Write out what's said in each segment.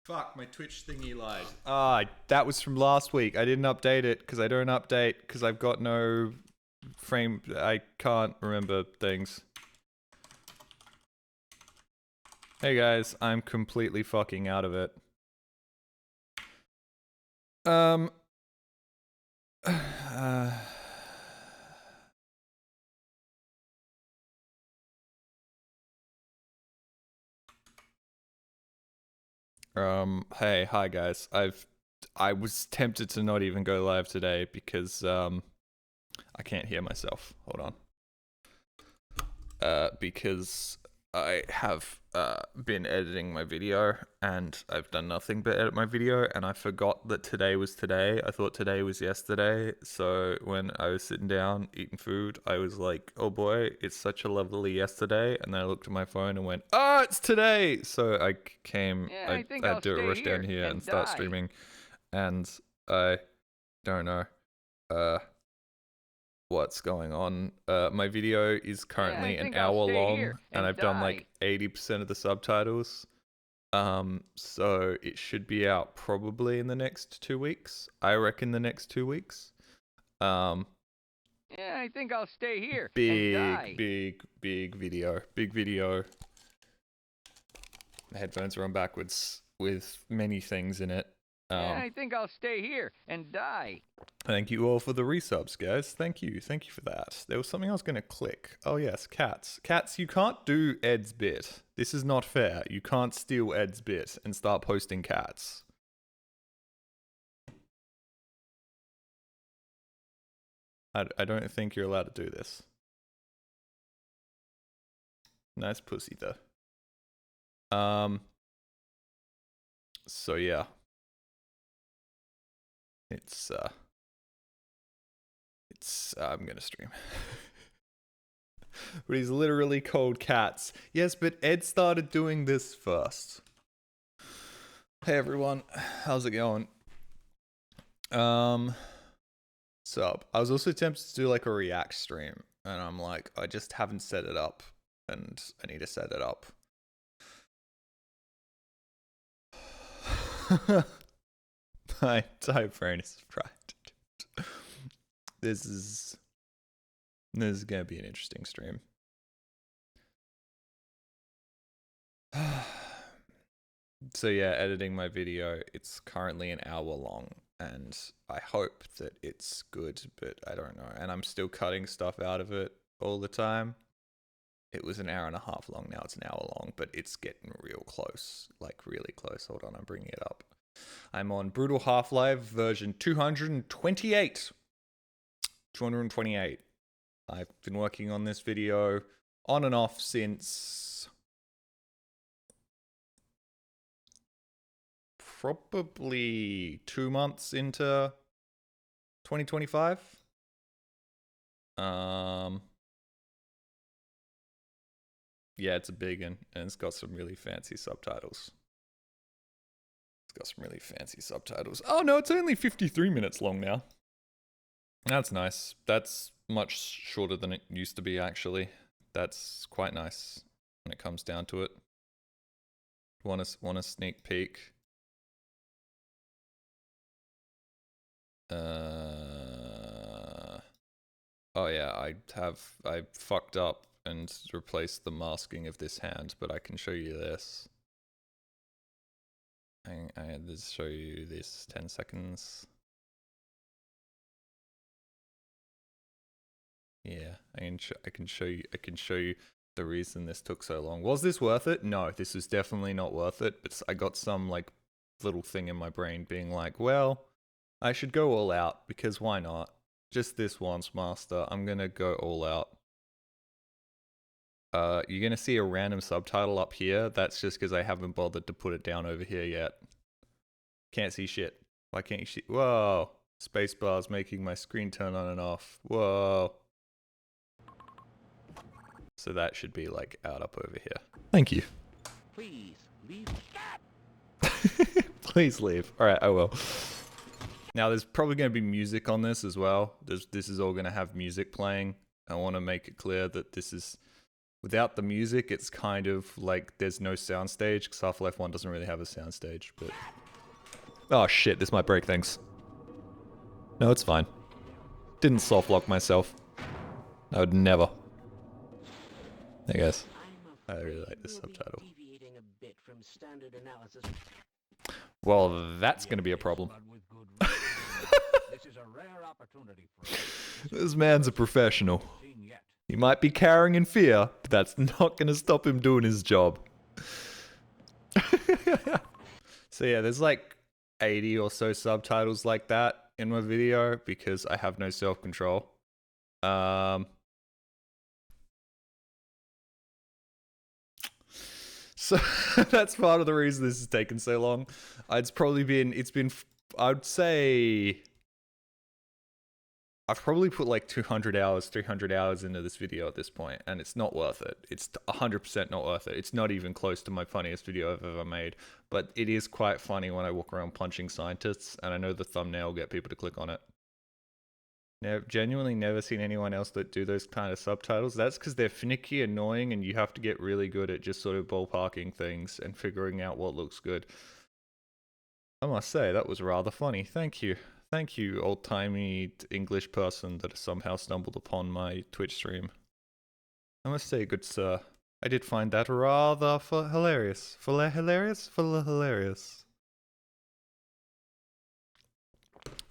Fuck, my Twitch thingy lied. That was from last week. I didn't update it because I don't update because I've got no frame. I can't remember things. Hey guys, I'm completely fucking out of it. Hey, hi guys. I was tempted to not even go live today because I can't hear myself. Hold on. Because I have been editing my video and I've done nothing but edit my video, and I forgot that today was today. I thought today was yesterday. So when I was sitting down eating food, I was like, oh boy, it's such a lovely yesterday. And then I looked at my phone and went, oh, it's today. So I came, I had to rush down here and start streaming. And I don't know what's going on. My video is currently an hour long, and I've done like 80% of the subtitles. So it should be out probably in the next 2 weeks. I reckon the next 2 weeks. Yeah, I think I'll stay here. Big video. Big video. The headphones are on backwards with many things in it. Yeah, I think I'll stay here and die. Thank you all for the resubs, guys. Thank you for that. There was something I was going to click. Oh yes, cats. Cats, you can't do Ed's bit. This is not fair. You can't steal Ed's bit and start posting cats. I don't think you're allowed to do this. Nice pussy though. So yeah. I'm gonna stream. But he's literally called cats. Yes, but Ed started doing this first. Hey everyone, how's it going? Sup. I was also tempted to do like a react stream, and I'm like, I just haven't set it up, and I need to set it up. My type brain is fried. This is gonna be an interesting stream. So yeah, editing my video. It's currently an hour long, and I hope that it's good, but I don't know. And I'm still cutting stuff out of it all the time. It was an hour and a half long, now it's an hour long, but it's getting real close, like really close. Hold on, I'm bringing it up. I'm on Brutal Half-Life version 228. 228. I've been working on this video on and off since probably 2 months into 2025. Yeah, it's a big one, and it's got some really fancy subtitles. Oh no, it's only 53 minutes long now. That's nice. That's much shorter than it used to be, actually. That's quite nice when it comes down to it. Want a sneak peek? Oh yeah, I fucked up and replaced the masking of this hand, but I can show you this. I had to show you this 10 seconds. Yeah, I can show you the reason this took so long. Was this worth it? No, this is definitely not worth it, but I got some like little thing in my brain being like, well, I should go all out because why not? Just this once, master. I'm gonna go all out. You're gonna see a random subtitle up here. That's just because I haven't bothered to put it down over here yet. Can't see shit. Why can't you see? Whoa. Spacebar's making my screen turn on and off. Whoa. So that should be like out up over here. Thank you. Please leave. Please leave. Alright, I will. Now there's probably going to be music on this as well. This is all going to have music playing. I want to make it clear that this is Without the music, it's kind of like there's no soundstage, because Half-Life 1 doesn't really have a soundstage, but... Oh shit, this might break things. No, it's fine. Didn't soft lock myself. I would never. I guess. I really like this subtitle. Well, that's gonna be a problem. This man's a professional. He might be cowering in fear, but that's not gonna stop him doing his job. So yeah, there's like 80 or so subtitles like that in my video because I have no self-control. So that's part of the reason this has taken so long. I'd say I've probably put like 200 hours, 300 hours into this video at this point, and it's not worth it. It's 100% not worth it. It's not even close to my funniest video I've ever made, but it is quite funny when I walk around punching scientists, and I know the thumbnail will get people to click on it. Genuinely never seen anyone else that do those kind of subtitles. That's because they're finicky, annoying, and you have to get really good at just sort of ballparking things and figuring out what looks good. I must say, that was rather funny. Thank you. Thank you, old-timey English person that has somehow stumbled upon my Twitch stream. I must say, good sir, I did find that rather hilarious. Hilarious.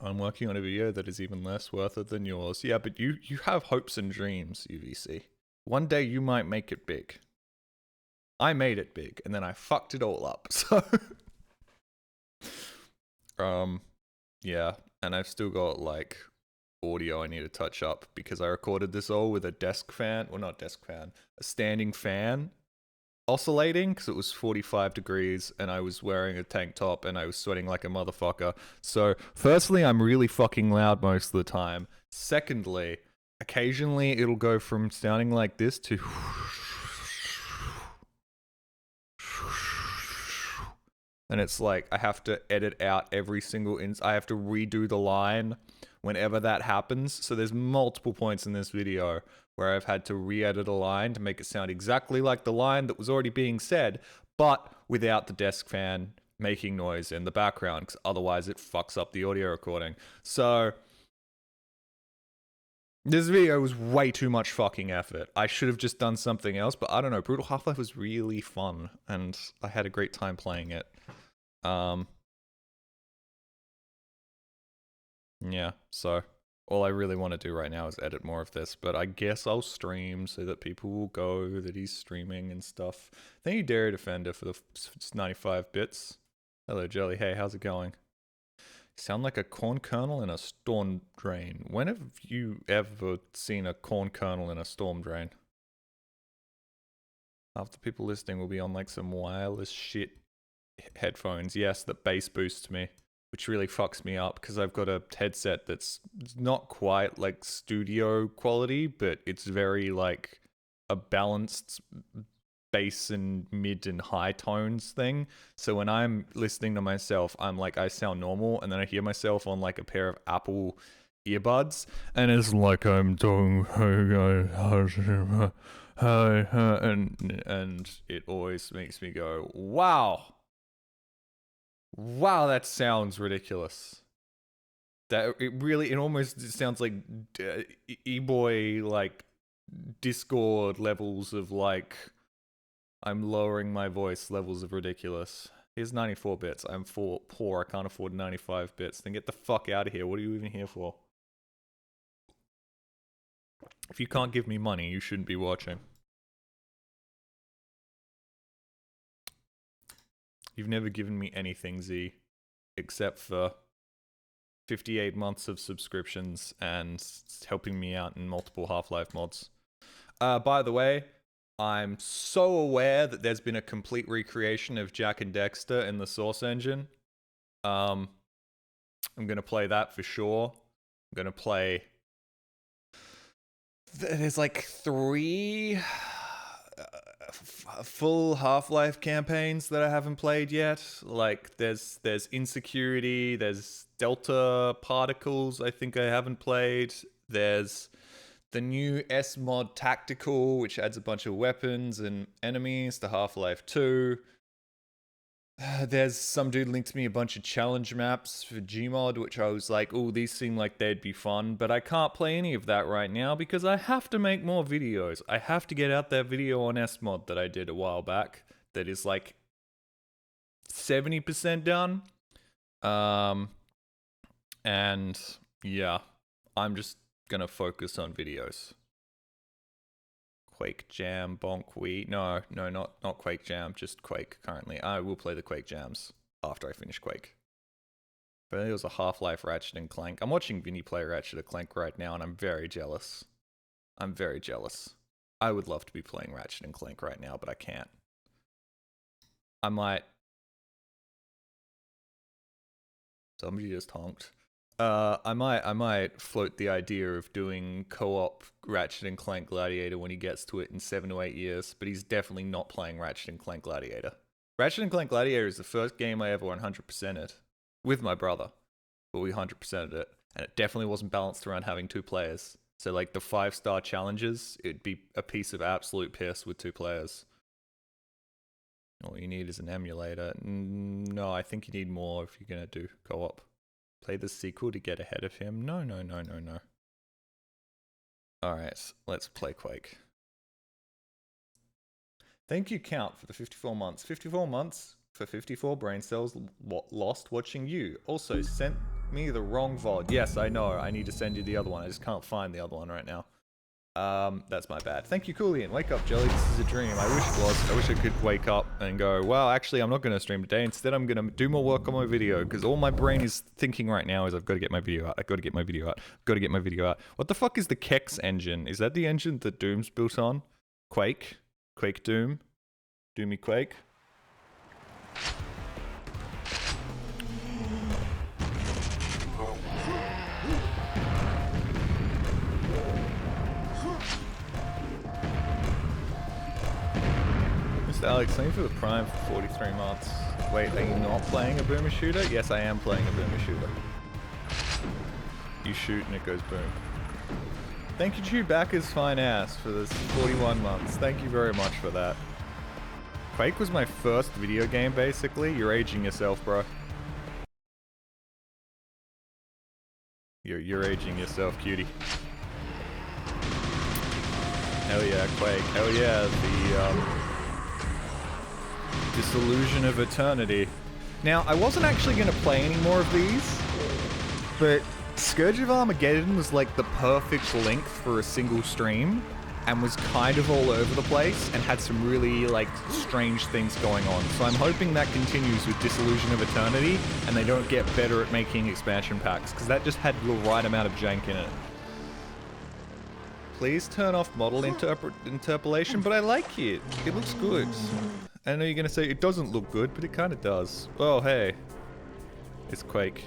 I'm working on a video that is even less worth it than yours. Yeah, but you have hopes and dreams, UVC. One day you might make it big. I made it big, and then I fucked it all up, so... yeah, and I've still got, like, audio I need to touch up, because I recorded this all with a desk fan, well, not desk fan, a standing fan oscillating, because it was 45 degrees, and I was wearing a tank top, and I was sweating like a motherfucker. So, firstly, I'm really fucking loud most of the time. Secondly, occasionally it'll go from sounding like this to... and it's like, I have to edit out every single I have to redo the line whenever that happens. So there's multiple points in this video where I've had to re-edit a line to make it sound exactly like the line that was already being said, but without the desk fan making noise in the background, because otherwise it fucks up the audio recording. So this video was way too much fucking effort. I should have just done something else, but I don't know. Brutal Half-Life was really fun, and I had a great time playing it. Yeah, so all I really want to do right now is edit more of this, but I guess I'll stream so that people will go that he's streaming and stuff. Thank you, Dairy Defender, for the 95 bits. Hello, Jelly. Hey, how's it going? Sound like a corn kernel in a storm drain. When have you ever seen a corn kernel in a storm drain? Half the people listening will be on like some wireless shit headphones. Yes, that bass boosts me, which really fucks me up because I've got a headset that's not quite like studio quality, but it's very like a balanced bass and mid and high tones thing. So when I'm listening to myself, I'm like, I sound normal, and then I hear myself on like a pair of Apple earbuds, and it's like I'm talking, and it always makes me go, wow, that sounds ridiculous. That it almost sounds like e-boy like Discord levels of like I'm lowering my voice levels of ridiculous. Here's 94 bits. I'm poor. I can't afford 95 bits. Then get the fuck out of here. What are you even here for? If you can't give me money, you shouldn't be watching. You've never given me anything, Z, except for 58 months of subscriptions and helping me out in multiple Half-Life mods. By the way, I'm so aware that there's been a complete recreation of Jak and Daxter in the Source engine. I'm gonna play that for sure. I'm gonna play... There's like 3 full Half-Life campaigns that I haven't played yet. Like there's Insecurity, there's Delta Particles I think I haven't played. There's the new S mod Tactical, which adds a bunch of weapons and enemies to Half-Life 2. There's some dude linked to me a bunch of challenge maps for Gmod, which I was like, oh, these seem like they'd be fun, but I can't play any of that right now because I have to make more videos. I have to get out that video on S-Mod that I did a while back that is like 70% done. And yeah, I'm just gonna focus on videos. Quake Jam, Bonk Wii. No, not Quake Jam, just Quake currently. I will play the Quake Jams after I finish Quake. But it was a Half-Life Ratchet and Clank. I'm watching Vinny play Ratchet and Clank right now, and I'm very jealous. I'm very jealous. I would love to be playing Ratchet and Clank right now, but I can't. I might. Somebody just honked. I might float the idea of doing co-op Ratchet and Clank Gladiator when he gets to it in 7 to 8 years, but he's definitely not playing Ratchet and Clank Gladiator. Ratchet and Clank Gladiator is the first game I ever 100%ed with my brother, but we 100%ed it, and it definitely wasn't balanced around having 2 players. So like the 5-star challenges, it'd be a piece of absolute piss with 2 players. All you need is an emulator. No, I think you need more if you're gonna do co-op. Play the sequel to get ahead of him? No. Alright, let's play Quake. Thank you, Count, for the 54 months. 54 months for 54 brain cells lost watching you. Also, sent me the wrong VOD. Yes, I know. I need to send you the other one. I just can't find the other one right now. That's my bad. Thank you, Coolian. Wake up, Jelly. This is a dream. I wish it was. I wish I could wake up and go, wow, actually, I'm not going to stream today. Instead, I'm going to do more work on my video because all my brain is thinking right now is I've got to get my video out. I've got to get my video out. I've got to get my video out. What the fuck is the Kex engine? Is that the engine that Doom's built on? Quake? Quake Doom? Doomy Quake? Alex, thank you for the Prime for 43 months. Wait, are you not playing a boomer shooter? Yes, I am playing a boomer shooter. You shoot and it goes boom. Thank you, Chewbacca's fine ass, for this 41 months. Thank you very much for that. Quake was my first video game, basically. You're aging yourself, bro. You're aging yourself, cutie. Hell yeah, Quake. Hell yeah, the, Disillusion of Eternity. Now, I wasn't actually going to play any more of these, but Scourge of Armageddon was like the perfect length for a single stream, and was kind of all over the place, and had some really, like, strange things going on. So I'm hoping that continues with Disillusion of Eternity, and they don't get better at making expansion packs, because that just had the right amount of jank in it. Please turn off model interpolation, but I like it. It looks good. I know you're gonna say it doesn't look good, but it kinda does. Oh, hey. It's Quake.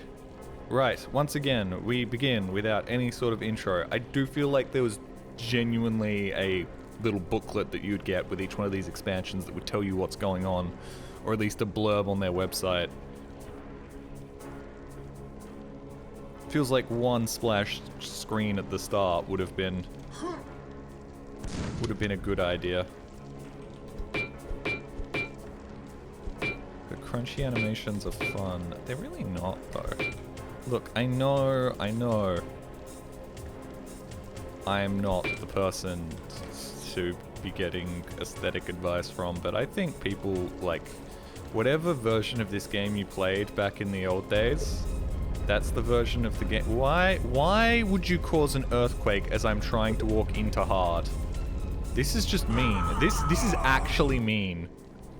Right, once again, we begin without any sort of intro. I do feel like there was genuinely a little booklet that you'd get with each one of these expansions that would tell you what's going on, or at least a blurb on their website. Feels like one splash screen at the start would have been a good idea. But crunchy animations are fun. They're really not, though. Look, I know I'm not the person to be getting aesthetic advice from, but I think people, like, whatever version of this game you played back in the old days, that's the version of the game. Why would you cause an earthquake as I'm trying to walk into hard? This is just mean. This is actually mean.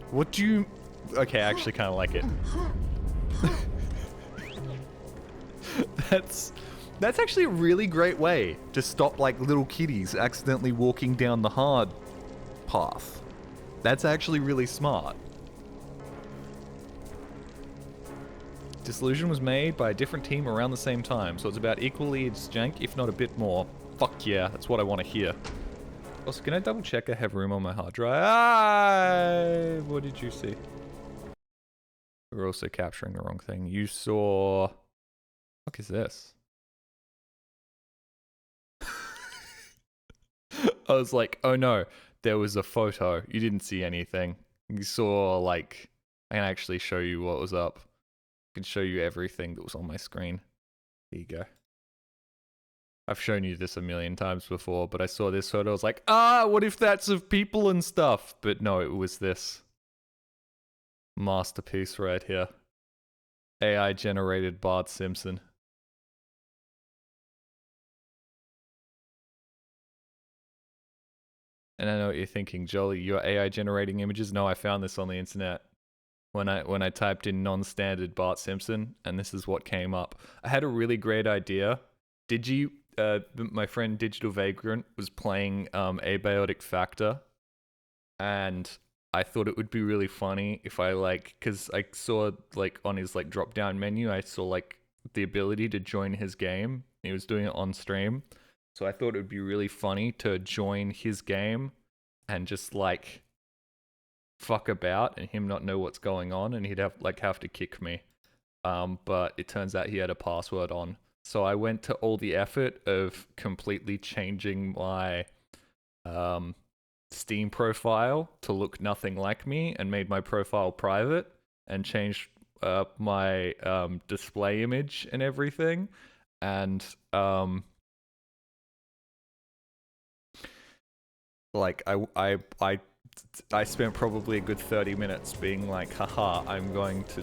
What do you... Okay, I actually kind of like it. That's actually a really great way to stop, like, little kiddies accidentally walking down the hard path. That's actually really smart. Disillusion was made by a different team around the same time, so it's about equally as jank, if not a bit more. Fuck yeah, that's what I want to hear. Also, can I double check I have room on my hard drive? What did you see? We're also capturing the wrong thing. You saw... What is this? I was like, oh no, there was a photo. You didn't see anything. You saw, like, I can actually show you what was up. I can show you everything that was on my screen. Here you go. I've shown you this a million times before, but I saw this photo. I was like, what if that's of people and stuff? But no, it was this masterpiece right here. AI generated Bart Simpson. And I know what you're thinking, Jolly, you're AI generating images? No, I found this on the internet. When I typed in non-standard Bart Simpson, and this is what came up. I had a really great idea. My friend Digital Vagrant was playing Abiotic Factor, and I thought it would be really funny if I because I saw on his drop down menu, I saw the ability to join his game. He was doing it on stream, so I thought it would be really funny to join his game and just fuck about and him not know what's going on, and he'd have to kick me. But it turns out he had a password on. So I went to all the effort of completely changing my Steam profile to look nothing like me, and made my profile private, and changed my display image and everything. And I spent probably a good 30 minutes being like, haha, I'm going to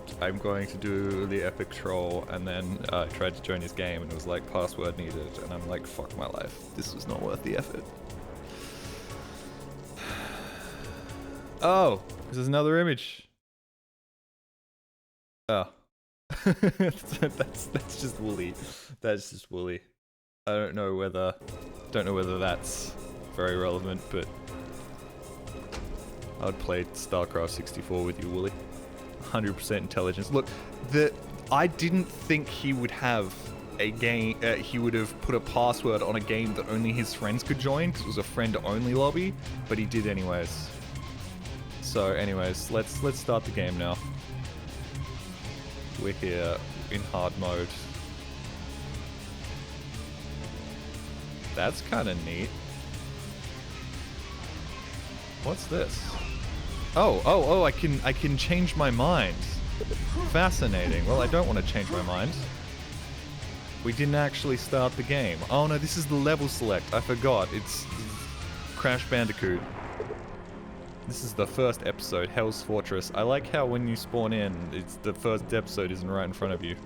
do the epic troll, and then I tried to join his game and it was like, password needed, and I'm like, fuck my life, this was not worth the effort. Oh, this is another image. Oh. that's just woolly. That's just woolly. I don't know whether that's very relevant, but I would play StarCraft 64 with you, Wooly. 100% intelligence. Look, I didn't think he would have a game. He would have put a password on a game that only his friends could join, because it was a friend-only lobby. But he did anyways. So, anyways, let's start the game now. We're here in hard mode. That's kind of neat. What's this? Oh, I can change my mind. Fascinating. Well, I don't want to change my mind. We didn't actually start the game. Oh no, this is the level select. I forgot. It's Crash Bandicoot. This is the first episode, Hell's Fortress. I like how when you spawn in, it's the first episode isn't right in front of you.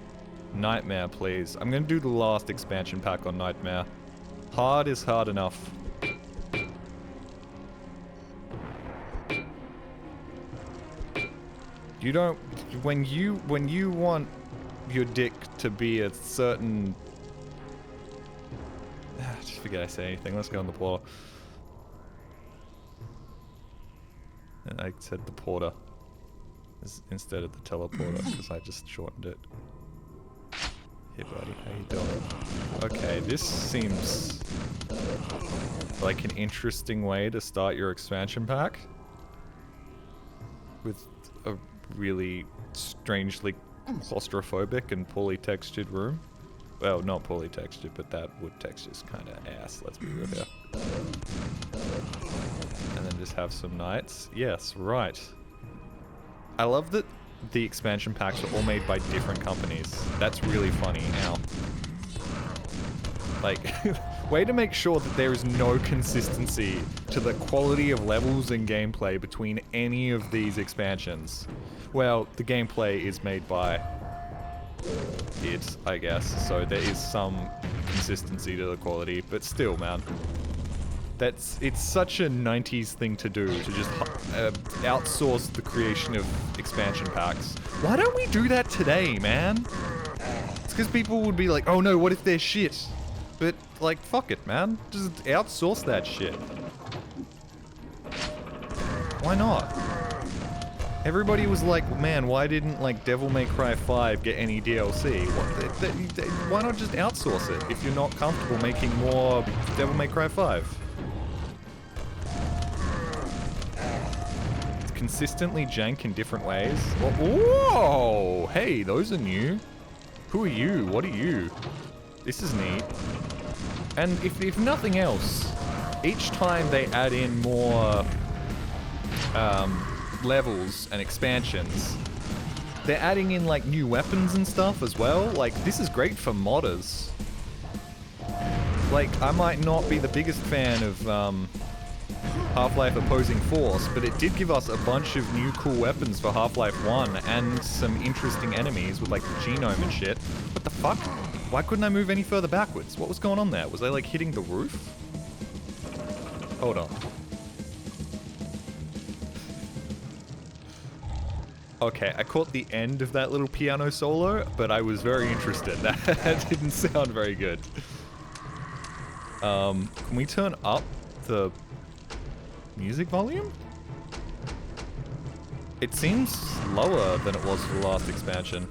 Nightmare, please. I'm gonna do the last expansion pack on Nightmare. Hard is hard enough. You don't, when you want your dick to be a certain, just forget I say anything, let's go on the porter. And I said the porter instead of the teleporter, because I just shortened it. Hey buddy, how you doing? Okay, this seems like an interesting way to start your expansion pack. With a really strangely claustrophobic and poorly textured room. Well, not poorly textured, but that wood texture's kind of ass, let's be real here. And then just have some knights. Yes, right. I love that the expansion packs are all made by different companies. That's really funny. Ow. Way to make sure that there is no consistency to the quality of levels and gameplay between any of these expansions. Well, the gameplay is made by it, I guess, so there is some consistency to the quality, but still, man. It's such a 90s thing to do, to just outsource the creation of expansion packs. Why don't we do that today, man? It's because people would be like, oh no, what if they're shit? But, fuck it, man. Just outsource that shit. Why not? Everybody was like, man, why didn't, Devil May Cry 5 get any DLC? Why not just outsource it if you're not comfortable making more Devil May Cry 5? It's consistently jank in different ways. Whoa! Hey, those are new. Who are you? What are you? This is neat. And if nothing else, each time they add in more levels and expansions, they're adding in like new weapons and stuff as well. Like, this is great for modders. Like, I might not be the biggest fan of Half-Life Opposing Force, but it did give us a bunch of new cool weapons for Half-Life 1 and some interesting enemies with like the genome and shit. What the fuck? Why couldn't I move any further backwards? What was going on there? Was I like hitting the roof? Hold on. Okay, I caught the end of that little piano solo, but I was very interested. That didn't sound very good. Can we turn up the music volume? It seems lower than it was for the last expansion.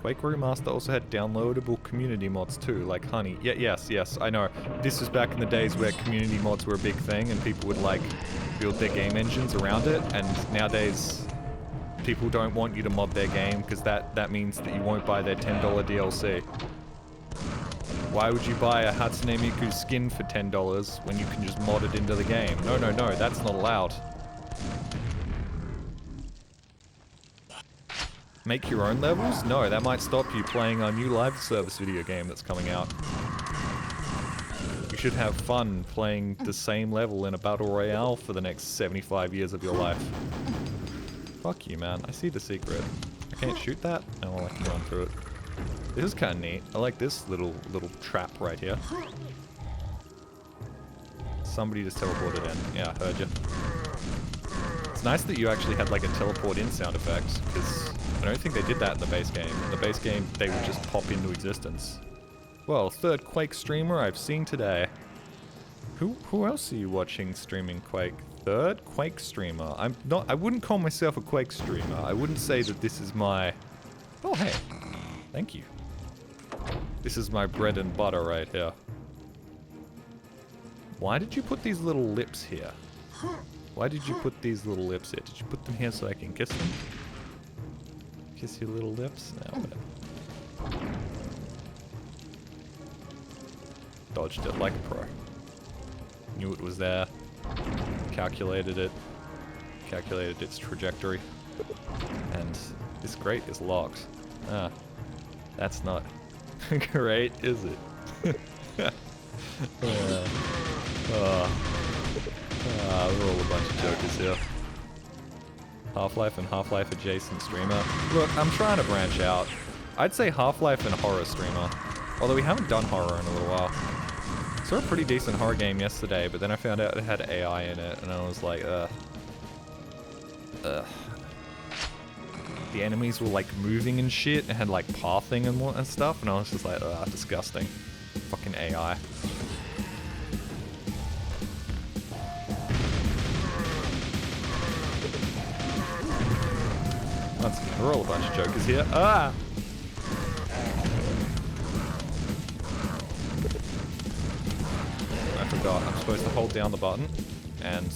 Quake Remaster also had downloadable community mods too, like Honey. Yes, I know. This was back in the days where community mods were a big thing and people would like build their game engines around it, and nowadays people don't want you to mod their game because that means that you won't buy their $10 DLC. Why would you buy a Hatsune Miku skin for $10 when you can just mod it into the game? No, that's not allowed. Make your own levels? No, that might stop you playing our new live service video game that's coming out. You should have fun playing the same level in a battle royale for the next 75 years of your life. Fuck you, man. I see the secret. I can't shoot that? Oh, well, I can run through it. This is kind of neat. I like this little trap right here. Somebody just teleported in. Yeah, I heard you. It's nice that you actually had like a teleport in sound effect, because I don't think they did that in the base game. In the base game, they would just pop into existence. Well, third Quake streamer I've seen today. Who else are you watching streaming Quake? Third Quake streamer. I wouldn't call myself a Quake streamer. I wouldn't say that this is my... Oh, hey. Thank you. This is my bread and butter right here. Why did you put these little lips here? Why did you put these little lips here? Did you put them here so I can kiss them? Kiss your little lips? No, whatever. Dodged it like a pro. Knew it was there. Calculated it. Calculated its trajectory. And this grate is locked. Ah. That's not great, is it? We're all a bunch of jokers here. Half-Life and Half-Life adjacent streamer. Look, I'm trying to branch out. I'd say Half-Life and horror streamer. Although we haven't done horror in a little while. Saw a pretty decent horror game yesterday, but then I found out it had AI in it, and I was like, The enemies were like moving and shit, and had like pathing and stuff, and I was just like, disgusting. Fucking AI. Once again, we're all a bunch of jokers here. Ah! I forgot, I'm supposed to hold down the button, and...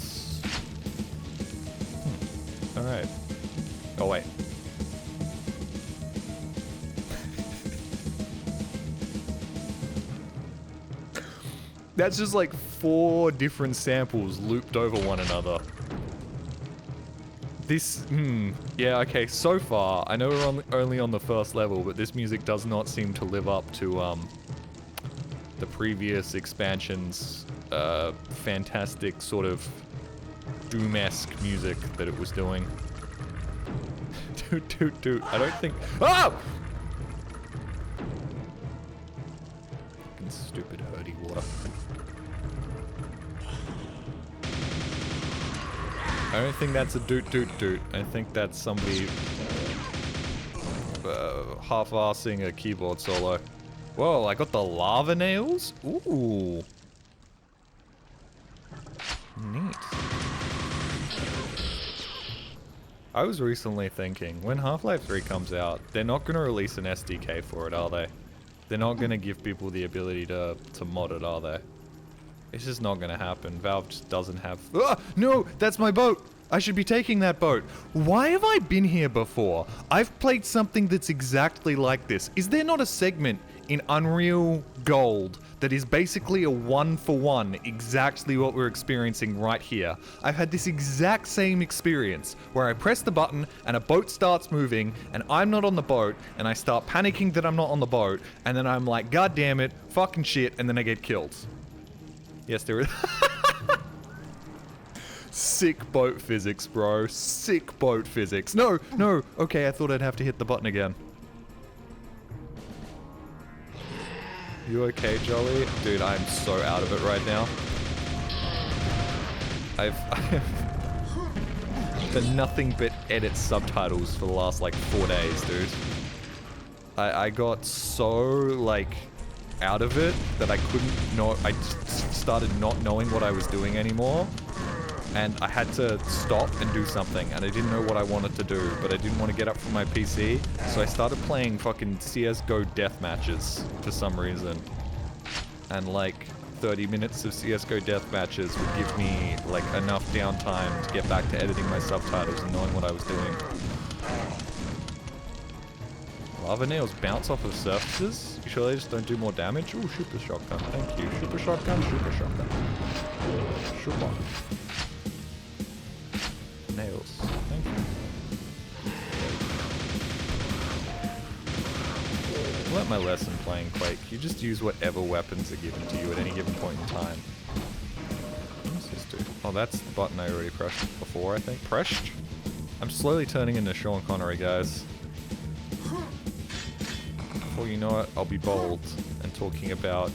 Alright. Oh wait. That's just like 4 different samples looped over one another. This, yeah, okay, so far, I know we're only on the first level, but this music does not seem to live up to, the previous expansion's, fantastic sort of Doom-esque music that it was doing. Toot. I don't think, ah! Fucking stupid hurdy water. I don't think that's a doot. I think that's somebody half-assing a keyboard solo. Whoa, I got the lava nails? Ooh. Neat. I was recently thinking, when Half-Life 3 comes out, they're not going to release an SDK for it, are they? They're not going to give people the ability to mod it, are they? It's just not gonna happen. Valve just doesn't have... Ah! No! That's my boat! I should be taking that boat. Why have I been here before? I've played something that's exactly like this. Is there not a segment in Unreal Gold that is basically a one-for-one, exactly what we're experiencing right here. I've had this exact same experience where I press the button and a boat starts moving and I'm not on the boat and I start panicking that I'm not on the boat and then I'm like, God damn it, fucking shit, and then I get killed. Yes, there is. Sick boat physics, bro. Sick boat physics. No, no. Okay, I thought I'd have to hit the button again. You okay, Jolly? Dude, I'm so out of it right now. I've done nothing but edit subtitles for the last, like, 4 days, dude. I got so, like, out of it that I couldn't know. I just started not knowing what I was doing anymore. And I had to stop and do something, and I didn't know what I wanted to do, but I didn't want to get up from my PC, so I started playing fucking CSGO death matches for some reason. And like 30 minutes of CSGO death matches would give me like enough downtime to get back to editing my subtitles and knowing what I was doing. Lava nails bounce off of surfaces? You sure they just don't do more damage? Ooh, super shotgun, thank you. Super shotgun, super shotgun. Super. Nails. Thank you. I learnt my lesson playing Quake. You just use whatever weapons are given to you at any given point in time. What does this do? Oh, that's the button I already pressed before, I think. Pressed? I'm slowly turning into Sean Connery, guys. Before you know it, I'll be bold and talking about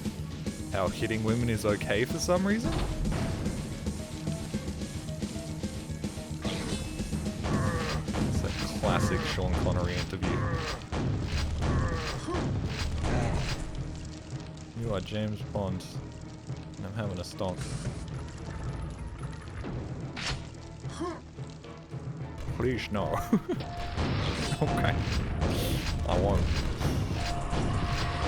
how hitting women is okay for some reason. Classic Sean Connery interview. You are James Bond. I'm having a stonk. Please no. Okay. I won't.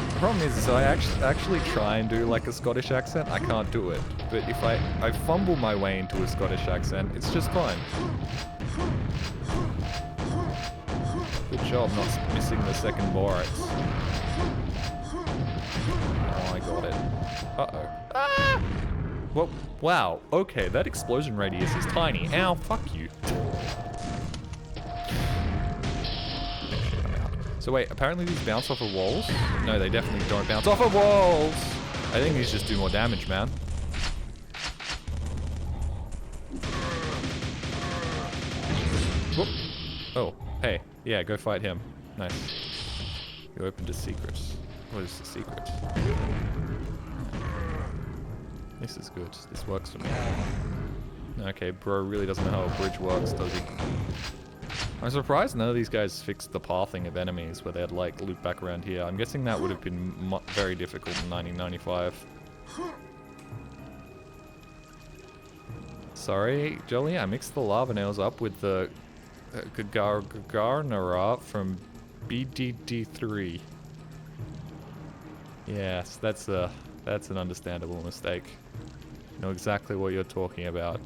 The problem is I actually try and do like a Scottish accent. I can't do it. But if I fumble my way into a Scottish accent, it's just fine. Good job not missing the second borax. Oh, I got it. Uh-oh. Ah! Well, wow. Okay, that explosion radius is tiny. Ow, fuck you. I'm out. So wait, apparently these bounce off of walls? No, they definitely don't bounce off of walls! I think these just do more damage, man. Whoop. Oh, hey. Yeah, go fight him. Nice. You opened a secret. What is the secret? This is good. This works for me. Okay, bro really doesn't know how a bridge works, does he? I'm surprised none of these guys fixed the pathing of enemies where they'd like loop back around here. I'm guessing that would have been very difficult in 1995. Sorry, Jolly, I mixed the lava nails up with the Gagarnara from BDD3. Yes, that's an understandable mistake. Know exactly what you're talking about.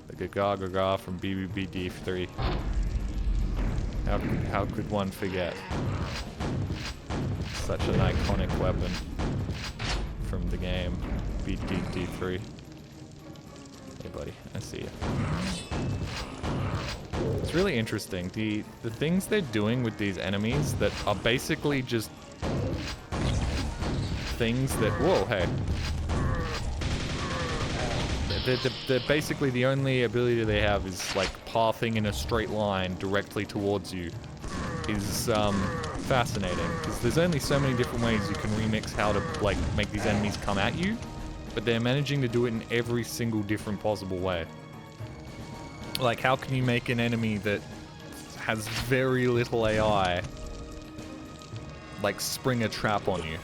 The Gagar from BBBD3. How could one forget? Such an iconic weapon from the game BDD3. Hey buddy, I see you. It's really interesting. The things they're doing with these enemies that are basically just things that... Whoa, hey. They're basically the only ability they have is like pathing in a straight line directly towards you. Is fascinating, because there's only so many different ways you can remix how to like make these enemies come at you, but they're managing to do it in every single different possible way. Like, how can you make an enemy that has very little AI like spring a trap on you?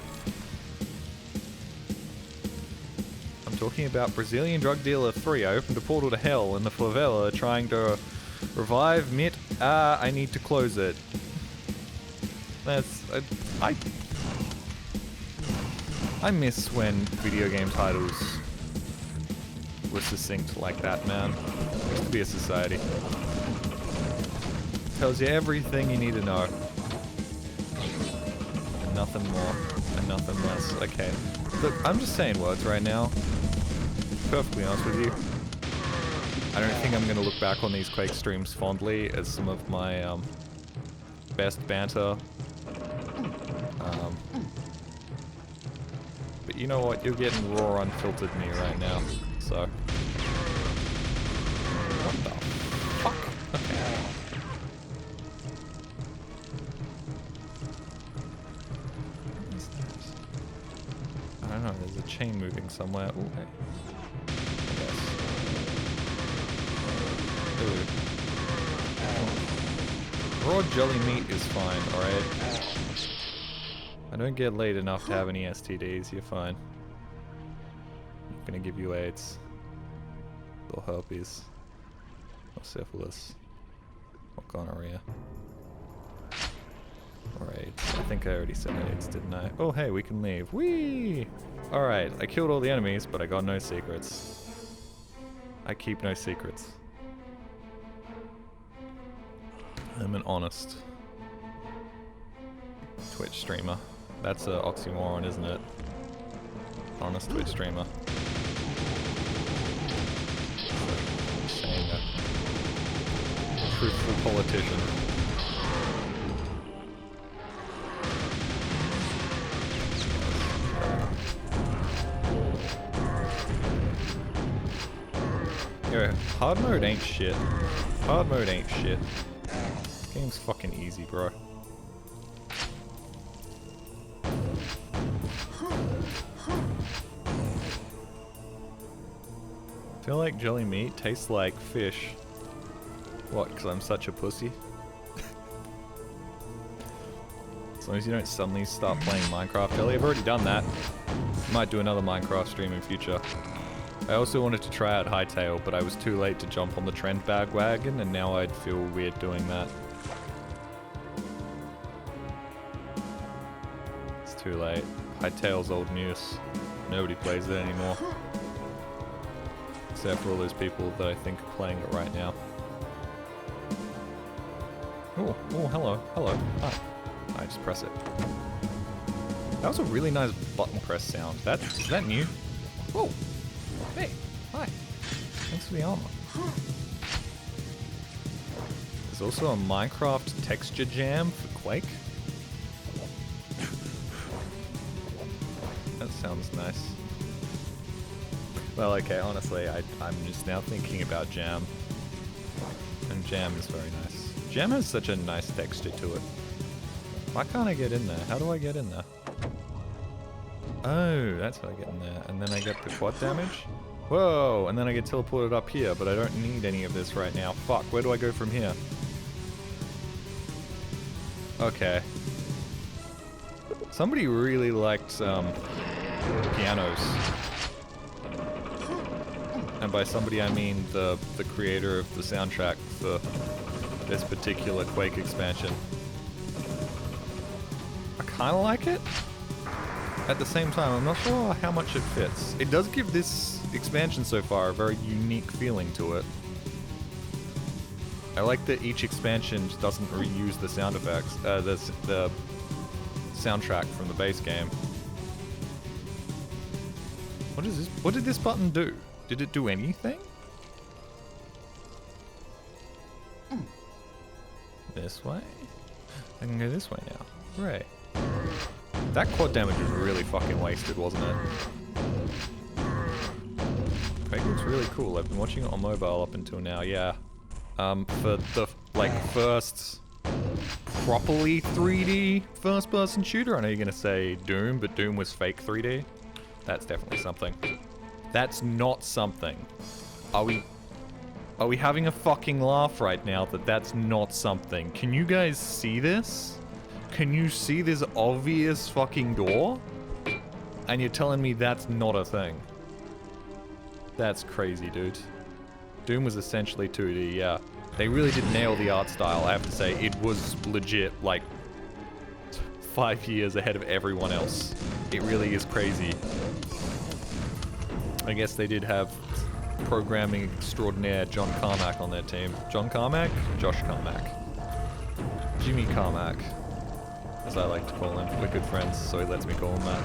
I'm talking about Brazilian drug dealer 3. I opened a portal to hell in the favela trying to revive Mitt. I need to close it. That's... I miss when video game titles were succinct like that, man. It used to be a society. Tells you everything you need to know. And nothing more, and nothing less. Okay. Look, I'm just saying words right now. Perfectly honest with you. I don't think I'm gonna look back on these Quake streams fondly as some of my best banter. But you know what? You're getting raw, unfiltered me right now. So. What the fuck? Okay. I don't know, there's a chain moving somewhere. Ooh, hey. Yes. Ooh. Raw jelly meat is fine, alright? I don't get laid enough to have any STDs, you're fine. I'm gonna give you AIDS. Or herpes. Or syphilis. Or gonorrhea. Or AIDS. I think I already said AIDS, didn't I? Oh hey, we can leave. Whee! Alright, I killed all the enemies, but I got no secrets. I keep no secrets. I'm an honest Twitch streamer. That's an oxymoron, isn't it? Honest Twitch streamer. Saying a truthful politician. Yo, hard mode ain't shit. Hard mode ain't shit. This game's fucking easy, bro. I feel like jelly meat tastes like fish. What, because I'm such a pussy? As long as you don't suddenly start playing Minecraft jelly. I've already done that. Might do another Minecraft stream in future. I also wanted to try out Hightail, but I was too late to jump on the trend bandwagon, and now I'd feel weird doing that. It's too late. Hightail's old news. Nobody plays it anymore. Except for all those people that I think are playing it right now. Oh, oh, hello, hello. Hi. I just press it. That was a really nice button press sound. Is that new? Whoa! Hey, hi. Thanks for the armor. There's also a Minecraft texture jam for Quake. That sounds nice. Well, okay, honestly, I'm just now thinking about jam. And jam is very nice. Jam has such a nice texture to it. Why can't I get in there? How do I get in there? Oh, that's how I get in there. And then I get the quad damage? Whoa, and then I get teleported up here, but I don't need any of this right now. Fuck, where do I go from here? Okay. Somebody really liked, pianos. And by somebody I mean the creator of the soundtrack for this particular Quake expansion. I kinda like it. At the same time, I'm not sure how much it fits. It does give this expansion so far a very unique feeling to it. I like that each expansion doesn't reuse the sound effects, the soundtrack from the base game. What is this? What did this button do? Did it do anything? This way? I can go this way now. Right. That quad damage was really fucking wasted, wasn't it? Quake looks really cool. I've been watching it on mobile up until now, yeah. For the, like, first properly 3D first-person shooter. I know you're gonna say Doom, but Doom was fake 3D. That's definitely something. That's not something. Are we having a fucking laugh right now that that's not something? Can you guys see this? Can you see this obvious fucking door? And you're telling me that's not a thing? That's crazy, dude. Doom was essentially 2D, yeah. They really did nail the art style, I have to say. It was legit, like, 5 years ahead of everyone else. It really is crazy. I guess they did have programming extraordinaire John Carmack on their team. John Carmack? Josh Carmack. Jimmy Carmack, as I like to call him. We're good friends, so he lets me call him that.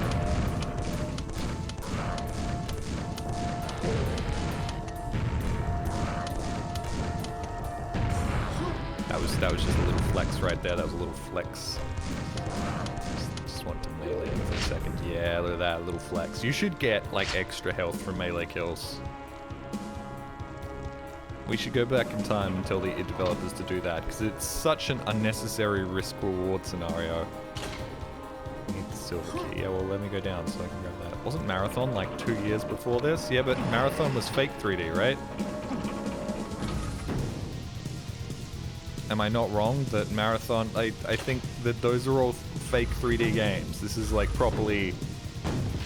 That was just a little flex right there. That was a little flex. Just want to melee him for a second. Yeah, look at that little flex. You should get like extra health from melee kills. We should go back in time and tell the developers to do that because it's such an unnecessary risk-reward scenario. Need the silver key. Yeah, well, let me go down so I can grab that. Wasn't Marathon like 2 years before this? Yeah, but Marathon was fake 3D, right? Am I not wrong that Marathon... I think that those are all fake 3D games. This is like properly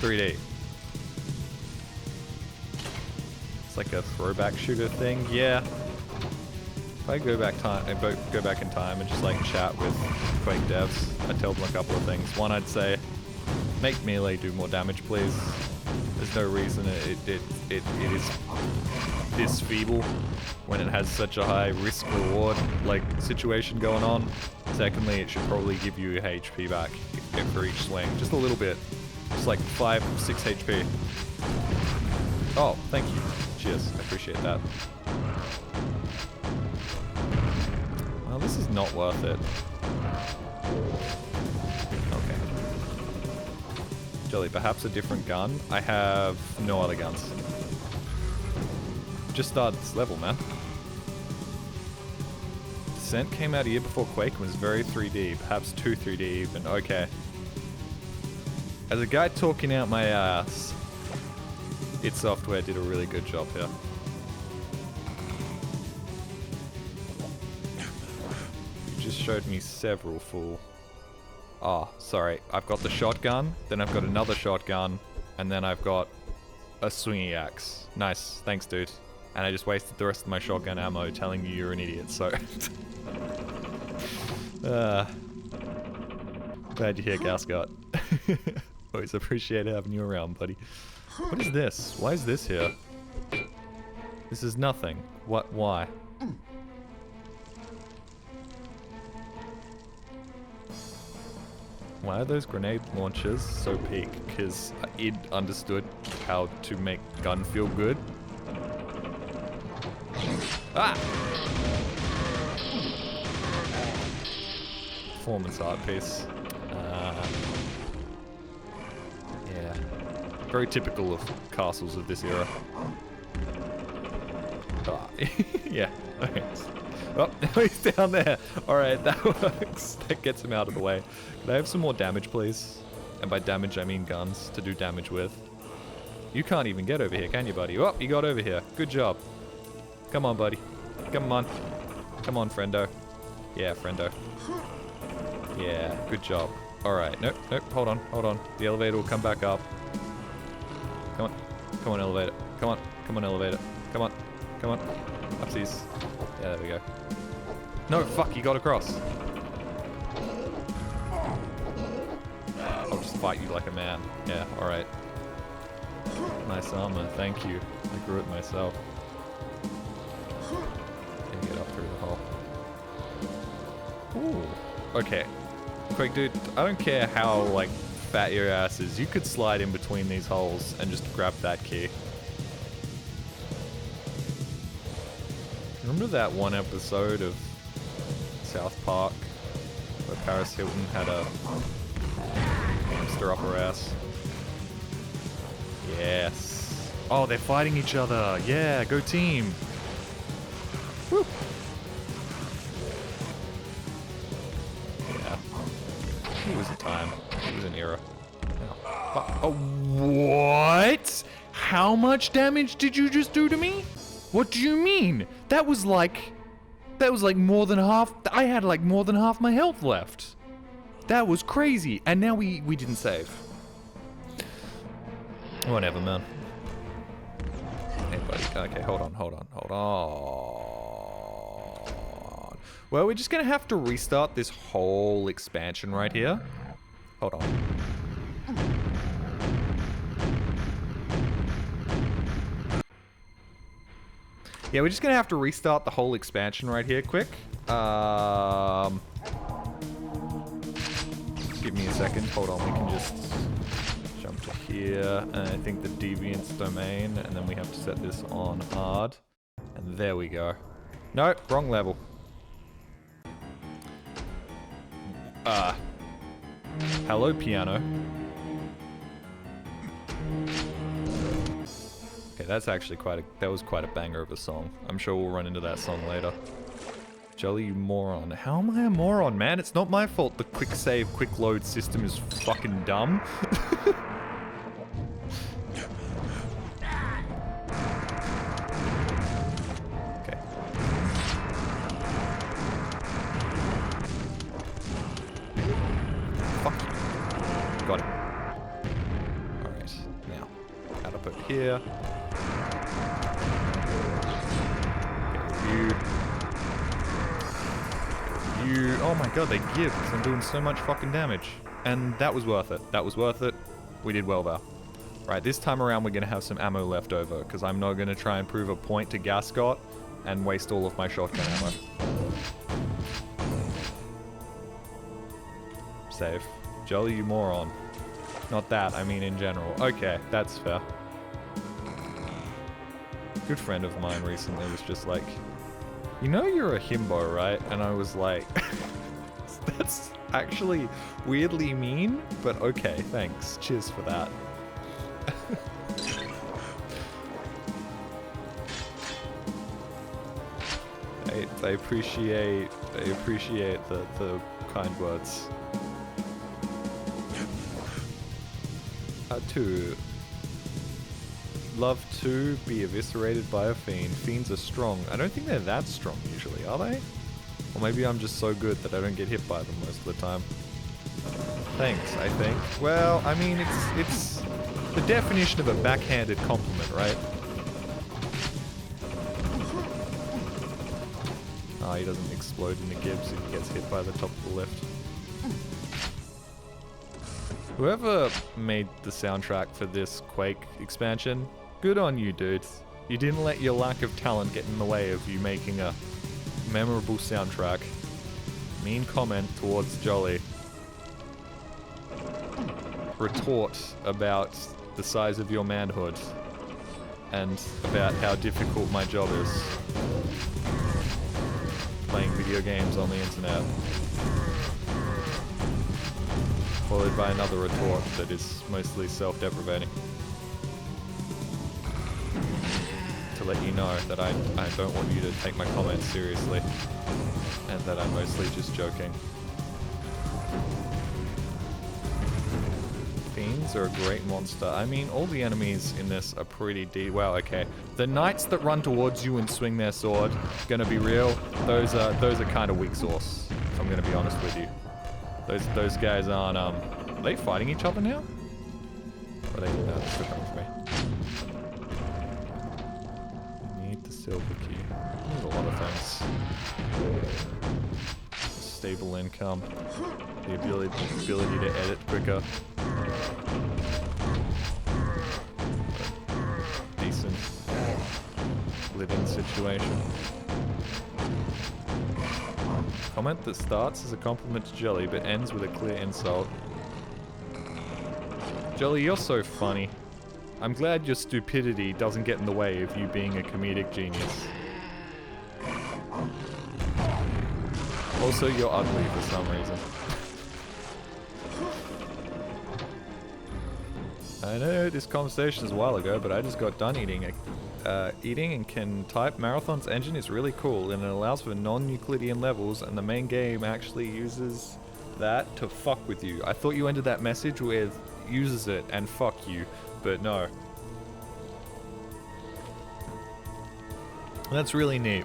3D. It's like a throwback shooter thing. Yeah. If I go back in time and just like chat with Quake devs, I'd tell them a couple of things. One, I'd say, make melee do more damage, please. There's no reason it is this feeble when it has such a high risk-reward like situation going on. Secondly, it should probably give you HP back for each swing, just a little bit, just like 5, 6 HP. Oh, thank you. Cheers, I appreciate that. Well, this is not worth it. Okay. Jelly, perhaps a different gun? I have no other guns. Just started this level, man. Descent came out a year before Quake and was very 3D, perhaps too 3D even. Okay. As a guy talking out my ass, id Software did a really good job here. You just showed me several full... Oh, sorry. I've got the shotgun, then I've got another shotgun, and then I've got a swingy axe. Nice. Thanks, dude. And I just wasted the rest of my shotgun ammo telling you you're an idiot, so... Glad you're here, Gascott. Always appreciate having you around, buddy. What is this? Why is this here? This is nothing. What? Why? Why are those grenade launchers so peak? Because id understood how to make gun feel good. Ah! Performance art piece. Yeah. Very typical of castles of this era. Ah. Yeah. Okay. Oh, now he's down there. Alright, that works. That gets him out of the way. Can I have some more damage, please? And by damage, I mean guns to do damage with. You can't even get over here, can you, buddy? Oh, you got over here. Good job. Come on, buddy. Come on. Come on, friendo. Yeah, friendo. Yeah, good job. Alright, nope, nope, hold on, hold on. The elevator will come back up. Come on. Come on, elevator. Come on. Come on, elevator. Come on. Come on. Upsies. Yeah, there we go. No, fuck, you got across. I'll just fight you like a man. Yeah, alright. Nice armor, thank you. I grew it myself. Can get up through the hole. Ooh. Okay. Quick, dude, I don't care how, like, fat your ass is. You could slide in between these holes and just grab that key. Remember that one episode of South Park where Paris Hilton had a hamster up her ass? Yes. Oh, they're fighting each other. Yeah, go team. Woo. Yeah. It was a time. It was an era. Oh, what? How much damage did you just do to me? What do you mean? That was like more than half. I had like more than half my health left. That was crazy. And now we didn't save. Whatever, man. Hey, buddy. Okay, hold on. Well, we're just gonna have to restart this whole expansion right here. Hold on. Yeah, we're just gonna have to restart the whole expansion right here quick. Give me a second. Hold on, we can just jump to here, and I think the deviance domain, and then we have to set this on hard. And there we go. Nope, wrong level. Hello, piano. Okay, that's actually that was quite a banger of a song. I'm sure we'll run into that song later. Jolly, you moron. How am I a moron, man? It's not my fault the quick save, quick load system is fucking dumb. Okay. Fuck you. Got it. Alright, now. Cut up over here. Okay, you, oh my god, they give, because I'm doing so much fucking damage. And that was worth it. That was worth it. We did well there. Right, this time around we're going to have some ammo left over, because I'm not going to try and prove a point to Gascot and waste all of my shotgun ammo. Save. Jolly, you moron. Not that, I mean in general. Okay, that's fair. A good friend of mine recently was just like, you know you're a himbo, right? And I was like, that's actually weirdly mean, but okay, thanks. Cheers for that. I appreciate the kind words. To love to be eviscerated by a fiend. Fiends are strong. I don't think they're that strong usually, are they? Or maybe I'm just so good that I don't get hit by them most of the time. Thanks, I think. Well, I mean, it's the definition of a backhanded compliment, right? Ah, he doesn't explode in the gibs if he gets hit by the top of the lift. Whoever made the soundtrack for this Quake expansion, good on you, dudes. You didn't let your lack of talent get in the way of you making a memorable soundtrack. Mean comment towards Jolly. Retort about the size of your manhood and about how difficult my job is. Playing video games on the internet. Followed by another retort that is mostly self-deprecating. To let you know that I don't want you to take my comments seriously, and that I'm mostly just joking. Fiends are a great monster. I mean, all the enemies in this are pretty deep. Well, okay. The knights that run towards you and swing their sword, gonna be real, those are kind of weak sauce, if I'm gonna be honest with you. Those guys aren't, are they fighting each other now? Or are they, no, they're still coming for me. Need the silver key. There's a lot of things. Stable income. The ability to edit quicker. Decent living situation. Comment that starts as a compliment to Jelly but ends with a clear insult. Jelly, you're so funny. I'm glad your stupidity doesn't get in the way of you being a comedic genius. Also, you're ugly for some reason. I know this conversation is a while ago, but I just got done eating and can type. Marathon's engine is really cool and it allows for non-Euclidean levels, and the main game actually uses that to fuck with you. I thought you ended that message with uses it and fuck you, but no. That's really neat.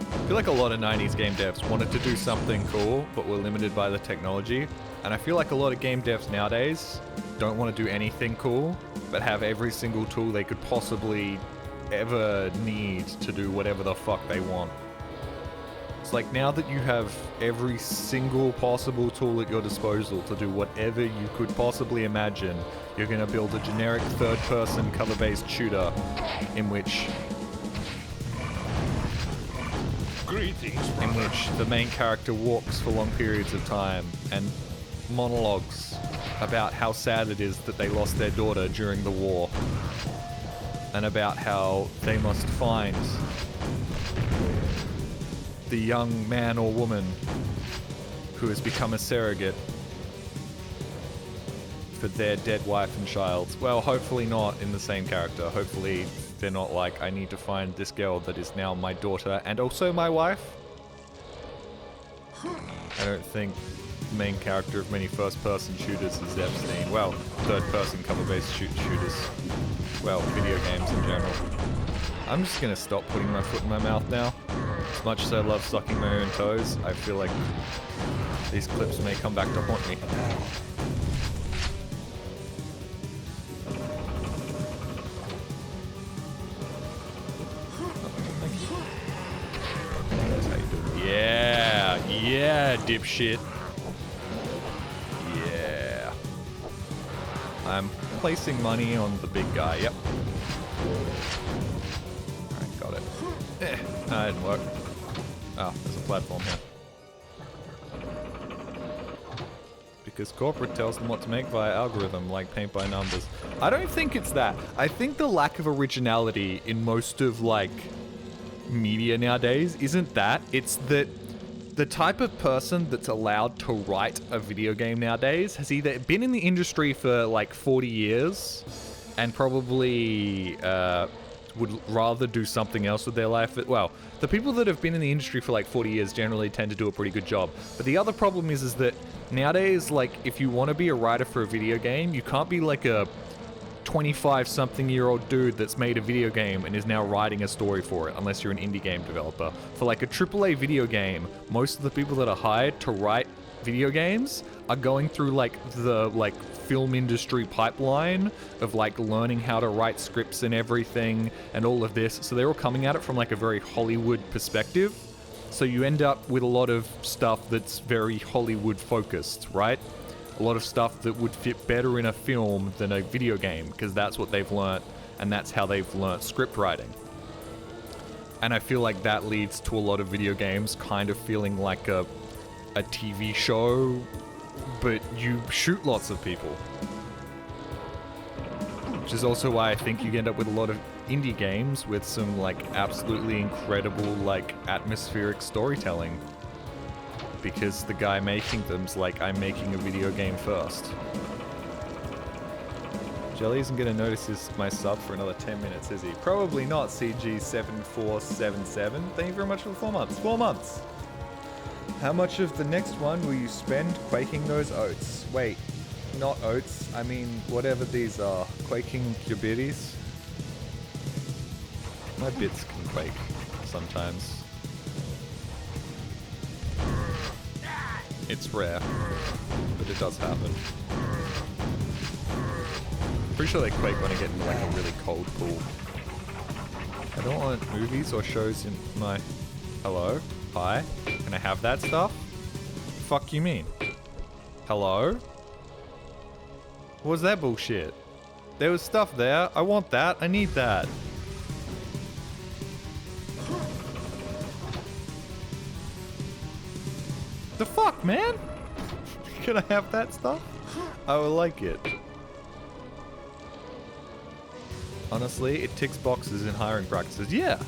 I feel like a lot of 90s game devs wanted to do something cool, but were limited by the technology. And I feel like a lot of game devs nowadays don't want to do anything cool, but have every single tool they could possibly ever need to do whatever the fuck they want. It's like, now that you have every single possible tool at your disposal to do whatever you could possibly imagine, you're gonna build a generic third-person cover-based shooter in which the main character walks for long periods of time and monologues about how sad it is that they lost their daughter during the war, and about how they must find the young man or woman who has become a surrogate for their dead wife and child. Well, hopefully not in the same character. Hopefully they're not like, I need to find this girl that is now my daughter and also my wife. I don't think the main character of many first-person shooters is Epstein. Well, third-person cover-based shooters. Well, video games in general. I'm just gonna stop putting my foot in my mouth now. As much as I love sucking my own toes, I feel like these clips may come back to haunt me. That's how you do it. Yeah, yeah, dipshit. Yeah. I'm placing money on the big guy, yep. Alright, got it. That didn't work. Oh, there's a platform here. Because corporate tells them what to make via algorithm, like paint by numbers. I don't think it's that. I think the lack of originality in most of, like, media nowadays isn't that. It's that the type of person that's allowed to write a video game nowadays has either been in the industry for, like, 40 years and probably would rather do something else with their life. Well, the people that have been in the industry for like 40 years generally tend to do a pretty good job. But the other problem is that nowadays, like, if you want to be a writer for a video game, you can't be like a 25-something-year-old dude that's made a video game and is now writing a story for it, unless you're an indie game developer. For like a AAA video game, most of the people that are hired to write video games are going through like the film industry pipeline of like learning how to write scripts and everything and all of this. So they're all coming at it from like a very Hollywood perspective. So you end up with a lot of stuff that's very Hollywood focused, right? A lot of stuff that would fit better in a film than a video game, because that's what they've learnt and that's how they've learnt script writing. And I feel like that leads to a lot of video games kind of feeling like a TV show, but you shoot lots of people. Which is also why I think you end up with a lot of indie games with some like absolutely incredible like atmospheric storytelling. Because the guy making them's like, I'm making a video game first. Jelly isn't gonna notice my sub for another 10 minutes, is he? Probably not, CG7477. Thank you very much for the 4 months. 4 months! How much of the next one will you spend quaking those oats? Wait, not oats, I mean whatever these are. Quaking your bitties? My bits can quake sometimes. It's rare, but it does happen. Pretty sure they quake when I get into like a really cold pool. I don't want movies or shows in my... Hello? Hi? Can I have that stuff? Fuck you mean? Hello? What was that bullshit? There was stuff there. I want that. I need that. The fuck, man? Can I have that stuff? I would like it. Honestly, it ticks boxes in hiring practices. Yeah.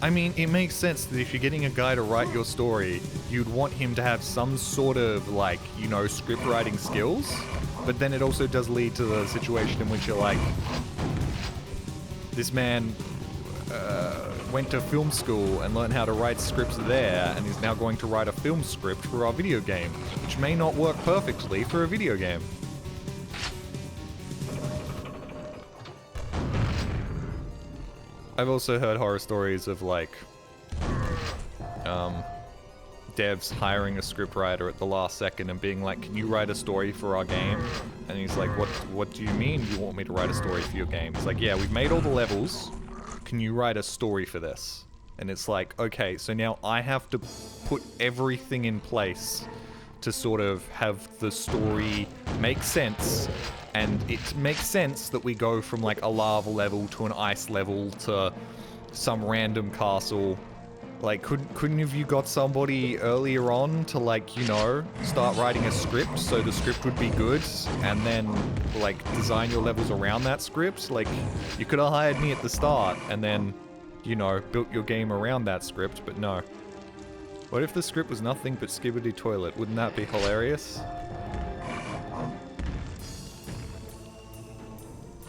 I mean, it makes sense that if you're getting a guy to write your story, you'd want him to have some sort of, like, you know, script writing skills. But then it also does lead to the situation in which you're like, this man went to film school and learned how to write scripts there, and is now going to write a film script for our video game, which may not work perfectly for a video game. I've also heard horror stories of like devs hiring a scriptwriter at the last second and being like, can you write a story for our game? And he's like, what do you mean you want me to write a story for your game? It's like, yeah, we've made all the levels. Can you write a story for this? And it's like, okay, so now I have to put everything in place to sort of have the story make sense. And it makes sense that we go from like a lava level to an ice level to some random castle Like, couldn't have you got somebody earlier on to, like, you know, start writing a script so the script would be good, and then, like, design your levels around that script? Like, you could have hired me at the start, and then, you know, built your game around that script, but no. What if the script was nothing but Skibidi Toilet? Wouldn't that be hilarious?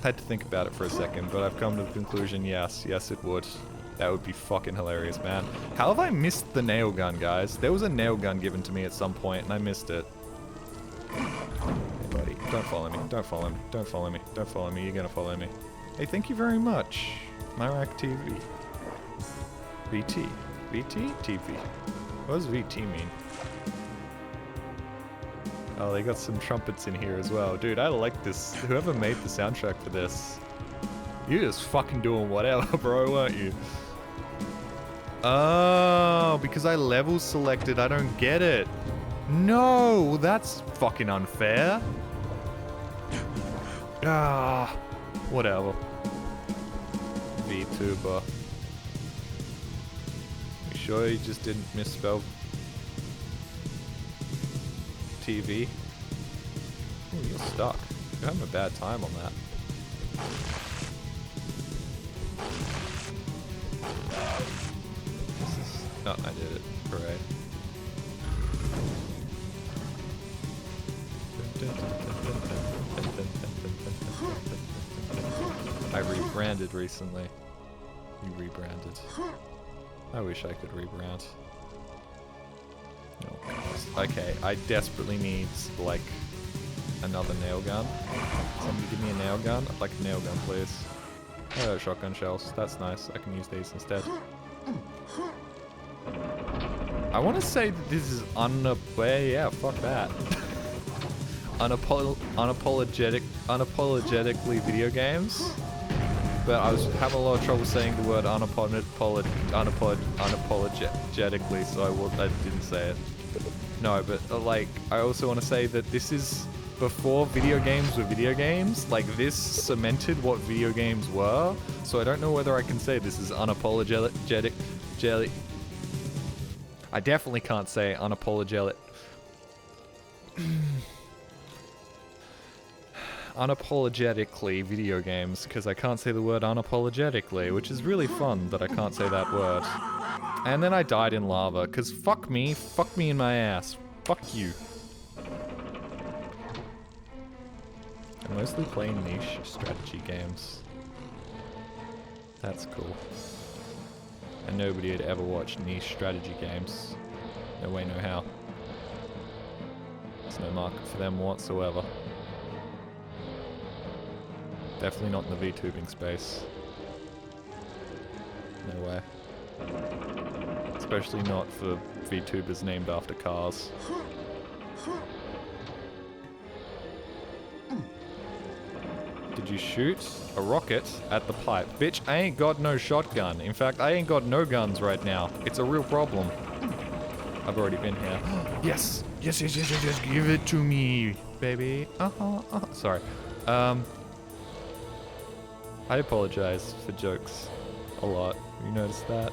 Had to think about it for a second, but I've come to the conclusion, yes, it would. That would be fucking hilarious, man. How have I missed the nail gun, guys? There was a nail gun given to me at some point, and I missed it. Hey, buddy, don't follow me, don't follow me, don't follow me, don't follow me, you're gonna follow me. Hey, thank you very much. Myrak TV. VT. VT? TV. What does VT mean? Oh, they got some trumpets in here as well. Dude, I like this. Whoever made the soundtrack for this, you're just fucking doing whatever, bro, weren't you? Oh, because I level selected, I don't get it. No, that's fucking unfair. Ah, whatever. VTuber. You sure you just didn't misspell TV? Ooh, you're stuck. You're having a bad time on that. Oh, I did it. Hooray. I rebranded recently. You rebranded. I wish I could rebrand. No. Okay, I desperately need, like, another nail gun. Somebody give me a nail gun? I'd like a nail gun, please. Oh, shotgun shells. That's nice. I can use these instead. I want to say that this is yeah, fuck that. Unapologetically video games. But I was having a lot of trouble saying the word unapologetically, so I didn't say it. No, but like, I also want to say that this is before video games were video games. Like, this cemented what video games were. So I don't know whether I can say this is unapologetic. I definitely can't say unapologetic. Unapologetically video games, because I can't say the word unapologetically, which is really fun that I can't say that word. And then I died in lava, because fuck me in my ass. Fuck you. I mostly play niche strategy games. That's cool. And nobody had ever watched niche strategy games. No way, no how. There's no market for them whatsoever. Definitely not in the VTubing space. No way. Especially not for VTubers named after cars. Did you shoot a rocket at the pipe? Bitch, I ain't got no shotgun. In fact, I ain't got no guns right now. It's a real problem. I've already been here. Yes! Yes, give it to me, baby. Sorry. I apologize for jokes a lot. You noticed that?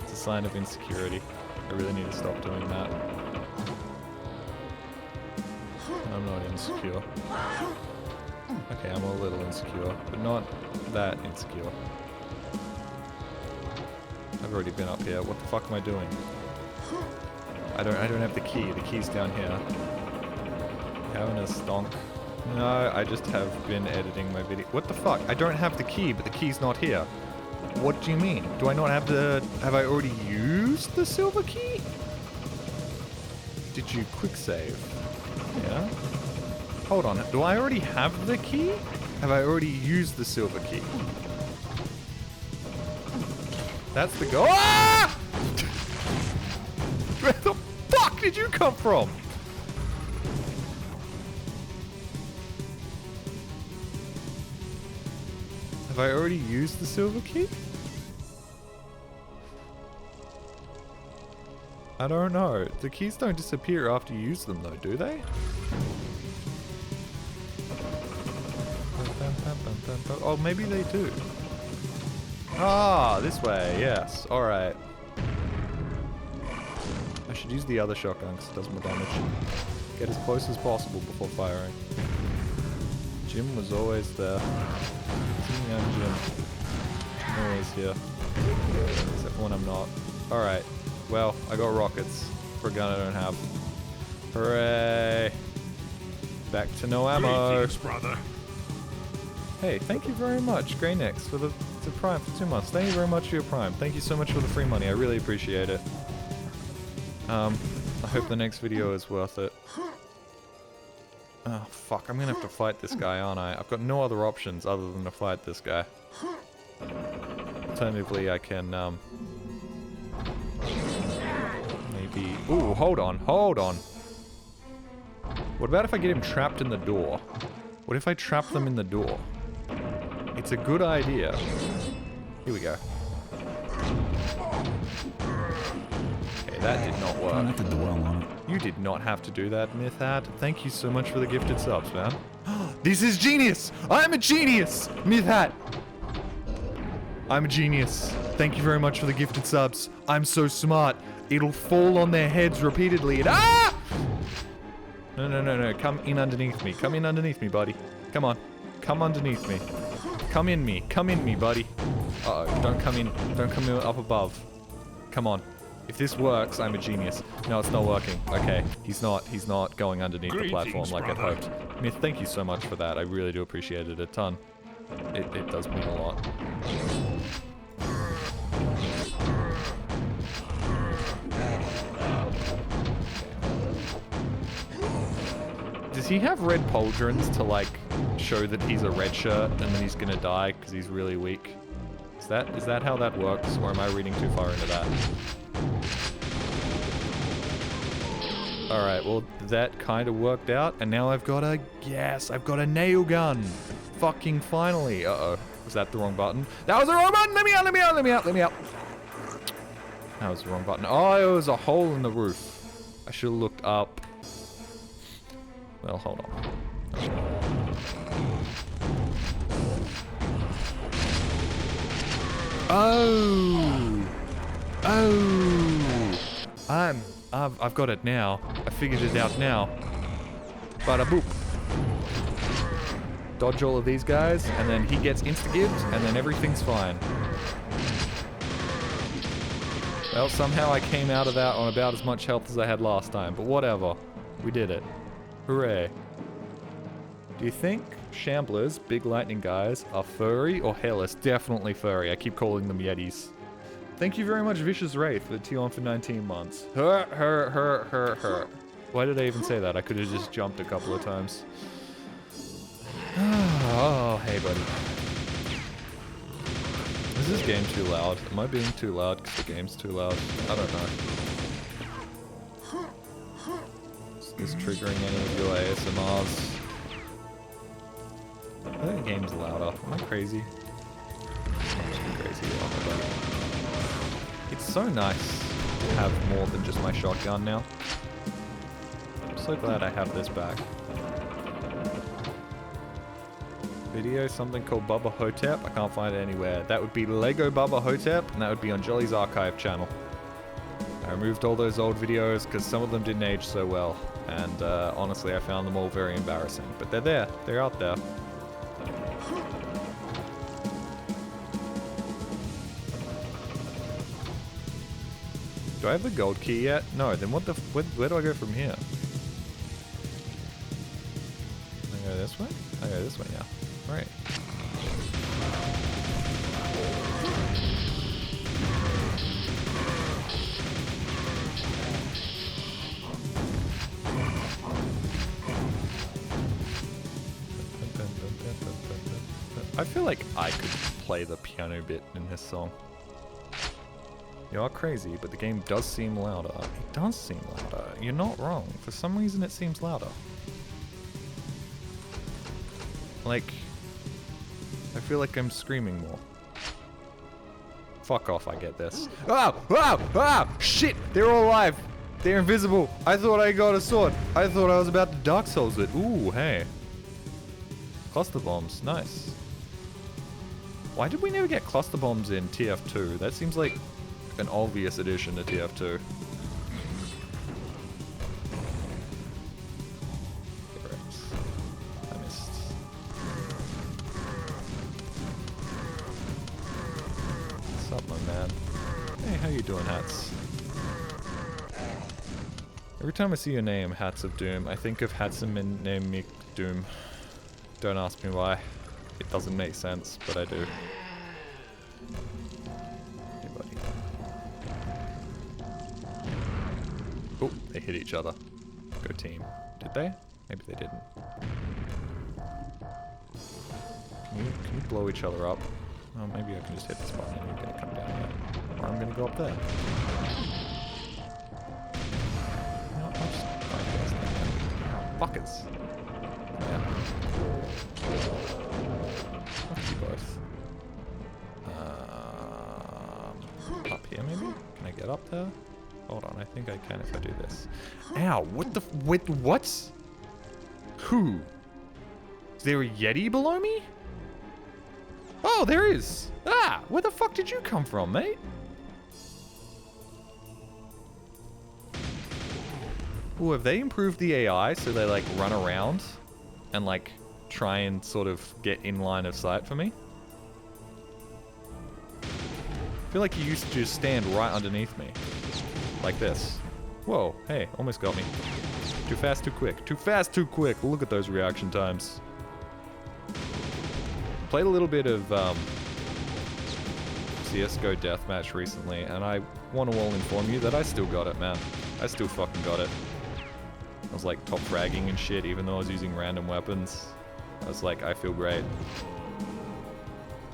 It's a sign of insecurity. I really need to stop doing that. I'm not insecure. Okay, I'm a little insecure, but not that insecure. I've already been up here. What the fuck am I doing? I don't have the key. The key's down here. Having a stonk. No, I just have been editing my video. What the fuck? I don't have the key, but the key's not here. What do you mean? Do I not have the... Have I already used the silver key? Did you quick save? Yeah? Hold on. Do I already have the key? Have I already used the silver key? That's the goal. Ah! Where the fuck did you come from? Have I already used the silver key? I don't know. The keys don't disappear after you use them though, do they? Oh, maybe they do. Ah, this way, yes. Alright. should use the other shotgun because it does more damage. Get as close as possible before firing. Jim was always there. Young Jim. Always here. Except when I'm not. Alright. Well, I got rockets for a gun I don't have. Hooray! Back to no ammo. Greetings, brother. Hey, thank you very much, Greynex, for the Prime for 2 months. Thank you very much for your Prime. Thank you so much for the free money. I really appreciate it. I hope the next video is worth it. Oh, fuck. I'm gonna have to fight this guy, aren't I? I've got no other options other than to fight this guy. Alternatively, I can, maybe... Ooh, hold on. Hold on. What about if I get him trapped in the door? What if I trap them in the door? It's a good idea. Here we go. Okay, that did not work. I have to dwell on it. You did not have to do that, Mythhat. Thank you so much for the gifted subs, man. This is genius! I'm a genius! Mythhat! I'm a genius. Thank you very much for the gifted subs. I'm so smart. It'll fall on their heads repeatedly and ah! No, no, no, no. Come in underneath me. Come in underneath me, buddy. Come on. Come underneath me. Come in me. Come in me, buddy. Uh-oh. Don't come in. Don't come in up above. Come on. If this works, I'm a genius. No, it's not working. Okay. He's not going underneath the platform like I'd hoped. Myth, thank you so much for that. I really do appreciate it a ton. It does mean a lot. Does he have red pauldrons to, like, show that he's a red shirt and then he's gonna die because he's really weak? Is that how that works, or am I reading too far into that? Alright, well, that kind of worked out, and now I've got a... Yes, I've got a nail gun! Fucking finally! Uh-oh. Was that the wrong button? That was the wrong button! Let me out, let me out, let me out, let me out! That was the wrong button. Oh, it was a hole in the roof. I should have looked up. Well, hold on. Oh! Oh! I've got it now. I figured it out now. Bada boop. Dodge all of these guys, and then he gets insta-gibbed, and then everything's fine. Well, somehow I came out of that on about as much health as I had last time, but whatever. We did it. Hooray. Do you think Shamblers, big lightning guys, are furry or hairless? Definitely furry. I keep calling them Yetis. Thank you very much, Vicious Wraith, for the T1 for 19 months. Her. Why did I even say that? I could have just jumped a couple of times. Oh, hey, buddy. Is this game too loud? Am I being too loud because the game's too loud? I don't know. Is this triggering any of your ASMRs? I think the game's louder. Am I crazy? I'm just crazy. Oh my god. It's so nice to have more than just my shotgun now. I'm so glad I have this back. Video, something called Bubba Hotep. I can't find it anywhere. That would be Lego Bubba Hotep, and that would be on Jolly's archive channel. I removed all those old videos because some of them didn't age so well, and honestly I found them all very embarrassing. But they're there. They're out there. Do I have the gold key yet? No, then what the where do I go from here? Can I go this way? I go this way now. Right. I feel like I could play the piano bit in this song. You are crazy, but the game does seem louder. It does seem louder. You're not wrong. For some reason it seems louder. Like, I feel like I'm screaming more. Fuck off, I get this. Oh! Oh! Oh! Shit! They're all alive! They're invisible! I thought I got a sword! I thought I was about to Dark Souls it. Ooh, hey. Cluster bombs. Nice. Why did we never get cluster bombs in TF2? That seems like an obvious addition to TF2. Hey, how you doing, Hats? Every time I see your name, Hats of Doom, I think of Hatsamin named Mick Doom. Don't ask me why. It doesn't make sense, but I do. Hey, buddy. Oh, they hit each other. Go team. Did they? Maybe they didn't. Can you blow each other up? Oh, maybe I can just hit this button and you're gonna come down here. Or I'm gonna go up there. You know what, I'll just find you guys there. Fuckers. Yeah. Fuck you both. Up here maybe? Can I get up there? Hold on, I think I can if I do this. Ow, what the wait, what? Who? Is there a Yeti below me? Oh, there is. Ah, where the fuck did you come from, mate? Oh, have they improved the AI so they like run around and like try and sort of get in line of sight for me? I feel like you used to just stand right underneath me. Like this. Whoa, hey, almost got me. Too fast, too quick. Too fast, too quick. Look at those reaction times. Played a little bit of CSGO Deathmatch recently, and I want to all inform you that I still got it, man. I still fucking got it. I was like top fragging and shit, even though I was using random weapons. I was like, I feel great.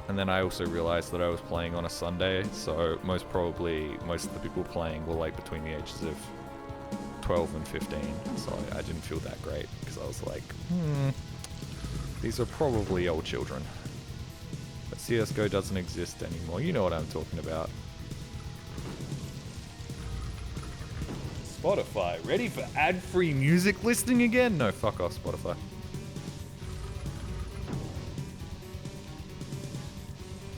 And then I also realized that I was playing on a Sunday, so most of the people playing were like between the ages of 12 and 15, so I didn't feel that great, because I was like, these are probably old children. But CSGO doesn't exist anymore, you know what I'm talking about. Spotify, ready for ad-free music listening again? No, fuck off, Spotify.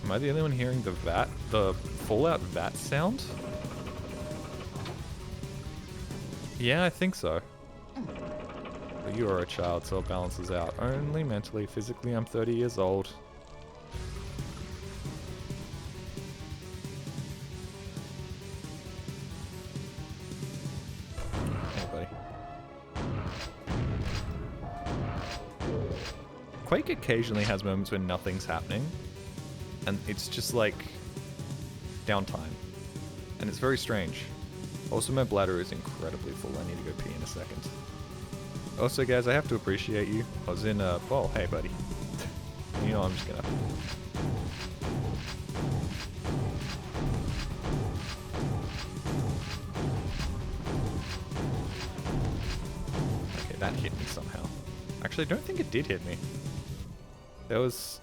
Am I the only one hearing the Fallout VAT sound? Yeah, I think so. But you are a child, so it balances out. Only mentally, physically, I'm 30 years old. Hey, buddy. Quake occasionally has moments when nothing's happening. And it's just like downtime. And it's very strange. Also, my bladder is incredibly full. I need to go pee in a second. Also, guys, I have to appreciate you. I was in oh, hey, buddy. You know, I'm just gonna... Okay, that hit me somehow. Actually, I don't think it did hit me. I was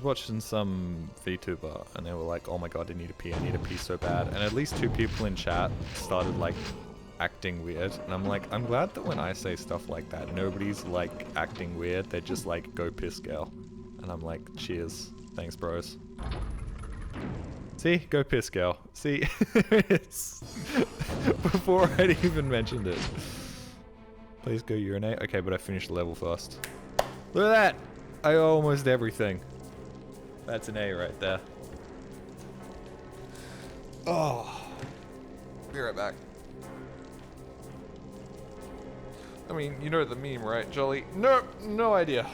watching some VTuber and they were like, oh my god, I need to pee so bad. And at least 2 people in chat started like acting weird. And I'm like, I'm glad that when I say stuff like that, nobody's like acting weird. They're just like, go piss, girl. And I'm like, cheers. Thanks, bros. See? Go piss, girl. See? It's before I'd even mentioned it. Please go urinate. Okay, but I finished the level first. Look at that! I owe almost everything. That's an A right there. Oh. Be right back. I mean, you know the meme, right, Jolly? Nope, no idea.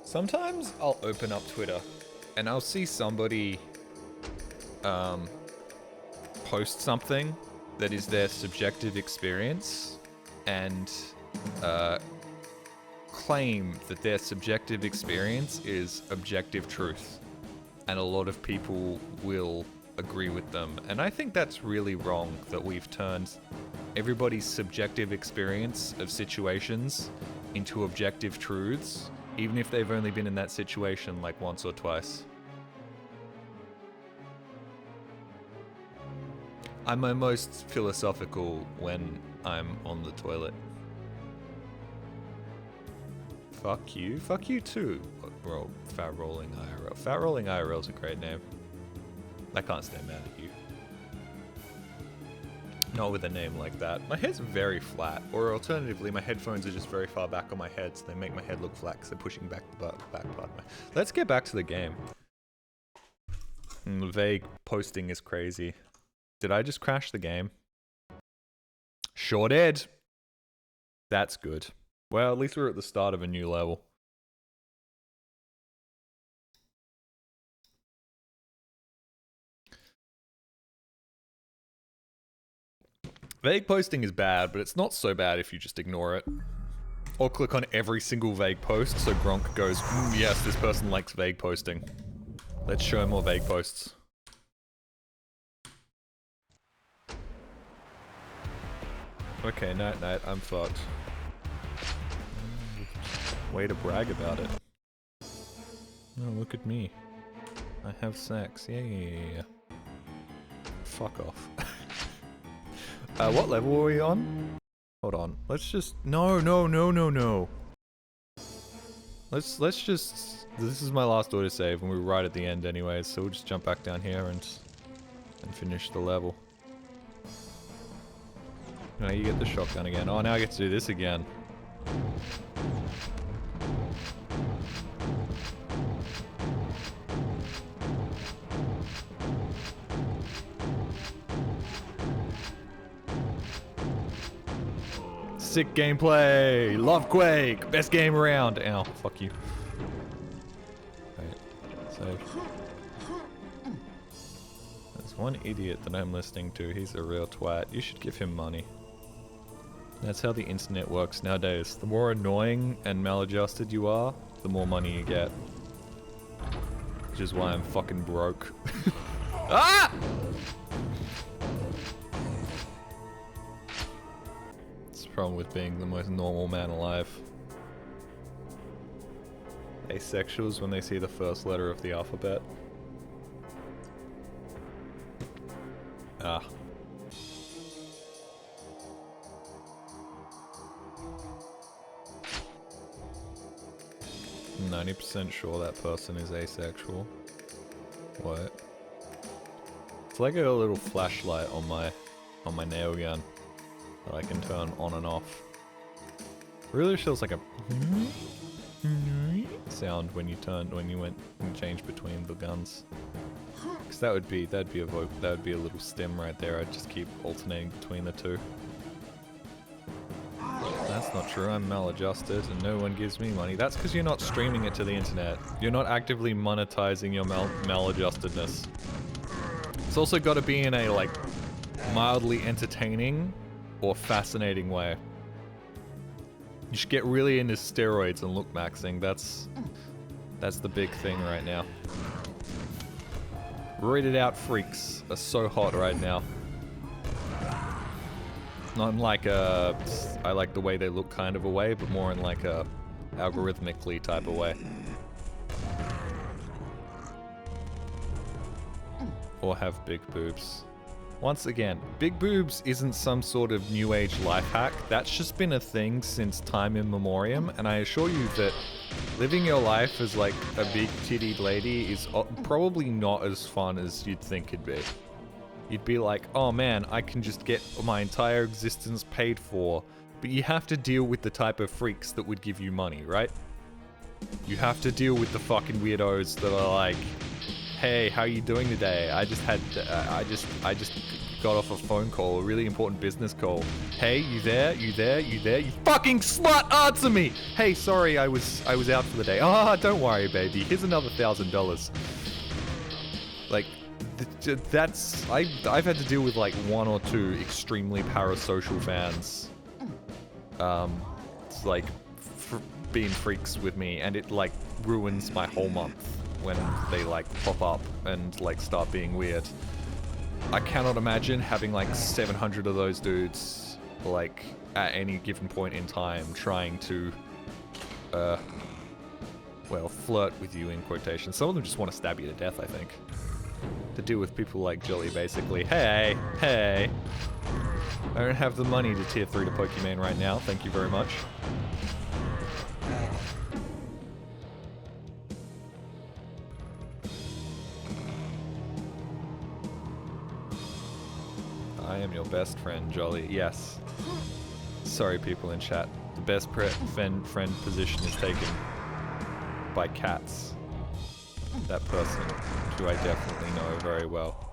Sometimes I'll open up Twitter and I'll see somebody post something that is their subjective experience and claim that their subjective experience is objective truth. And a lot of people will agree with them. And I think that's really wrong, that we've turned everybody's subjective experience of situations into objective truths, even if they've only been in that situation like once or twice. I'm my most philosophical when I'm on the toilet. Fuck you too. Bro, Fat Rolling IRL. Fat Rolling IRL is a great name. I can't stand mad at you. Not with a name like that. My head's very flat, or alternatively, my headphones are just very far back on my head, so they make my head look flat because they're pushing back the back part of my... Let's get back to the game. The vague posting is crazy. Did I just crash the game? Sure did. That's good. Well, at least we're at the start of a new level. Vague posting is bad, but it's not so bad if you just ignore it. Or click on every single vague post so Gronk goes, yes, this person likes vague posting. Let's show more vague posts. Okay, night, I'm fucked. Way to brag about it. Oh, look at me. I have sex. Yeah. Fuck off. What level are we on? Hold on. Let's just... No. Let's just... This is my last autosave and we're right at the end anyways, so we'll just jump back down here and finish the level. No, you get the shotgun again. Oh, now I get to do this again. Sick gameplay! Love Quake! Best game around! Ow, fuck you. Wait, save. There's one idiot that I'm listening to. He's a real twat. You should give him money. That's how the internet works nowadays. The more annoying and maladjusted you are, the more money you get. Which is why I'm fucking broke. Ah! It's the problem with being the most normal man alive. Asexuals when they see the first letter of the alphabet. Ah. 90% sure that person is asexual. What? It's like a little flashlight on my nail gun that I can turn on and off. Really feels like a sound when you change between the guns. Cause that'd be a little stem right there. I'd just keep alternating between the two. That's not true, I'm maladjusted and no one gives me money. That's because you're not streaming it to the internet. You're not actively monetizing your maladjustedness. It's also got to be in a, like, mildly entertaining or fascinating way. You should get really into steroids and look maxing. That's the big thing right now. Roided out freaks are so hot right now. Not in like a, I like the way they look kind of a way, but more in like a algorithmically type of way. Or have big boobs. Once again, big boobs isn't some sort of new age life hack. That's just been a thing since time immemorial, and I assure you that living your life as like a big tittied lady is probably not as fun as you'd think it'd be. You'd be like, oh man, I can just get my entire existence paid for, but you have to deal with the type of freaks that would give you money, right? You have to deal with the fucking weirdos that are like, hey, how you doing today? I just got off a phone call, a really important business call. Hey, you there? You there? You there? You fucking slut! Answer me! Hey, sorry, I was out for the day. Ah, don't worry, baby. Here's another $1,000. Like, that's... I've had to deal with, like, 1 or 2 extremely parasocial fans. It's like, being freaks with me, and it, like, ruins my whole month when they, like, pop up and, like, start being weird. I cannot imagine having, like, 700 of those dudes, like, at any given point in time trying to, well, flirt with you, in quotations. Some of them just want to stab you to death, I think. To deal with people like Jolly, basically. Hey, hey. I don't have the money to tier 3 to Pokemon right now, thank you very much. I am your best friend, Jolly. Yes. Sorry, people in chat. The best friend position is taken by cats. That person, who I definitely know very well.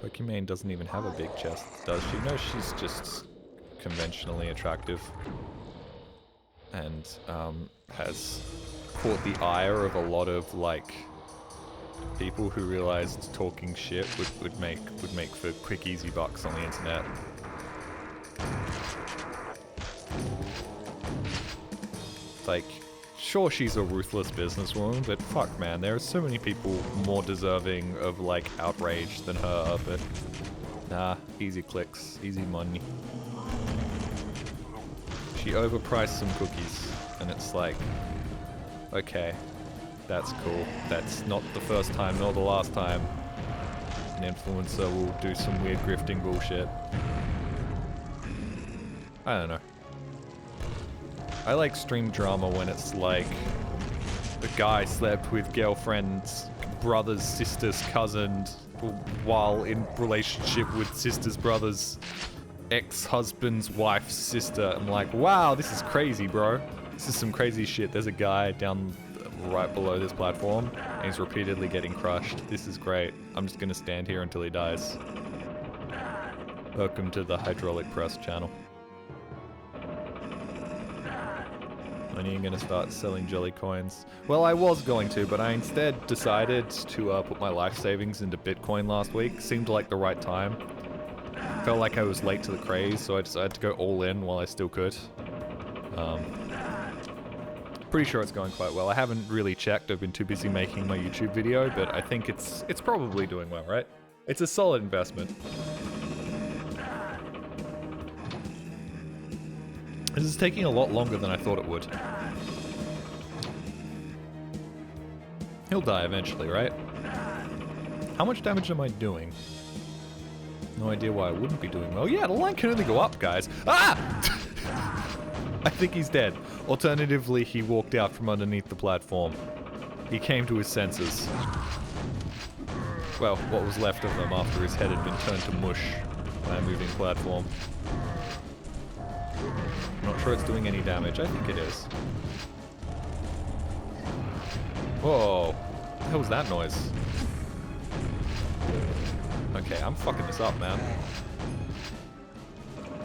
Pokimane doesn't even have a big chest, does she? No, she's just conventionally attractive. And, has caught the ire of a lot of, like, people who realized talking shit would make for quick, easy bucks on the internet. Like, sure, she's a ruthless businesswoman, but fuck, man, there are so many people more deserving of, like, outrage than her, but nah, easy clicks, easy money. She overpriced some cookies, and it's like, okay, that's cool. That's not the first time, nor the last time an influencer will do some weird grifting bullshit. I don't know. I like stream drama when it's like the guy slept with girlfriend's brother's sister's cousin while in relationship with sister's brother's ex-husband's wife's sister. I'm like, wow, this is crazy, bro. This is some crazy shit. There's a guy down right below this platform, and he's repeatedly getting crushed. This is great. I'm just gonna stand here until he dies. Welcome to the Hydraulic Press channel. When are you gonna start selling jelly coins? Well, I was going to, but I instead decided to put my life savings into Bitcoin last week. Seemed like the right time. Felt like I was late to the craze, so I decided to go all in while I still could. Pretty sure it's going quite well. I haven't really checked. I've been too busy making my YouTube video, but I think it's probably doing well, right? It's a solid investment. This is taking a lot longer than I thought it would. He'll die eventually, right? How much damage am I doing? No idea why I wouldn't be doing well. Yeah, the line can only go up, guys. Ah! I think he's dead. Alternatively, he walked out from underneath the platform. He came to his senses. Well, what was left of them after his head had been turned to mush by a moving platform. I'm not sure it's doing any damage. I think it is. Whoa. What the hell was that noise? Okay, I'm fucking this up, man.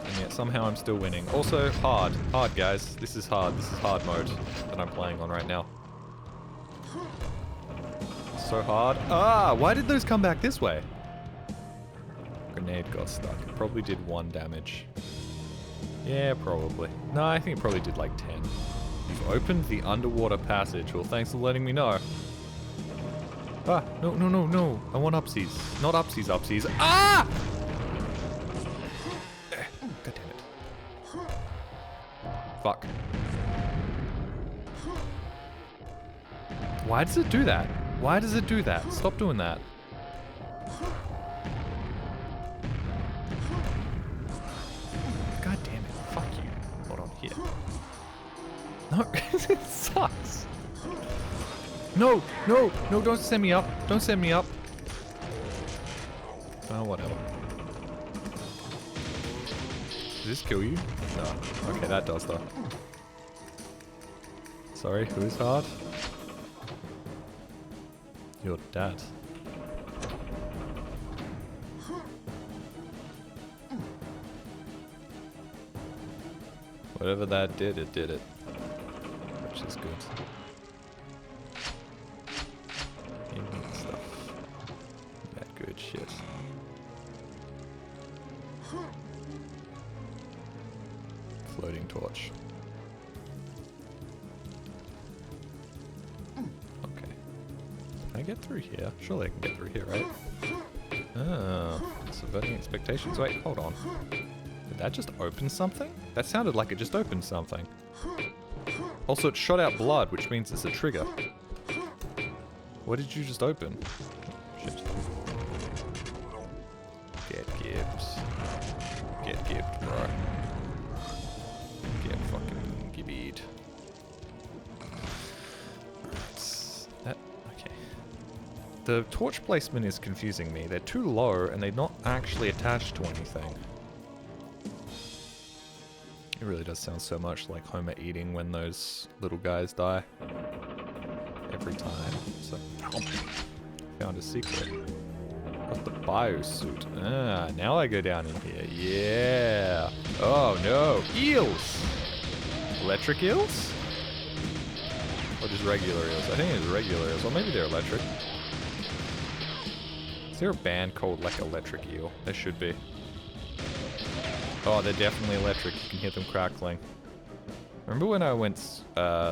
And yet somehow I'm still winning. Also, hard. Hard, guys. This is hard. This is hard mode that I'm playing on right now. So hard. Ah! Why did those come back this way? Grenade got stuck. It probably did 1 damage. Yeah, probably. No, I think it probably did like 10. You've opened the underwater passage. Well, thanks for letting me know. Ah! No, no, no, no. I want upsies. Not upsies, upsies. Ah! God damn it. Fuck. Why does it do that? Why does it do that? Stop doing that. God damn it. Fuck you. Hold on here. No, it sucks. No, no, no, don't send me up. Don't send me up. Oh, whatever. Does this kill you? No. Okay, that does though. Sorry, who's hard? Your dad. Whatever that did, it did it. Which is good. Evening stuff. That good shit. Floating torch. Okay. Can I get through here? Surely I can get through here, right? Oh, subverting expectations. Wait, hold on. Did that just open something? That sounded like it just opened something. Also, it shot out blood, which means it's a trigger. What did you just open? Shit. Get gibbed. Get gibbed, bro. Get fucking gibbied. That, okay. The torch placement is confusing me. They're too low and they're not actually attached to anything. It really does sound so much like Homer eating when those little guys die. Every time. So, found a secret. Got the biosuit. Ah, now I go down in here. Yeah. Oh no. Eels! Electric eels? Or just regular eels? I think it's regular eels. Or maybe they're electric. Is there a band called like Electric Eel? There should be. Oh, they're definitely electric. You can hear them crackling. Remember when I went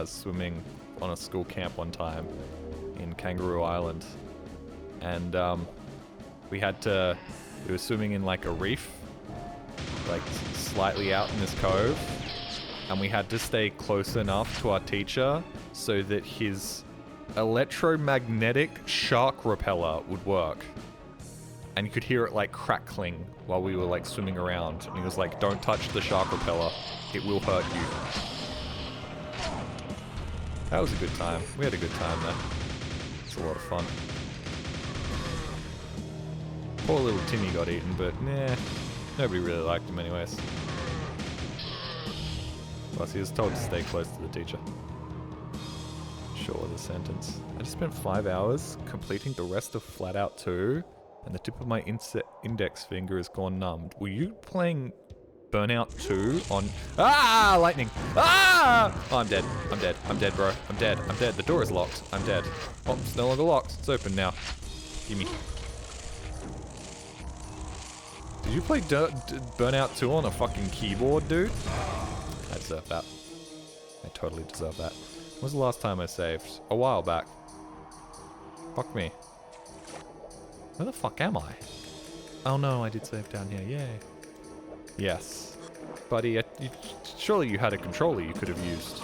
swimming on a school camp one time in Kangaroo Island? And we were swimming in like a reef, like slightly out in this cove. And we had to stay close enough to our teacher so that his electromagnetic shark repeller would work. And you could hear it like crackling while we were like swimming around. And he was like, don't touch the shark repeller. It will hurt you. That was a good time. We had a good time there. It's a lot of fun. Poor little Timmy got eaten, but nah. Nobody really liked him anyways. Plus he was told to stay close to the teacher. Sure, the sentence. I just spent 5 hours completing the rest of Flat Out 2. And the tip of my index finger has gone numbed. Were you playing Burnout 2 on... Ah! Lightning! Ah! Oh, I'm dead. I'm dead. I'm dead, bro. I'm dead. I'm dead. The door is locked. I'm dead. Oh, it's no longer locked. It's open now. Gimme. Did you play Burnout 2 on a fucking keyboard, dude? I deserve that. I totally deserve that. When was the last time I saved? A while back. Fuck me. Where the fuck am I? Oh no, I did save down here. Yay. Yes. Buddy, surely you had a controller you could have used.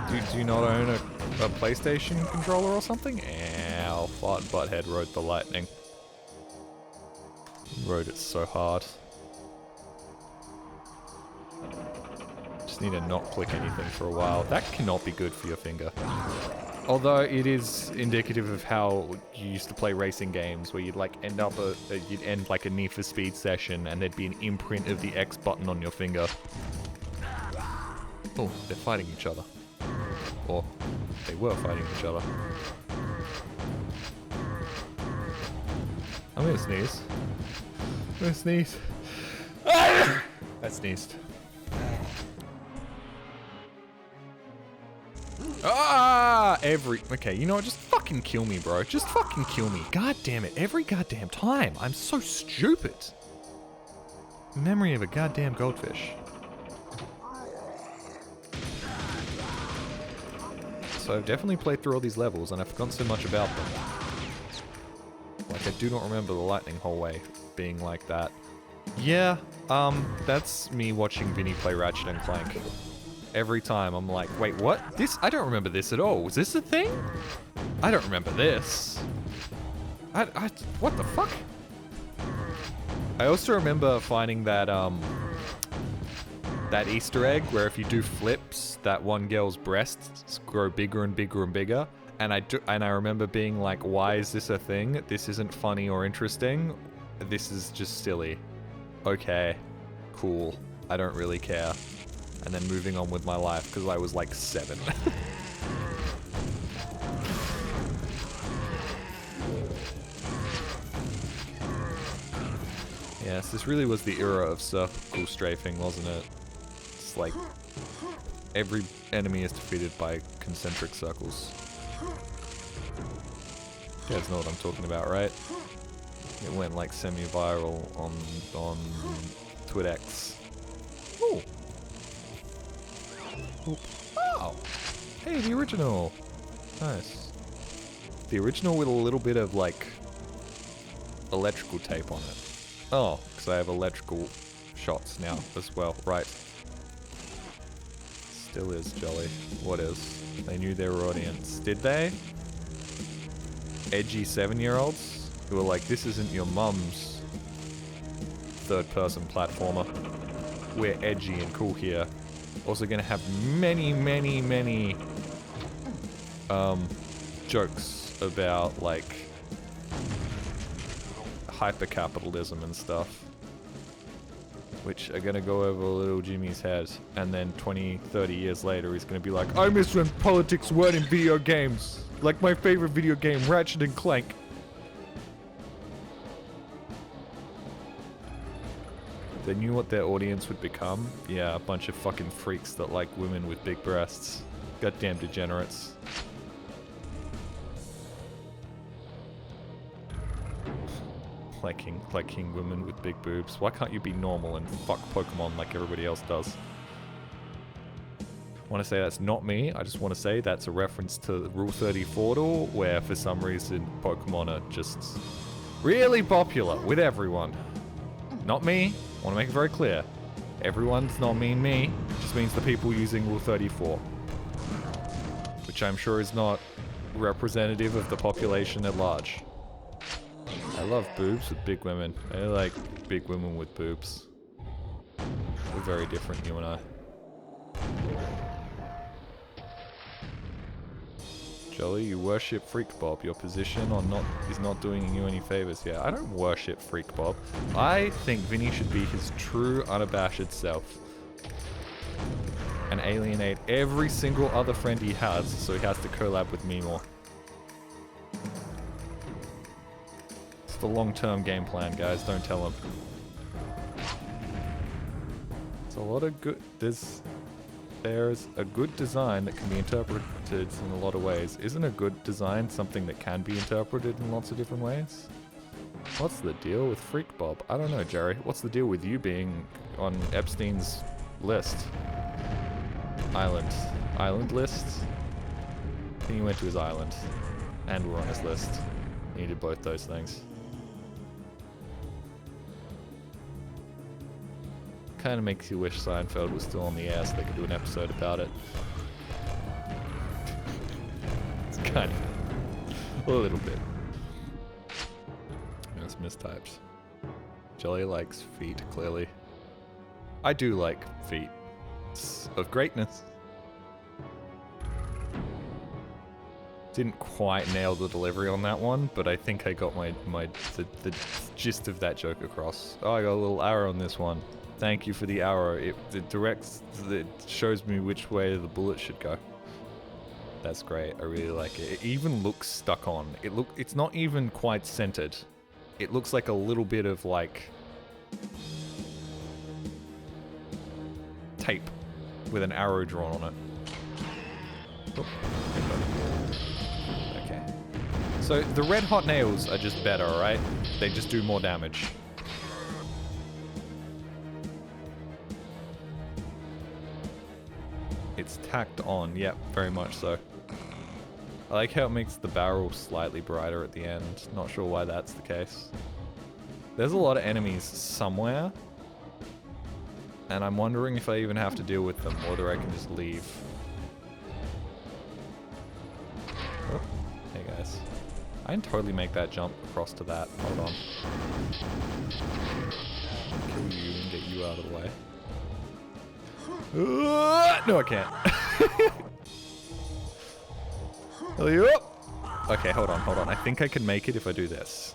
Do you not own a PlayStation controller or something? Ow, Fart Butthead rode the lightning. Rode it so hard. Just need to not click anything for a while. That cannot be good for your finger. Although it is indicative of how you used to play racing games, where you'd like you'd end like a Need for Speed session, and there'd be an imprint of the X button on your finger. Oh, they're fighting each other, or they were fighting each other. I'm gonna sneeze. I'm gonna sneeze. I sneezed. Ah! Okay, you know what? Just fucking kill me, bro. Just fucking kill me. God damn it. Every goddamn time. I'm so stupid. Memory of a goddamn goldfish. So I've definitely played through all these levels and I've forgotten so much about them. Like, I do not remember the lightning hallway being like that. Yeah, that's me watching Vinny play Ratchet and Clank. Every time I'm like, wait, what? I don't remember this at all. Was this a thing? I don't remember this. What the fuck? I also remember finding that, that Easter egg where if you do flips, that one girl's breasts grow bigger and bigger and bigger. And I remember being like, why is this a thing? This isn't funny or interesting. This is just silly. Okay, cool. I don't really care. And then moving on with my life because I was like 7. Yes, this really was the era of circle strafing, wasn't it? It's like every enemy is defeated by concentric circles. You guys know what I'm talking about, right? It went like semi-viral on TwitX. Ooh. Ooh. Oh! Hey, the original! Nice. The original with a little bit of like electrical tape on it. Oh, because I have electrical shots now as well, right. Still is jolly. What is? They knew their audience. Did they? Edgy 7-year-olds who were like, this isn't your mum's third-person platformer. We're edgy and cool here. Also gonna have many, many, many jokes about like hyper-capitalism and stuff, which are gonna go over little Jimmy's head, and then 20, 30 years later he's gonna be like, I miss when politics weren't in video games. Like my favorite video game, Ratchet and Clank. They knew what their audience would become. Yeah, a bunch of fucking freaks that like women with big breasts. Goddamn degenerates. Liking women with big boobs. Why can't you be normal and fuck Pokemon like everybody else does? I want to say that's not me. I just want to say that's a reference to Rule 34, where for some reason Pokemon are just really popular with everyone. Not me. I want to make it very clear. Everyone's not mean me. It just means the people using Rule 34. Which I'm sure is not representative of the population at large. I love boobs with big women. I like big women with boobs. We're very different, you and I. Jolly, you worship Freak Bob. Your position is not doing you any favors here. I don't worship Freak Bob. I think Vinny should be his true, unabashed self. And alienate every single other friend he has, so he has to collab with me more. It's the long-term game plan, guys. Don't tell him. It's a lot of good... There's a good design that can be interpreted in a lot of ways. Isn't a good design something that can be interpreted in lots of different ways? What's the deal with Freak Bob? I don't know, Jerry. What's the deal with you being on Epstein's list? Island list? I think he went to his island. And we're on his list. He did both those things. Kind of makes you wish Seinfeld was still on the air so they could do an episode about it. It's kind of... a little bit. It's mistypes. Jelly likes feet, clearly. I do like feet. It's of greatness. Didn't quite nail the delivery on that one, but I think I got the gist of that joke across. Oh, I got a little arrow on this one. Thank you for the arrow. It shows me which way the bullet should go. That's great. I really like it. It even looks stuck on. It's not even quite centered. It looks like a little bit of like tape with an arrow drawn on it. Okay. So the red hot nails are just better, right? They just do more damage. It's tacked on, yep, very much so. I like how it makes the barrel slightly brighter at the end. Not sure why that's the case. There's a lot of enemies somewhere. And I'm wondering if I even have to deal with them, or whether I can just leave. Oh, hey guys. I can totally make that jump across to that. Hold on. Kill you and get you out of the way. No, I can't. Okay, hold on. I think I can make it if I do this.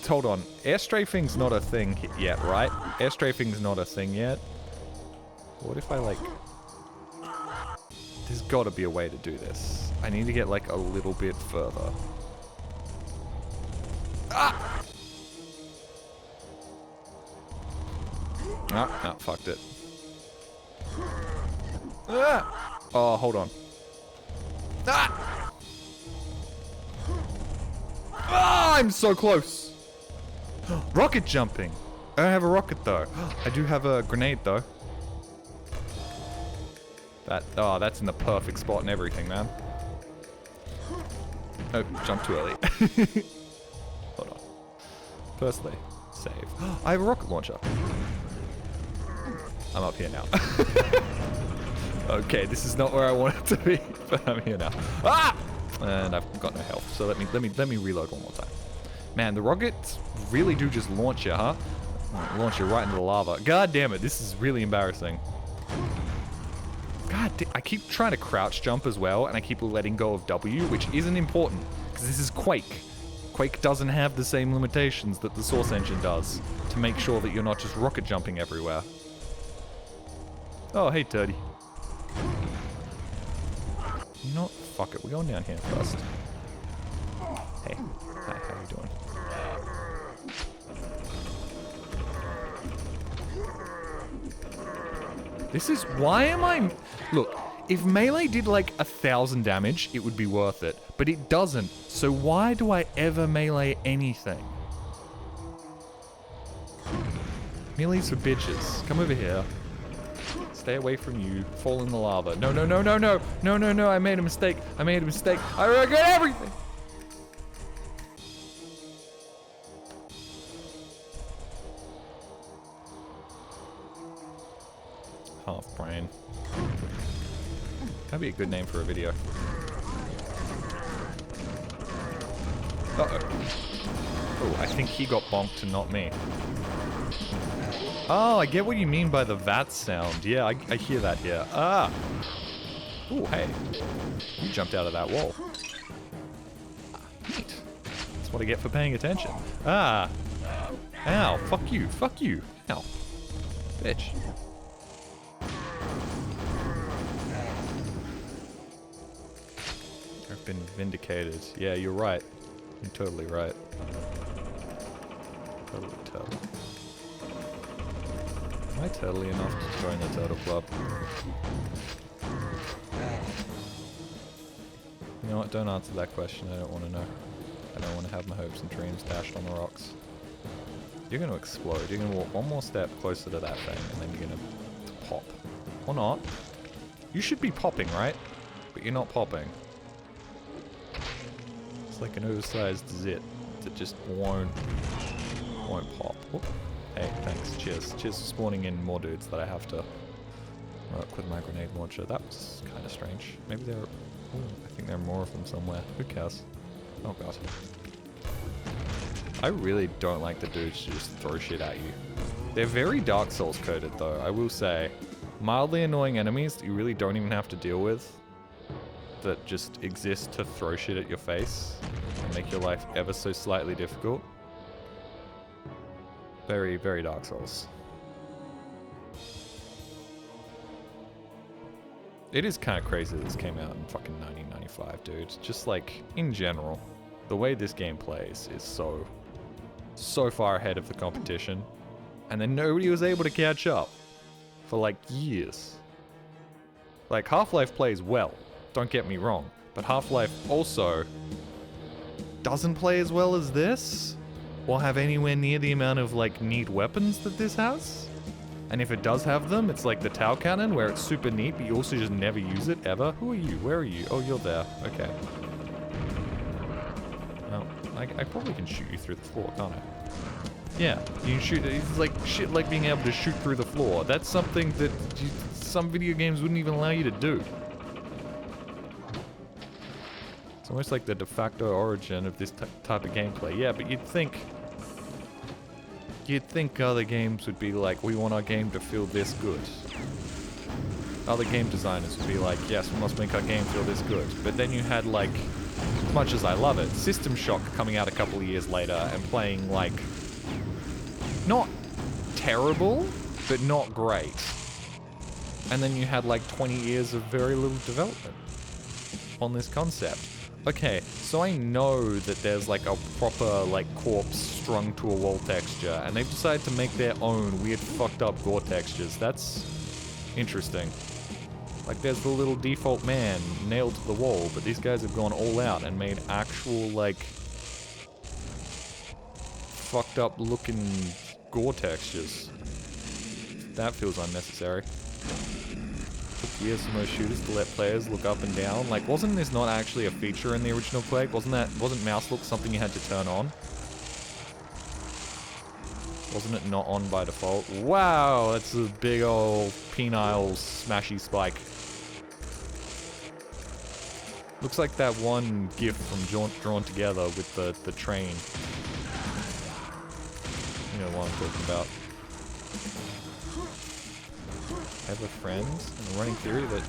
Hold on. Air strafing's not a thing yet, right? Air strafing's not a thing yet. What if I, like... There's gotta be a way to do this. I need to get, like, a little bit further. Ah! Ah, fucked it. Ah! Oh, hold on. Ah! Ah, I'm so close. Rocket jumping. I don't have a rocket though. I do have a grenade though. That's in the perfect spot and everything, man. Oh, jumped too early. Hold on. Firstly, save. I have a rocket launcher. I'm up here now. Okay, this is not where I want it to be, but I'm here now. Ah! And I've got no health, so let me reload one more time. Man, the rockets really do just launch you, huh? Launch you right into the lava. God damn it, this is really embarrassing. I keep trying to crouch jump as well, and I keep letting go of W, which isn't important, because this is Quake. Quake doesn't have the same limitations that the Source engine does, to make sure that you're not just rocket jumping everywhere. Oh, hey, Turdy. You know what? Fuck it, we're going down here first. Hey, hi, how you doing? This is, why am I, look, if melee did like 1,000 damage, it would be worth it, but it doesn't, so why do I ever melee anything? Melee's for bitches, come over here. Stay away from you, fall in the lava. No, no, no, no, no, no, no, no, I made a mistake, I regret everything! Half brain. That'd be a good name for a video. Uh-oh. Oh, I think he got bonked and not me. Oh, I get what you mean by the VAT sound. Yeah, I hear that here. Ah! Oh, hey. You jumped out of that wall. Neat. That's what I get for paying attention. Ah! Ow, fuck you, fuck you. Ow. Bitch. I've been vindicated. Yeah, you're right. You're totally right. Totally. Am I turtly enough to join the turtle club? You know what? Don't answer that question. I don't want to know. I don't want to have my hopes and dreams dashed on the rocks. You're going to explode. You're going to walk one more step closer to that thing, and then you're going to pop. Or not. You should be popping, right? But you're not popping. It's like an oversized zit that just won't pop. Whoop. Hey, thanks. Cheers. Cheers for spawning in more dudes that I have to work with my grenade launcher. That was kind of strange. Maybe there are... I think there are more of them somewhere. Who cares? Oh god. I really don't like the dudes who just throw shit at you. They're very Dark Souls coded though, I will say. Mildly annoying enemies that you really don't even have to deal with. That just exist to throw shit at your face and make your life ever so slightly difficult. Very, very Dark Souls. It is kind of crazy that this came out in fucking 1995, dude. Just like, in general, the way this game plays is so far ahead of the competition. And then nobody was able to catch up for like years. Like, Half-Life plays well, don't get me wrong. But Half-Life also doesn't play as well as this. Or have anywhere near the amount of, like, neat weapons that this has. And if it does have them, it's like the Tau Cannon, where it's super neat, but you also just never use it, ever. Who are you? Where are you? Oh, you're there. Okay. Oh, I probably can shoot you through the floor, can't I? Yeah, you can shoot. It's like shit like being able to shoot through the floor. That's something that some video games wouldn't even allow you to do. It's almost like the de facto origin of this type of gameplay. Yeah, but you'd think other games would be like, we want our game to feel this good. Other game designers would be like, yes, we must make our game feel this good. But then you had, like, as much as I love it, System Shock coming out a couple of years later and playing, like, not terrible, but not great. And then you had, like, 20 years of very little development on this concept. Okay, so I know that there's like a proper like corpse strung to a wall texture, and they've decided to make their own weird fucked up gore textures. That's interesting. Like there's the little default man nailed to the wall, but these guys have gone all out and made actual like fucked up looking gore textures. That feels unnecessary. Gears for most shooters to let players look up and down. Like, wasn't this not actually a feature in the original Quake? Wasn't mouse look something you had to turn on? Wasn't it not on by default? Wow, that's a big old penile smashy spike. Looks like that one GIF from Drawn Together with the train. You know what I'm talking about. I have a friend and a running theory that...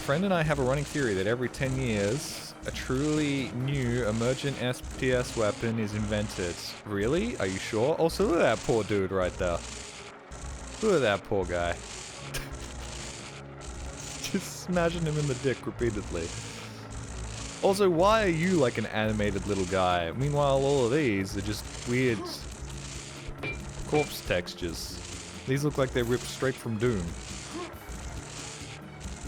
friend and I have a running theory that every 10 years, a truly new emergent SPS weapon is invented. Really? Are you sure? Also, look at that poor dude right there. Look at that poor guy. Just smashing him in the dick repeatedly. Also, why are you like an animated little guy? Meanwhile, all of these are just weird corpse textures. These look like they're ripped straight from Doom.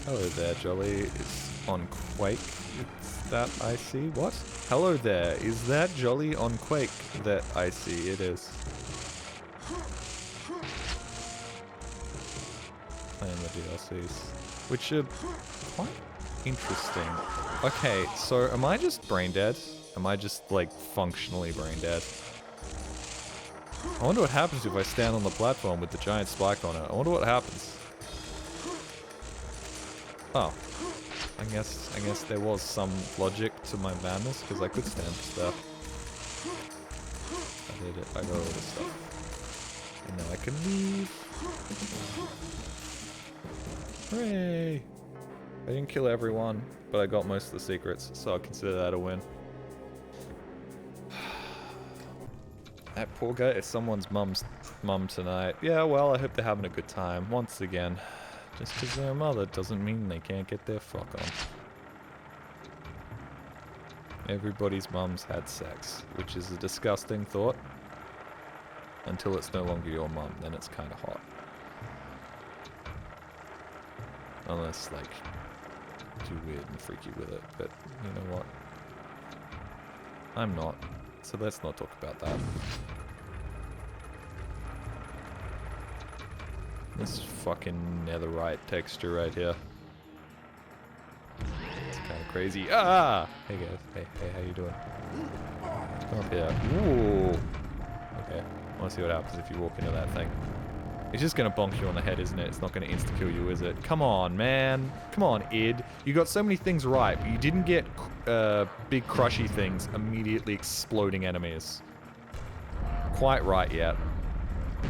Hello there, Jolly. It's on Quake. It's that I see. What? Hello there. Is that Jolly on Quake that I see? It is. Playing the DLCs. Which are quite interesting. Okay, so am I just brain dead? Am I just, like, functionally brain dead? I wonder what happens if I stand on the platform with the giant spike on it. I wonder what happens. Oh. I guess there was some logic to my madness, because I could stand there. I did it. I got all this stuff. And now I can leave. Hooray! I didn't kill everyone, but I got most of the secrets, so I'll consider that a win. That poor guy is someone's mum tonight. Yeah, well, I hope they're having a good time. Once again, just because they're a mother doesn't mean they can't get their fuck on. Everybody's mums had sex, which is a disgusting thought. Until it's no longer your mum, then it's kind of hot. Unless, like, too weird and freaky with it, but you know what? I'm not. So let's not talk about that. This fucking netherite texture right here. It's kind of crazy. Ah! Hey guys. Hey, how you doing? Come up here. Ooh! Okay. I want to see what happens if you walk into that thing. It's just gonna bonk you on the head, isn't it? It's not gonna insta-kill you, is it? Come on, man. Come on, id. You got so many things right, but you didn't get big crushy things immediately exploding enemies. Quite right yet.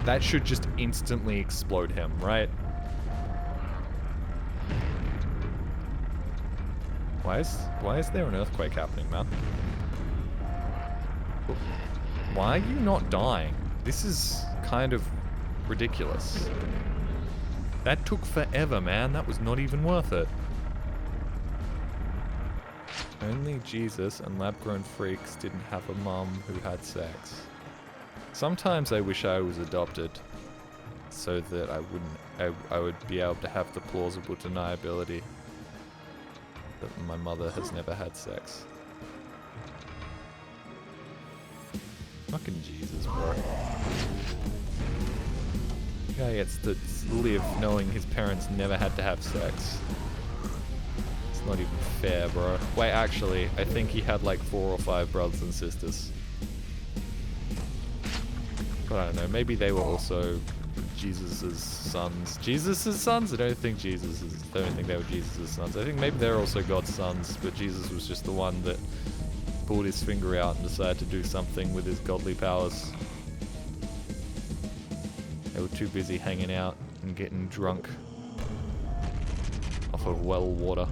That should just instantly explode him, right? Why is there an earthquake happening, man? Why are you not dying? This is kind of ridiculous. That took forever, man. That was not even worth it. Only Jesus and lab-grown freaks didn't have a mum who had sex. Sometimes I wish I was adopted, so that I would be able to have the plausible deniability that my mother has never had sex. Fucking Jesus, bro. Guy gets to live knowing his parents never had to have sex. It's not even fair, bro. Wait, actually, I think he had like 4 or 5 brothers and sisters. But I don't know, maybe they were also Jesus' sons. Jesus' sons? I don't think they were Jesus' sons. I think maybe they're also God's sons, but Jesus was just the one that pulled his finger out and decided to do something with his godly powers. They were too busy hanging out and getting drunk off of well water.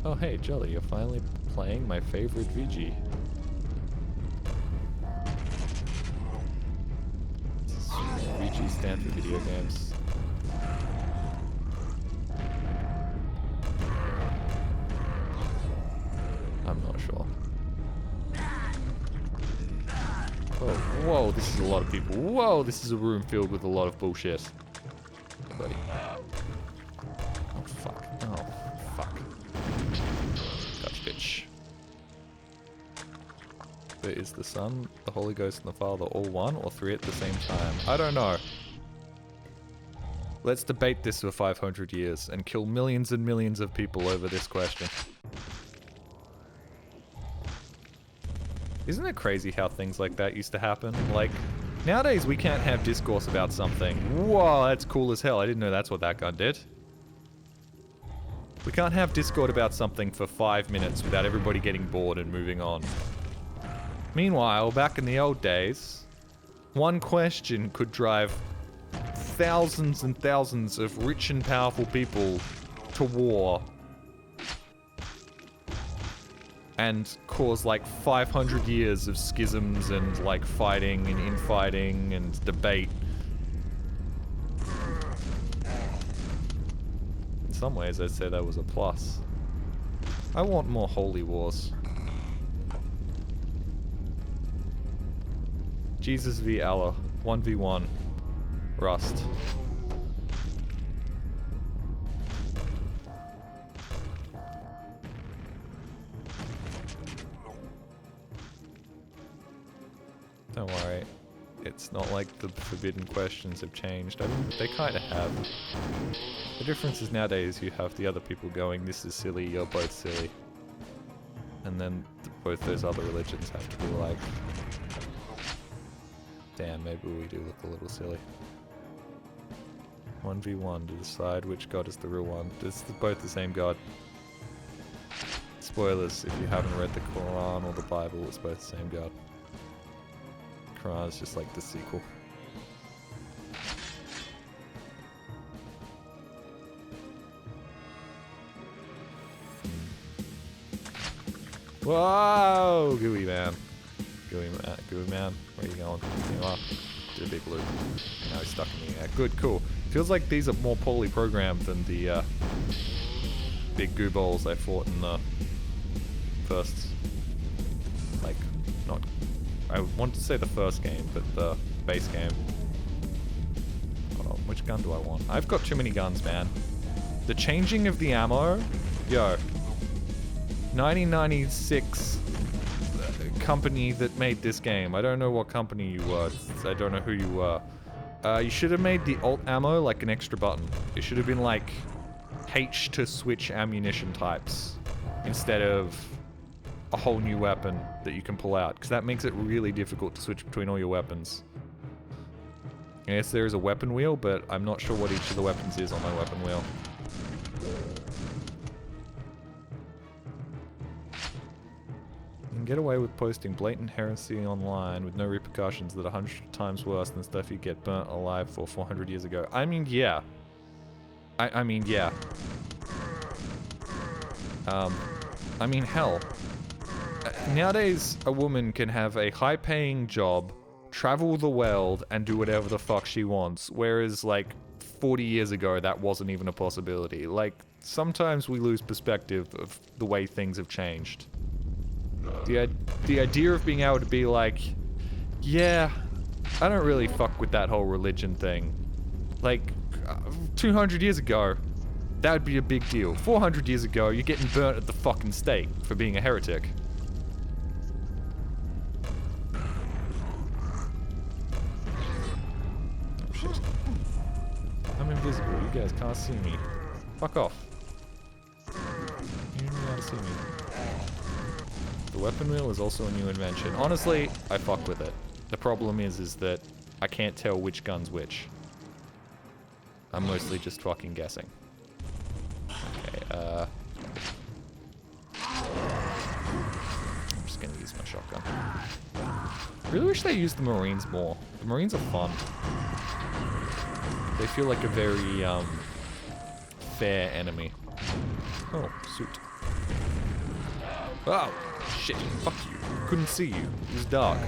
Oh hey, Jolly, you're finally playing my favorite VG. VG stand for video games. I'm not sure. Oh, whoa, this is a lot of people. Whoa, this is a room filled with a lot of bullshit. Hey, buddy. Oh, fuck. Oh, fuck. Gotcha, bitch. But is the Son, the Holy Ghost, and the Father all one, or three at the same time? I don't know. Let's debate this for 500 years and kill millions and millions of people over this question. Isn't it crazy how things like that used to happen? Like, nowadays we can't have discourse about something. Whoa, that's cool as hell. I didn't know that's what that gun did. We can't have Discord about something for 5 minutes without everybody getting bored and moving on. Meanwhile, back in the old days, one question could drive thousands and thousands of rich and powerful people to war and cause like 500 years of schisms and like fighting and infighting and debate. In some ways I'd say that was a plus. I want more holy wars. Jesus v Allah, 1v1, Rust. Don't worry, it's not like the forbidden questions have changed. I mean, they kind of have. The difference is nowadays you have the other people going, this is silly, you're both silly. And then both those other religions have to be like, damn, maybe we do look a little silly. 1v1 to decide which god is the real one. It's both the same god. Spoilers, if you haven't read the Quran or the Bible, it's both the same god. Quran is just like the sequel. Whoa! Gooey man. Gooey man. Where are you going? There you are. Did a big loop. Now he's stuck in the air. Good, cool. Feels like these are more poorly programmed than the big goo balls I fought in the first, like, not, I want to say the first game, but the base game. Hold on, which gun do I want? I've got too many guns, man. The changing of the ammo, yo. 1996 company that made this game. I don't know what company you were. I don't know who you were. You should have made the alt ammo like an extra button. It should have been like H to switch ammunition types instead of a whole new weapon that you can pull out, because that makes it really difficult to switch between all your weapons. Yes, there is a weapon wheel, but I'm not sure what each of the weapons is on my weapon wheel. You can get away with posting blatant heresy online with no repercussions that are 100 times worse than stuff you get burnt alive for 400 years ago. I mean, yeah. I mean, yeah. I mean, hell. Nowadays, a woman can have a high-paying job, travel the world, and do whatever the fuck she wants, whereas, like, 40 years ago, that wasn't even a possibility. Like, sometimes we lose perspective of the way things have changed. The idea of being able to be like, yeah, I don't really fuck with that whole religion thing. Like, 200 years ago, that would be a big deal. 400 years ago, you're getting burnt at the fucking stake for being a heretic. Oh shit. I'm invisible, you guys can't see me. Fuck off. You don't know how to see me. The weapon wheel is also a new invention. Honestly, I fuck with it. The problem is that I can't tell which gun's which. I'm mostly just fucking guessing. Okay, I'm just gonna use my shotgun. Really wish they used the Marines more. The Marines are fun. They feel like a very, fair enemy. Oh, suit. Oh, shit. Fuck you. Couldn't see you. It was dark.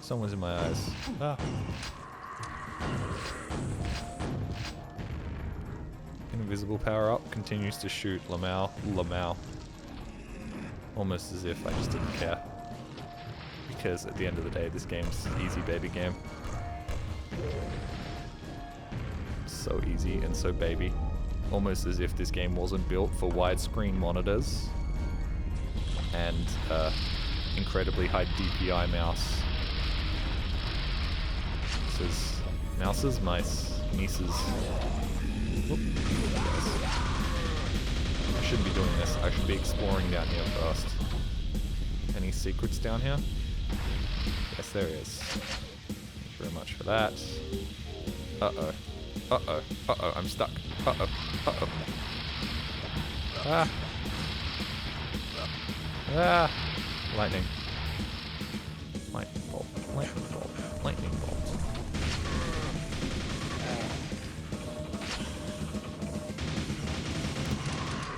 Someone's in my eyes. Ah. Invisible power up. Continues to shoot. Lamau. Almost as if I just didn't care. Because at the end of the day, this game's easy baby game. So easy and so baby. Almost as if this game wasn't built for widescreen monitors and incredibly high DPI mouse. This is mouses, mice, nieces. Whoop. I shouldn't be doing this. I should be exploring down here first. Any secrets down here? Yes, there is. Thank you very much for that. Uh-oh. Uh-oh. Uh-oh, I'm stuck. Uh-oh. Uh-oh. Ah. Ah. Lightning. Lightning bolt. Lightning bolt. Lightning bolt.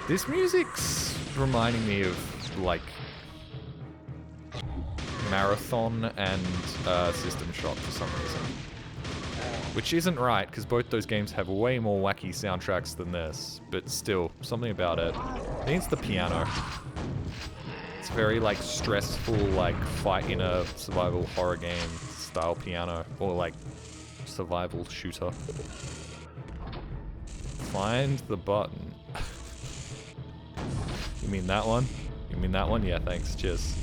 This music's reminding me of, like, Marathon and System Shock for some reason. Which isn't right, because both those games have way more wacky soundtracks than this. But still, something about it. I think it's the piano. It's very, like, stressful, like, fight in a survival horror game style piano. Or, like, survival shooter. Find the button. You mean that one? You mean that one? Yeah, thanks. Cheers.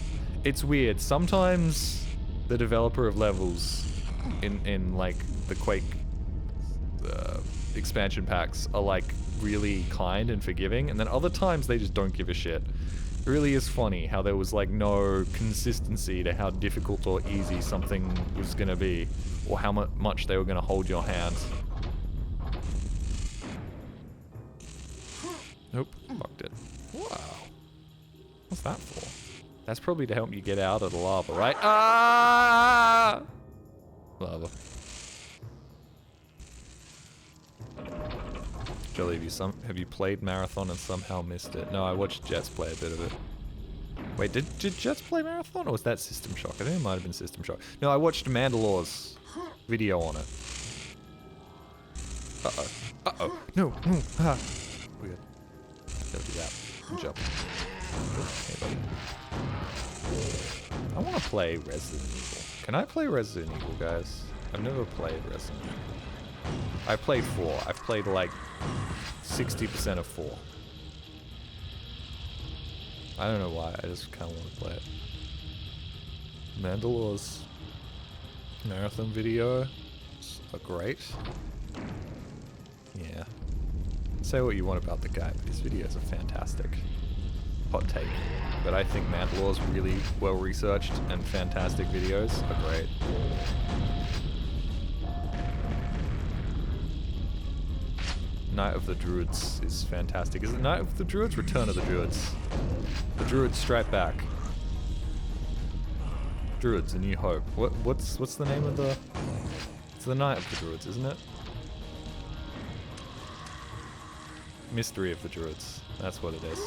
It's weird. Sometimes the developer of levels in like the Quake expansion packs are like really kind and forgiving, and then other times they just don't give a shit. It really is funny how there was like no consistency to how difficult or easy something was gonna be, or how much they were gonna hold your hand. Nope, fucked it. Wow. What's that for? That's probably to help you get out of the lava, right? Ah! Lava. Jelly, have you played Marathon and somehow missed it? No, I watched Jets play a bit of it. Wait, did Jets play Marathon, or was that System Shock? I think it might have been System Shock. No, I watched Mandalore's video on it. Uh-oh. Uh-oh. No, no, ah. Weird. Gotta do that. Jump. Hey, buddy. I want to play Resident Evil. Can I play Resident Evil, guys? I've never played Resident Evil. I played 4. I've played like 60% of 4. I don't know why. I just kind of want to play it. Mandalore's marathon videos are great. Yeah. Say what you want about the guy, but his videos are fantastic. Hot take. But I think Mandalore's really well researched and fantastic videos are great. Night of the Druids is fantastic. Is it Night of the Druids? Return of the Druids. The Druids strike back. Druids, A New Hope. What's the name of the... It's the Night of the Druids, isn't it? Mystery of the Druids. That's what it is.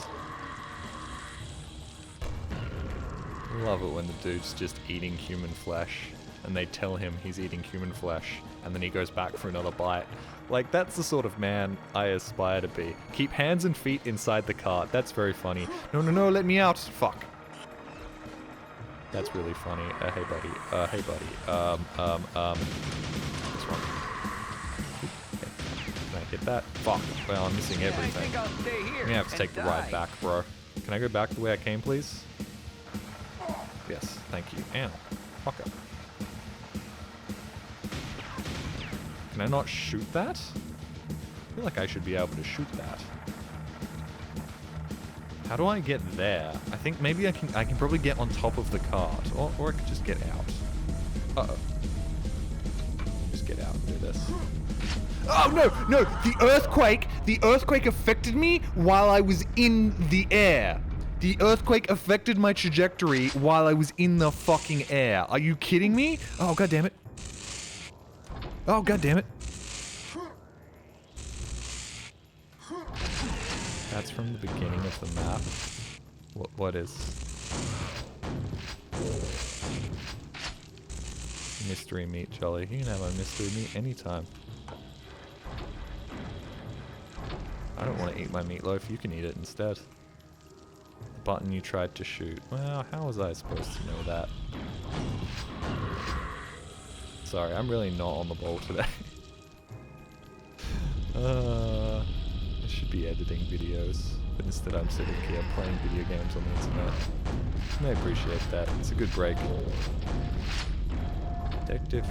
Love it when the dude's just eating human flesh and they tell him he's eating human flesh and then he goes back for another bite. Like, that's the sort of man I aspire to be. Keep hands and feet inside the cart. That's very funny. No, no, no, let me out. Fuck. That's really funny. Hey buddy. Hey buddy. What's wrong? Okay. Can I hit that? Fuck. Well, I'm missing everything. I think I'll stay here. I'm gonna have to take the ride back, bro. Can I go back the way I came, please? Yes, thank you. Ow. Fuck up. Can I not shoot that? I feel like I should be able to shoot that. How do I get there? I think maybe I can probably get on top of the cart. Or I could just get out. Uh-oh. Just get out and do this. Oh, no! No! The earthquake affected me while I was in the air. The earthquake affected my trajectory while I was in the fucking air. Are you kidding me? Oh, god damn it. Oh, god damn it. That's from the beginning of the map. What is? Mystery meat, Jolly. You can have my mystery meat anytime. I don't want to eat my meatloaf. You can eat it instead. button you tried to shoot. Well, how was I supposed to know that? Sorry, I'm really not on the ball today. I should be editing videos, but instead I'm sitting here playing video games on the internet. I appreciate that. It's a good break. Detective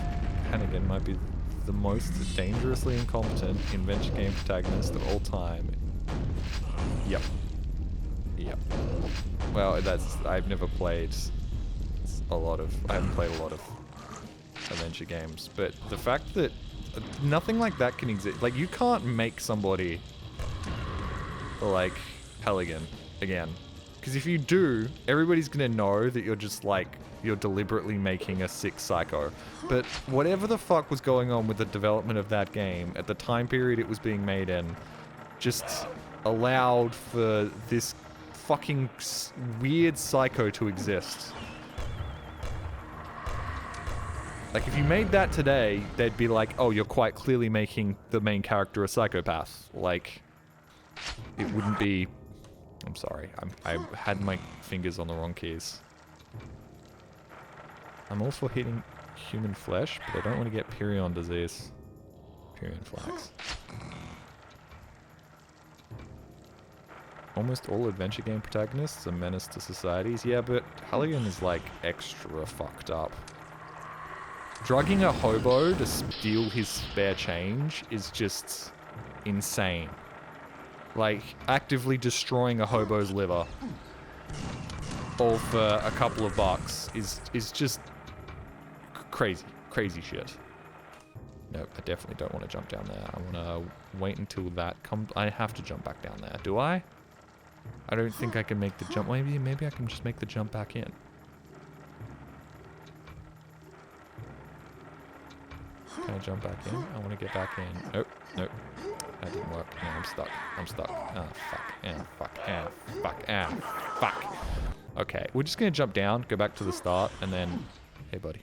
Hannigan might be the most dangerously incompetent adventure game protagonist of all time. Yep. Yep. Well, I've never played I haven't played a lot of adventure games, but the fact that nothing like that can exist, like, you can't make somebody like Halligan again, because if you do, everybody's gonna know that you're just like, you're deliberately making a sick psycho. But whatever the fuck was going on with the development of that game at the time period it was being made in, just allowed for this fucking weird psycho to exist. Like, if you made that today, they'd be like, oh, you're quite clearly making the main character a psychopath. Like, it wouldn't be... I'm sorry, I had my fingers on the wrong keys. I'm all for hitting human flesh, but I don't want to get Pirion disease. Pirion flags. Almost all adventure game protagonists are menace to societies. Yeah, but Halligan is, like, extra fucked up. Drugging a hobo to steal his spare change is just insane. Like, actively destroying a hobo's liver, all for a couple of bucks, is just crazy shit. No, I definitely don't want to jump down there. I want to wait until that comes. I have to jump back down there. Do I? I don't think I can make the jump. Maybe I can just make the jump back in. Can I jump back in? I want to get back in. Nope, nope. That didn't work. No, I'm stuck. I'm stuck. Ah, fuck. Ah, fuck. Ah, fuck. Ah, fuck. Okay, we're just going to jump down, go back to the start, and then... Hey, buddy.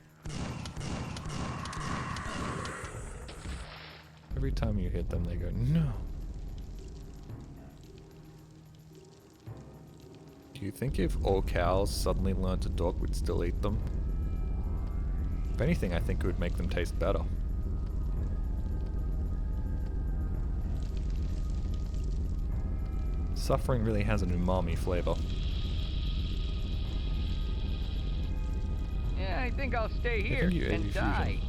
Every time you hit them, they go, no. Do you think if all cows suddenly learned to talk, we'd still eat them? If anything, I think it would make them taste better. Suffering really has an umami flavor. Yeah, I think I'll stay here and die.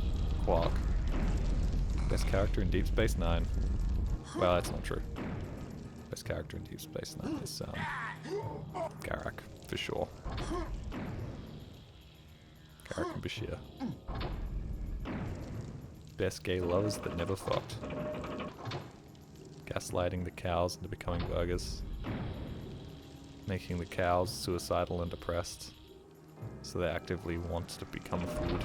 Quark. Best character in Deep Space Nine. Well, that's not true. Best character in Deep Space Nine is Garak, for sure. Garak and Bashir. Best gay lovers that never fucked. Gaslighting the cows into becoming burgers. Making the cows suicidal and depressed, so they actively want to become food.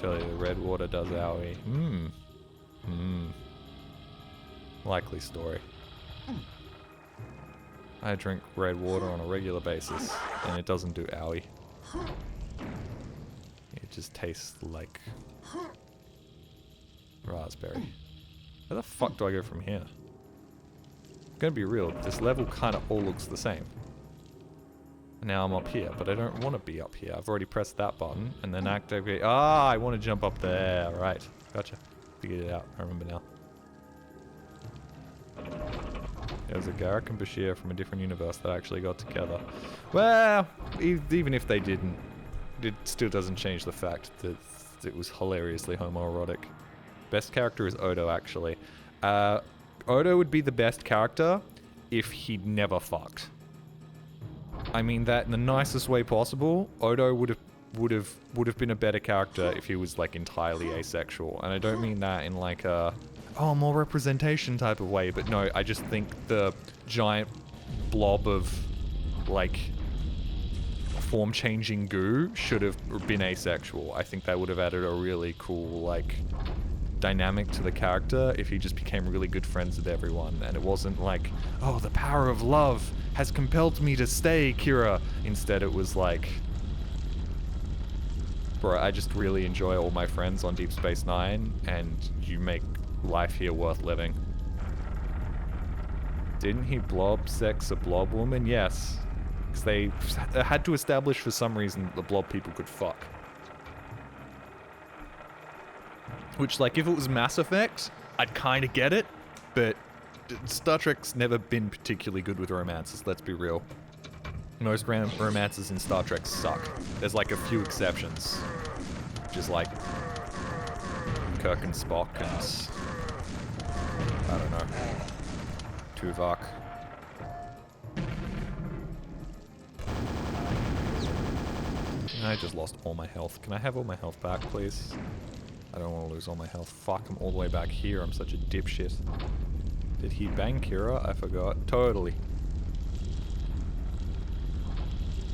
Surely the red water does owie. Likely story. I drink red water on a regular basis, and it doesn't do owie. It just tastes like raspberry. Where the fuck do I go from here? I'm gonna be real, this level kind of all looks the same. Now I'm up here, but I don't want to be up here. I've already pressed that button, and then activate... Ah, I want to jump up there. Right. Gotcha. Figured it out. I remember now. There's a Garak and Bashir from a different universe that actually got together. Well, even if they didn't, it still doesn't change the fact that it was hilariously homoerotic. Best character is Odo, actually. Odo would be the best character if he'd never fucked. I mean that in the nicest way possible. Odo would have been a better character if he was like entirely asexual, and I don't mean that in like a more representation type of way, but no, I just think the giant blob of like form-changing goo should have been asexual. I think that would have added a really cool like dynamic to the character if he just became really good friends with everyone, and it wasn't like, oh, the power of love has compelled me to stay, Kira. Instead it was like, bro, I just really enjoy all my friends on Deep Space Nine, and you make life here worth living. Didn't he blob sex a blob woman? Yes. Because they had to establish for some reason the blob people could fuck. Which, like, if it was Mass Effect, I'd kind of get it. But Star Trek's never been particularly good with romances, let's be real. Most romances in Star Trek suck. There's like a few exceptions. Which is like Kirk and Spock and I don't know, Tuvok. I just lost all my health. Can I have all my health back, please? I don't want to lose all my health. Fuck, I'm all the way back here. I'm such a dipshit. Did he bang Kira? I forgot. Totally.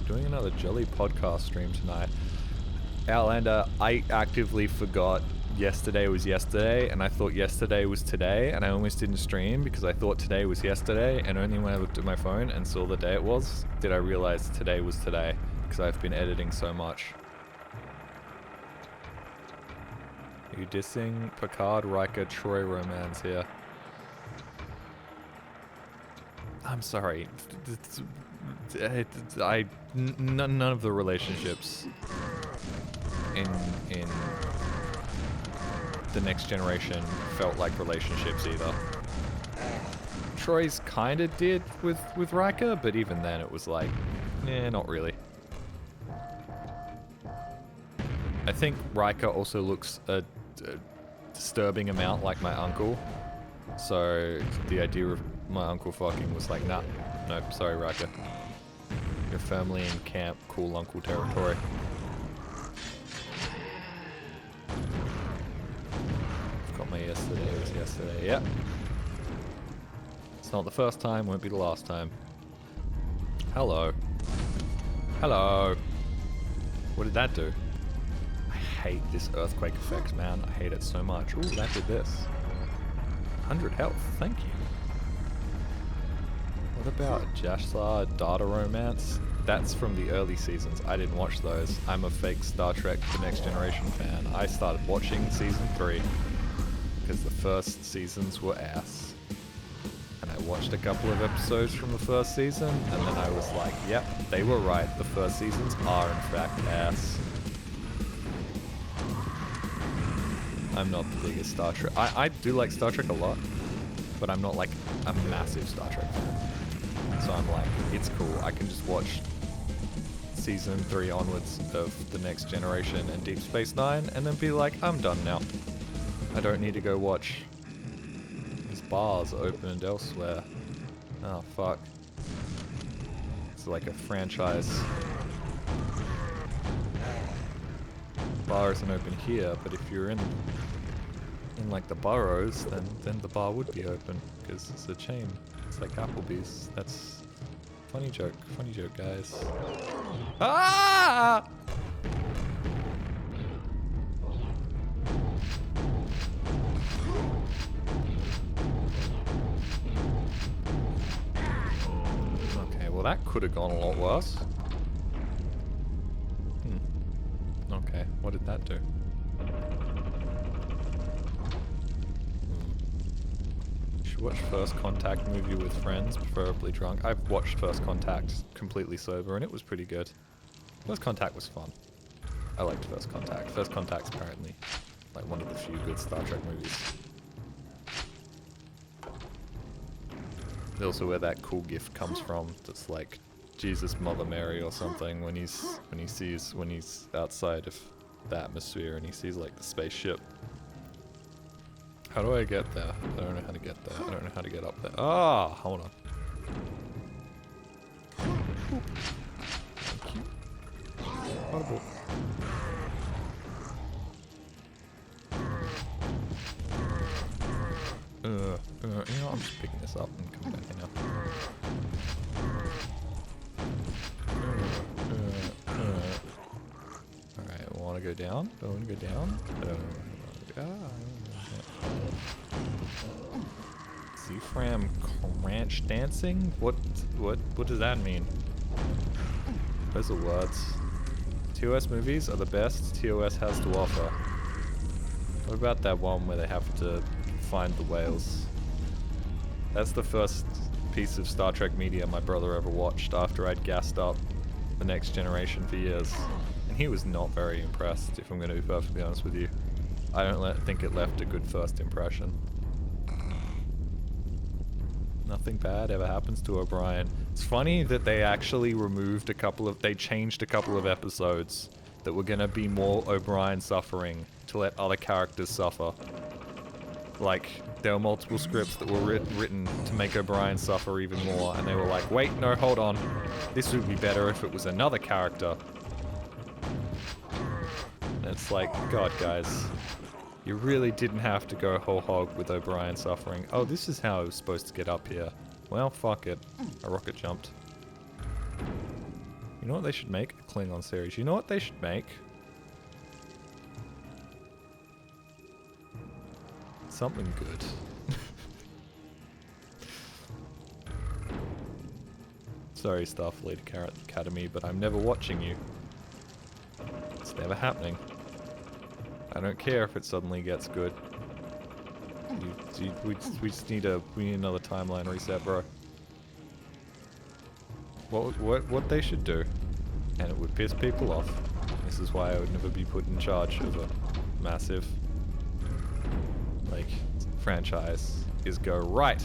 Doing another Jelly podcast stream tonight. Outlander, I actively forgot yesterday was yesterday, and I thought yesterday was today, and I almost didn't stream because I thought today was yesterday, and only when I looked at my phone and saw the day it was, did I realize today was today, because I've been editing so much. Are you dissing Picard, Riker, Troy romance here? I'm sorry. None of the relationships in the Next Generation felt like relationships either. Troy's kinda did with Riker, but even then it was like, not really. I think Riker also looks a disturbing amount like my uncle, so the idea of my uncle fucking was like, nah, nope, sorry Riker. You're firmly in camp cool uncle territory. Got my yesterday, it was yesterday, yep. It's not the first time, won't be the last time. Hello. Hello. What did that do? I hate this earthquake effect, man. I hate it so much. Ooh, that did this. 100 health, thank you. What about Jashlar Data Romance? That's from the early seasons. I didn't watch those. I'm a fake Star Trek The Next Generation fan. I started watching season 3 because the first seasons were ass. And I watched a couple of episodes from the first season, and then I was like, yep, they were right. The first seasons are in fact ass. I'm not the biggest Star Trek. I do like Star Trek a lot, but I'm not like a massive Star Trek fan. So I'm like, it's cool. I can just watch season 3 onwards of The Next Generation and Deep Space Nine and then be like, I'm done now. I don't need to go watch these bars opened elsewhere. Oh, fuck. It's like a franchise. Bar isn't open here, but if you're in like the boroughs, then the bar would be open because it's a chain. It's like Applebee's. That's funny joke, guys. Ah! Okay, well that could have gone a lot worse. Okay, what did that do? You should watch First Contact movie with friends, preferably drunk. I've watched First Contact completely sober and it was pretty good. First Contact was fun. I liked First Contact. First Contact's apparently like one of the few good Star Trek movies. Also where that cool gift comes from that's like Jesus Mother Mary or something when he's outside of the atmosphere and he sees like the spaceship. How do I get there? I don't know how to get there. I don't know how to get up there. Ah, hold on. Thank you. Audible. You know, I'm just picking this up and coming back here now. Alright, I want to go down. I want to go down. Zfram Cranch dancing? What does that mean? Those are words. TOS movies are the best TOS has to offer. What about that one where they have to find the whales? That's the first piece of Star Trek media my brother ever watched after I'd gassed up The Next Generation for years. And he was not very impressed, if I'm going to be perfectly honest with you. I don't think it left a good first impression. Nothing bad ever happens to O'Brien. It's funny that they actually removed they changed a couple of episodes that were gonna be more O'Brien suffering to let other characters suffer. Like, there were multiple scripts that were written to make O'Brien suffer even more, and they were like, wait, no, hold on. This would be better if it was another character. And it's like, God, guys. You really didn't have to go whole hog with O'Brien suffering. Oh, this is how I was supposed to get up here. Well, fuck it. I rocket jumped. You know what they should make? A Klingon series. You know what they should make? Something good. Sorry, Starfleet Academy, but I'm never watching you. It's never happening. I don't care if it suddenly gets good. We just need another timeline reset, bro. What they should do, and it would piss people off. This is why I would never be put in charge of a massive, like, franchise. Is go right.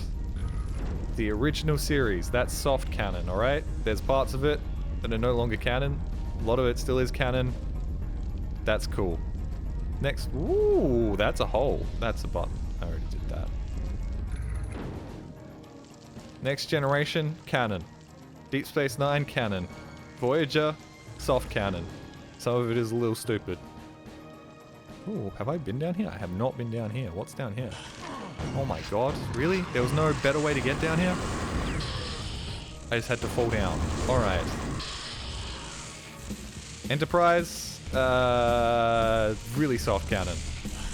The original series, that's soft canon, all right? There's parts of it that are no longer canon. A lot of it still is canon. That's cool. Next, ooh, that's a hole. That's a button. I already did that. Next Generation, canon. Deep Space Nine, canon. Voyager, soft canon. Some of it is a little stupid. Ooh, have I been down here? I have not been down here. What's down here? Oh my god, really? There was no better way to get down here? I just had to fall down. Alright. Enterprise, really soft canon.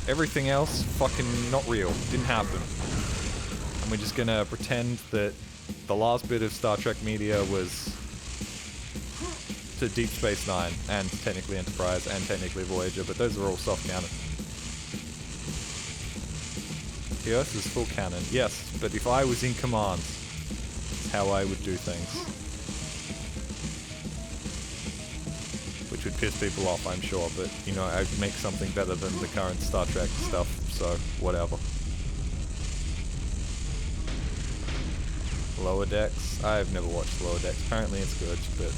Everything else, fucking not real. Didn't happen. And we're just gonna pretend that the last bit of Star Trek media was to Deep Space Nine, and technically Enterprise, and technically Voyager, but those are all soft canon. The Earth is full canon, yes, but if I was in command, it's how I would do things. Which would piss people off, I'm sure, but, you know, I'd make something better than the current Star Trek stuff, so whatever. Lower Decks? I've never watched Lower Decks. Apparently it's good, but,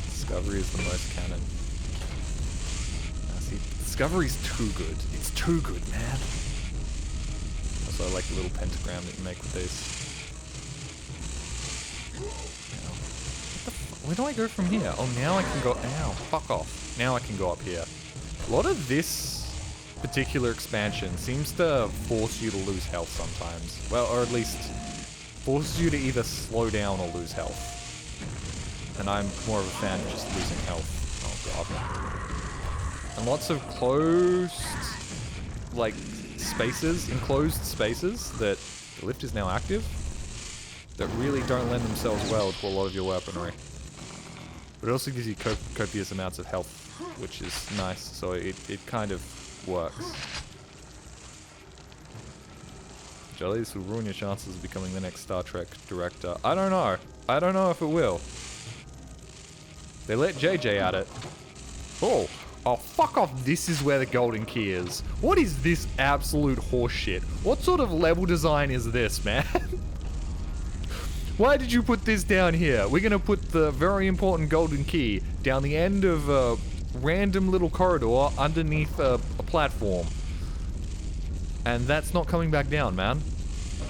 Discovery is the most canon. See, Discovery's too good. It's too good, man. Also, I like the little pentagram that you make with these. Where do I go from here? Oh, now I can go... Ow, fuck off. Now I can go up here. A lot of this particular expansion seems to force you to lose health sometimes. Well, or at least forces you to either slow down or lose health. And I'm more of a fan of just losing health. Oh god. And lots of closed, like, spaces, enclosed spaces that the lift is now active, that really don't lend themselves well to a lot of your weaponry. But it also gives you copious amounts of health, which is nice, so it kind of works. Jelly, this will ruin your chances of becoming the next Star Trek director. I don't know. I don't know if it will. They let JJ at it. Oh. Oh, fuck off. This is where the golden key is. What is this absolute horseshit? What sort of level design is this, man? Why did you put this down here? We're gonna put the very important golden key down the end of a random little corridor underneath a platform. And that's not coming back down, man.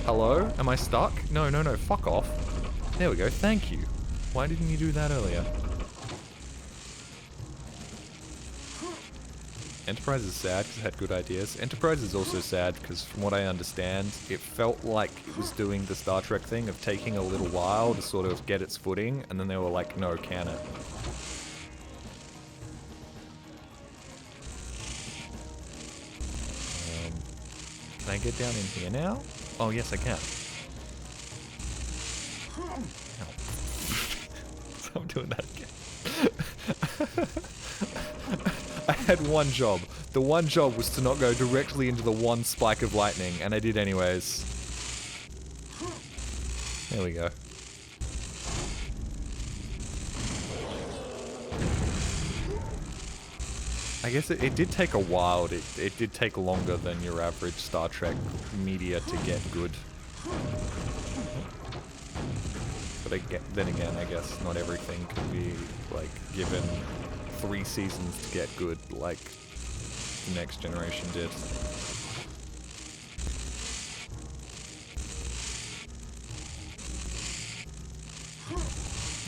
Hello? Am I stuck? No, no, no. Fuck off. There we go. Thank you. Why didn't you do that earlier? Enterprise is sad because it had good ideas. Enterprise is also sad because, from what I understand, it felt like it was doing the Star Trek thing of taking a little while to sort of get its footing, and then they were like, no, can it? Can I get down in here now? Oh, yes, I can. Ow. So I'm doing that again. I had one job. The one job was to not go directly into the one spike of lightning, and I did anyways. There we go. I guess it did take a while. It did take longer than your average Star Trek media to get good. But then again, I guess not everything can be, like, given 3 seasons to get good, like the Next Generation did.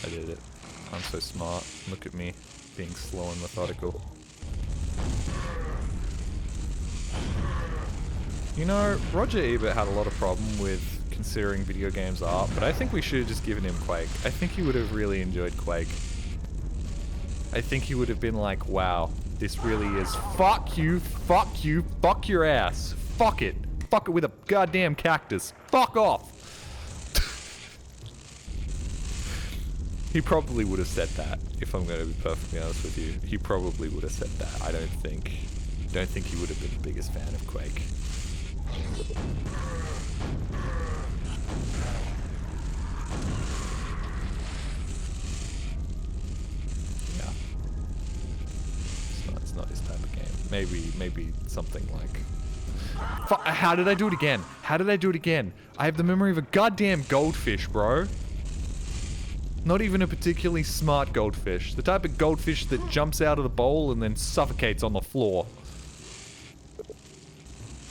I did it. I'm so smart. Look at me, being slow and methodical. You know, Roger Ebert had a lot of problem with considering video games art, but I think we should have just given him Quake. I think he would have really enjoyed Quake. I think he would have been like, wow, this really is fuck you, fuck your ass. Fuck it with a goddamn cactus. Fuck off. He probably would have said that, if I'm going to be perfectly honest with you. He probably would have said that. I don't think he would have been the biggest fan of Quake. Yeah. It's not his type of game. Maybe something like... How did I do it again? I have the memory of a goddamn goldfish, bro. Not even a particularly smart goldfish. The type of goldfish that jumps out of the bowl and then suffocates on the floor.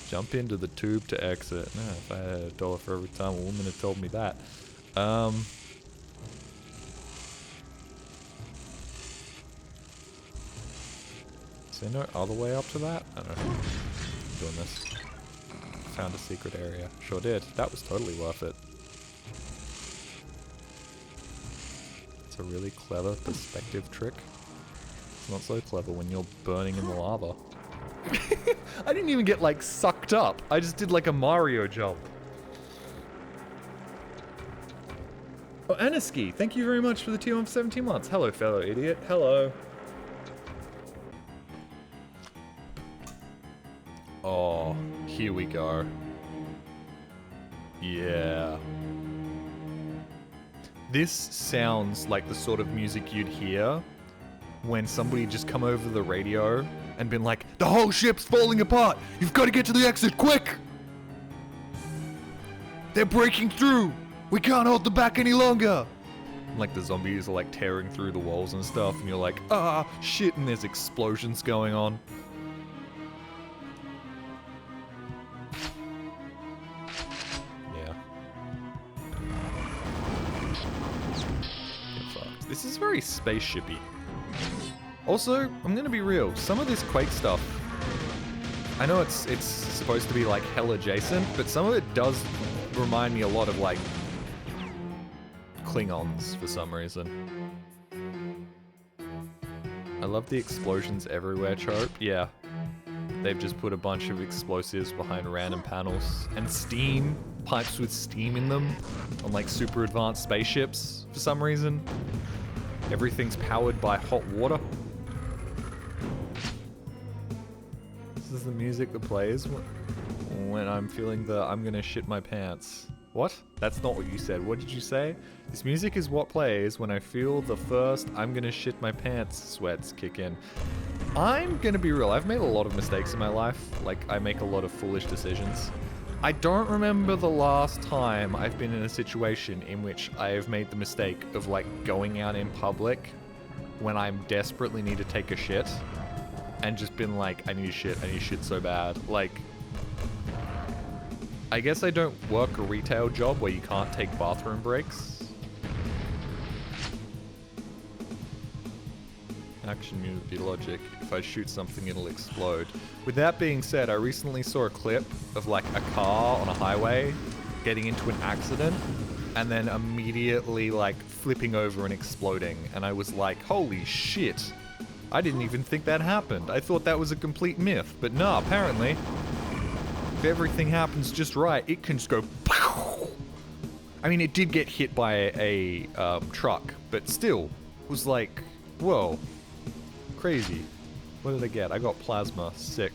Jump into the tube to exit. No, if I had $1 for every time a woman had told me that. Is there no other way up to that? I don't know. I'm doing this. Found a secret area. Sure did. That was totally worth it. It's a really clever perspective trick. It's not so clever when you're burning in the lava. I didn't even get, like, sucked up. I just did, like, a Mario jump. Oh, Aniski, thank you very much for the tier 1 for 17 months. Hello, fellow idiot. Hello. Oh, here we go. Yeah. This sounds like the sort of music you'd hear when somebody just come over the radio and been like, the whole ship's falling apart! You've got to get to the exit, quick! They're breaking through! We can't hold them back any longer! And, like, the zombies are, like, tearing through the walls and stuff, and you're like, ah, shit, and there's explosions going on. Yeah. This is very spaceshipy. Also, I'm gonna be real, some of this Quake stuff, I know it's supposed to be like hell adjacent, but some of it does remind me a lot of like Klingons for some reason. I love the explosions everywhere trope. Yeah. They've just put a bunch of explosives behind random panels and steam, pipes with steam in them on like super advanced spaceships for some reason. Everything's powered by hot water. This is the music that plays when I'm feeling the I'm gonna shit my pants. What? That's not what you said. What did you say? This music is what plays when I feel the first I'm gonna shit my pants sweats kick in. I'm gonna be real, I've made a lot of mistakes in my life. Like, I make a lot of foolish decisions. I don't remember the last time I've been in a situation in which I have made the mistake of, like, going out in public when I desperately need to take a shit and just been like, I need shit so bad. Like, I guess I don't work a retail job where you can't take bathroom breaks. Action movie logic. If I shoot something, it'll explode. With that being said, I recently saw a clip of like a car on a highway getting into an accident and then immediately like flipping over and exploding. And I was like, holy shit. I didn't even think that happened. I thought that was a complete myth. But no, apparently, if everything happens just right, it can just go pow! I mean, it did get hit by a truck, but still, it was like, whoa. Crazy. What did I get? I got plasma. Sick.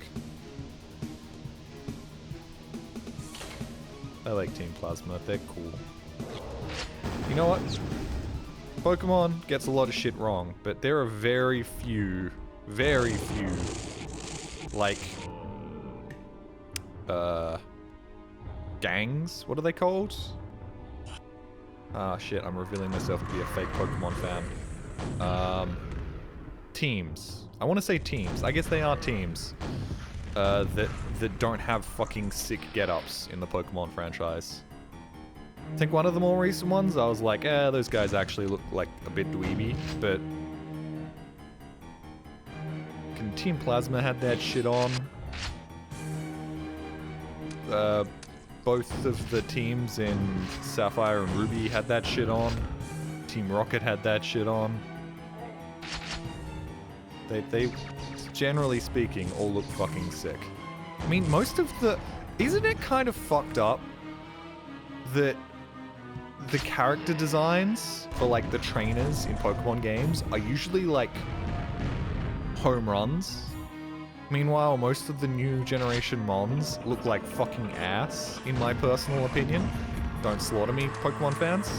I like Team Plasma. They're cool. You know what? Pokemon gets a lot of shit wrong, but there are very few, like, gangs? What are they called? Ah, shit, I'm revealing myself to be a fake Pokemon fan. Teams. I want to say teams. I guess they are teams. That don't have fucking sick get-ups in the Pokemon franchise. I think one of the more recent ones, I was like, those guys actually look like a bit dweeby, but Team Plasma had that shit on. Both of the teams in Sapphire and Ruby had that shit on. Team Rocket had that shit on. They generally speaking, all look fucking sick. I mean, most of the... Isn't it kind of fucked up that the character designs for, like, the trainers in Pokemon games are usually, like, home runs? Meanwhile, most of the new generation Mons look like fucking ass, in my personal opinion. Don't slaughter me, Pokemon fans.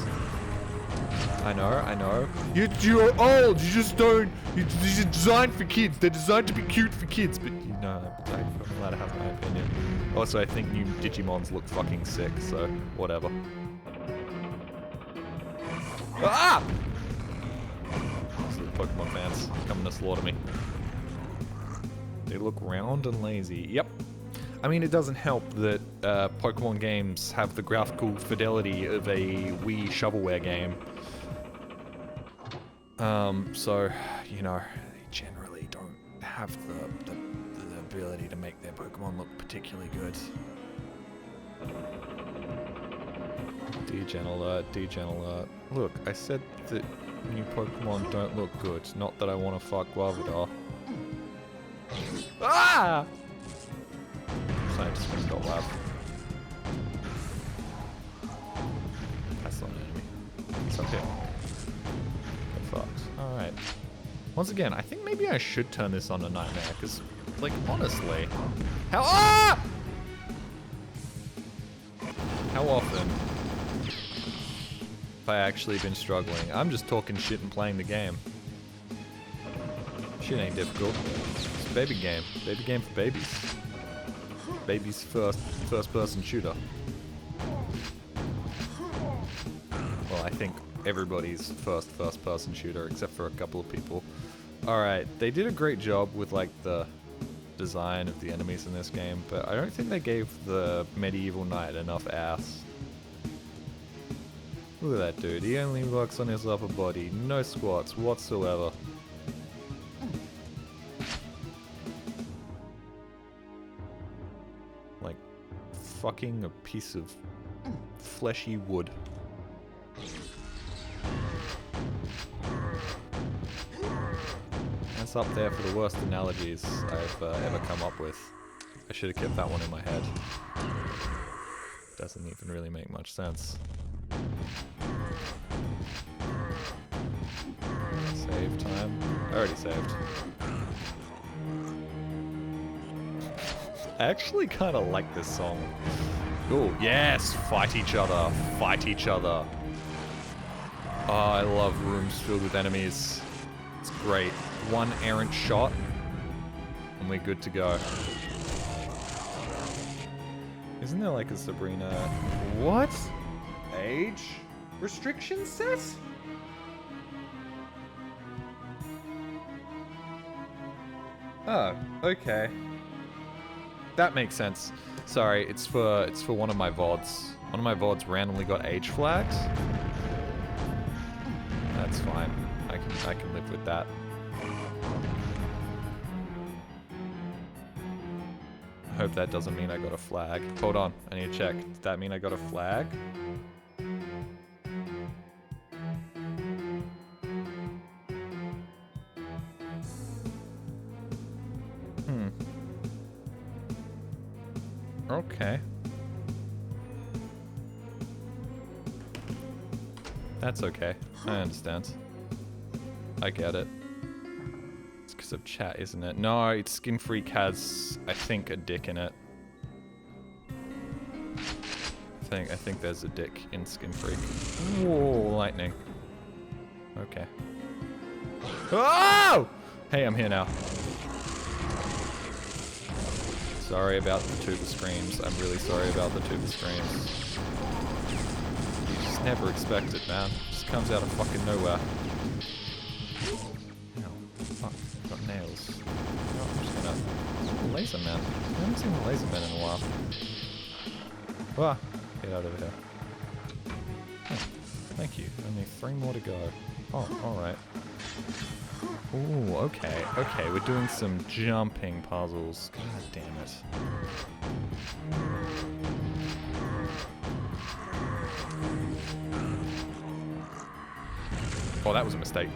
I know. You're old, you just don't... These are designed for kids, they're designed to be cute for kids, but you know, I'm allowed to have my opinion. Also, I think new Digimons look fucking sick, so whatever. Ah! So the Pokemon fans coming to slaughter me. They look round and lazy. Yep. I mean, it doesn't help that Pokemon games have the graphical fidelity of a Wii shovelware game. So, you know, they generally don't have the ability to make their Pokemon look particularly good. Degen alert, Degen alert. Look, I said that new Pokemon don't look good, not that I want to fuck Guavador. Ah! Scientist got lab. That's not an enemy. It's up here. Get fucked. Alright. Once again, I think maybe I should turn this on a nightmare, because, like, honestly... How often have I actually been struggling? I'm just talking shit and playing the game. Shit ain't difficult. It's a baby game. Baby game for babies. Baby's first-person shooter. Well, I think everybody's first-person shooter, except for a couple of people. Alright, they did a great job with, like, the design of the enemies in this game, but I don't think they gave the medieval knight enough ass. Look at that dude, he only works on his upper body, no squats whatsoever. Like, fucking a piece of fleshy wood. That's up there for the worst analogies I've ever come up with. I should have kept that one in my head. Doesn't even really make much sense. Save time. I already saved. I actually kind of like this song. Oh, yes! Fight each other. Fight each other. Oh, I love rooms filled with enemies. It's great. One errant shot, and we're good to go. Isn't there like a Sabrina... What? Age restriction set? Oh, okay. That makes sense. Sorry, it's for one of my VODs. One of my VODs randomly got age flagged. That's fine. I can live with that. I hope that doesn't mean I got a flag. Hold on, I need to check. Did that mean I got a flag? Okay. That's okay. I understand. I get it. It's because list of chat, isn't it? No, it's Skin Freak has, I think, a dick in it. I think there's a dick in Skin Freak. Whoa, lightning. Okay. Oh! Hey, I'm here now. Sorry about the tuba screams. I'm really sorry about the tuba screams. You just never expect it, man. It just comes out of fucking nowhere. Ow, fuck. Got nails. Oh, I'm just gonna... Laser man. I haven't seen a laser man in a while. Ah! Get out of here. Oh, thank you. Only 3 more to go. Oh, alright. Ooh, okay. Okay, we're doing some jumping puzzles. God damn it. Oh, that was a mistake.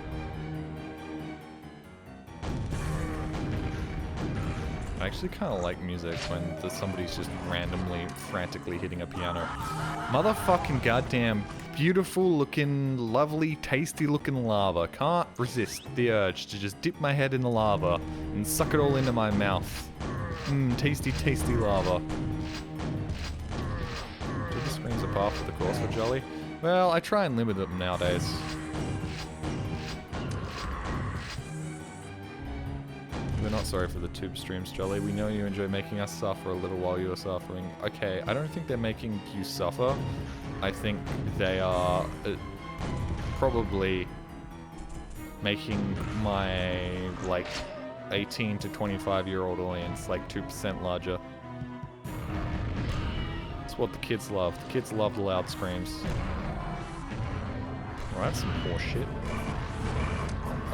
I actually kind of like music when somebody's just randomly, frantically hitting a piano. Motherfucking goddamn beautiful looking, lovely, tasty looking lava. Can't resist the urge to just dip my head in the lava and suck it all into my mouth. Mmm, tasty, tasty lava. Do the screens are par for the course for Jolly? Well, I try and limit them nowadays. We're not sorry for the tube streams, Jolly. We know you enjoy making us suffer a little while you are suffering. Okay, I don't think they're making you suffer. I think they are probably making my, like, 18 to 25-year-old audience, like, 2% larger. It's what the kids love. The kids love the loud screams. Alright, some horse shit.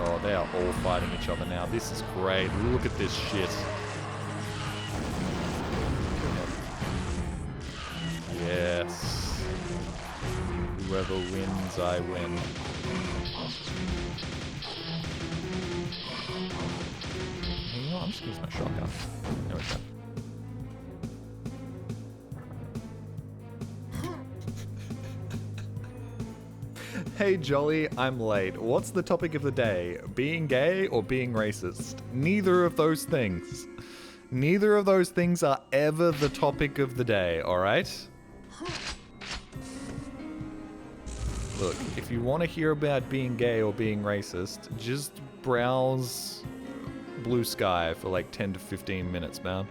Oh, they are all fighting each other now. This is great. Look at this shit. Yes. Whoever wins, I win. You know what? I'm just gonna use my shotgun. There we go. Hey Jolly, I'm late. What's the topic of the day? Being gay or being racist? Neither of those things. Neither of those things are ever the topic of the day, alright? Look, if you want to hear about being gay or being racist, just browse Blue Sky for like 10 to 15 minutes, man.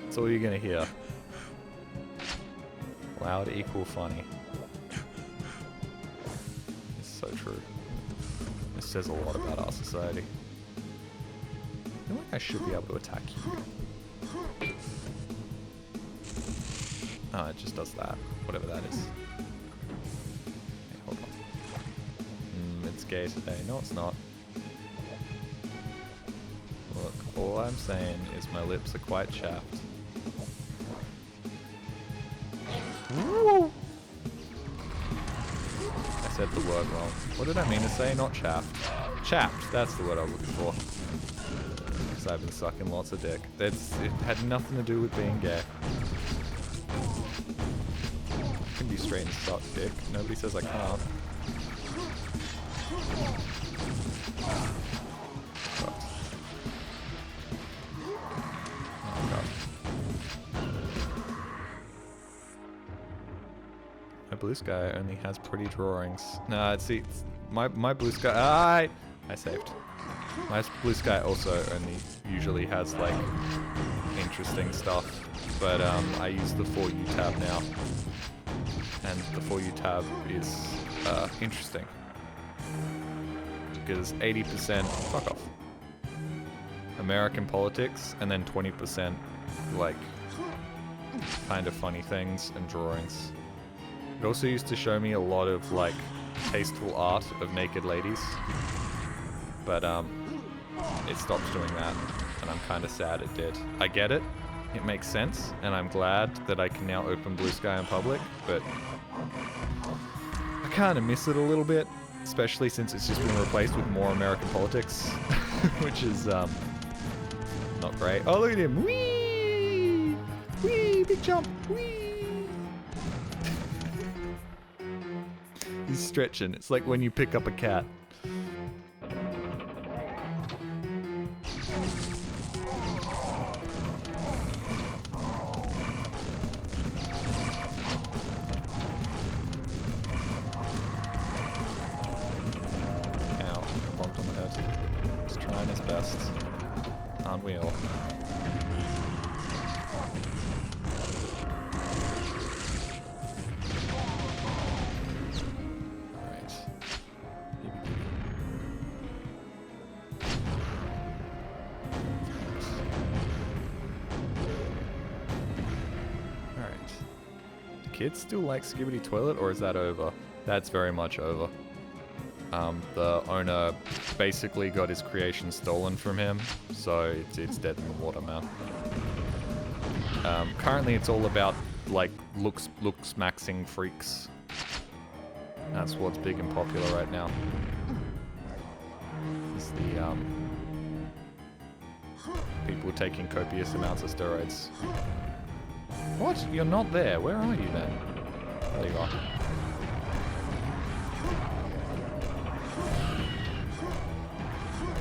That's all you're gonna hear. Loud equal funny. It's so true. It says a lot about our society. I feel like I should be able to attack you. Oh, it just does that. Whatever that is. Hey, hold on. It's gay today. No, it's not. Look, all I'm saying is my lips are quite chapped. Woo! I said the word wrong. What did I mean to say? Not chapped. Chapped, that's the word I was looking for. Because I've been sucking lots of dick. It had nothing to do with being gay. I can be straight and suck dick. Nobody says I can't. Blue Sky only has pretty drawings. Nah, see, my Blue Sky. I saved. My Blue Sky also only usually has like interesting stuff, but I use the For You tab now, and the For You tab is interesting because 80% fuck off American politics, and then 20% like kind of funny things and drawings. It also used to show me a lot of, like, tasteful art of naked ladies. But, it stopped doing that, and I'm kind of sad it did. I get it. It makes sense, and I'm glad that I can now open Blue Sky in public, but I kind of miss it a little bit, especially since it's just been replaced with more American politics, which is, not great. Oh, look at him! Whee! Whee! Big jump! Whee! He's stretching. It's like when you pick up a cat. kids still like Skibidi Toilet, or is that over? That's very much over. The owner basically got his creation stolen from him, so it's dead in the water, man. Currently it's all about, like, looks maxing freaks. That's what's big and popular right now. It's the, people taking copious amounts of steroids. What? You're not there. Where are you then? There you are.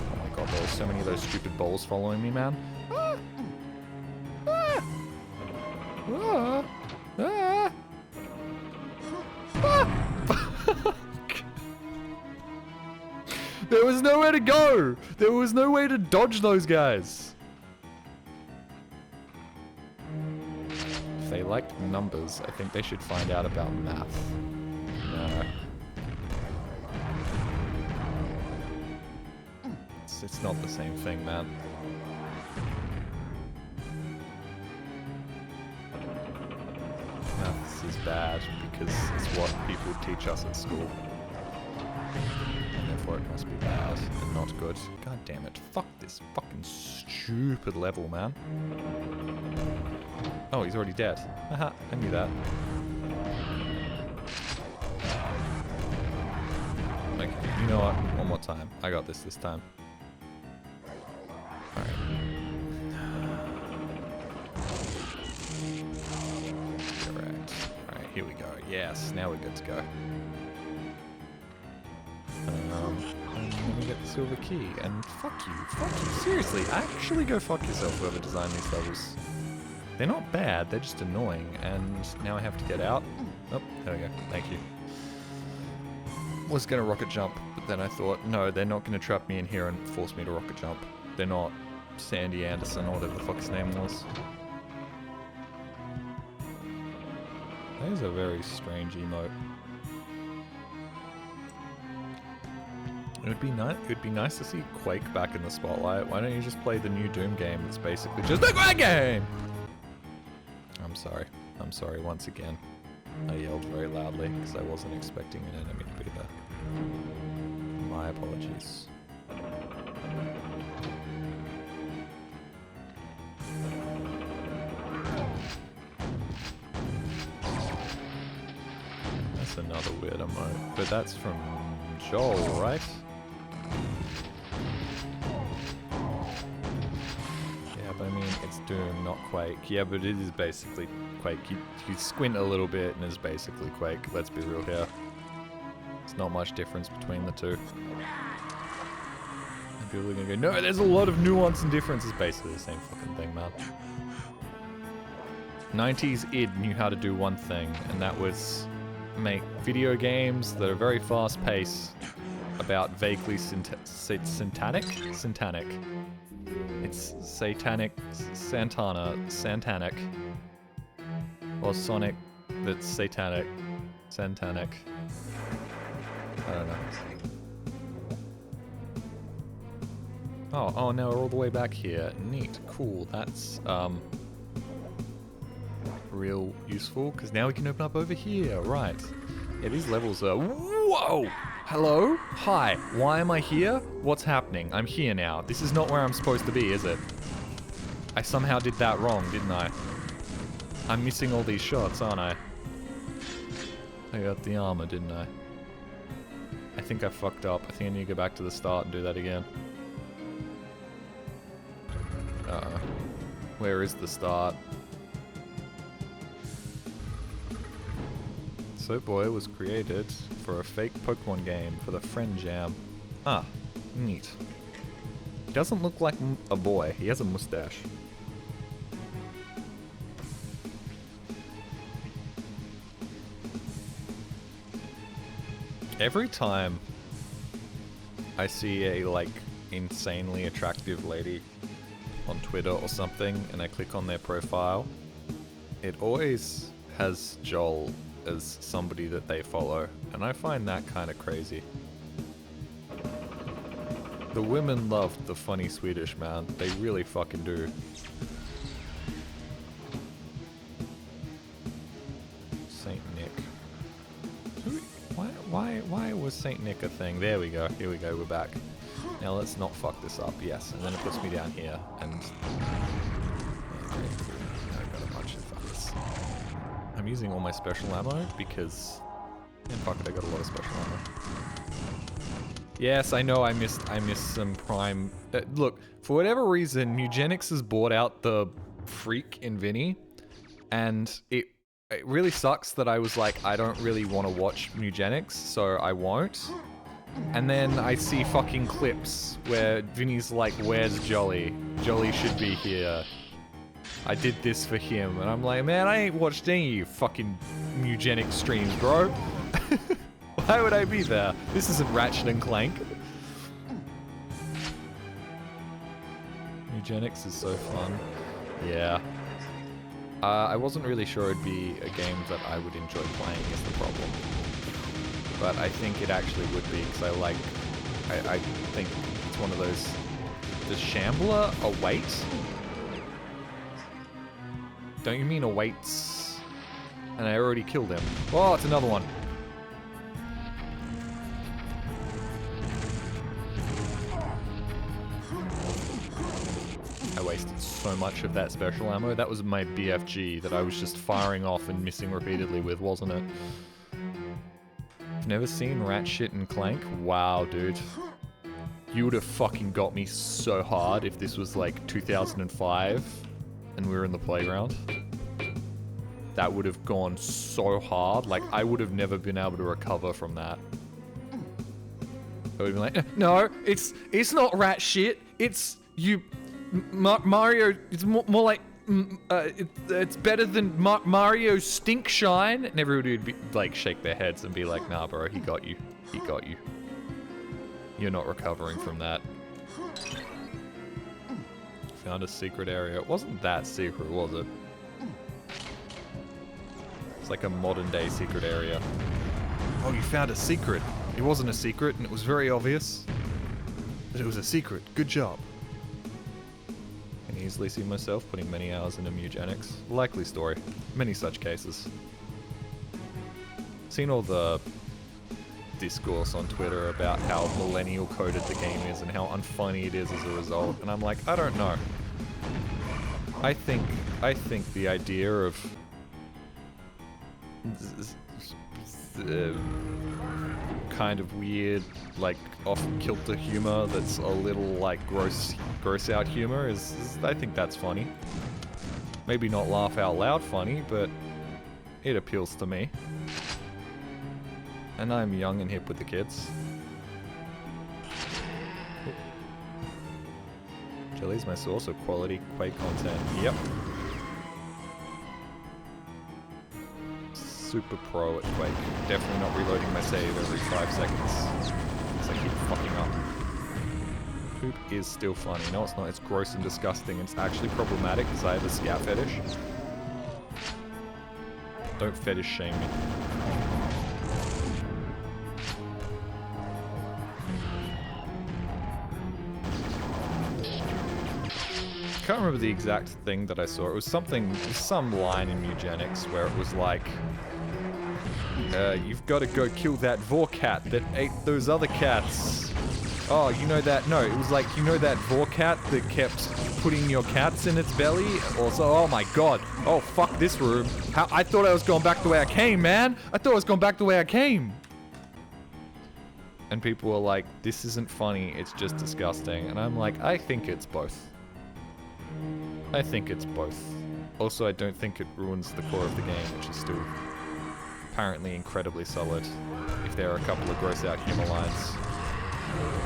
Oh my god, there were so many of those stupid balls following me, man. Ah! Ah! Ah! Ah! Ah! There was nowhere to go! There was no way to dodge those guys! If they liked numbers, I think they should find out about math. No. It's not the same thing, man. Maths is bad because it's what people teach us at school. And therefore it must be bad and not good. God damn it. Fuck this fucking stupid level, man. Oh, he's already dead. Haha, I knew that. Okay, you know what? One more time. I got this time. Alright. Correct. Alright, here we go. Yes, now we're good to go. And let me get the silver key. And fuck you. Seriously, actually go fuck yourself, whoever designed these levels. They're not bad, they're just annoying. And now I have to get out. Oh, there we go. Thank you. Was gonna rocket jump, but then I thought, no, they're not gonna trap me in here and force me to rocket jump. They're not Sandy Anderson or whatever the fuck his name was. That is a very strange emote. It'd be nice to see Quake back in the spotlight. Why don't you just play the new Doom game? It's basically just a Quake game! I'm sorry once again. I yelled very loudly because I wasn't expecting an enemy to be there. My apologies. That's another weird emote, but that's from Joel, right? Yeah, but I mean, it's Doom, not Quake. Yeah, but it is basically Quake. You squint a little bit and it's basically Quake. Let's be real here. There's not much difference between the two. And people are gonna go, no, there's a lot of nuance and difference. It's basically the same fucking thing, man. 90s id knew how to do one thing, and that was make video games that are very fast-paced about vaguely satanic? Satanic. It's satanic, Santanic. Or Sonic that's satanic. Santanic. I don't know. Oh, now we're all the way back here. Neat, cool, that's, real useful, because now we can open up over here, right. Yeah, these levels are... Whoa! Hello? Hi, why am I here? What's happening? I'm here now. This is not where I'm supposed to be, is it? I somehow did that wrong, didn't I? I'm missing all these shots, aren't I? I got the armor, didn't I? I think I fucked up. I think I need to go back to the start and do that again. Uh-oh. Where is the start? Soap Boy was created for a fake Pokemon game for the Friend Jam. Ah, neat. He doesn't look like a boy. He has a mustache. Every time I see a, like, insanely attractive lady on Twitter or something, and I click on their profile, it always has Joel as somebody that they follow, and I find that kind of crazy. The women love the funny Swedish man. They really fucking do. Saint Nick. Why was Saint Nick a thing? There we go. Here we go. We're back. Now let's not fuck this up. Yes, and then it puts me down here, and I got a bunch of fuckers. I'm using all my special ammo because, and fuck it, I got a lot of special ammo. Yes, I know I missed some prime. Look, for whatever reason, Eugenics has bought out the freak in Vinny, and it really sucks that I was like, I don't really want to watch Eugenics, so I won't. And then I see fucking clips where Vinny's like, where's Jolly? Jolly should be here. I did this for him. And I'm like, man, I ain't watched any of you fucking Eugenics streams, bro. Why would I be there? This isn't Ratchet and Clank. Eugenics is so fun. Yeah. I wasn't really sure it'd be a game that I would enjoy playing is the problem. But I think it actually would be, because I think it's one of those... Does Shambler await? Don't you mean awaits? And I already killed him. Oh, it's another one. I wasted so much of that special ammo. That was my BFG that I was just firing off and missing repeatedly with, wasn't it? Never seen Ratchet and Clank? Wow, dude. You would have fucking got me so hard if this was like 2005 and we were in the playground. That would have gone so hard. Like, I would have never been able to recover from that. I would have been like, no, it's not rat shit. It's you, Mario. It's more like it's better than Mario Stink Shine. And everybody would be like, shake their heads and be like, nah, bro, he got you. He got you. You're not recovering from that. Found a secret area. It wasn't that secret, was it? It's like a modern day secret area. Oh, you found a secret. It wasn't a secret, and it was very obvious that it was a secret. Good job. I can easily see myself putting many hours into Eugenics. Likely story. Many such cases. Seen all the discourse on Twitter about how millennial coded the game is and how unfunny it is as a result, and I'm like, I don't know. I think the idea of kind of weird, like off-kilter humor that's a little like gross out humor is I think that's funny. Maybe not laugh out loud funny, but it appeals to me. And I'm young and hip with the kids. Jelly's my source of quality Quake content. Yep. Super pro at Quake. Definitely not reloading my save every 5 seconds. Because I keep fucking up. Poop is still funny. No, it's not. It's gross and disgusting. It's actually problematic because I have a scout fetish. Don't fetish shame me. I can't remember the exact thing that I saw. It was some line in Eugenics where it was like, you've got to go kill that Vorcat that ate those other cats. Oh, you know that? No, it was like, you know that Vorcat that kept putting your cats in its belly? Also, oh my god. Oh, fuck this room. I thought I was going back the way I came, man. I thought I was going back the way I came. And people were like, this isn't funny, it's just disgusting. And I'm like, I think it's both. I think it's both. Also, I don't think it ruins the core of the game, which is still apparently incredibly solid, if there are a couple of gross out humor lines.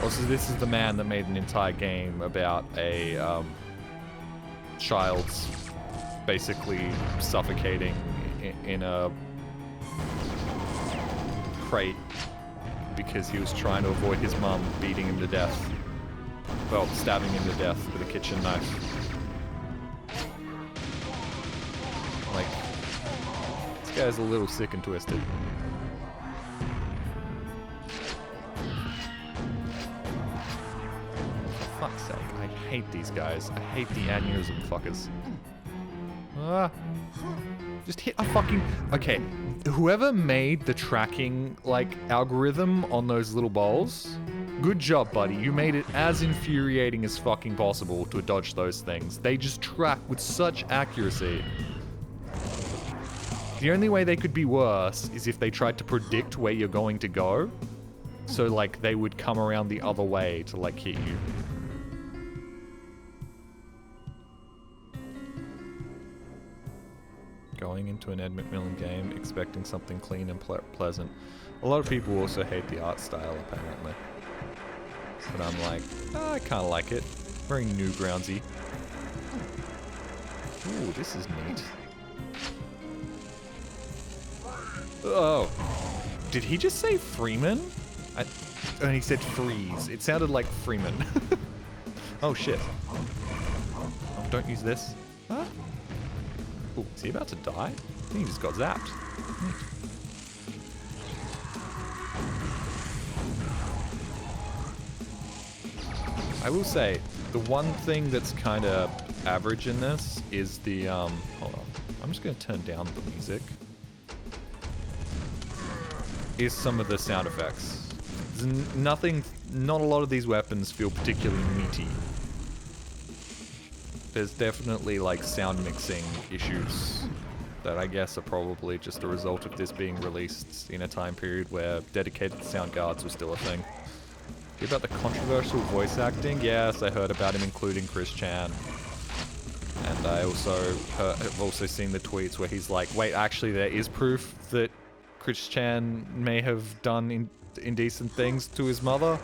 Also, this is the man that made an entire game about a child's basically suffocating in a crate because he was trying to avoid his mum beating him to death. Well, stabbing him to death with a kitchen knife. Like, this guy's a little sick and twisted. For fuck's sake, I hate these guys. I hate the aneurysm fuckers. Ah. Just hit a fucking... Okay, whoever made the tracking, like, algorithm on those little balls, good job, buddy. You made it as infuriating as fucking possible to dodge those things. They just track with such accuracy. The only way they could be worse is if they tried to predict where you're going to go. So, like, they would come around the other way to, like, hit you. Going into an Ed McMillan game, expecting something clean and pleasant. A lot of people also hate the art style, apparently. But I'm like, oh, I kind of like it. Very Newgroundsy. Ooh, this is neat. Oh. Did he just say Freeman? Oh, he said freeze. It sounded like Freeman. Oh, shit. Oh, don't use this. Huh? Ooh, is he about to die? I think he just got zapped. I will say, the one thing that's kind of average in this is the, hold on. I'm just going to turn down the music. Is some of the sound effects. Not a lot of these weapons feel particularly meaty. There's definitely like sound mixing issues that I guess are probably just a result of this being released in a time period where dedicated sound cards were still a thing. About the controversial voice acting, yes, I heard about him including Chris Chan. And I also have also seen the tweets where he's like, wait, actually there is proof that Chris Chan may have done indecent things to his mother.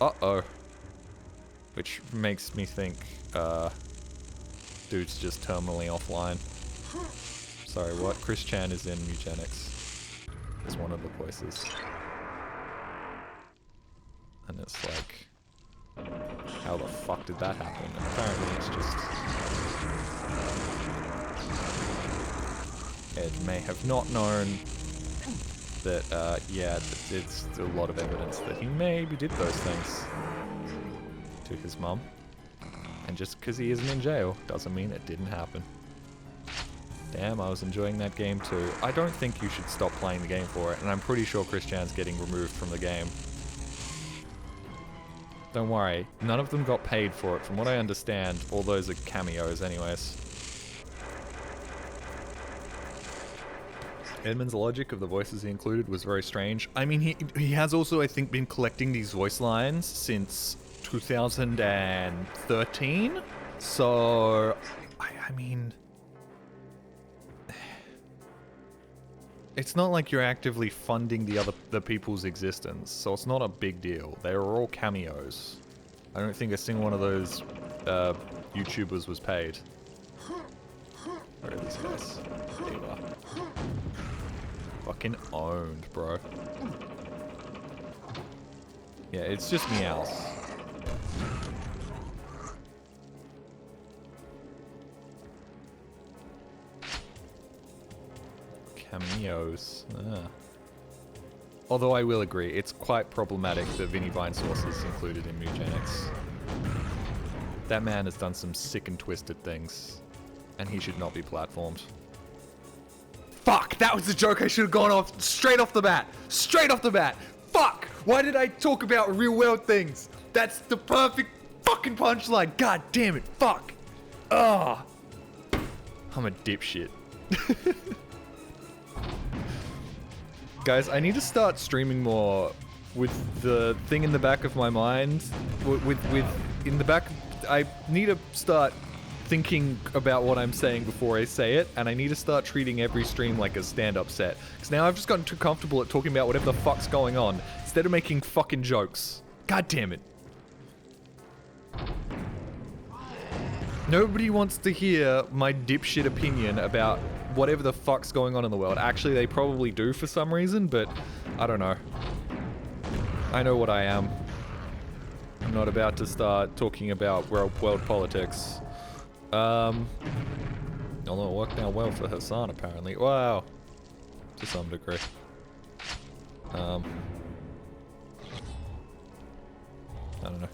Uh-oh. Which makes me think, dude's just terminally offline. Sorry, what? Chris Chan is in eugenics. Is one of the voices. And it's like, how the fuck did that happen? And apparently it's just... Ed may have not known that, yeah, it's a lot of evidence that he maybe did those things to his mum. And just because he isn't in jail doesn't mean it didn't happen. Damn, I was enjoying that game too. I don't think you should stop playing the game for it, and I'm pretty sure Chris Chan's getting removed from the game. Don't worry, none of them got paid for it. From what I understand, all those are cameos anyways. Edmund's logic of the voices he included was very strange. I mean, he has also, I think, been collecting these voice lines since 2013. So, I mean... It's not like you're actively funding the people's existence, so it's not a big deal. They are all cameos. I don't think a single one of those YouTubers was paid. Where are these guys? There you are. Fucking owned, bro. Yeah, it's just meows. Cameos. Ah. Although I will agree, it's quite problematic that Vinny Vinesauce is included in Mugenics. That man has done some sick and twisted things, and he should not be platformed. Fuck! That was the joke I should have gone off straight off the bat! Straight off the bat! Fuck! Why did I talk about real world things? That's the perfect fucking punchline! God damn it! Fuck! Ugh! I'm a dipshit. Guys, I need to start streaming more with the thing in the back of my mind. In the back, I need to start thinking about what I'm saying before I say it, and I need to start treating every stream like a stand-up set. Because now I've just gotten too comfortable at talking about whatever the fuck's going on, instead of making fucking jokes. God damn it. Nobody wants to hear my dipshit opinion about whatever the fuck's going on in the world. Actually, they probably do for some reason, but I don't know. I know what I am. I'm not about to start talking about world politics. Although it worked out well for Hassan, apparently. Wow. To some degree. I don't know.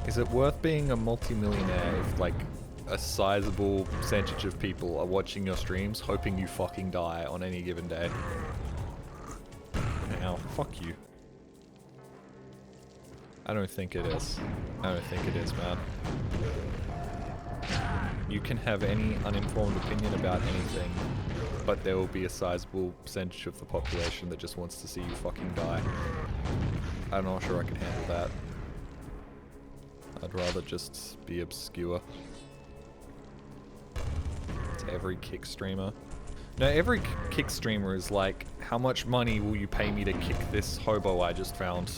Is it worth being a multi-millionaire if, like, a sizable percentage of people are watching your streams hoping you fucking die on any given day. Now, fuck you. I don't think it is. I don't think it is, man. You can have any uninformed opinion about anything, but there will be a sizable percentage of the population that just wants to see you fucking die. I'm not sure I can handle that. I'd rather just be obscure. It's every kick streamer. No, every kick streamer is like, how much money will you pay me to kick this hobo I just found?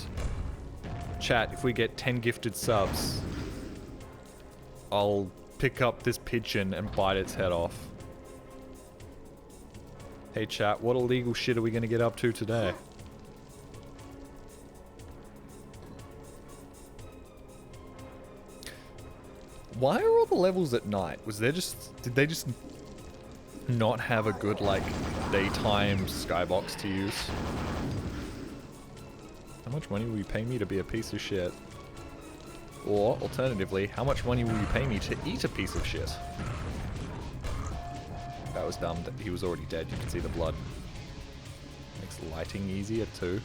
Chat, if we get 10 gifted subs, I'll pick up this pigeon and bite its head off. Hey chat, what illegal shit are we gonna get up to today? Why are all the levels at night? Was there just... Did they just not have a good, like, daytime skybox to use? How much money will you pay me to be a piece of shit? Or, alternatively, how much money will you pay me to eat a piece of shit? That was dumb. He was already dead. You can see the blood. Makes lighting easier, too.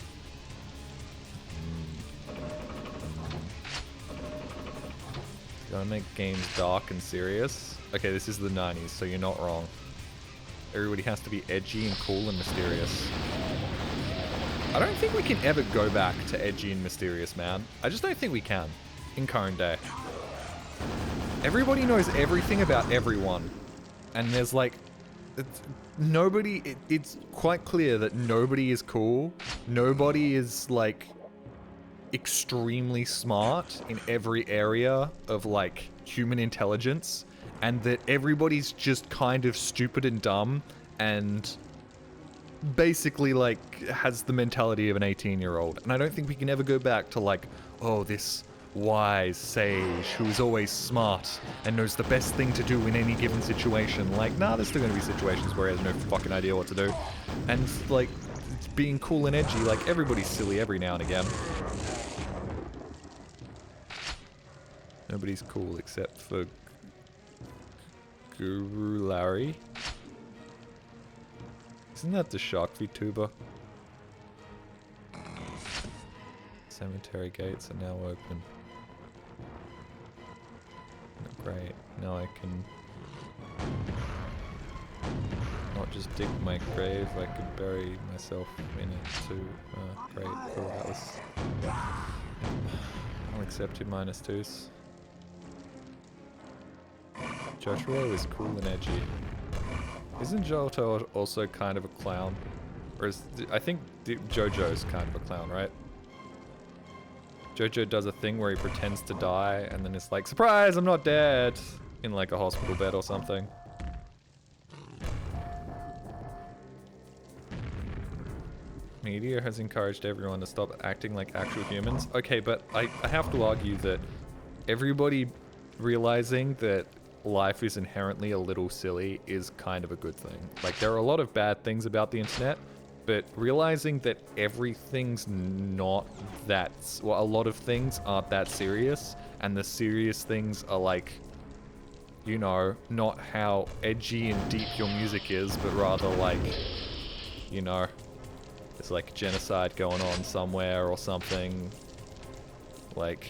Gotta make games dark and serious. Okay, this is the 90s, so you're not wrong. Everybody has to be edgy and cool and mysterious. I don't think we can ever go back to edgy and mysterious, man. I just don't think we can. In current day. Everybody knows everything about everyone. And there's like... It's quite clear that nobody is cool. Nobody is like... extremely smart in every area of like human intelligence, and that everybody's just kind of stupid and dumb and basically like has the mentality of an 18-year-old. And I don't think we can ever go back to like, oh, this wise sage who's always smart and knows the best thing to do in any given situation. Like, nah, there's still gonna be situations where he has no fucking idea what to do. And like, being cool and edgy, like everybody's silly every now and again. Nobody's cool except for Guru Larry. Isn't that the shark VTuber? Cemetery gates are now open. Oh, great. Now I can not just dig my grave, I can bury myself in it too. Great. Cool. That was... I'll accept your -2s. Jotaro is cool and edgy. Isn't Jotaro also kind of a clown? Or is... I think Jojo's kind of a clown, right? Jojo does a thing where he pretends to die and then it's like, surprise, I'm not dead! In like a hospital bed or something. Media has encouraged everyone to stop acting like actual humans. Okay, but I have to argue that everybody realizing that life is inherently a little silly is kind of a good thing. Like, there are a lot of bad things about the internet, but realizing that everything's not that... Well, a lot of things aren't that serious, and the serious things are like, you know, not how edgy and deep your music is, but rather like, you know, there's like genocide going on somewhere or something. Like,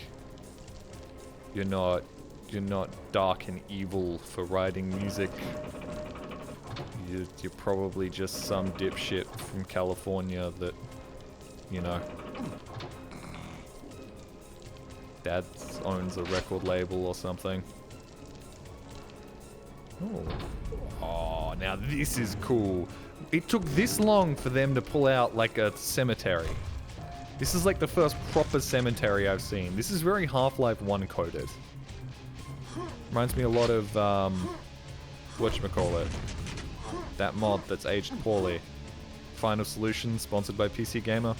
you're not dark and evil for writing music. You're probably just some dipshit from California that, you know, dad owns a record label or something. Oh, now this is cool. It took this long for them to pull out like a cemetery. This is like the first proper cemetery I've seen. This is very Half-Life 1 coded. Reminds me a lot of, whatchamacallit, that mod that's aged poorly. Final Solution, sponsored by PC Gamer.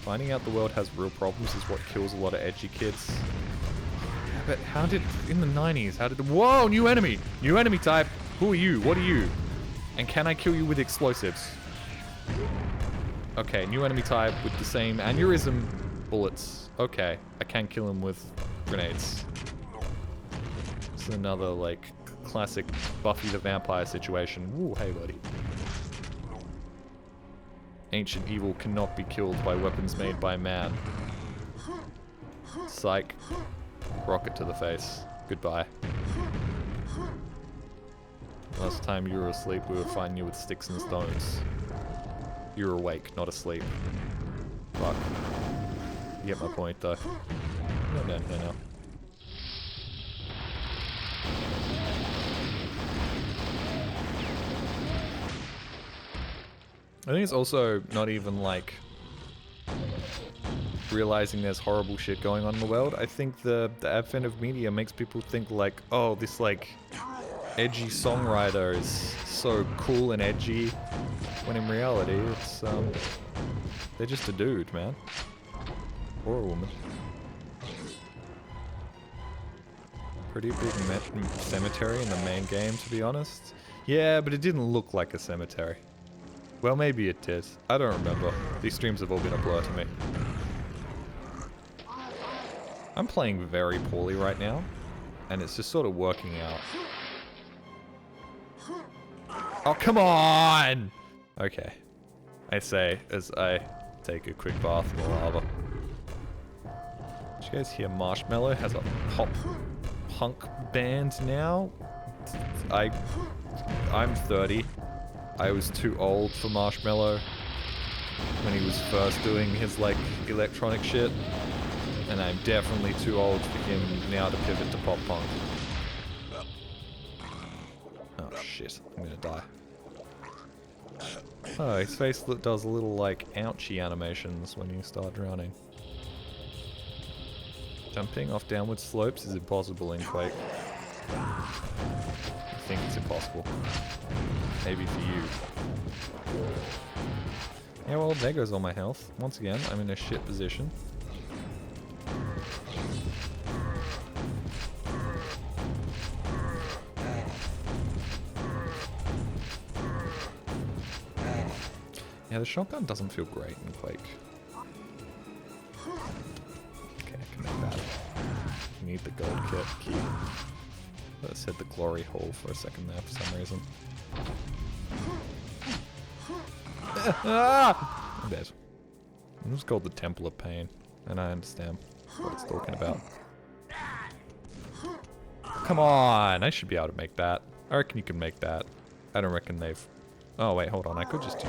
Finding out the world has real problems is what kills a lot of edgy kids. Yeah, but how did, in the 90s, how did, whoa, new enemy! New enemy type! Who are you? What are you? And can I kill you with explosives? Okay, new enemy type with the same aneurysm bullets. Okay, I can kill him with grenades. This is another, like, classic Buffy the Vampire situation. Ooh, hey, buddy. Ancient evil cannot be killed by weapons made by man. Psych. Rocket to the face. Goodbye. Last time you were asleep, we were fighting you with sticks and stones. You were awake, not asleep. Fuck. You get my point, though. Go down here now. I think it's also not even like realizing there's horrible shit going on in the world. I think the advent of media makes people think like, oh, this like edgy songwriter is so cool and edgy, when in reality it's they're just a dude, man, or a woman. Pretty big cemetery in the main game, to be honest. Yeah, but it didn't look like a cemetery. Well, maybe it did. I don't remember. These streams have all been a blur to me. I'm playing very poorly right now, and it's just sort of working out. Oh, come on! Okay. I say as I take a quick bath in the lava. Did you guys hear Marshmallow has a pop punk band now? I'm 30. I was too old for Marshmallow when he was first doing his, like, electronic shit. And I'm definitely too old for him now to pivot to pop punk. Oh shit, I'm gonna die. Oh, his face does little, like, ouchie animations when you start drowning. Jumping off downward slopes is impossible in Quake. I think it's impossible. Maybe for you. Yeah, well, there goes all my health. Once again, I'm in a shit position. Yeah, the shotgun doesn't feel great in Quake. Okay, I can make that. You need the gold key. I said the glory hole for a second there for some reason. I'm dead. It was called the Temple of Pain, and I understand what it's talking about. Come on, I should be able to make that. I reckon you can make that. I don't reckon they've... Oh wait, hold on, I could just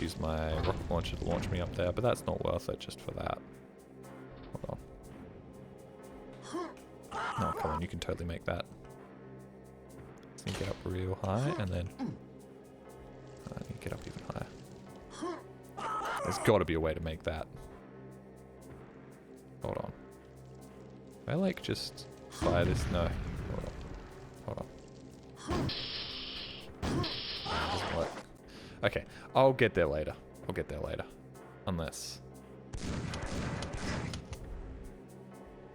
use my rocket launcher to launch me up there, but that's not worth it just for that. Hold on. Oh, come on, you can totally make that. So you get up real high, and then... you get up even higher. There's gotta be a way to make that. Hold on. If I, like, just fire this? No. Hold on. It doesn't work. Okay, I'll get there later. Unless...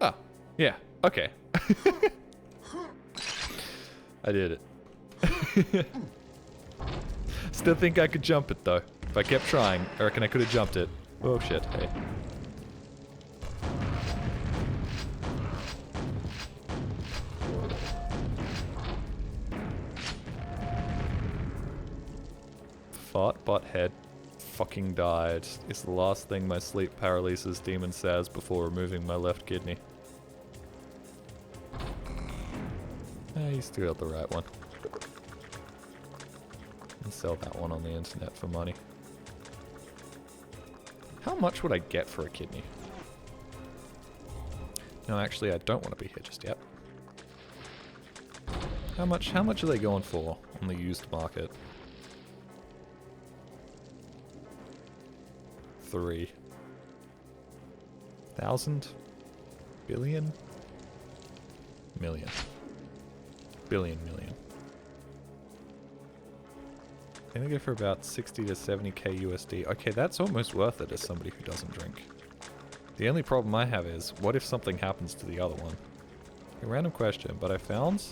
Oh, yeah, okay. I did it. Still think I could jump it though. If I kept trying, I reckon I could have jumped it. Oh shit, hey. Fart butthead fucking died. It's the last thing my sleep paralysis demon says before removing my left kidney. You still got the right one. And sell that one on the internet for money. How much would I get for a kidney? No, actually, I don't want to be here just yet. How much are they going for on the used market? 3,000? Billion? Million. Billion. I'm gonna go for about 60 to 70k USD. Okay, that's almost worth it as somebody who doesn't drink. The only problem I have is, what if something happens to the other one? A random question, but I found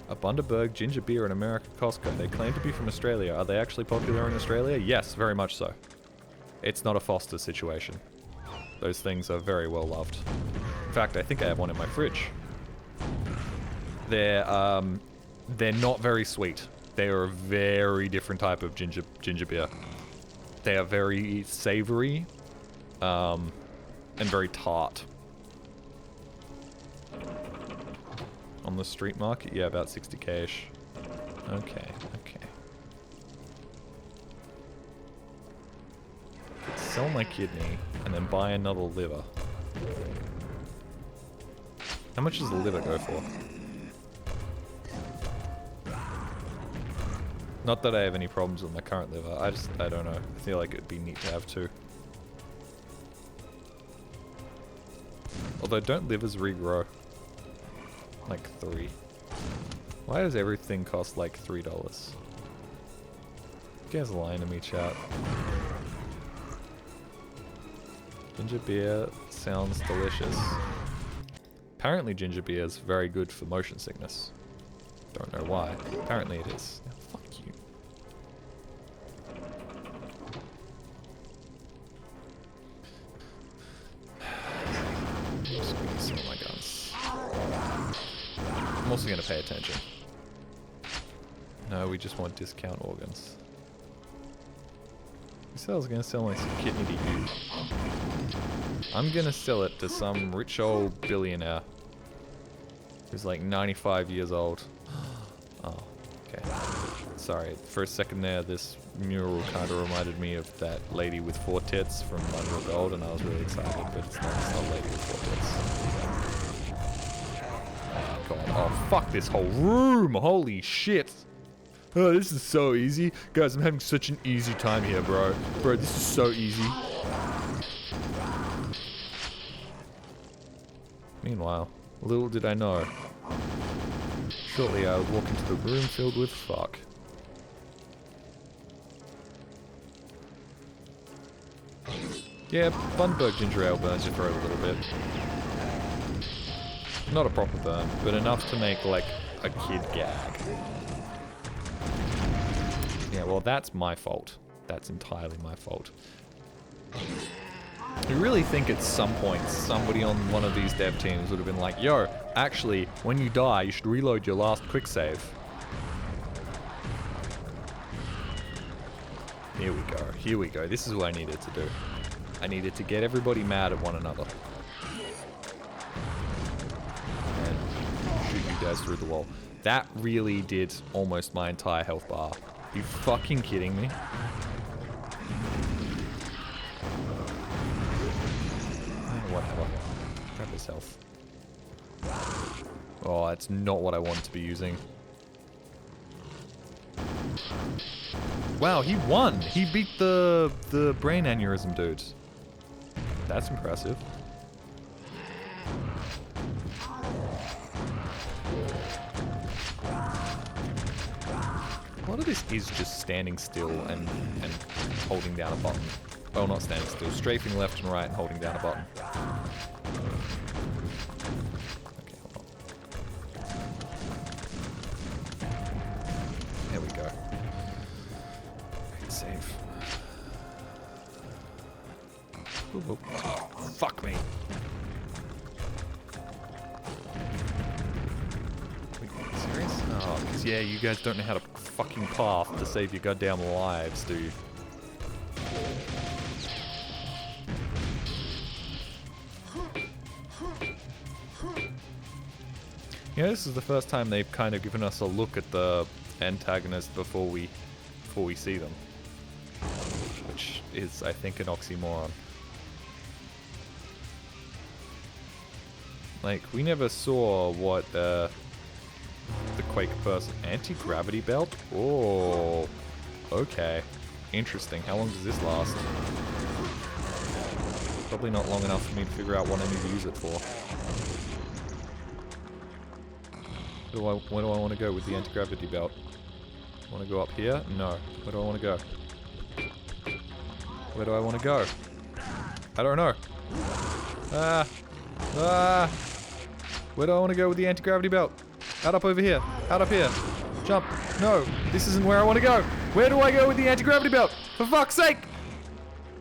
a Bundaberg ginger beer in America Costco. They claim to be from Australia. Are they actually popular in Australia? Yes, very much so. It's not a Foster situation. Those things are very well loved. In fact, I think I have one in my fridge. They're not very sweet. They are a very different type of ginger beer. They are very savory, and very tart. On the street market, yeah, about 60k-ish. Okay, okay. Could sell my kidney and then buy another liver. How much does the liver go for? Not that I have any problems with my current liver, I don't know. I feel like it'd be neat to have two. Although, don't livers regrow? Like 3. Why does everything cost like $3? You guys are lying to me, chat. Ginger beer sounds delicious. Apparently ginger beer is very good for motion sickness. Don't know why. Apparently it is. Oh, fuck you. I'm just gonna use some of my guns. I'm also gonna pay attention. No, we just want discount organs. You said I was gonna sell my kidney to you. I'm gonna sell it to some rich old billionaire who's like 95 years old. Oh, okay. Sorry, for a second there, this mural kind of reminded me of that lady with 4 tits from Under Gold, and I was really excited, but it's not a lady with 4 tits. Oh god, oh fuck this whole room, holy shit! Oh, this is so easy. Guys, I'm having such an easy time here, bro. Bro, this is so easy. Meanwhile, little did I know, shortly I would walk into the room filled with fuck. Yeah, Bundaberg ginger ale burns your throat a little bit. Not a proper burn, but enough to make like a kid gag. Yeah, well that's my fault. That's entirely my fault. You really think at some point somebody on one of these dev teams would have been like, yo, actually, when you die, you should reload your last quick save. Here we go, here we go. This is what I needed to do. I needed to get everybody mad at one another. And shoot you guys through the wall. That really did almost my entire health bar. Are you fucking kidding me? Whatever. Grab his health. Oh, that's not what I wanted to be using. Wow, he won! He beat the brain aneurysm dudes. That's impressive. A lot of this is just standing still and holding down a button. Well, not standing still, strafing left and right and holding down a button. Okay, hold on. There we go. Right, save. Ooh, ooh. Fuck me. Wait, serious? Oh, because yeah, you guys don't know how to fucking path to save your goddamn lives, do you? Yeah, this is the first time they've kind of given us a look at the antagonist before we see them. Which is, I think, an oxymoron. Like, we never saw what the Quake person... Anti-gravity belt? Oh, okay. Interesting. How long does this last? Probably not long enough for me to figure out what I need to use it for. Where do I want to go with the anti-gravity belt? Want to go up here? No. Where do I want to go? Where do I want to go? I don't know. Where do I want to go with the anti-gravity belt? Out up over here. Out up here. Jump. No. This isn't where I want to go. Where do I go with the anti-gravity belt? For fuck's sake!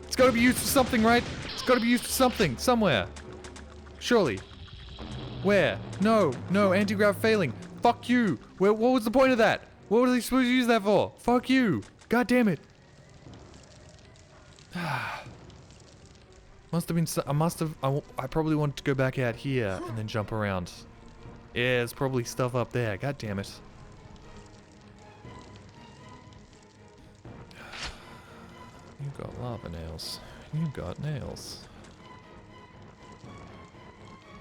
It's got to be used for something, right? It's got to be used for something. Somewhere. Surely. Where? No, no, anti-grav failing. Fuck you. What was the point of that? What was I supposed to use that for? Fuck you. God damn it. Must have been, I probably wanted to go back out here and then jump around. Yeah, there's probably stuff up there. God damn it. You got lava nails. You got nails.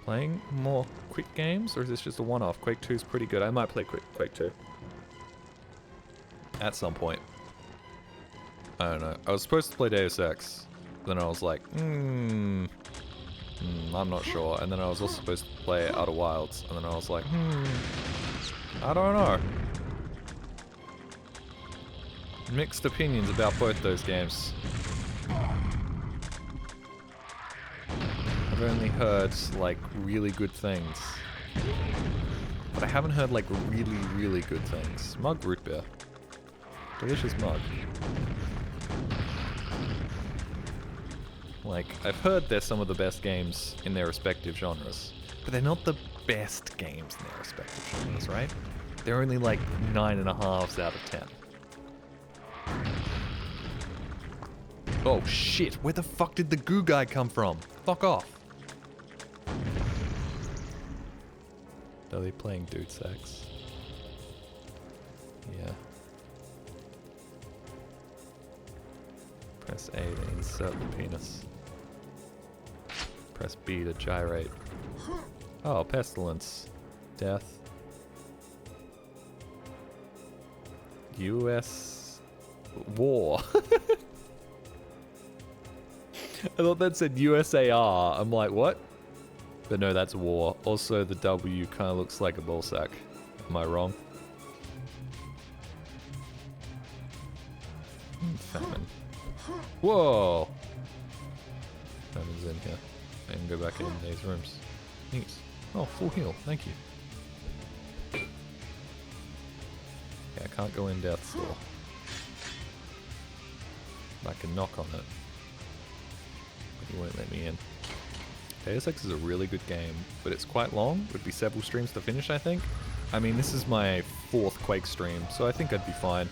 Playing more Quake games, or is this just a one-off? Quake 2 is pretty good. I might play Quake 2. At some point. I don't know. I was supposed to play Deus Ex. Then I was like, I'm not sure. And then I was also supposed to play Outer Wilds. And then I was like, I don't know. Mixed opinions about both those games. I've only heard, like, really good things. But I haven't heard, like, really, really good things. Mug root beer. Delicious mug. Like, I've heard they're some of the best games in their respective genres. But they're not the best games in their respective genres, right? They're only, like, 9.5s out of 10. Oh, shit. Where the fuck did the goo guy come from? Fuck off. Are they playing dude sex? Yeah. Press A to insert the penis. Press B to gyrate. Oh, pestilence. Death. US war. I thought that said USAR. I'm like, what? But no, that's war. Also, the W kind of looks like a ball sack. Am I wrong? Famine. Whoa! Famine's in here. I can go back in these rooms. Neat. Oh, full heal. Thank you. Yeah, I can't go in Death's door. I can knock on it. But he won't let me in. Deus Ex is a really good game, but it's quite long. It would be several streams to finish, I think. I mean, this is my 4th Quake stream, so I think I'd be fine.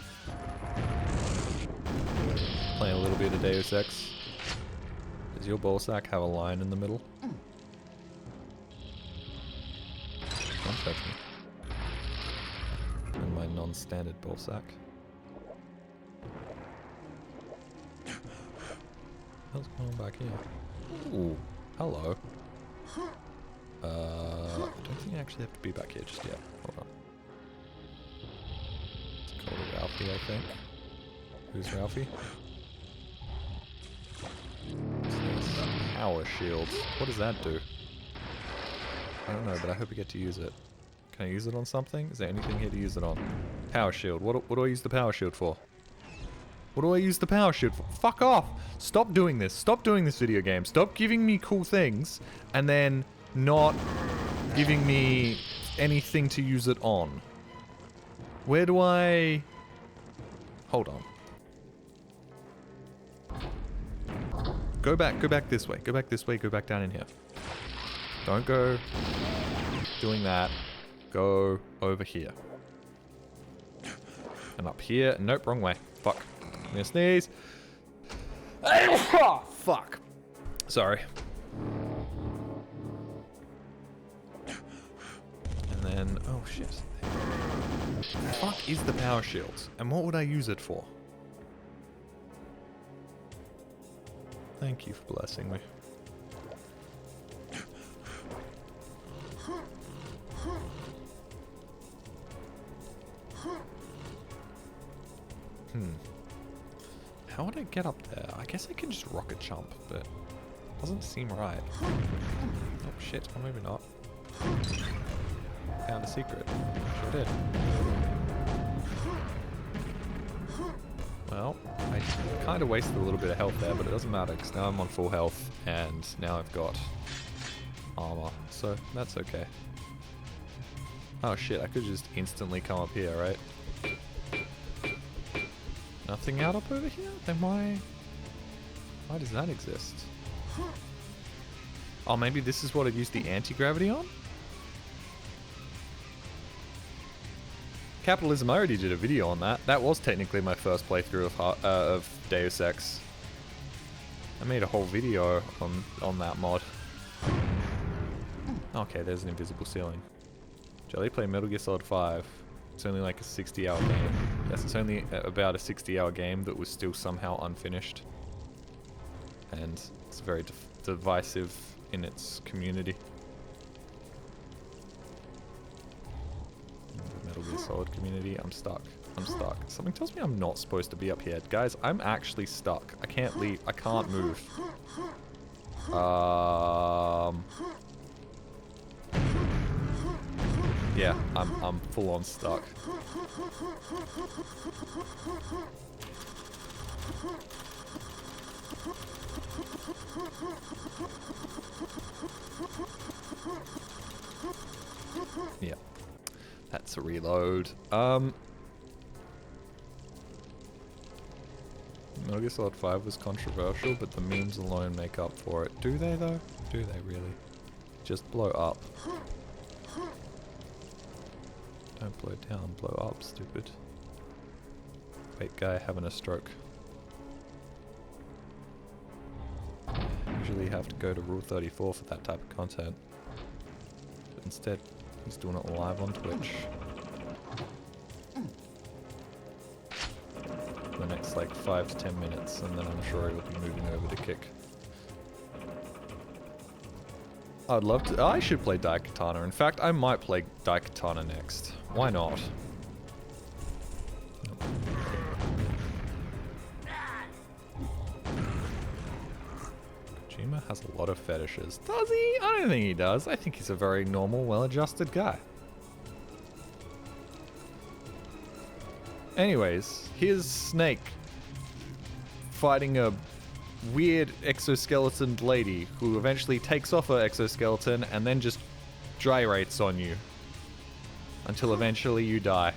Playing a little bit of Deus Ex. Does your ballsack have a line in the middle? Don't touch me. And my non-standard ballsack. What's going on back here? Ooh. Hello. I don't think I actually have to be back here just yet. Hold on. It's called Ralphie, I think. Who's Ralphie? Power shields. What does that do? I don't know, but I hope we get to use it. Can I use it on something? Is there anything here to use it on? Power shield. What do I use the power shield for? What do I use the power shield for? Fuck off! Stop doing this. Stop doing this video game. Stop giving me cool things and then not giving me anything to use it on. Where do I... Hold on. Go back this way. Go back this way. Go back down in here. Don't go doing that. Go over here. And up here. Nope, wrong way. Fuck. I'm gonna sneeze. Fuck. Sorry. And then, oh shit. The fuck is the power shield? And what would I use it for? Thank you for blessing me. How would I get up there? I guess I can just rocket jump, but it doesn't seem right. Oh shit, or maybe not. Found a secret. Sure did. Well, I kind of wasted a little bit of health there, but it doesn't matter, because now I'm on full health, and now I've got armor, so that's okay. Oh shit, I could just instantly come up here, right? Nothing out up over here? Then why does that exist? Oh, maybe this is what I'd use the anti-gravity on? Capitalism, I already did a video on that. That was technically my first playthrough of Deus Ex. I made a whole video on that mod. Okay, there's an invisible ceiling. Jelly play Metal Gear Solid 5. It's only like a 60-hour game. Yes, it's only about a 60-hour game that was still somehow unfinished. And it's very divisive in its community. The Metal Gear Solid community, I'm stuck. I'm stuck. Something tells me I'm not supposed to be up here. Guys, I'm actually stuck. I can't leave. I can't move. Yeah, I'm full on stuck. Yeah. That's a reload. Metal Gear Solid 5 was controversial, but the memes alone make up for it. Do they though? Do they really? Just blow up. Don't blow down, blow up, stupid. Wait, guy having a stroke. Usually you have to go to Rule 34 for that type of content. But instead, he's doing it live on Twitch. For the next like 5 to 10 minutes, and then I'm sure he'll be moving over to Kick. I'd love to. I should play Daikatana. In fact, I might play Daikatana next. Why not? Kojima has a lot of fetishes. Does he? I don't think he does. I think he's a very normal, well-adjusted guy. Anyways, here's Snake fighting a weird exoskeleton lady who eventually takes off her exoskeleton and then just gyrates on you until eventually you die.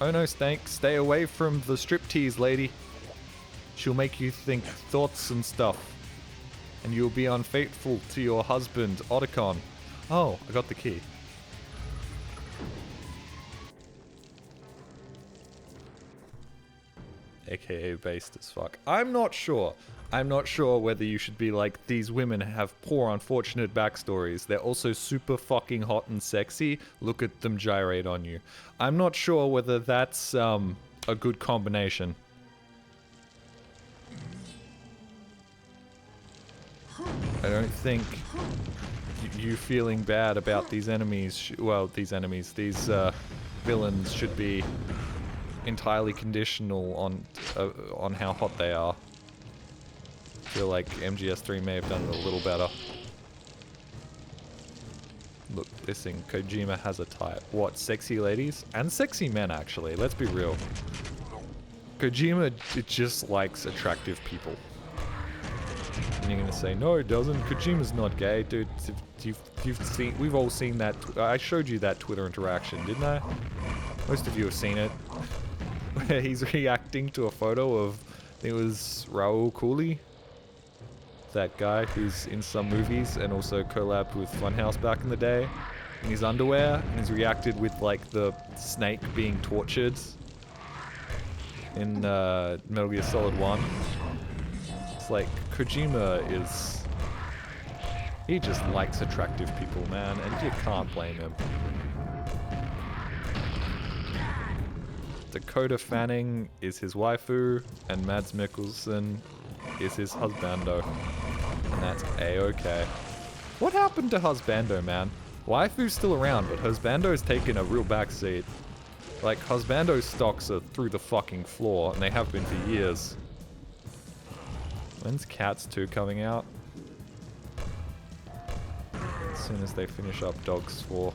Oh no, Snake, stay away from the striptease lady. She'll make you think thoughts and stuff, and you'll be unfaithful to your husband, Otacon. Oh, I got the key. AKA based as fuck. I'm not sure. I'm not sure whether you should be like, these women have poor, unfortunate backstories. They're also super fucking hot and sexy. Look at them gyrate on you. I'm not sure whether that's a good combination. I don't think you feeling bad about these enemies, these villains should be entirely conditional on how hot they are. I feel like MGS3 may have done it a little better. Look, this thing, Kojima has a type. What, sexy ladies? And sexy men, actually, let's be real. Kojima just likes attractive people. And you're gonna say, no, it doesn't. Kojima's not gay. Dude, we've all seen that. I showed you that Twitter interaction, didn't I? Most of you have seen it. Where he's reacting to a photo of, I think it was Raul Cooley. That guy who's in some movies and also collabed with Funhouse back in the day. In his underwear. And he's reacted with like the snake being tortured. In Metal Gear Solid 1. It's like, Kojima is... He just likes attractive people, man. And you can't blame him. Dakota Fanning is his waifu, and Mads Mikkelsen is his husbando. And that's A-okay. What happened to husbando, man? Waifu's still around, but husbando's taken a real backseat. Like, husbando stocks are through the fucking floor, and they have been for years. When's Cats 2 coming out? As soon as they finish up Dogs 4.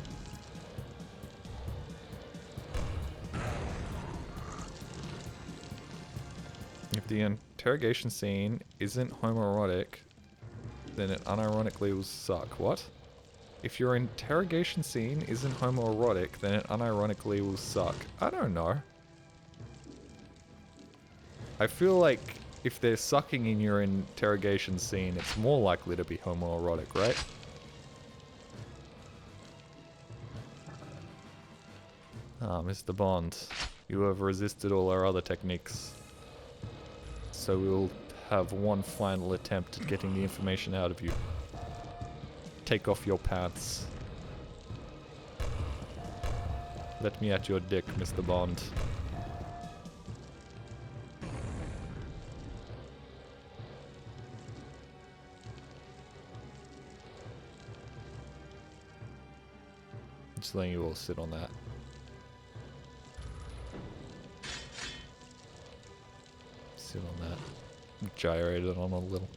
If the interrogation scene isn't homoerotic, then it unironically will suck. What? If your interrogation scene isn't homoerotic, then it unironically will suck. I don't know. I feel like if they're sucking in your interrogation scene, it's more likely to be homoerotic, right? Ah, Mr. Bond, you have resisted all our other techniques. So we'll have one final attempt at getting the information out of you. Take off your pants. Let me at your dick, Mr. Bond. Just letting you all sit on that. Sit on that. Gyrate it on a little.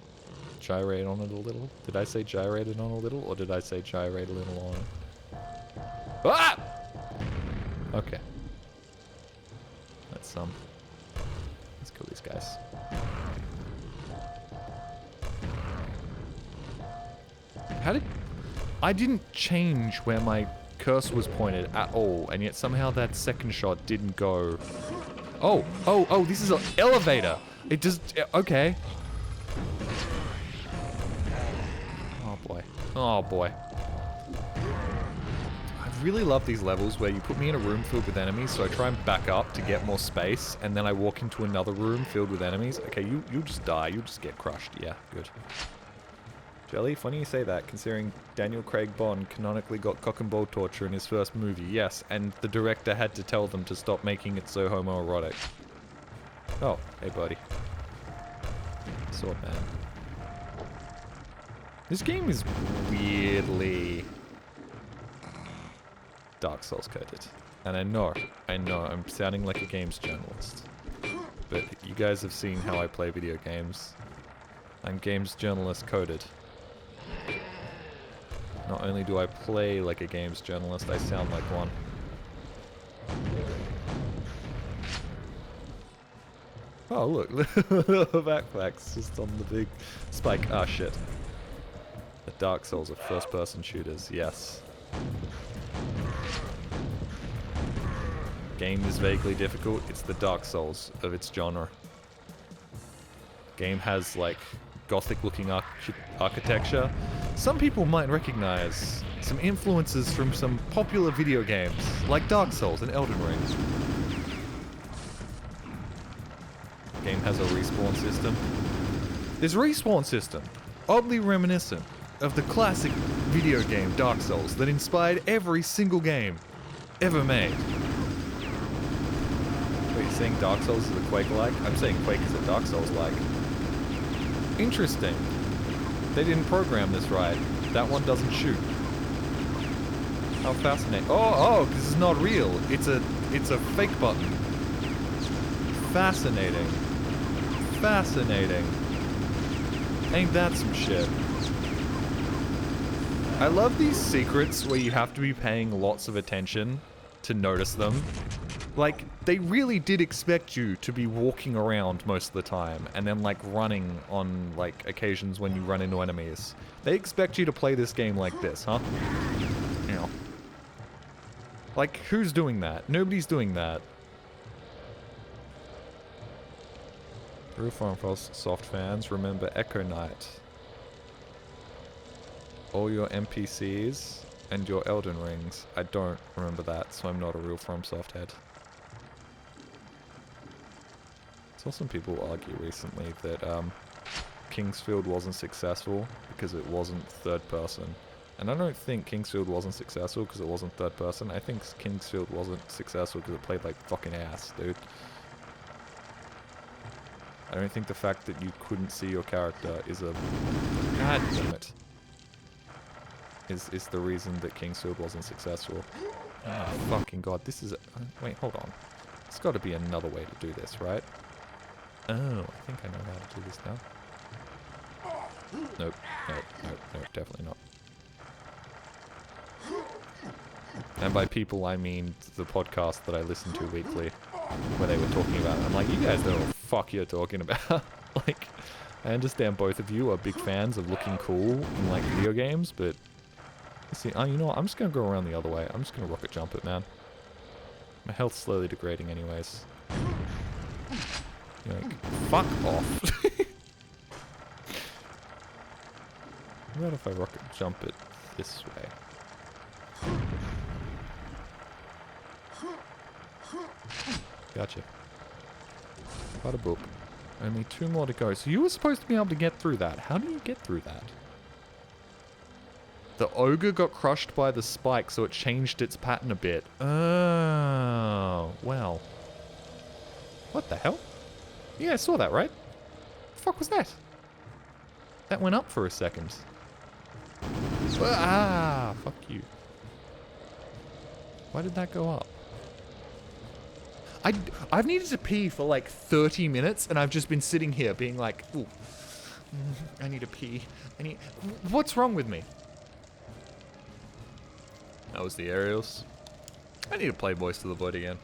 Gyrate on it a little? Did I say gyrate it on a little, or did I say gyrate a little on it? Ah! Okay. Let's kill these guys. How did... I didn't change where my cursor was pointed at all, and yet somehow that second shot didn't go... Oh, this is an elevator! It just... Okay. Oh boy. I really love these levels where you put me in a room filled with enemies, so I try and back up to get more space, and then I walk into another room filled with enemies. Okay, you'll just die. You'll just get crushed. Yeah, good. Jelly, funny you say that, considering Daniel Craig Bond canonically got cock and ball torture in his first movie. Yes, and the director had to tell them to stop making it so homoerotic. Oh, hey buddy. Sword man. This game is weirdly Dark Souls coded. And I know, I'm sounding like a games journalist. But you guys have seen how I play video games. I'm games journalist coded. Not only do I play like a games journalist, I sound like one. Oh look, backpacks just on the big spike. Ah shit. The Dark Souls are first-person shooters, yes. Game is vaguely difficult, it's the Dark Souls of its genre. Game has like gothic-looking architecture. Some people might recognize some influences from some popular video games, like Dark Souls and Elden Ring. Game has a respawn system. This respawn system, oddly reminiscent of the classic video game Dark Souls that inspired every single game ever made. Wait, you're saying Dark Souls is a Quake-like? I'm saying Quake is a Dark Souls-like. Interesting. They didn't program this right. That one doesn't shoot. How fascinating. Oh, this is not real. It's a fake button. Fascinating. Fascinating. Ain't that some shit? I love these secrets where you have to be paying lots of attention to notice them. Like, they really did expect you to be walking around most of the time, and then, like, running on, like, occasions when you run into enemies. They expect you to play this game like this, huh? You know. Like, who's doing that? Nobody's doing that. Real Farm Soft fans, remember Echo Knight. All your NPCs and your Elden Rings. I don't remember that, so I'm not a real FromSoft head. Saw some people argue recently that Kingsfield wasn't successful because it wasn't third person. And I don't think Kingsfield wasn't successful because it wasn't third person. I think Kingsfield wasn't successful because it played like fucking ass, dude. I don't think the fact that you couldn't see your character is a... God damn it. Is the reason that Kingsfield wasn't successful. Oh, fucking god, this is... wait, hold on. There's got to be another way to do this, right? Oh, I think I know how to do this now. Nope, definitely not. And by people, I mean the podcast that I listen to weekly, where they were talking about it. I'm like, you guys know what the fuck you're talking about. Like, I understand both of you are big fans of looking cool in, like, video games, but... see, you know what? I'm just gonna go around the other way. I'm just gonna rocket jump it, man. My health's slowly degrading anyways. You're like, fuck off. What about if I rocket jump it this way? Gotcha. Bada boop. Only 2 more to go. So you were supposed to be able to get through that. How do you get through that? The ogre got crushed by the spike, so it changed its pattern a bit. Oh, well. What the hell? Yeah, I saw that, right? The fuck was that? That went up for a second. Ah, fuck you. Why did that go up? I've needed to pee for like 30 minutes, and I've just been sitting here being like, ooh, I need to pee. What's wrong with me? That was the aerials. I need to play Voice to the Void again.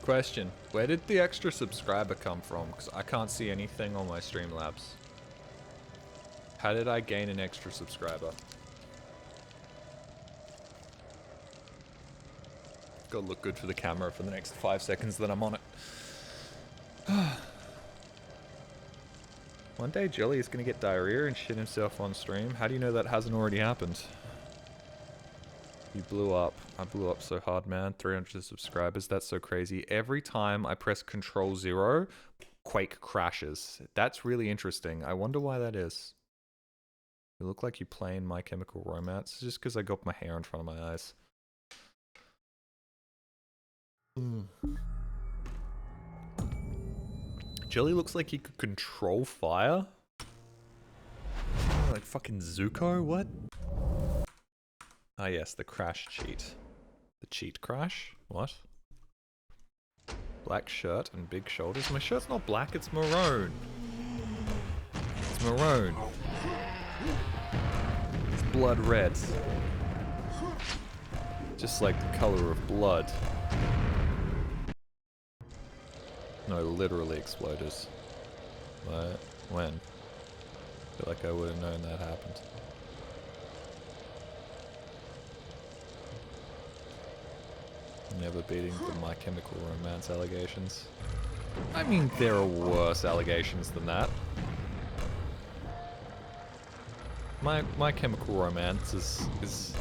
Question, where did the extra subscriber come from? Because I can't see anything on my Streamlabs. How did I gain an extra subscriber? Gotta look good for the camera for the next 5 seconds that I'm on it. One day Jelly is gonna get diarrhea and shit himself on stream. How do you know that hasn't already happened? You blew up. I blew up so hard, man. 300 subscribers. That's so crazy. Every time I press Control 0, Quake crashes. That's really interesting. I wonder why that is. You look like you playing My Chemical Romance. It's just because I got my hair in front of my eyes. Jelly looks like he could control fire. Like fucking Zuko? What? Ah yes, the crash cheat. The cheat crash? What? Black shirt and big shoulders. My shirt's not black, it's maroon. It's maroon. It's blood red. Just like the color of blood. No, literally exploded. What? When? I feel like I would have known that happened. Never beating the My Chemical Romance allegations. I mean, there are worse allegations than that. My Chemical Romance is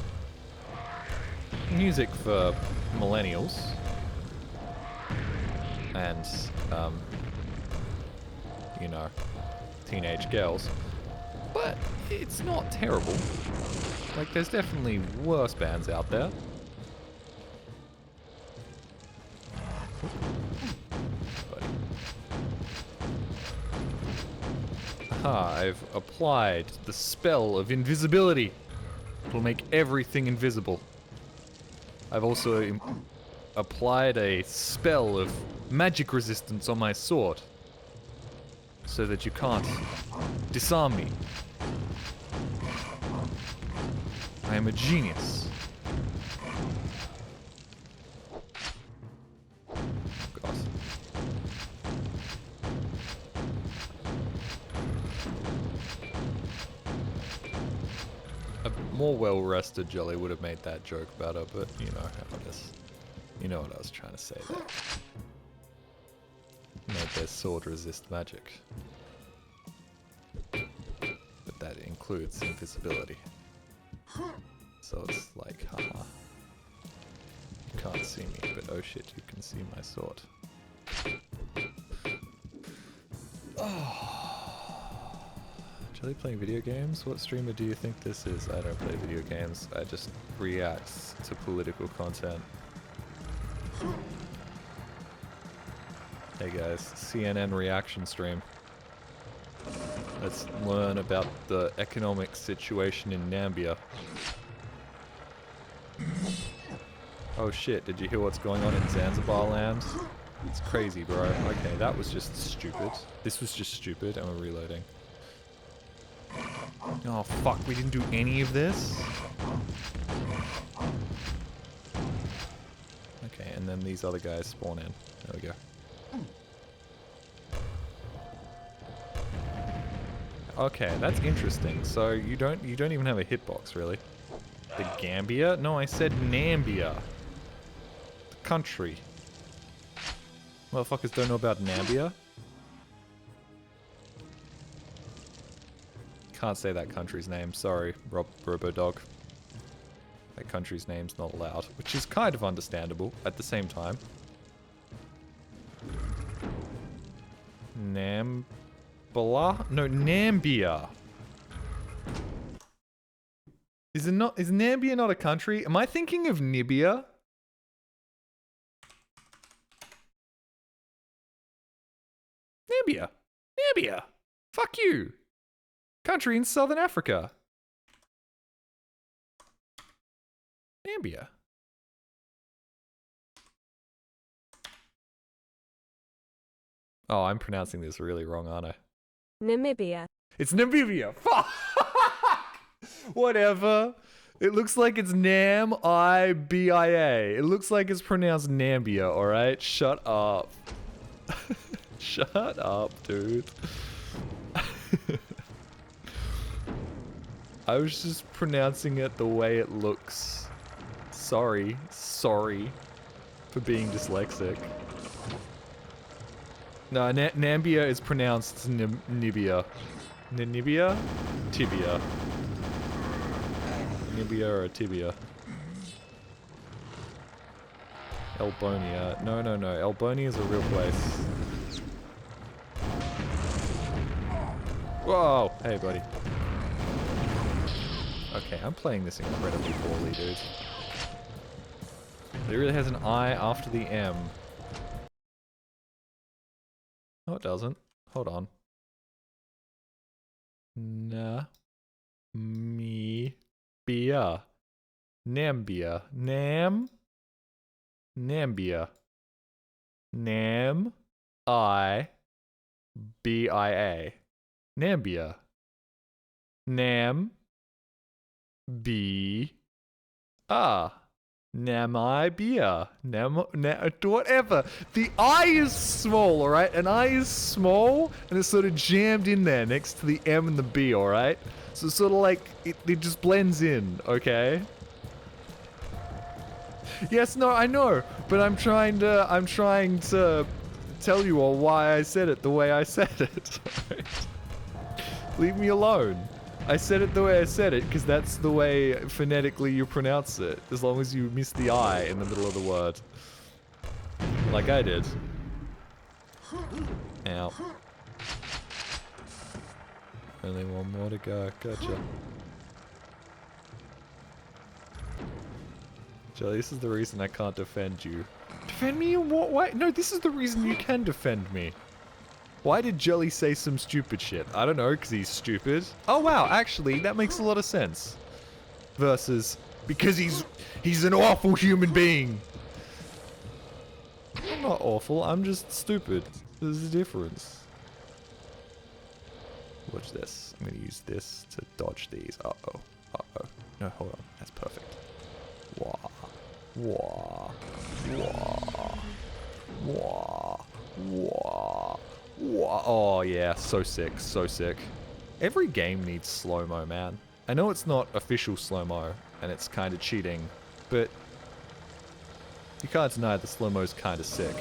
music for millennials and you know, teenage girls, but it's not terrible. Like, there's definitely worse bands out there. Aha, I've applied the spell of invisibility. It'll make everything invisible. I've also applied a spell of magic resistance on my sword. So that you can't disarm me. I am a genius. God. A more well-rested Jolly would have made that joke better, but you know how it is. You know what I was trying to say there. Made their sword resist magic. But that includes invisibility. So it's like, haha. You can't see me, but oh shit, you can see my sword. Oh. Jelly playing video games? What streamer do you think this is? I don't play video games. I just react to political content. Hey guys, CNN reaction stream. Let's learn about the economic situation in Namibia. Oh shit, did you hear what's going on in Zanzibar land? It's crazy, bro. Okay, that was just stupid. This was just stupid, and we're reloading. Oh fuck, we didn't do any of this? Okay, and then these other guys spawn in. There we go. Okay, that's interesting. So you don't even have a hitbox, really. The Gambia? No, I said Nambia. The country. Motherfuckers don't know about Nambia? Can't say that country's name. Sorry, Robodog. That country's name's not allowed, which is kind of understandable at the same time. No, Nambia. Is Nambia not a country? Am I thinking of Nibia? Nambia. Nambia. Fuck you. Country in Southern Africa. Nambia. Oh, I'm pronouncing this really wrong, aren't I? Namibia. It's Namibia. Fuck! Whatever. It looks like it's Nam-I-B-I-A. It looks like it's pronounced Nambia, alright? Shut up. Shut up, dude. I was just pronouncing it the way it looks. Sorry. Sorry for being dyslexic. No, Nambia is pronounced Nibia. Nibia? Tibia. Nibia or Tibia. Elbonia. No. Elbonia is a real place. Whoa! Hey, buddy. Okay, I'm playing this incredibly poorly, dude. It really has an I after the M. No, it doesn't. Hold on. Bia. Nambia. Nambia. Nam-I-B-I-A. Nambia. Nam-B-A. Namibia. Whatever. The I is small, alright? An I is small, and it's sort of jammed in there next to the M and the B, alright? So it's sort of like, it just blends in, okay? Yes, no, I know, but I'm trying to tell you all why I said it the way I said it, alright? Leave me alone. I said it the way I said it because that's the way phonetically you pronounce it, as long as you miss the I in the middle of the word. Like I did. Ow. Only one more to go. Gotcha. Jelly, this is the reason I can't defend you. Defend me in what way? No, this is the reason you can defend me. Why did Jelly say some stupid shit? I don't know, because he's stupid. Oh wow, actually, that makes a lot of sense. Versus, because he's an awful human being. I'm not awful, I'm just stupid. There's a difference. Watch this. I'm gonna use this to dodge these. Uh-oh. Uh-oh. No, hold on. That's perfect. Wah. Wah. Wah. Wah. Wah. Wah. Oh, yeah. So sick. So sick. Every game needs slow-mo, man. I know it's not official slow-mo, and it's kind of cheating, but you can't deny the slow-mo's kind of sick.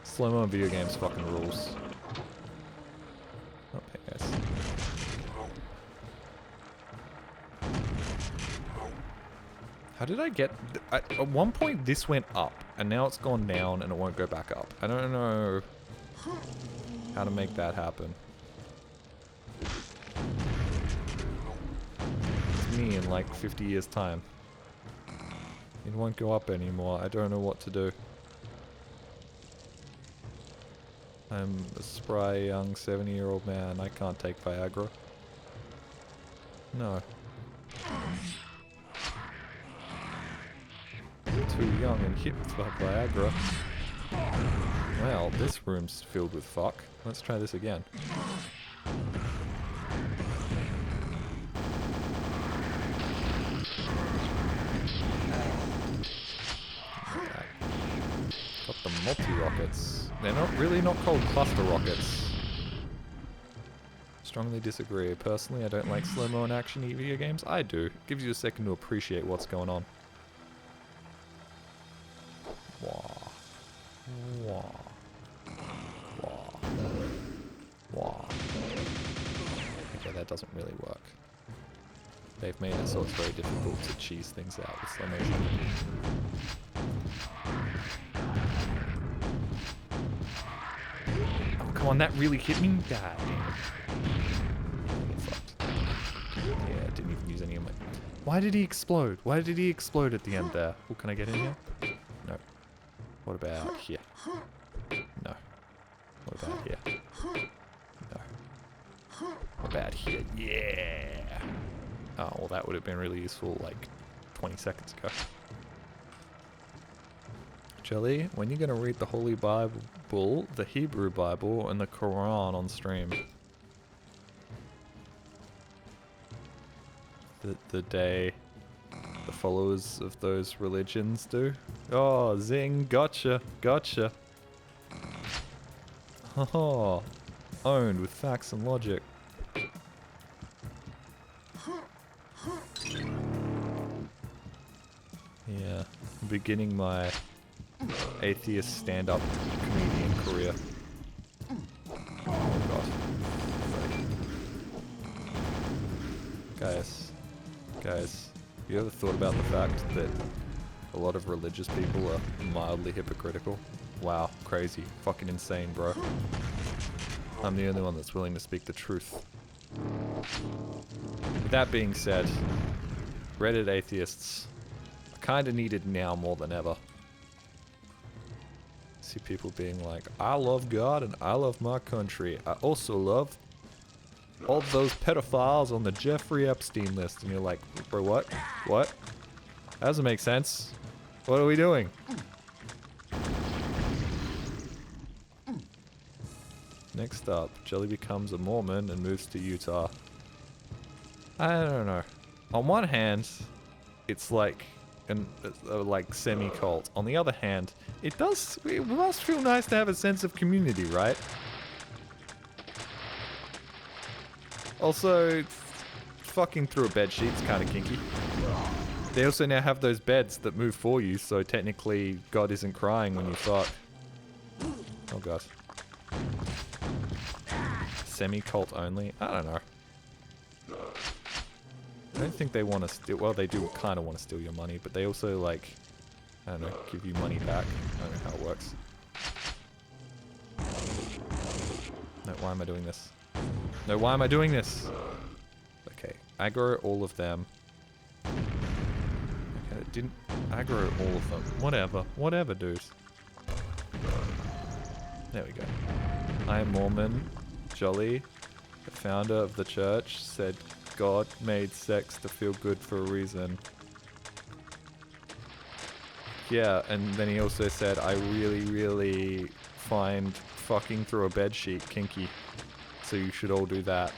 Slow-mo in video games fucking rules. Oh, hey guys. How did I get... At one point this went up, and now it's gone down and it won't go back up. I don't know how to make that happen. It's me in like 50 years time. It won't go up anymore. I don't know what to do. I'm a spry young 70-year-old man. I can't take Viagra. No. Too young and hip for Viagra. Well, this room's filled with fuck. Let's try this again. Got the multi-rockets. They're not called cluster rockets. Strongly disagree. Personally, I don't like slow-mo and action video games. I do. Gives you a second to appreciate what's going on. Wah. Wah. Wah. Wah. Okay, that doesn't really work. They've made it so it's very difficult to cheese things out with slow motion. Oh, come on, that really hit me? God damn it. Get fucked. Yeah, I didn't even use any of my... Why did he explode? Why did he explode at the end there? Oh, can I get in here? No. What about here? No. What about here? No. What about here? Yeah! Oh, well that would have been really useful like 20 seconds ago. Jelly, when you gonna read the Holy Bible, the Hebrew Bible, and the Quran on stream? The day the followers of those religions do? Oh, zing, gotcha, gotcha. Oh, owned with facts and logic. Yeah, I'm beginning my atheist stand-up comedian career. Oh god. Guys, have you ever thought about the fact that a lot of religious people are mildly hypocritical? Wow, crazy. Fucking insane, bro. I'm the only one that's willing to speak the truth. With that being said, Reddit atheists are kinda needed now more than ever. See people being like, I love God and I love my country. I also love all those pedophiles on the Jeffrey Epstein list. And you're like, bro, what? What? That doesn't make sense. What are we doing? Next up, Jelly becomes a Mormon and moves to Utah. I don't know. On one hand, it's like like semi-cult. On the other hand, it must feel nice to have a sense of community, right? Also, fucking through a bedsheet's kind of kinky. They also now have those beds that move for you, so technically God isn't crying when you fuck. Oh god. Semi-cult only? I don't know. I don't think they want to steal... Well, they do kind of want to steal your money, but they also, like... I don't know, give you money back. I don't know how it works. No, why am I doing this? No, why am I doing this? Okay, aggro all of them. Okay, it didn't aggro all of them. Whatever. Whatever, dude. There we go. I am Mormon. Jolly, the founder of the church, said God made sex to feel good for a reason. yeah, and then he also said, I really, really find fucking through a bedsheet kinky. So you should all do that.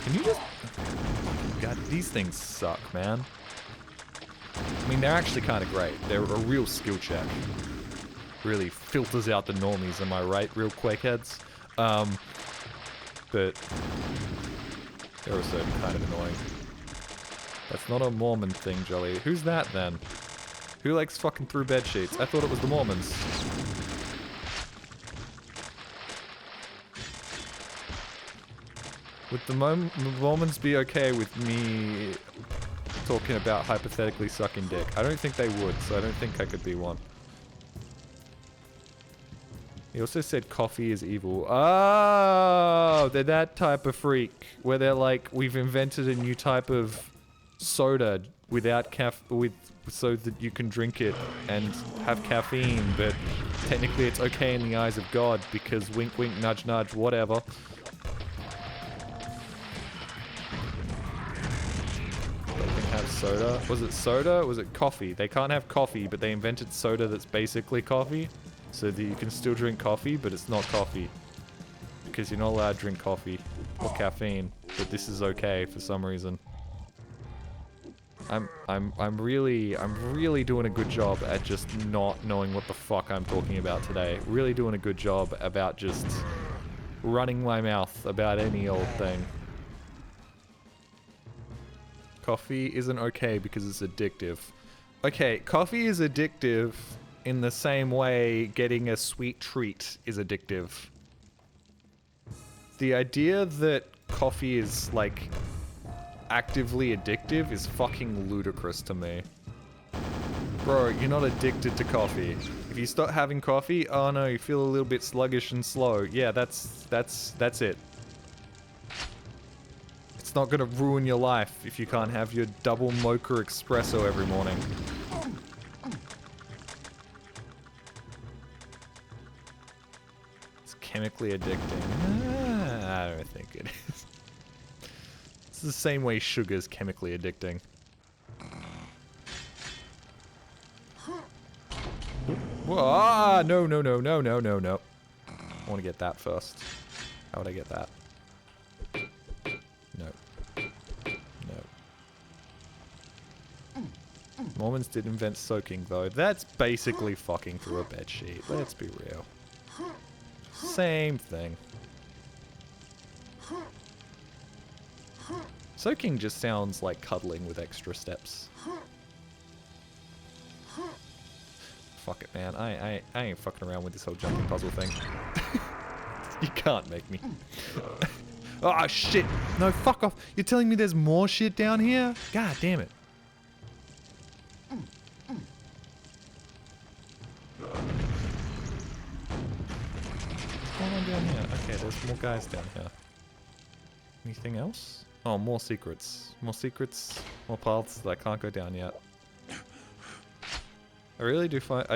Can you just... God, these things suck, man. I mean, they're actually kind of great. They're a real skill check. Really filters out the normies, am I right? Real Quake heads. But they're also kind of annoying. That's not a Mormon thing, Jolly. Who's that, then? Who likes fucking through bed sheets? I thought it was the Mormons. Would the Mormons be okay with me talking about hypothetically sucking dick? I don't think they would, so I don't think I could be one. He also said coffee is evil. Oh, they're that type of freak where they're like, we've invented a new type of soda without so that you can drink it and have caffeine, but technically it's okay in the eyes of God because wink wink nudge nudge whatever. They can have soda. Was it soda? Was it coffee? They can't have coffee, but they invented soda that's basically coffee. So that you can still drink coffee, but it's not coffee. Because you're not allowed to drink coffee or caffeine, but this is okay for some reason. I'm really doing a good job at just not knowing what the fuck I'm talking about today. Really doing a good job about just running my mouth about any old thing. Coffee isn't okay because it's addictive. Okay, coffee is addictive in the same way getting a sweet treat is addictive. The idea that coffee is, like, actively addictive is fucking ludicrous to me. Bro, you're not addicted to coffee. If you start having coffee, oh no, you feel a little bit sluggish and slow. Yeah, that's it. It's not gonna ruin your life if you can't have your double mocha espresso every morning. Chemically addicting. I don't think it is. It's the same way sugar's chemically addicting. Ah, no. I want to get that first. How would I get that? No. Mormons did invent soaking, though. That's basically fucking through a bedsheet. Let's be real. Same thing. Soaking just sounds like cuddling with extra steps. Fuck it, man. I ain't fucking around with this whole jumping puzzle thing. You can't make me. Oh, shit. No, fuck off. You're telling me there's more shit down here? God damn it. What's going on down here? Okay, there's more guys down here. Anything else? Oh, more secrets. More secrets. More paths that I can't go down yet. I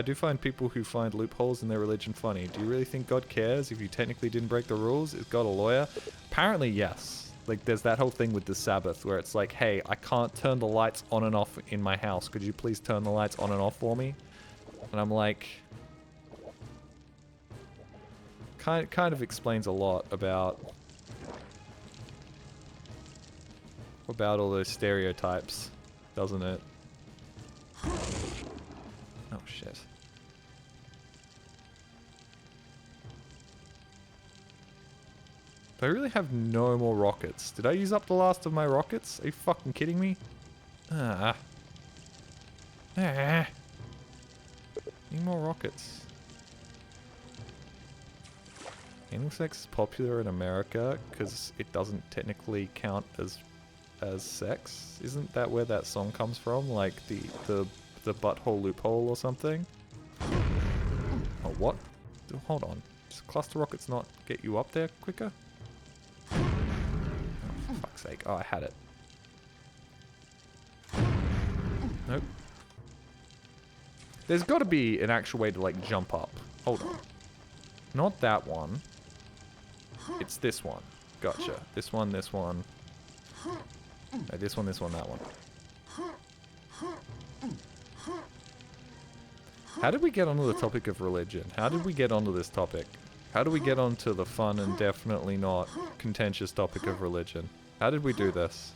do find people who find loopholes in their religion funny. Do you really think God cares if you technically didn't break the rules? Is God a lawyer? Apparently, yes. Like, there's that whole thing with the Sabbath where it's like, hey, I can't turn the lights on and off in my house. Could you please turn the lights on and off for me? And I'm like... Kind of explains a lot about all those stereotypes, doesn't it? Oh shit. Do I really have no more rockets? Did I use up the last of my rockets? Are you fucking kidding me? Need more rockets. Anal sex is popular in America because it doesn't technically count as sex. Isn't that where that song comes from? Like the butthole loophole or something? Oh, what? Hold on. Does cluster rockets not get you up there quicker? Oh, for fuck's sake. Oh, I had it. Nope. There's got to be an actual way to, like, jump up. Hold on. Not that one. It's this one. Gotcha. This one, this one. No, this one, that one. How did we get onto the topic of religion? How did we get onto this topic? How do we get onto the fun and definitely not contentious topic of religion? How did we do this?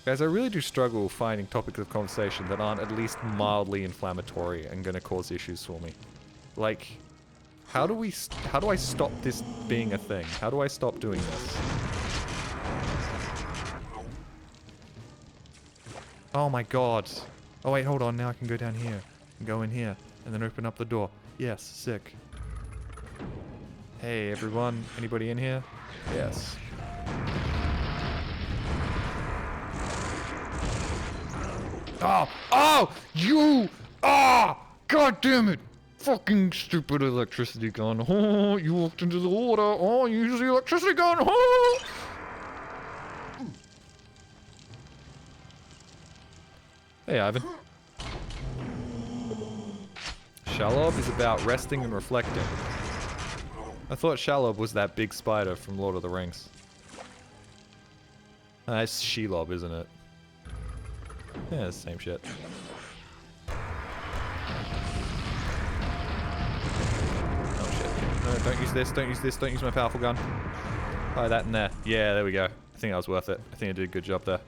Guys, I really do struggle finding topics of conversation that aren't at least mildly inflammatory and gonna cause issues for me. Like, how do I stop this being a thing? How do I stop doing this? Oh my god. Oh wait, hold on, now I can go down here. And go in here. And then open up the door. Yes, sick. Hey everyone, anybody in here? Yes. Oh! Oh! You! Ah! God damn it! Fucking stupid electricity gun. Oh, you walked into the water. Oh, you use the electricity gun. Oh! Hey, Ivan. Shalob is about resting and reflecting. I thought Shalob was that big spider from Lord of the Rings. It's Shelob, isn't it? Yeah, it's the same shit. Oh shit. No, don't use this, don't use this, don't use my powerful gun. Oh, that in there. Yeah, there we go. I think that was worth it. I think I did a good job there.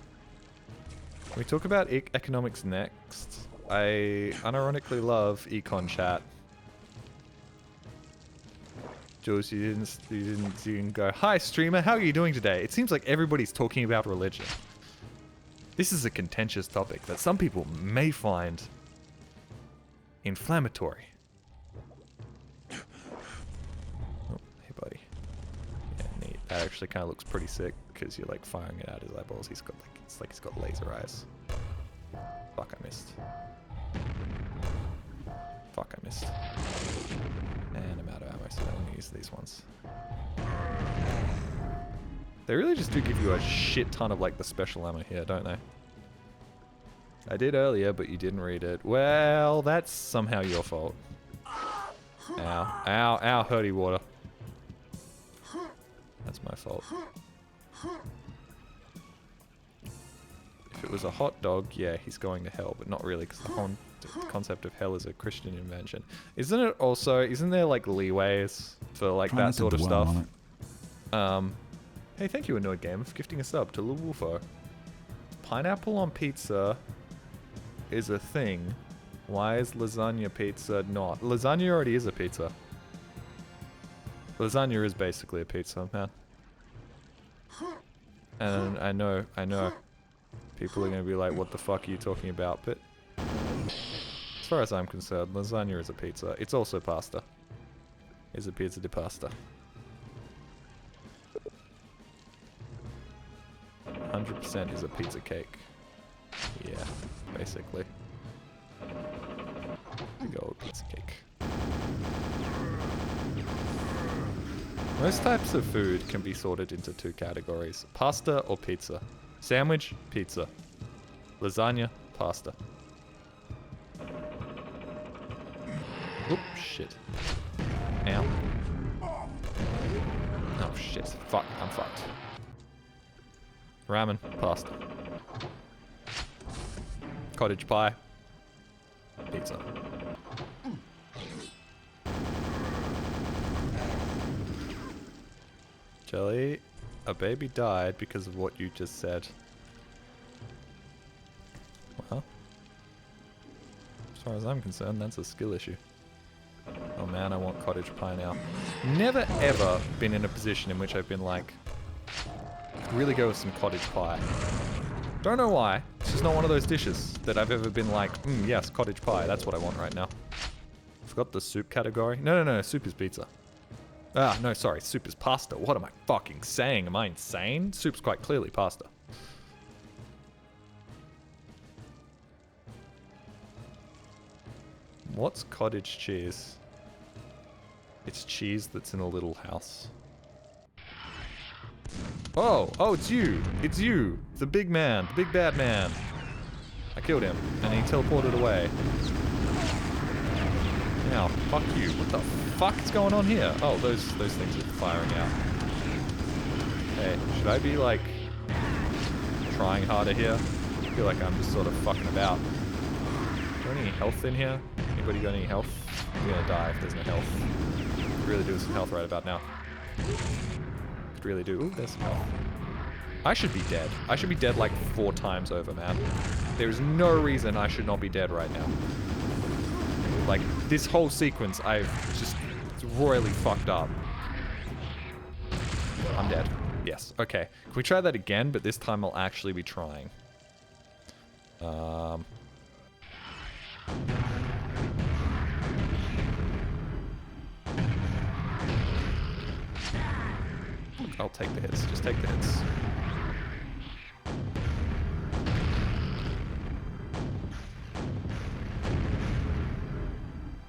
Can we talk about economics next? I unironically love econ chat. Jules, you didn't go, "Hi streamer, how are you doing today?" It seems like everybody's talking about religion. This is a contentious topic that some people may find inflammatory. Oh, hey buddy. Yeah, neat. That actually kind of looks pretty sick because you're like firing it out his eyeballs. He's got like, it's like he's got laser eyes. Fuck, I missed. Fuck, I missed. And I'm out of ammo, so I'm gonna use these ones. They really just do give you a shit ton of like the special ammo here, don't they? I did earlier, but you didn't read it. Well, that's somehow your fault. Ow, ow, ow, hurty water. That's my fault. If it was a hot dog, yeah, he's going to hell, but not really, because the whole concept of hell is a Christian invention. Isn't there like leeways for like that sort of stuff? Hey, thank you, Annoyed Gamer, for gifting a sub to Lil Wolfo. Pineapple on pizza is a thing. Why is lasagna pizza not? Lasagna already is a pizza. Lasagna is basically a pizza, man. And I know. People are going to be like, what the fuck are you talking about? But as far as I'm concerned, lasagna is a pizza. It's also pasta. It's a pizza di pasta. 100% is a pizza cake. Yeah, basically. Big old pizza cake. Most types of food can be sorted into two categories. Pasta or pizza. Sandwich, pizza. Lasagna, pasta. Oop, shit. Ow. Oh shit. Fuck, I'm fucked. Ramen, pasta. Cottage pie. Pizza. Jelly, a baby died because of what you just said. Well, as far as I'm concerned, that's a skill issue. Oh man, I want cottage pie now. Never ever been in a position in which I've been like, really go with some cottage pie. Don't know why. It's just not one of those dishes that I've ever been like, yes, cottage pie. That's what I want right now. Forgot the soup category. No, soup is pizza. Ah, no, sorry. Soup is pasta. What am I fucking saying? Am I insane? Soup's quite clearly pasta. What's cottage cheese? It's cheese that's in a little house. Oh, it's you. It's you. The big man. The big bad man. I killed him, and he teleported away. Now, fuck you. What the fuck is going on here? Oh, those things are firing out. Okay, should I be like trying harder here? I feel like I'm just sort of fucking about. Got any health in here? Anybody got any health? I'm gonna die if there's no health. Could really do with some health right about now. Could really do. Ooh, there's some health. I should be dead. I should be dead like 4 times over, man. There is no reason I should not be dead right now. Like, this whole sequence, I've just royally fucked up. I'm dead. Yes, okay. Can we try that again, but this time I'll actually be trying. I'll take the hits. Just take the hits.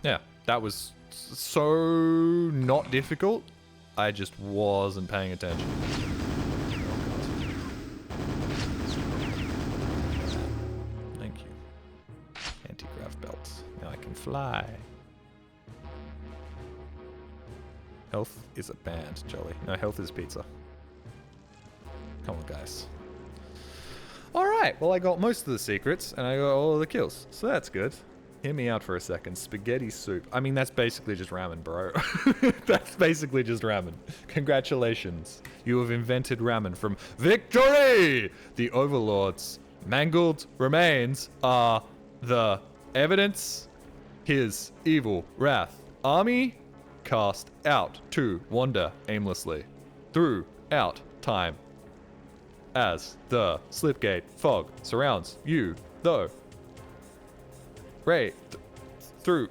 Yeah, that was so not difficult. I just wasn't paying attention. Thank you. Anti-grav belts. Now I can fly. Health is a band, Jolly. No, health is pizza. Come on, guys. Alright, well I got most of the secrets, and I got all of the kills. So that's good. Hear me out for a second. Spaghetti soup. I mean, that's basically just ramen, bro. That's basically just ramen. Congratulations. You have invented ramen from victory! The Overlord's mangled remains are the evidence. His evil wrath army cast out to wander aimlessly throughout time. As the Slipgate fog surrounds you, though. Right, through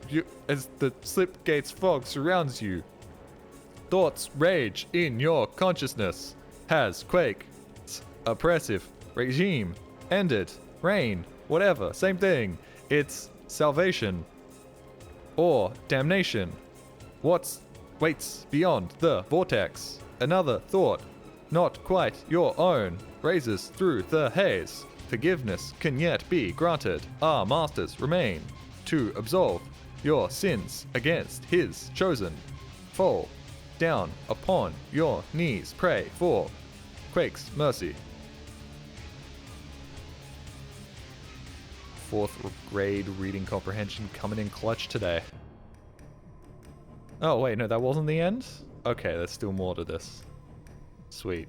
you as the Slipgate's fog surrounds you. Thoughts rage in your consciousness. Has Quake's oppressive regime ended? Reign, whatever, same thing. It's salvation or damnation. What waits beyond the vortex? Another thought, not quite your own, raises through the haze. Forgiveness can yet be granted. Our masters remain to absolve your sins against his chosen. Fall down upon your knees, pray for Quake's mercy. 4th grade reading comprehension coming in clutch today. Oh wait, no, that wasn't the end? Okay, there's still more to this. Sweet.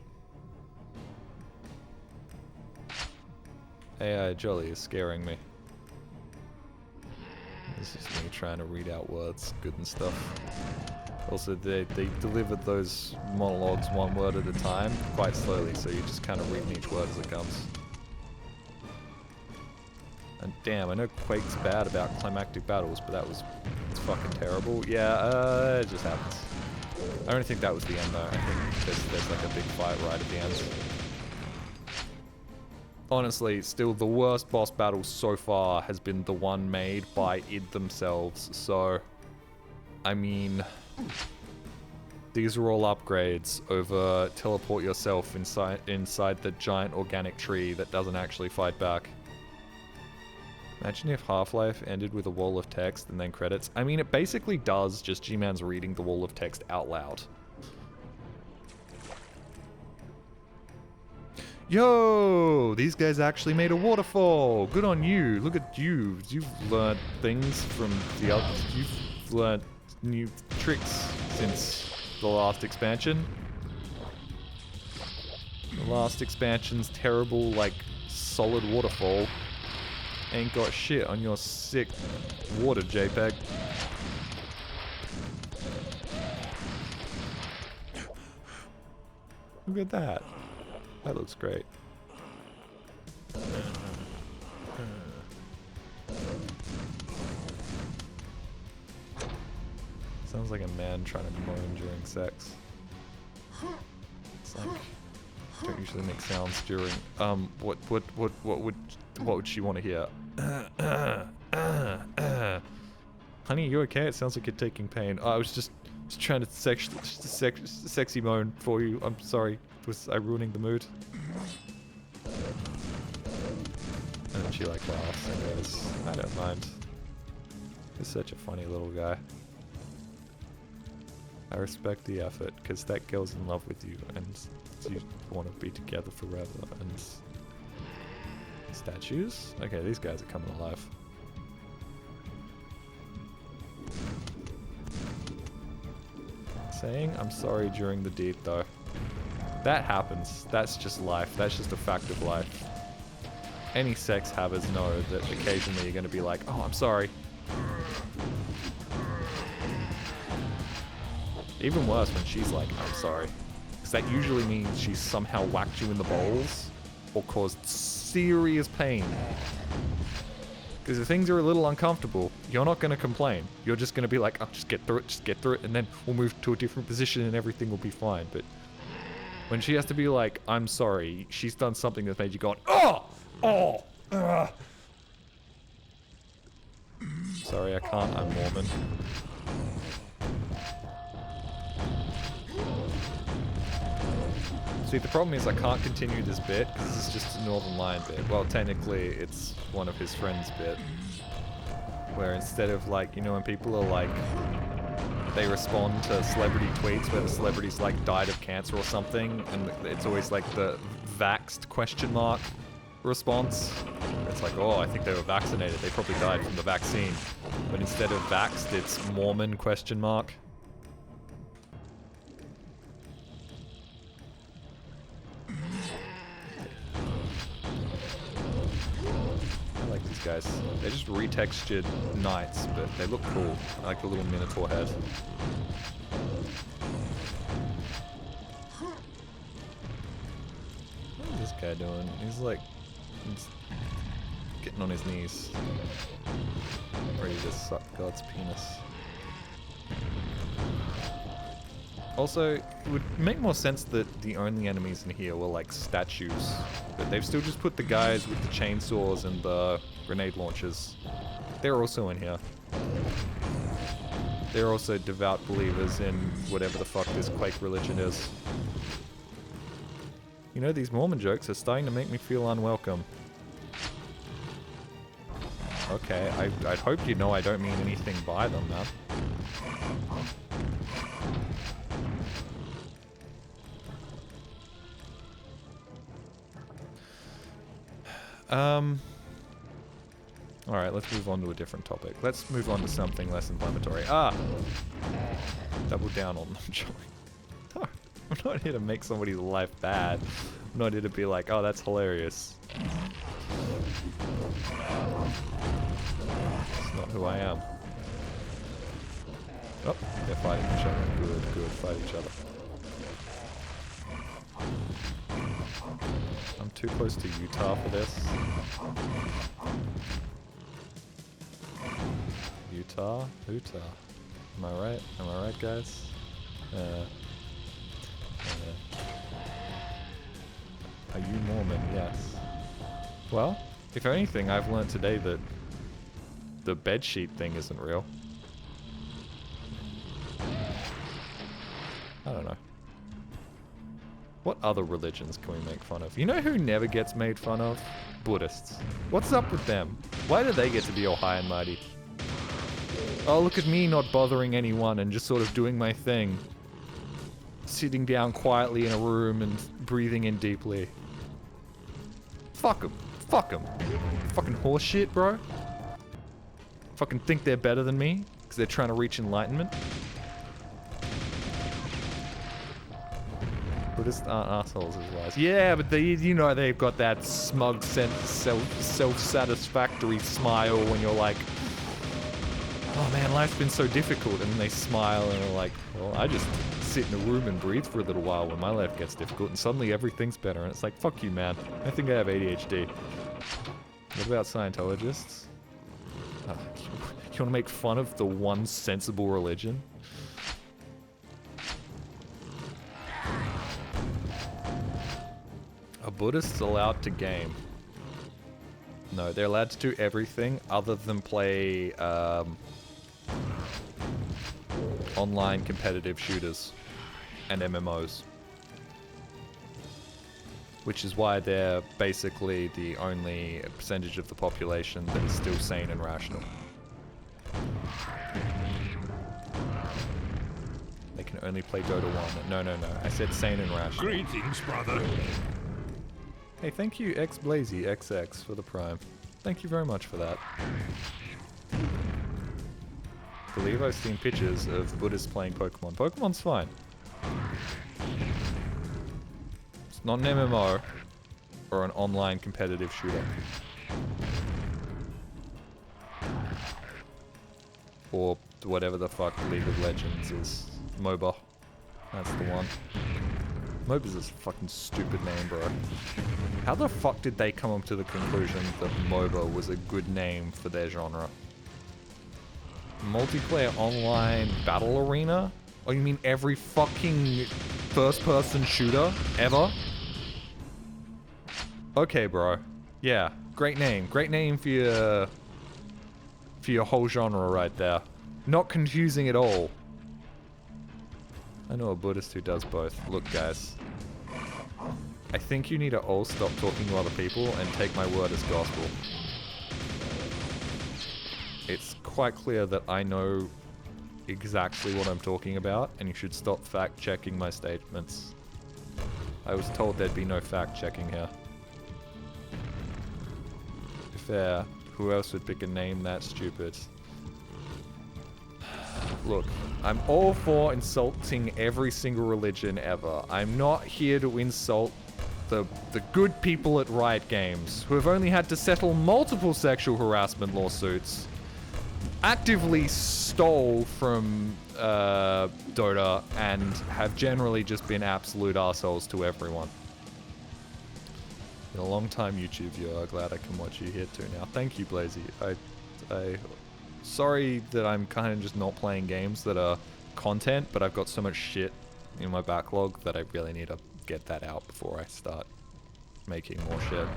AI Jolly is scaring me. This is me trying to read out words, good and stuff. Also, they delivered those monologues 1 word at a time, quite slowly, so you just kind of read each word as it comes. And damn, I know Quake's bad about climactic battles, but it's fucking terrible. Yeah, it just happens. I don't think that was the end though. I think there's like a big fight right at the end. Honestly, still the worst boss battle so far has been the one made by id themselves, so I mean, these are all upgrades over teleport yourself inside the giant organic tree that doesn't actually fight back. Imagine if Half-Life ended with a wall of text and then credits. I mean, it basically does, just G-Man's reading the wall of text out loud. Yo! These guys actually made a waterfall! Good on you! Look at you! You've learned things from the others. You've learned new tricks since the last expansion. The last expansion's terrible, like, solid waterfall ain't got shit on your sick water JPEG. Look at that. That looks great. Sounds like a man trying to moan during sex. It's like, don't usually make sounds during, what would she want to hear? Honey, you okay? It sounds like you're taking pain. Oh, I was just trying to sexy moan for you. I'm sorry. Was I ruining the mood? And then she like laughs and goes, I don't mind. He's such a funny little guy. I respect the effort, because that girl's in love with you, and you want to be together forever, and... Statues? Okay, these guys are coming alive. Saying I'm sorry during the deed, though. That happens. That's just life. That's just a fact of life. Any sex havers know that occasionally you're going to be like, oh, I'm sorry. Even worse when she's like, I'm sorry. Because that usually means she's somehow whacked you in the balls or caused serious pain. Because if things are a little uncomfortable, you're not going to complain. You're just going to be like, oh, just get through it, and then we'll move to a different position and everything will be fine. But when she has to be like, I'm sorry, she's done something that's made you go, oh! Oh! Sorry, I can't, I'm Mormon. See, the problem is I can't continue this bit, because this is just a Northern Lion bit. Well, technically, it's one of his friends' bit. Where instead of, like, you know when people are, like, they respond to celebrity tweets where the celebrity's, like, died of cancer or something, and it's always, like, the vaxxed question mark response. It's like, oh, I think they were vaccinated. They probably died from the vaccine. But instead of vaxxed, it's Mormon question mark. I like these guys. They're just retextured knights, but they look cool. I like the little minotaur head. What is this guy doing? He's like... he's getting on his knees. Ready to suck God's penis. Also, it would make more sense that the only enemies in here were like statues. But they've still just put the guys with the chainsaws and the grenade launchers. They're also in here. They're also devout believers in whatever the fuck this Quake religion is. You know, these Mormon jokes are starting to make me feel unwelcome. Okay, I'd hope you know I don't mean anything by them, man. Alright, let's move on to a different topic. Let's move on to something less inflammatory. Ah! Double down on them, Joey. No, I'm not here to make somebody's life bad. I'm not here to be like, oh, that's hilarious. That's not who I am. Oh, they're fighting each other. Good, good, fight each other. I'm too close to Utah for this. Utah? Utah. Am I right? Am I right, guys? Are you Mormon? Yes. Well, if anything, I've learned today that the bedsheet thing isn't real. I don't know. What other religions can we make fun of? You know who never gets made fun of? Buddhists. What's up with them? Why do they get to be all high and mighty? Oh, look at me not bothering anyone and just sort of doing my thing. Sitting down quietly in a room and breathing in deeply. Fuck them. Fuck them. Fucking horseshit, bro. Fucking think they're better than me because they're trying to reach enlightenment. Buddhists aren't assholes as wise. Yeah, but they, you know, they've got that smug, self-satisfactory smile when you're like, oh man, life's been so difficult, and then they smile and are like, well, I just sit in a room and breathe for a little while when my life gets difficult, and suddenly everything's better, and it's like, fuck you, man. I think I have ADHD. What about Scientologists? You want to make fun of the one sensible religion? Are Buddhists allowed to game? No, they're allowed to do everything other than play online competitive shooters and MMOs. Which is why they're basically the only percentage of the population that is still sane and rational. They can only play Dota 1. No, no, no. I said sane and rational. Greetings, brother. Hey, thank you, XBlazy XX, for the Prime. Thank you very much for that. I believe I've seen pictures of Buddhists playing Pokemon. Pokemon's fine. It's not an MMO or an online competitive shooter. Or whatever the fuck League of Legends is. MOBA. That's the one. MOBA's a fucking stupid name, bro. How the fuck did they come up to the conclusion that MOBA was a good name for their genre? Multiplayer online battle arena? Oh, you mean every fucking first-person shooter ever? Okay, bro. Yeah, great name. Great name for your whole genre right there. Not confusing at all. I know a Buddhist who does both. Look, guys. I think you need to all stop talking to other people and take my word as gospel. It's quite clear that I know exactly what I'm talking about, and you should stop fact-checking my statements. I was told there'd be no fact-checking here. Fair. Who else would pick a name that stupid? Look, I'm all for insulting every single religion ever. I'm not here to insult the good people at Riot Games, who have only had to settle multiple sexual harassment lawsuits, actively stole from Dota, and have generally just been absolute assholes to everyone. Been a long time YouTube viewer. Glad I can watch you here too now. Thank you, Blazy. Sorry that I'm kind of just not playing games that are content, but I've got so much shit in my backlog that I really need to get that out before I start making more shit.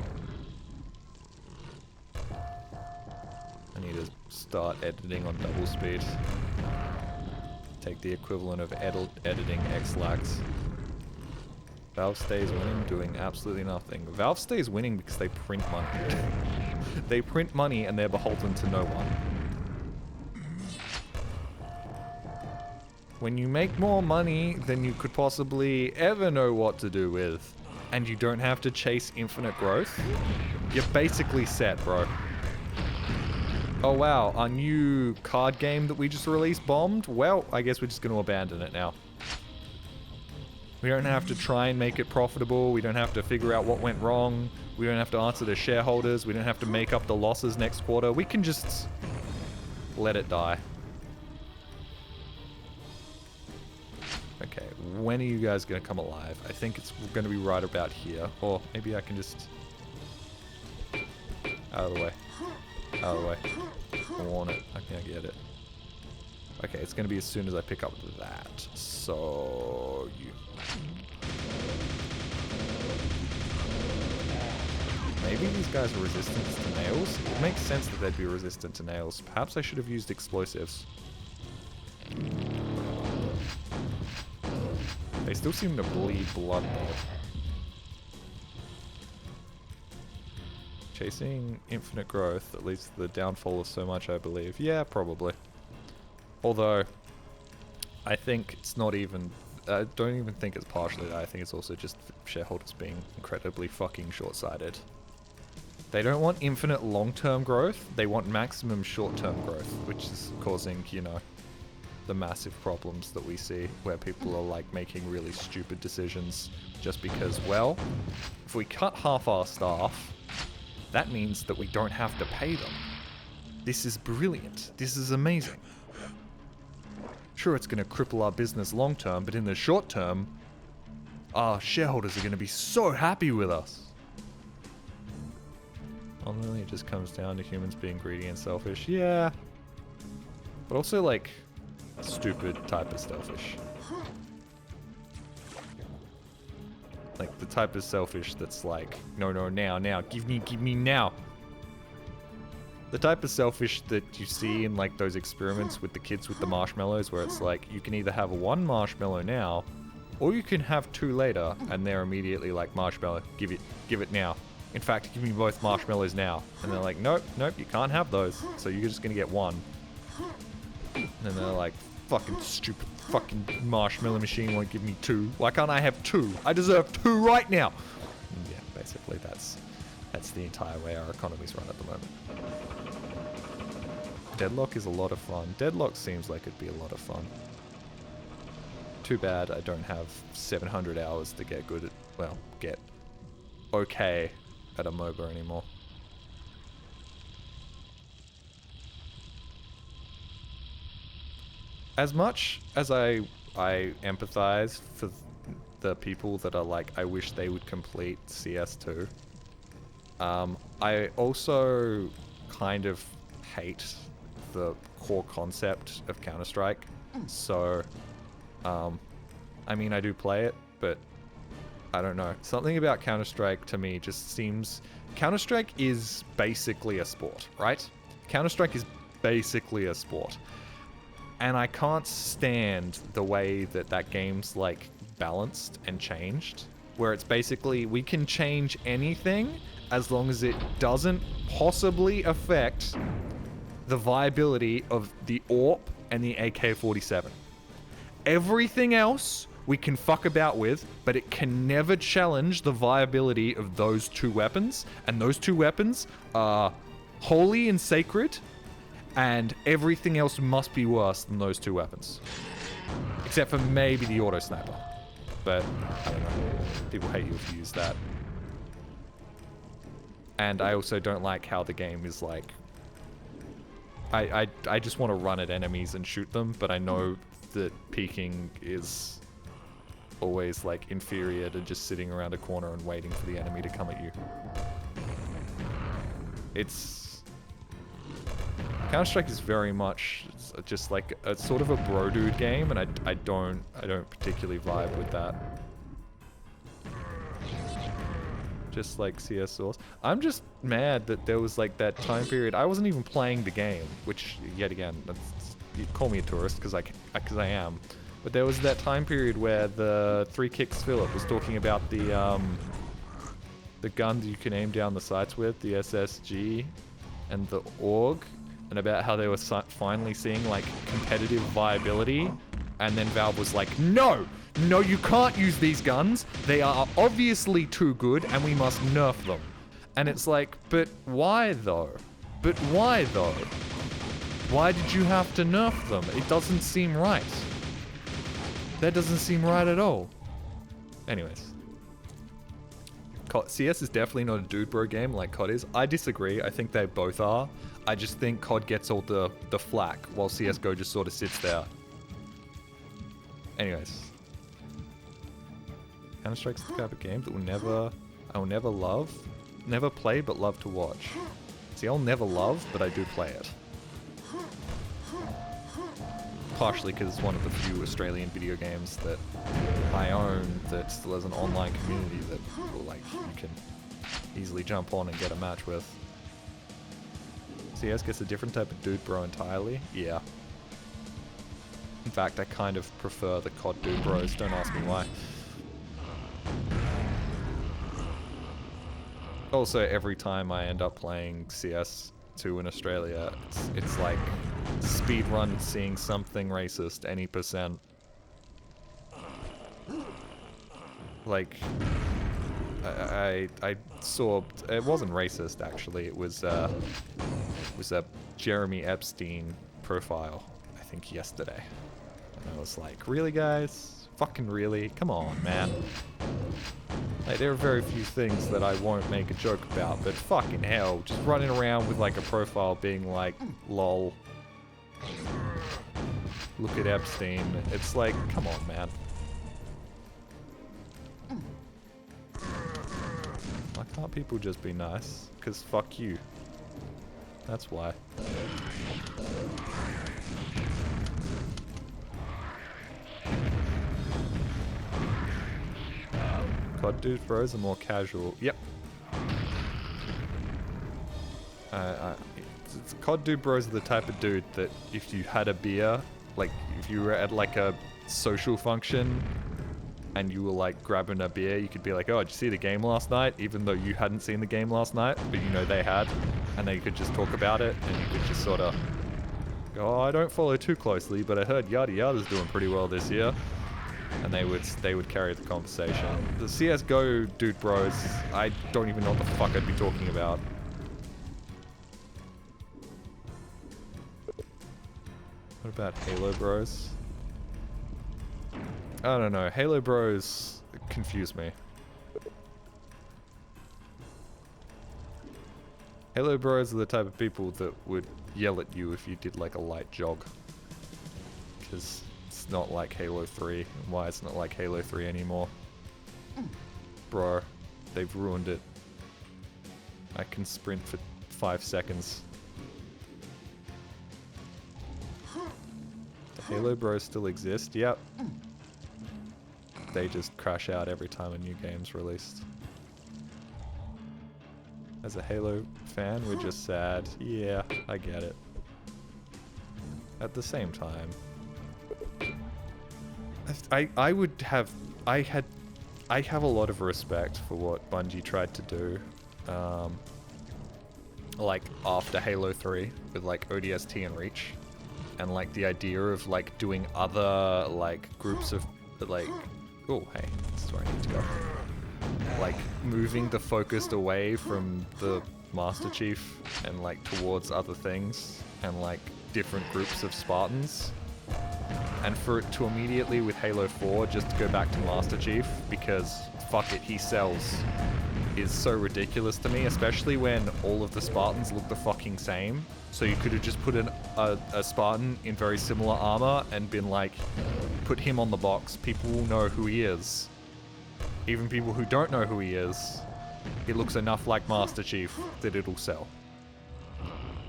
I need to start editing on double speed. Take the equivalent of editing X-lax. Valve stays winning, doing absolutely nothing. Valve stays winning because they print money. They print money and they're beholden to no one. When you make more money than you could possibly ever know what to do with, and you don't have to chase infinite growth, you're basically set, bro. Oh wow, our new card game that we just released bombed? Well, I guess we're just going to abandon it now. We don't have to try and make it profitable. We don't have to figure out what went wrong. We don't have to answer to shareholders. We don't have to make up the losses next quarter. We can just let it die. Okay, when are you guys going to come alive? I think it's going to be right about here. Or maybe I can just... Out of the way. Out of the way. I want it. I can't get it. Okay, it's going to be as soon as I pick up that. So... you... Maybe these guys are resistant to nails? It makes sense that they'd be resistant to nails. Perhaps I should have used explosives. They still seem to bleed blood though. Chasing infinite growth that leads to the downfall of so much, I believe. Yeah, probably. Although, I think it's not even... I don't even think it's partially that. I think it's also just shareholders being incredibly fucking short-sighted. They don't want infinite long-term growth. They want maximum short-term growth, which is causing, you know, the massive problems that we see where people are like making really stupid decisions just because, well, if we cut half our staff, that means that we don't have to pay them. This is brilliant. This is amazing. Sure, it's going to cripple our business long term, but in the short term, our shareholders are going to be so happy with us. Ultimately, it just comes down to humans being greedy and selfish. Yeah. But also, like, a stupid type of selfish. Like, the type of selfish that's like, no, no, now, give me now. The type of selfish that you see in, like, those experiments with the kids with the marshmallows, where it's like, you can either have one marshmallow now, or you can have two later, and they're immediately like, marshmallow, give it now. In fact, give me both marshmallows now. And they're like, nope, you can't have those, so you're just gonna get one. And then they're like, fucking stupid fucking marshmallow machine won't give me 2. Why can't I have 2? I deserve 2 right now. And yeah, basically that's the entire way our economy's run at the moment. Deadlock is a lot of fun. Deadlock seems like it'd be a lot of fun. Too bad I don't have 700 hours to get good at, well, get okay at a MOBA anymore. As much as I empathize for the people that are like, I wish they would complete CS2, I also kind of hate the core concept of Counter-Strike. So, I mean, I do play it, but I don't know. Something about Counter-Strike to me just seems... Counter-Strike is basically a sport, right? Counter-Strike is basically a sport. And I can't stand the way that that game's, like, balanced and changed. Where it's basically, we can change anything as long as it doesn't possibly affect the viability of the AWP and the AK-47. Everything else we can fuck about with, but it can never challenge the viability of those 2 weapons. And those 2 weapons are holy and sacred, and everything else must be worse than those 2 weapons. Except for maybe the auto sniper. But, I don't know. People hate you if you use that. And I also don't like how the game is like... I just want to run at enemies and shoot them, but I know that peeking is always like inferior to just sitting around a corner and waiting for the enemy to come at you. It's... Counter-Strike is very much just like a sort of a bro dude game, and I don't particularly vibe with that. Just like CS Source. I'm just mad that there was like that time period. I wasn't even playing the game, which yet again, you call me a tourist because I am. But there was that time period where the 3 Kicks Philip was talking about the gun that you can aim down the sights with, the SSG and the AUG, and about how they were finally seeing like competitive viability, and then Valve was like, no, you can't use these guns. They are obviously too good, and we must nerf them. And it's like, but why though? But why though? Why did you have to nerf them? It doesn't seem right. That doesn't seem right at all. Anyways. CS is definitely not a dude bro game like COD is. I disagree. I think they both are. I just think COD gets all the flack while CSGO just sort of sits there. Anyways. Counter-Strike's the type of game that I will never love, never play, but love to watch. See, I'll never love, but I do play it. Partially because it's one of the few Australian video games that I own that still has an online community that like you can easily jump on and get a match with. CS gets a different type of dude bro entirely. Yeah. In fact, I kind of prefer the COD dude bros. Don't ask me why. Also, every time I end up playing CS2 in Australia, it's like speedrun seeing something racist any %. Like, I saw, it wasn't racist actually, it was a Jeremy Epstein profile, I think yesterday. And I was like, really guys? Fucking really? Come on, man. Like, there are very few things that I won't make a joke about, but fucking hell, just running around with like a profile being like, lol. Look at Epstein. It's like, come on, man. Why can't people just be nice? Because fuck you. That's why. COD dude bros are more casual. Yep. COD dude bros are the type of dude that if you had a beer, like if you were at like a social function and you were like grabbing a beer, you could be like, oh, did you see the game last night? Even though you hadn't seen the game last night, but you know they had, and they could just talk about it, and you could just sort of oh, I don't follow too closely, but I heard Yada Yada's doing pretty well this year. And they would carry the conversation. The CSGO dude bros, I don't even know what the fuck I'd be talking about. What about Halo bros? I don't know. Halo bros confuse me. Halo bros are the type of people that would yell at you if you did like a light jog. Because it's not like Halo 3. And why it's not like Halo 3 anymore? Bro, they've ruined it. I can sprint for 5 seconds. The Halo bros still exist? Yep. They just crash out every time a new game's released. As a Halo fan, we're just sad. Yeah, I get it. At the same time, I have a lot of respect for what Bungie tried to do, like after Halo 3 with like ODST and Reach, and like the idea of like doing other like groups of like, oh hey, this is where I need to go. Like moving the focus away from the Master Chief and like towards other things and like different groups of Spartans. And for it to immediately with Halo 4 just go back to Master Chief because fuck it, he sells, is so ridiculous to me, especially when all of the Spartans look the fucking same. So you could have just put a Spartan in very similar armor and been like, put him on the box, people will know who he is. Even people who don't know who he is, it looks enough like Master Chief that it'll sell.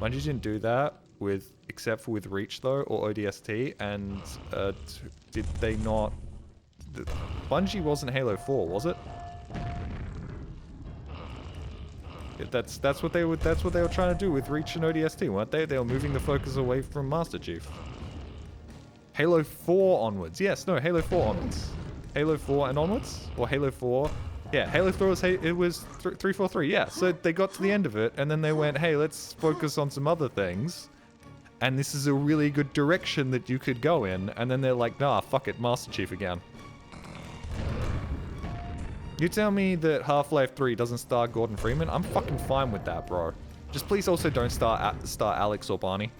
Bungie didn't do that with, except for with Reach though, or ODST, and did they not? Bungie wasn't Halo 4, was it? That's what they were trying to do with Reach and ODST, weren't they? They were moving the focus away from Master Chief. Halo 4 onwards, yes, no, Halo 4 onwards. Halo 4 and onwards? Or Halo 4? Yeah, Halo 4 was, it was 343, yeah. So they got to the end of it, and then they went, hey, let's focus on some other things. And this is a really good direction that you could go in. And then they're like, nah, fuck it, Master Chief again. You tell me that Half-Life 3 doesn't star Gordon Freeman? I'm fucking fine with that, bro. Just please also don't star Alex or Barney.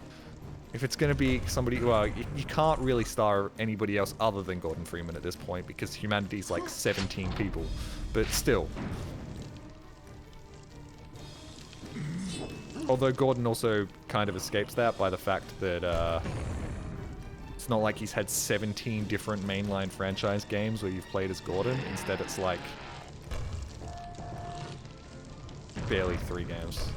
If it's going to be somebody, well, you can't really star anybody else other than Gordon Freeman at this point because humanity's like 17 people. But still. Although Gordon also kind of escapes that by the fact that it's not like he's had 17 different mainline franchise games where you've played as Gordon. Instead, it's like barely 3 games.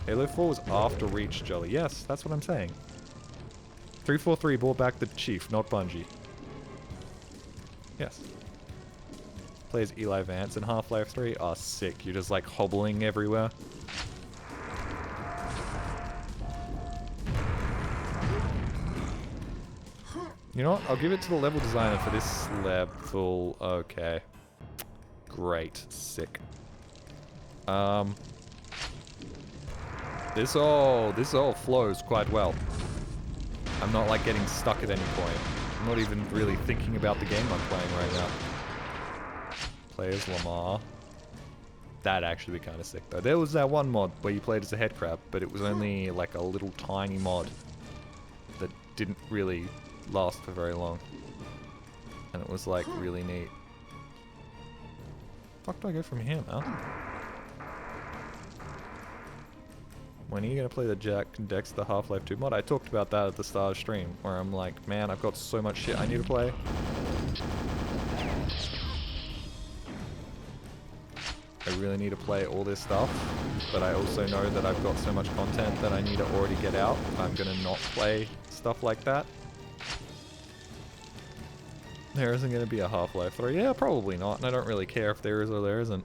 Halo 4 was after Reach, Jolly. Yes, that's what I'm saying. 343 brought back the Chief, not Bungie. Yes. Plays Eli Vance in Half-Life 3. Oh, sick. You're just like hobbling everywhere. You know what? I'll give it to the level designer for this level. Okay. Great. Sick. This all flows quite well. I'm not like getting stuck at any point. I'm not even really thinking about the game I'm playing right now. Play as Lamar. That'd actually be kind of sick though. There was that one mod where you played as a head crab, but it was only like a little tiny mod that didn't really last for very long. And it was like really neat. Fuck do I go from here, man? When are you going to play the Jack and Dexter Half-Life 2 mod? I talked about that at the start of stream, where I'm like, man, I've got so much shit I need to play. I really need to play all this stuff, but I also know that I've got so much content that I need to already get out. I'm going to not play stuff like that. There isn't going to be a Half-Life 3. Yeah, probably not, and I don't really care if there is or there isn't.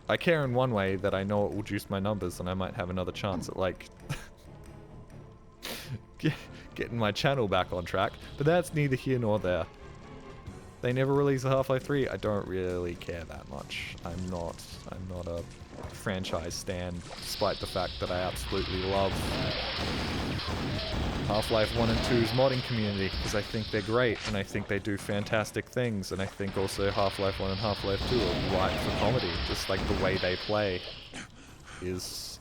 I care in one way, that I know it will juice my numbers and I might have another chance at like getting my channel back on track, but that's neither here nor there. They never release a Half-Life 3. I don't really care that much. I'm not a franchise stan, despite the fact that I absolutely love Half-Life 1 and 2's modding community, because I think they're great, and I think they do fantastic things, and I think also Half-Life 1 and Half-Life 2 are ripe for comedy, just like the way they play is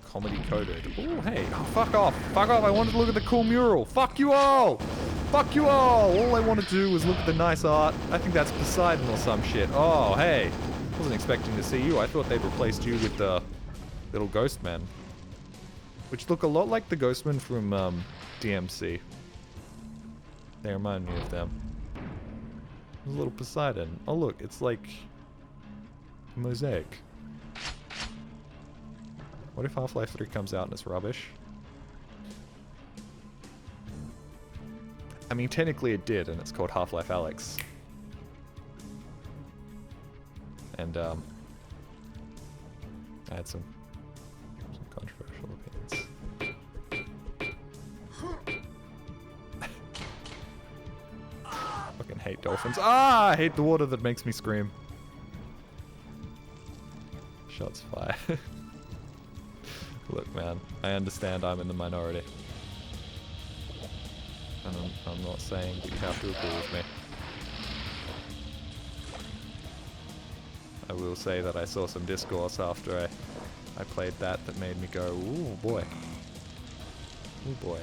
comedy coded. Oh, hey, oh, fuck off, I wanted to look at the cool mural, fuck you all! Fuck you all I want to do was look at the nice art. I think that's Poseidon or some shit. Oh, hey, wasn't expecting to see you. I thought they'd replaced you with the little ghost men. Which look a lot like the Ghostmen from DMC. They remind me of them. There's a little Poseidon. Oh look, it's like a mosaic. What if Half-Life 3 comes out and it's rubbish? I mean, technically it did, and it's called Half-Life Alyx. And I had some controversial opinions. Fucking hate dolphins. Ah, I hate the water that makes me scream. Shots fired. Look, man, I understand I'm in the minority. And I'm not saying that you have to agree with me. I will say that I saw some discourse after I played that made me go, ooh boy. Ooh boy.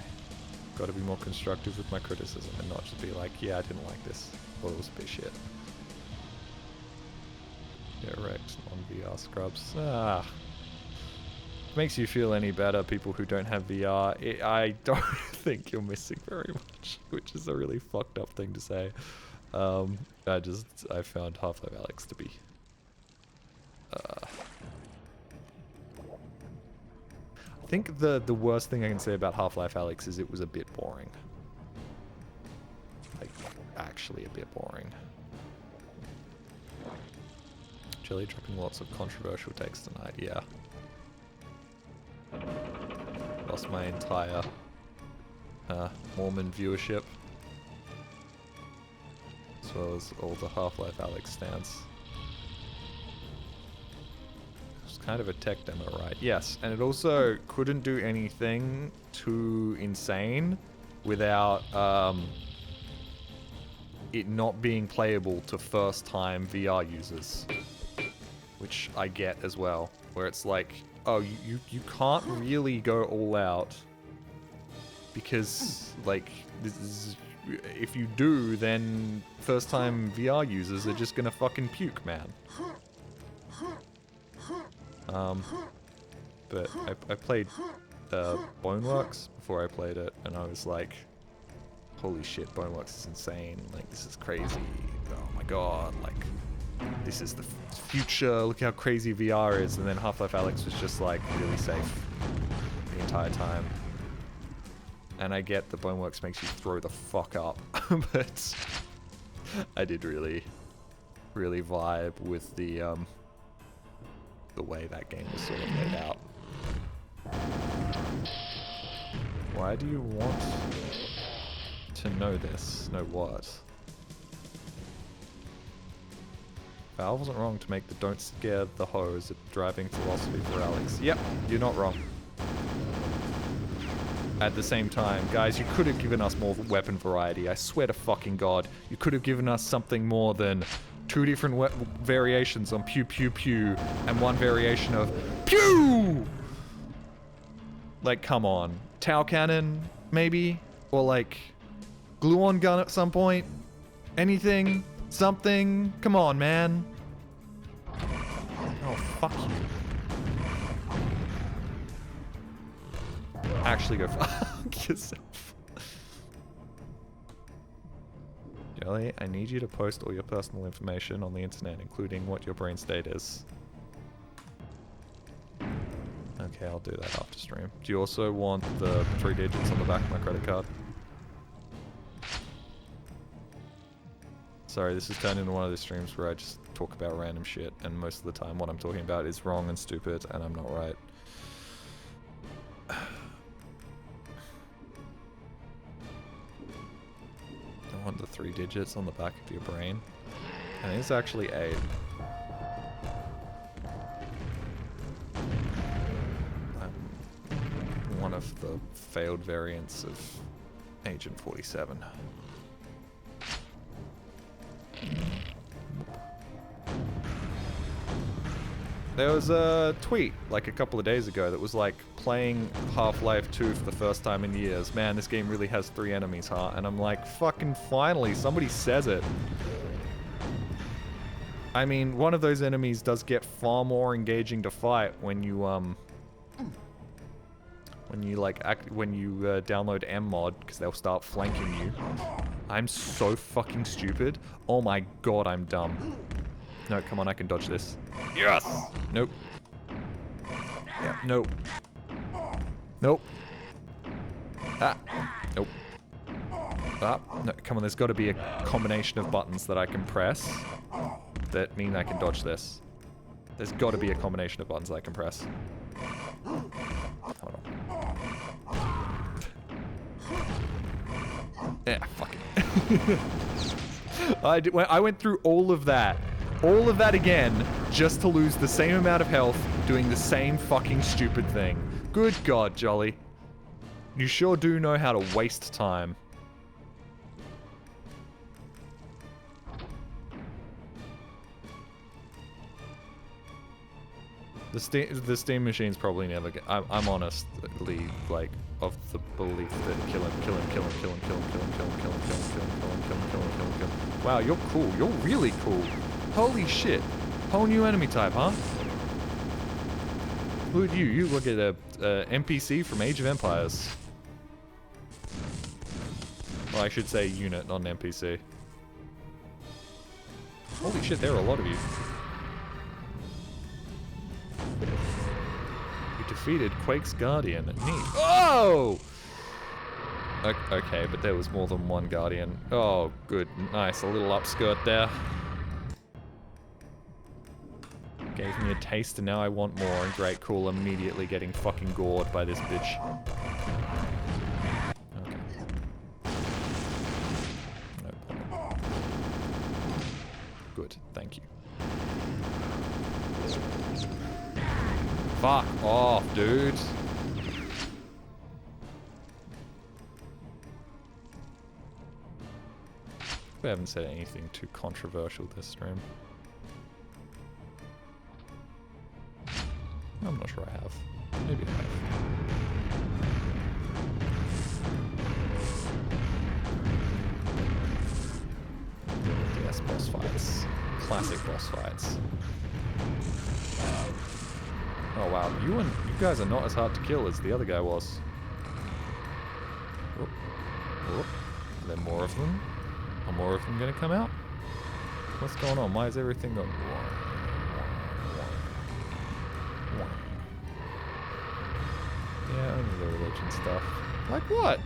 Gotta be more constructive with my criticism and not just be like, yeah, I didn't like this. Thought it was a bit shit. Yeah, right. Non-VR scrubs. Ah. Makes you feel any better, people who don't have VR. I don't think you're missing very much, which is a really fucked up thing to say. I found Half-Life Alyx to be I think the worst thing I can say about Half-Life Alyx is it was a bit boring. Like, actually a bit boring. Jelly dropping lots of controversial takes tonight, yeah. Lost my entire Mormon viewership. As well as all the Half-Life Alyx stands. It's kind of a tech demo, right? Yes, and it also couldn't do anything too insane without it not being playable to first-time VR users. Which I get as well, where it's like, oh, you can't really go all out because, like, this is, if you do, then first-time VR users are just gonna fucking puke, man. But I played Boneworks before I played it, and I was like, holy shit, Boneworks is insane. Like, this is crazy. Oh my god, like, this is the future. Look how crazy VR is. And then Half-Life Alyx was just like really safe the entire time. And I get that Boneworks makes you throw the fuck up, but I did really vibe with the way that game was sort of laid out. Why do you want to know this? Know what? Valve wasn't wrong to make the don't scare the hose a driving philosophy for Alyx. Yep, you're not wrong. At the same time, guys, you could have given us more weapon variety. I swear to fucking god. You could have given us something more than 2 different variations on pew pew pew and 1 variation of pew! Like, come on. Tau cannon, maybe? Or like, glue-on gun at some point? Anything? Something? Come on, man. Oh, fuck you. Actually go fuck yourself. Jelly, I need you to post all your personal information on the internet, including what your brain state is. Okay, I'll do that after stream. Do you also want the 3 digits on the back of my credit card? Sorry, this has turned into one of the streams where I just talk about random shit, and most of the time what I'm talking about is wrong and stupid, and I'm not right. I want the 3 digits on the back of your brain. And it's actually 8. One of the failed variants of Agent 47. There was a tweet like a couple of days ago that was like, playing Half-Life 2 for the first time in years. Man, this game really has 3 enemies, huh? And I'm like, fucking finally, somebody says it. I mean, one of those enemies does get far more engaging to fight when you download mmod, because they'll start flanking you. I'm so fucking stupid. Oh my god, I'm dumb. No, come on, I can dodge this. Yes! Nope. Yeah, nope. Nope. Ah. Nope. Ah. No, come on, there's got to be a combination of buttons that I can press that mean I can dodge this. There's got to be a combination of buttons I can press. Hold on. Yeah, fuck it. I went through all of that again, just to lose the same amount of health, doing the same fucking stupid thing. Good God, Jolly. You sure do know how to waste time. The Steam machine's probably never get. I'm honestly, like, of the belief that kill him. Wow, you're cool. You're really cool. Holy shit. Whole new enemy type, huh? Who are you? You look at a NPC from Age of Empires. Well, I should say unit, not an NPC. Holy shit, there are a lot of you. You defeated Quake's Guardian. Neat. Oh! Okay, but there was more than one Guardian. Oh, good. Nice. A little upskirt there. Gave me a taste and now I want more. And great, cool. Immediately getting fucking gored by this bitch. Okay. No problem. Good. Thank you. Fuck off, dude. We haven't said anything too controversial this stream. I'm not sure I have. Maybe I have. Yes, boss fights. Classic boss fights. Oh wow, you guys are not as hard to kill as the other guy was. Whoop. Whoop. Are there more of them? Are more of them gonna come out? What's going on? Why is everything going? Yeah, only the religion stuff. Like what?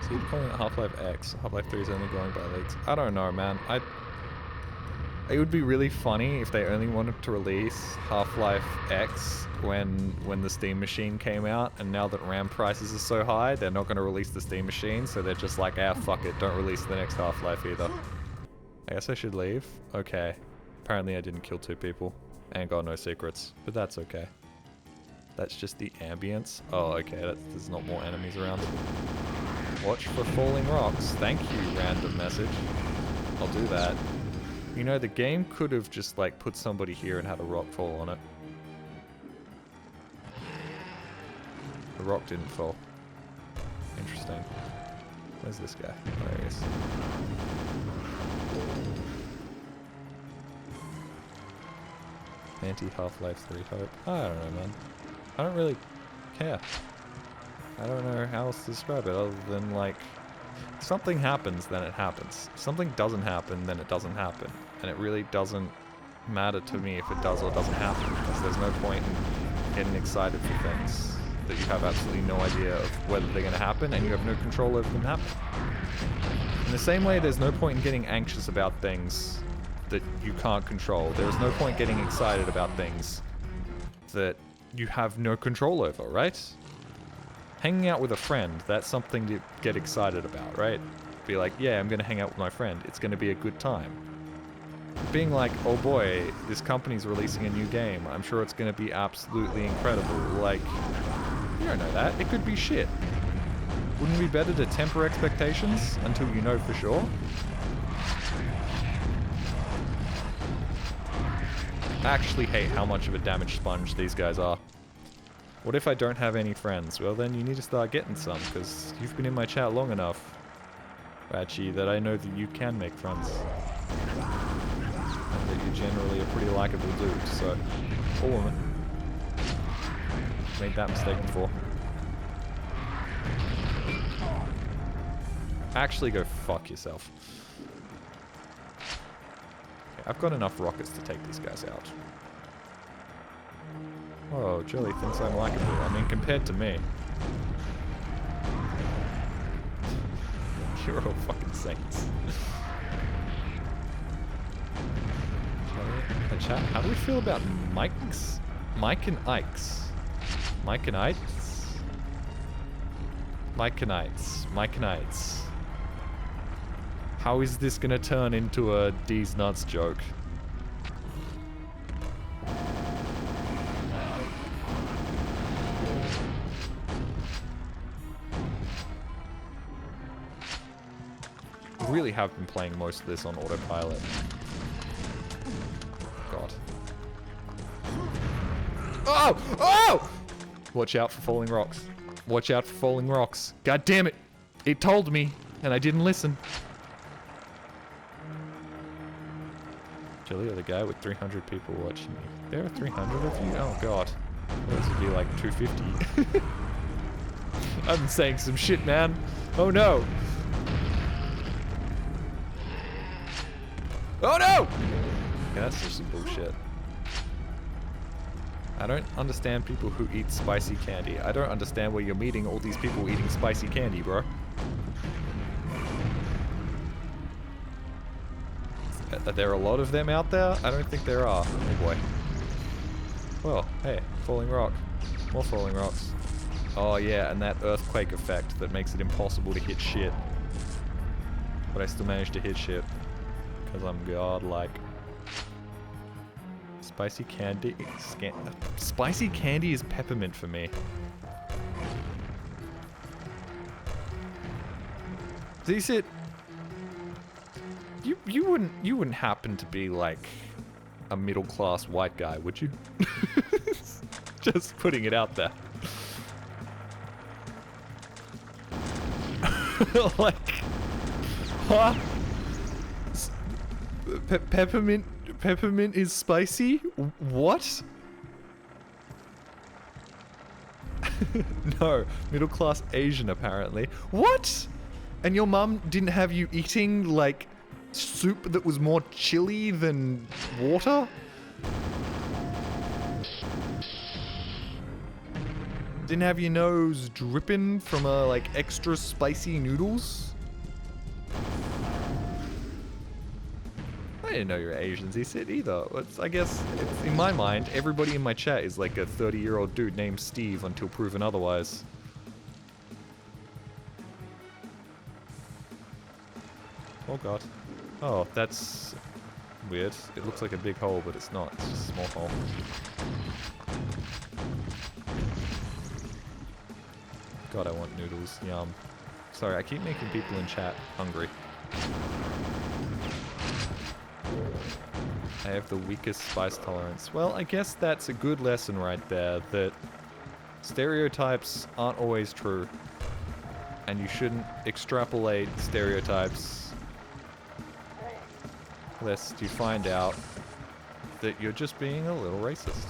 So you're calling it Half-Life X. Half-Life 3 is only going by leaks. I don't know, man. It would be really funny if they only wanted to release Half-Life X when the Steam machine came out, and now that RAM prices are so high, they're not going to release the Steam machine, so they're just like, ah, fuck it, don't release the next Half-Life either. I guess I should leave? Okay. Apparently I didn't kill 2 people, and got no secrets, but that's okay. That's just the ambience. Oh, okay, there's not more enemies around. Watch for falling rocks. Thank you, random message. I'll do that. You know, the game could have just, like, put somebody here and had a rock fall on it. The rock didn't fall. Interesting. Where's this guy? Oh, there he is. Anti-Half-Life 3 hope. I don't know, man. I don't really care. I don't know how else to describe it other than, like, something happens, then it happens. If something doesn't happen, then it doesn't happen. And it really doesn't matter to me if it does or doesn't happen, because there's no point in getting excited for things that you have absolutely no idea of whether they're going to happen, and you have no control over them happening. In the same way, there's no point in getting anxious about things that you can't control. There is no point getting excited about things that you have no control over, right? Hanging out with a friend, that's something to get excited about, right? Be like, yeah, I'm gonna hang out with my friend. It's gonna be a good time. Being like, oh boy, this company's releasing a new game. I'm sure it's gonna be absolutely incredible. Like, you don't know that. It could be shit. Wouldn't it be better to temper expectations until you know for sure? I actually hate how much of a damage sponge these guys are. What if I don't have any friends? Well, then you need to start getting some, because you've been in my chat long enough, Ratchy, that I know that you can make friends. And that you're generally a pretty likable dude, so... Or woman. Made that mistake before. Actually, go fuck yourself. Okay, I've got enough rockets to take these guys out. Oh, Jelly thinks I'm likable. I mean, compared to me. You're all fucking saints. Chat, how do we feel about mics? Mike and Ikes. Mike and Ikes? Mike and Ikes. Mike and Ikes. How is this gonna turn into a D's nuts joke? I really have been playing most of this on autopilot. God. Oh! Oh! Watch out for falling rocks. Watch out for falling rocks. God damn it! It told me, and I didn't listen. Jelly, you're the guy with 300 people watching you. There are 300 of you? Oh god. Those would be like 250. I'm saying some shit, man. Oh no! Oh no! Yeah, that's just some bullshit. I don't understand people who eat spicy candy. I don't understand where you're meeting all these people eating spicy candy, bro. Are there a lot of them out there? I don't think there are. Oh boy. Well, hey, falling rock. More falling rocks. Oh yeah, and that earthquake effect that makes it impossible to hit shit. But I still managed to hit shit. Because I'm godlike. Spicy candy... Spicy candy is peppermint for me. Is it... You wouldn't happen to be like a middle-class white guy, would you? Just putting it out there. Like, huh? Peppermint is spicy? What? No, middle-class Asian apparently. What? And your mum didn't have you eating like soup that was more chili than water? Didn't have your nose dripping from like extra spicy noodles? I didn't know you were Asians, he said either. I guess, in my mind, everybody in my chat is like a 30-year-old dude named Steve until proven otherwise. Oh god. Oh, that's weird. It looks like a big hole, but it's not. It's just a small hole. God, I want noodles. Yum. Sorry, I keep making people in chat hungry. I have the weakest spice tolerance. Well, I guess that's a good lesson right there, that stereotypes aren't always true. And you shouldn't extrapolate stereotypes lest you find out that you're just being a little racist.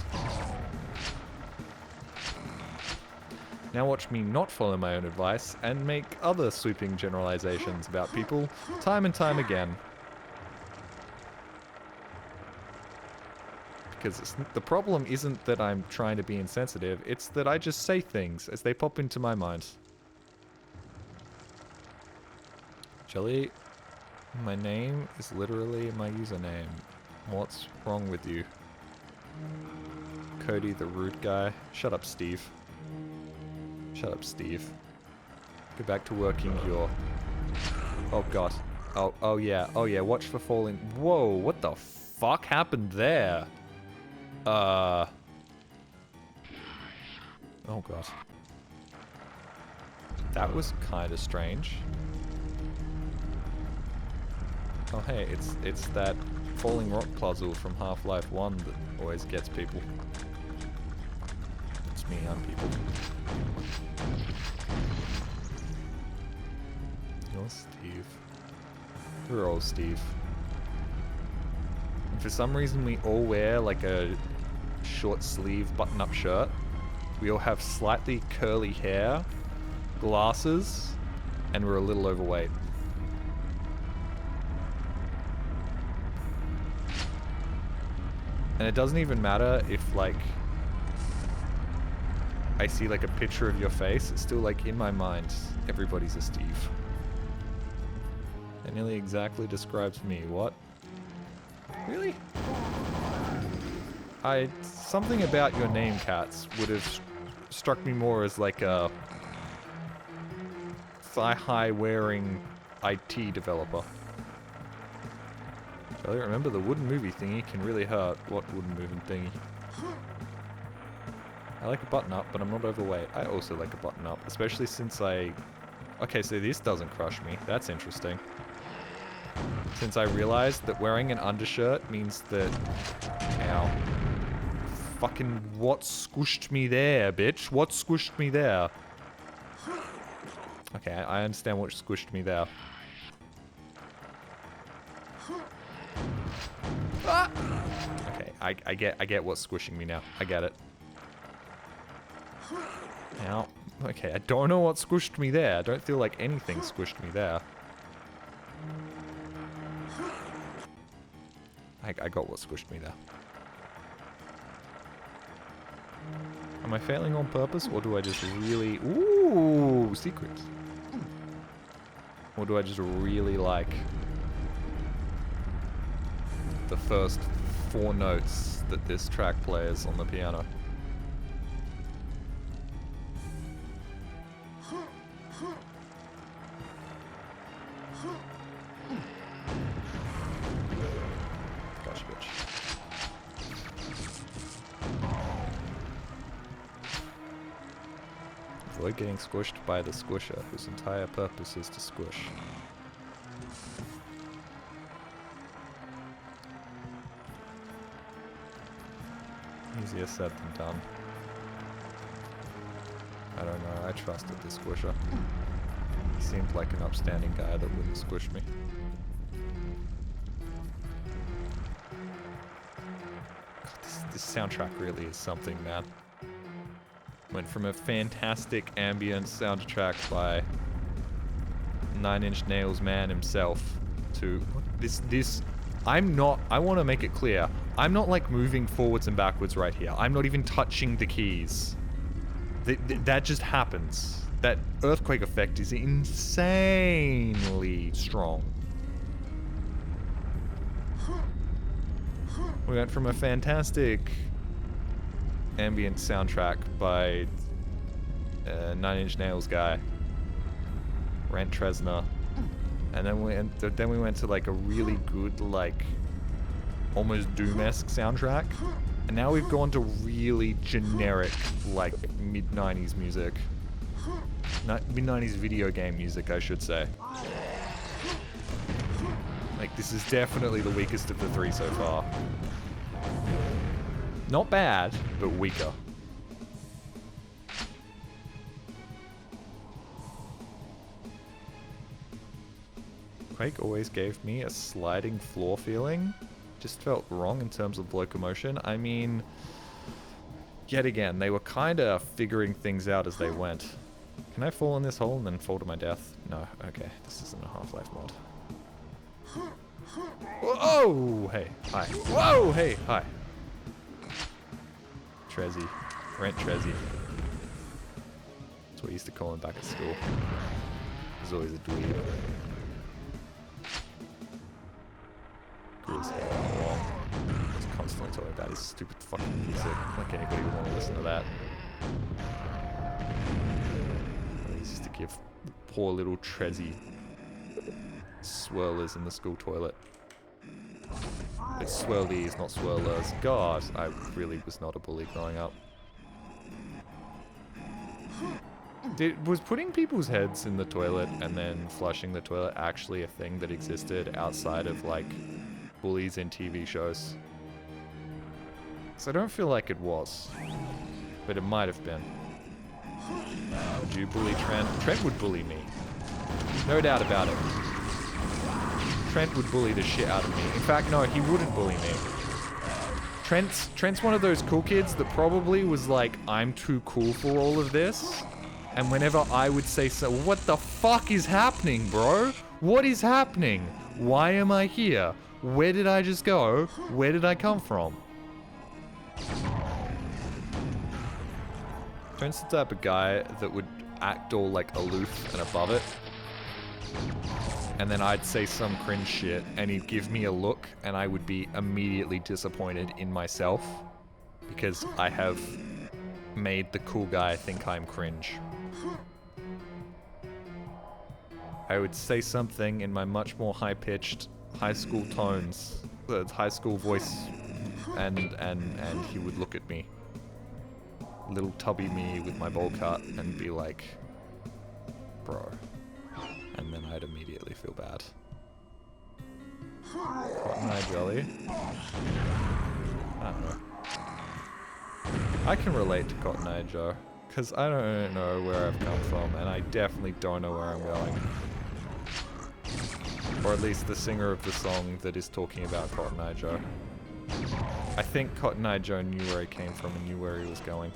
Now watch me not follow my own advice and make other sweeping generalizations about people time and time again. Because the problem isn't that I'm trying to be insensitive, it's that I just say things as they pop into my mind. Jelly, my name is literally my username. What's wrong with you? Cody, the rude guy. Shut up, Steve. Shut up, Steve. Go back to working your... Oh, God. Oh, yeah. Oh, yeah. Watch for falling... Whoa, what the fuck happened there? Oh, God. That was kind of strange. Oh, hey, it's that falling rock puzzle from Half-Life 1 that always gets people. It's me, I'm people. You're Steve. We're all Steve. And for some reason we all wear like a short sleeve button-up shirt. We all have slightly curly hair, glasses, and we're a little overweight. And it doesn't even matter if, like, I see, like, a picture of your face. It's still, like, in my mind, everybody's a Steve. That nearly exactly describes me. What? Really? Something about your name, Cats, would have struck me more as, like, a thigh-high wearing IT developer. Charlie, remember the wooden movie thingy can really hurt. What wooden moving thingy? I like a button up, but I'm not overweight. I also like a button up, especially since I... Okay, so this doesn't crush me. That's interesting. Since I realized that wearing an undershirt means that... Ow. Fucking what squished me there, bitch? What squished me there? Okay, I understand what squished me there. Ah! Okay, I get what's squishing me now. I get it. Now, okay, I don't know what squished me there. I don't feel like anything squished me there. I got what squished me there. Am I failing on purpose, or do I just really... Ooh, secrets. Or do I just really like the first 4 notes that this track plays on the piano? Gosh, bitch. Avoid getting squished by the squisher, whose entire purpose is to squish. Easier said than done. I don't know, I trusted the squisher. He seemed like an upstanding guy that wouldn't squish me. God, this soundtrack really is something, man. Went from a fantastic ambient soundtrack by 9 Inch Nails man himself to this. I want to make it clear, I'm not like moving forwards and backwards right here. I'm not even touching the keys. That just happens. That earthquake effect is insanely strong. We went from a fantastic ambient soundtrack by 9 Inch Nails guy, Rent Tresna, and then we went to like a really good, like almost Doom-esque soundtrack, and now we've gone to really generic, like mid-90s music, mid-90s video game music, I should say. Like, this is definitely the weakest of the 3 so far. Not bad, but weaker. Quake always gave me a sliding floor feeling. Just felt wrong in terms of locomotion. I mean, yet again, they were kind of figuring things out as they went. Can I fall in this hole and then fall to my death? No, okay, this isn't a Half-Life mod. Whoa, hey, hi. Whoa, hey, hi. Trezzy. Rent Trezzy. That's what we used to call him back at school. He was always a dweeb. Grew his hair long. Was constantly talking about his stupid fucking music. Like anybody would want to listen to that. He used to give poor little Trezzy swirlers in the school toilet. It's swirlies, not swirlers. God, I really was not a bully growing up. Was putting people's heads in the toilet and then flushing the toilet actually a thing that existed outside of, like, bullies in TV shows? So I don't feel like it was. But it might have been. Would you bully Trent? Trent would bully me. No doubt about it. Trent would bully the shit out of me. In fact, no, he wouldn't bully me. Trent's one of those cool kids that probably was like, I'm too cool for all of this. And whenever I would say so, what the fuck is happening, bro? What is happening? Why am I here? Where did I just go? Where did I come from? Trent's the type of guy that would act all like aloof and above it. And then I'd say some cringe shit and he'd give me a look and I would be immediately disappointed in myself because I have made the cool guy think I'm cringe. I would say something in my much more high-pitched high school tones, high school voice, and he would look at me, little tubby me with my bowl cut, and be like, bro. And then I'd immediately feel bad. Cotton Eye Jelly? I don't know. I can relate to Cotton Eye Joe, because I don't know where I've come from, and I definitely don't know where I'm going. Or at least the singer of the song that is talking about Cotton Eye Joe. I think Cotton Eye Joe knew where he came from and knew where he was going.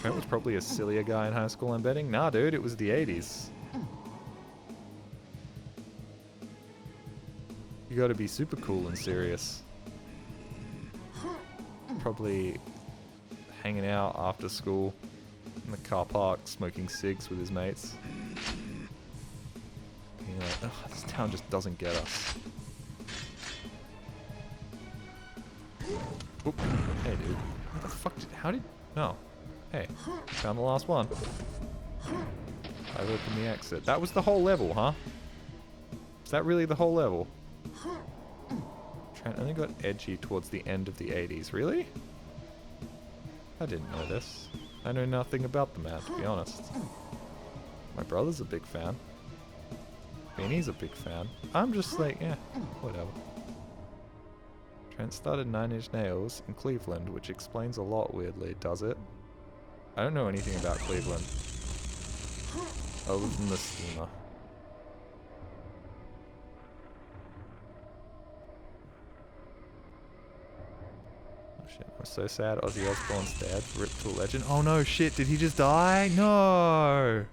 Trent was probably a sillier guy in high school, I'm betting. Nah, dude, it was the 80s. You gotta be super cool and serious. Probably hanging out after school in the car park, smoking cigs with his mates. Being like, ugh, this town just doesn't get us. Oop. Hey, dude. What the fuck did... How did... No. Hey. Found the last one. I've opened the exit. That was the whole level, huh? Is that really the whole level? Trent only got edgy towards the end of the 80s. Really? I didn't know this. I know nothing about the man, to be honest. My brother's a big fan. Beanie's a big fan. I'm just like, yeah, whatever. Trent started 9 Inch Nails in Cleveland, which explains a lot weirdly, does it? I don't know anything about Cleveland. Other than the steamer. Shit, I'm so sad Ozzy Osbourne's dead. Rip to a legend. Oh no, shit, did he just die? No!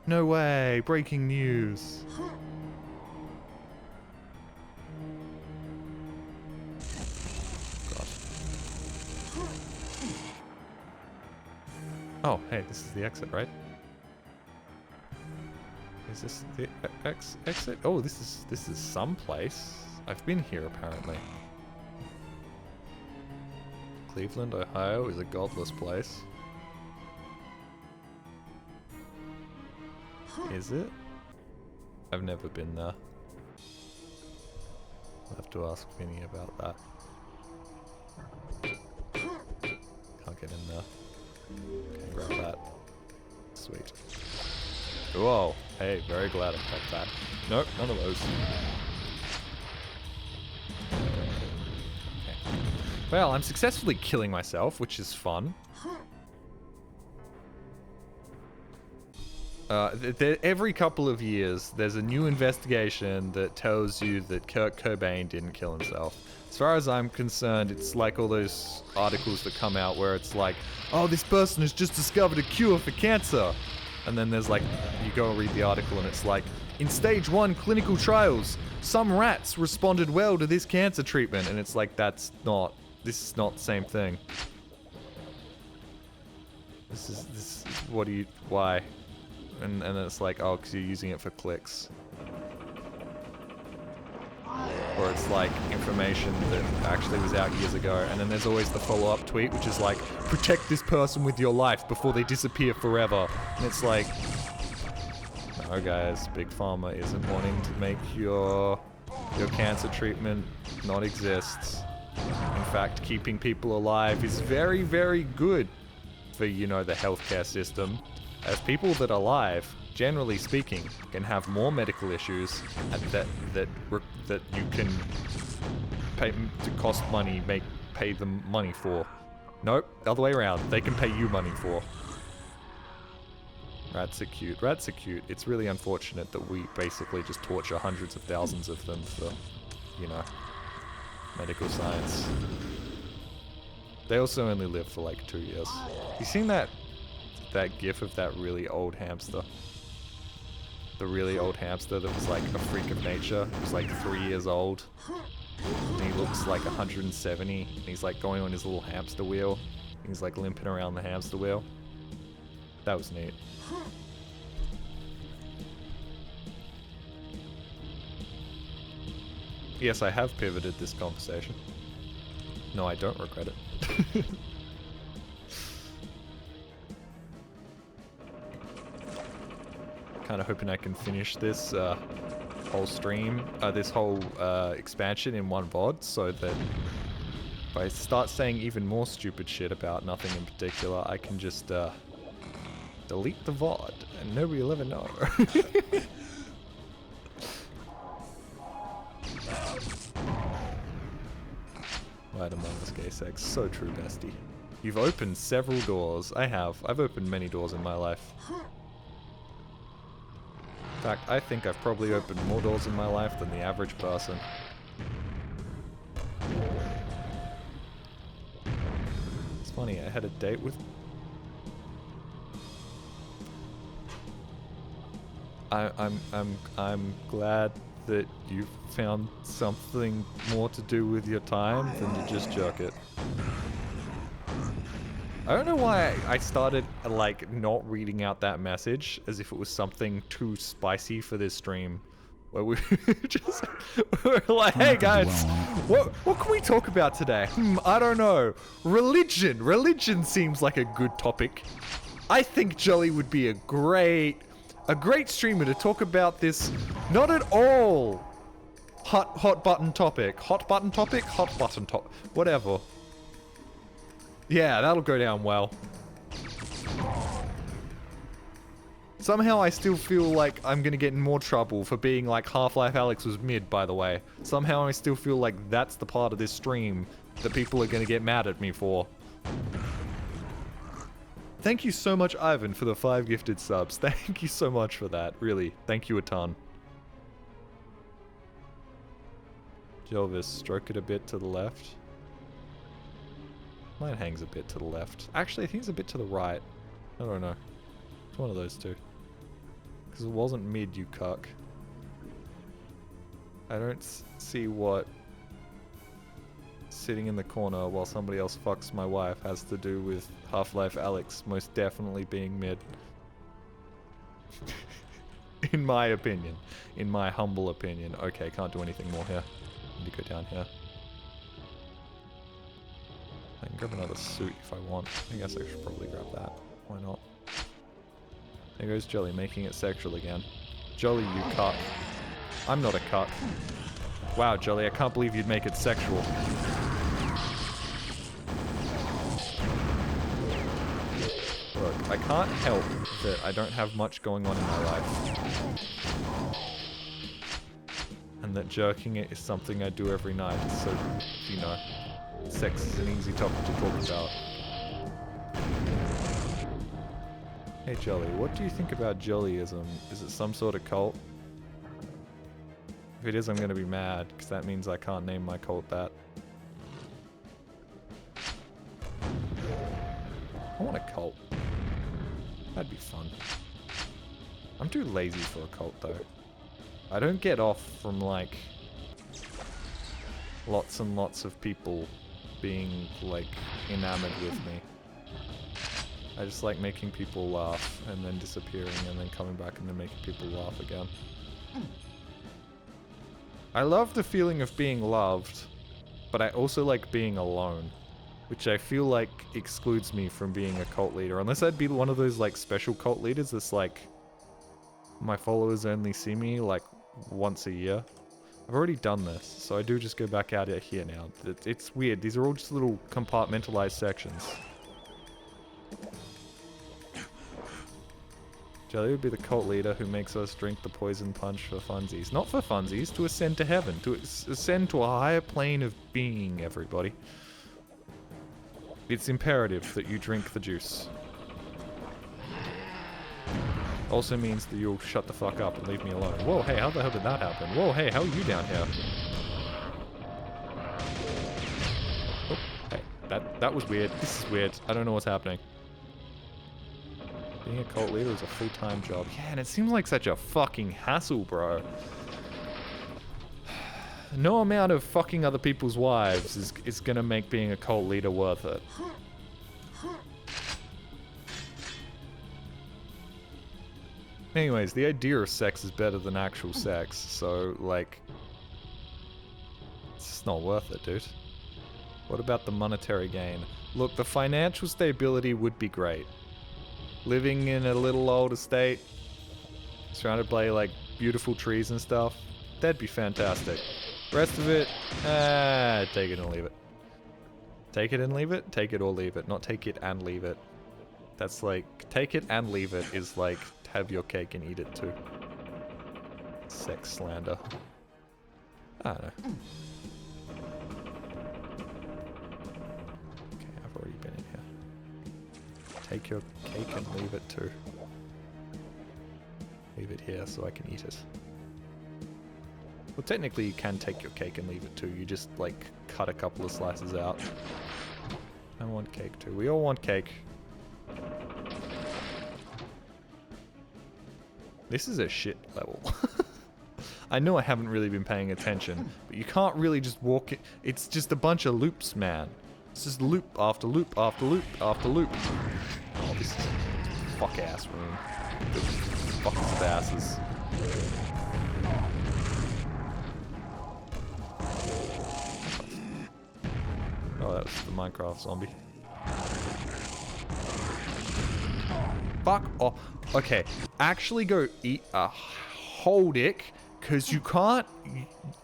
No way, breaking news. God. Oh, hey, this is the exit, right? Is this the exit? Oh, this is some place. I've been here apparently. Cleveland, Ohio is a godless place. Is it? I've never been there. I'll have to ask Vinny about that. Can't get in there. Okay, grab that. Sweet. Whoa. Hey, very glad I kept that. Nope, none of those. Well, I'm successfully killing myself, which is fun. Every couple of years, there's a new investigation that tells you that Kurt Cobain didn't kill himself. As far as I'm concerned, it's like all those articles that come out where it's like, oh, this person has just discovered a cure for cancer. And then there's like, you go and read the article and it's like, in stage 1 clinical trials, some rats responded well to this cancer treatment. And it's like, this is not the same thing. Why? And it's like, oh, because you're using it for clicks. Or or it's like information that actually was out years ago, and then there's always the follow-up tweet, which is like, protect this person with your life before they disappear forever. And it's like, no guys, Big Pharma isn't wanting to make your cancer treatment not exist. In fact, keeping people alive is very, very good for, you know, the healthcare system, as people that are alive, generally speaking, can have more medical issues and that you can pay to cost money, pay them money for. Nope, the other way around. They can pay you money for. Rats are cute. Rats are cute. It's really unfortunate that we basically just torture hundreds of thousands of them for, you know, medical science. They also only live for like 2 years. You seen that gif of that really old hamster? The really old hamster that was like a freak of nature. He was like 3 years old. And he looks like 170. And he's like going on his little hamster wheel. He's like limping around the hamster wheel. That was neat. Yes, I have pivoted this conversation. No, I don't regret it. Kind of hoping I can finish this whole stream, this whole expansion in one VOD, so that if I start saying even more stupid shit about nothing in particular, I can just delete the VOD and nobody will ever know. Right among us, gay sex. So true, bestie. You've opened several doors. I have. I've opened many doors in my life. In fact, I think I've probably opened more doors in my life than the average person. It's funny, I had a date with... I'm glad that you found something more to do with your time than to just jerk it. I don't know why I started, like, not reading out that message as if it was something too spicy for this stream. Where we just we're like, hey guys, what can we talk about today? I don't know. Religion. Religion seems like a good topic. I think Jolly would be a great streamer to talk about this not at all hot button topic. Hot button topic? Hot button top. Whatever. Yeah, that'll go down well. Somehow I still feel like I'm gonna get in more trouble for being like Half-Life Alyx was mid, by the way. Somehow I still feel like that's the part of this stream that people are gonna get mad at me for. Thank you so much, Ivan, for the 5 gifted subs. Thank you so much for that, really. Thank you a ton. Jelvis, stroke it a bit to the left. Mine hangs a bit to the left. Actually, I think it's a bit to the right. I don't know. It's one of those two. Because it wasn't mid, you cuck. I don't see what sitting in the corner while somebody else fucks my wife has to do with Half-Life Alyx most definitely being mid. In my opinion. In my humble opinion. Okay, can't do anything more here. Need to go down here. I can grab another suit if I want. I guess I should probably grab that. Why not? There goes Jolly, making it sexual again. Jolly, you cuck. I'm not a cuck. Wow, Jolly, I can't believe you'd make it sexual. Look, I can't help that I don't have much going on in my life. And that jerking it is something I do every night, so, you know, sex is an easy topic to talk about. Hey Jolly, what do you think about Jollyism? Is it some sort of cult? If it is, I'm gonna be mad, because that means I can't name my cult that. I want a cult. That'd be fun. I'm too lazy for a cult, though. I don't get off from, like, lots and lots of people being, like, enamored with me. I just like making people laugh, and then disappearing, and then coming back and then making people laugh again. I love the feeling of being loved, but I also like being alone, which I feel like excludes me from being a cult leader. Unless I'd be one of those like special cult leaders that's like, my followers only see me like once a year. I've already done this, so I do just go back out here now. It's weird. These are all just little compartmentalized sections. Jelly would be the cult leader who makes us drink the poison punch for funsies. Not for funsies, to ascend to heaven. To ascend to a higher plane of being, everybody. It's imperative that you drink the juice. Also means that you'll shut the fuck up and leave me alone. Whoa, hey, how the hell did that happen? Whoa, hey, how are you down here? Oh, hey, that was weird. This is weird. I don't know what's happening. Being a cult leader is a full-time job. Yeah, and it seems like such a fucking hassle, bro. No amount of fucking other people's wives is gonna make being a cult leader worth it. Anyways, the idea of sex is better than actual sex, so, like... it's just not worth it, dude. What about the monetary gain? Look, the financial stability would be great. Living in a little old estate, surrounded by, like, beautiful trees and stuff, that'd be fantastic. Rest of it, take it and leave it. Take it and leave it? Take it or leave it, not take it and leave it. That's like, take it and leave it is like, have your cake and eat it too. Sex slander. I don't know. Okay, I've already been in here. Take your cake and leave it too. Leave it here so I can eat it. Well, technically you can take your cake and leave it too. You just, like, cut a couple of slices out. I want cake too. We all want cake. This is a shit level. I know I haven't really been paying attention, but you can't really just walk it. It's just a bunch of loops, man. It's just loop after loop after loop after loop. Oh, this is a fuck-ass room. Fuckers of asses. Oh, that was the Minecraft zombie. Fuck off. Okay, actually go eat a whole dick, because you can't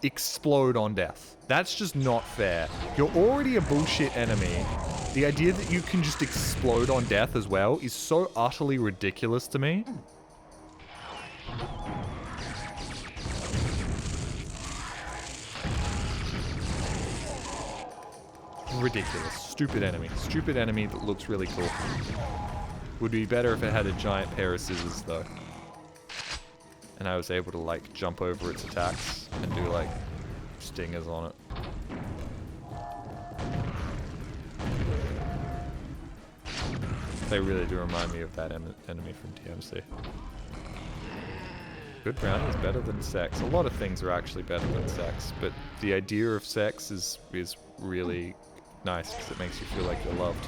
explode on death. That's just not fair. You're already a bullshit enemy. The idea that you can just explode on death as well is so utterly ridiculous to me. Ridiculous. Stupid enemy. Stupid enemy that looks really cool. Would be better if it had a giant pair of scissors, though. And I was able to, like, jump over its attacks and do, like, stingers on it. They really do remind me of that enemy from TMC. Good brownie is better than sex. A lot of things are actually better than sex, but the idea of sex is really nice because it makes you feel like you're loved.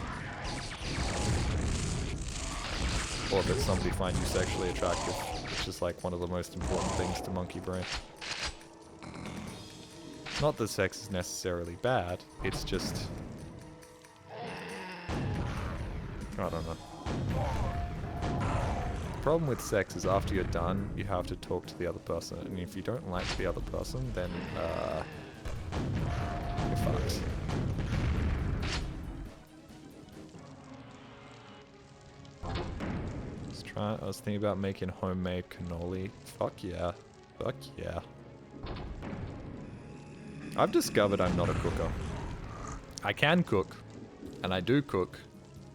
Or that somebody finds you sexually attractive, which is like one of the most important things to monkey brain. Not that sex is necessarily bad, it's just... I don't know. The problem with sex is after you're done, you have to talk to the other person, and if you don't like the other person, then, you're fucked. I was thinking about making homemade cannoli. Fuck yeah. Fuck yeah. I've discovered I'm not a cooker. I can cook, and I do cook,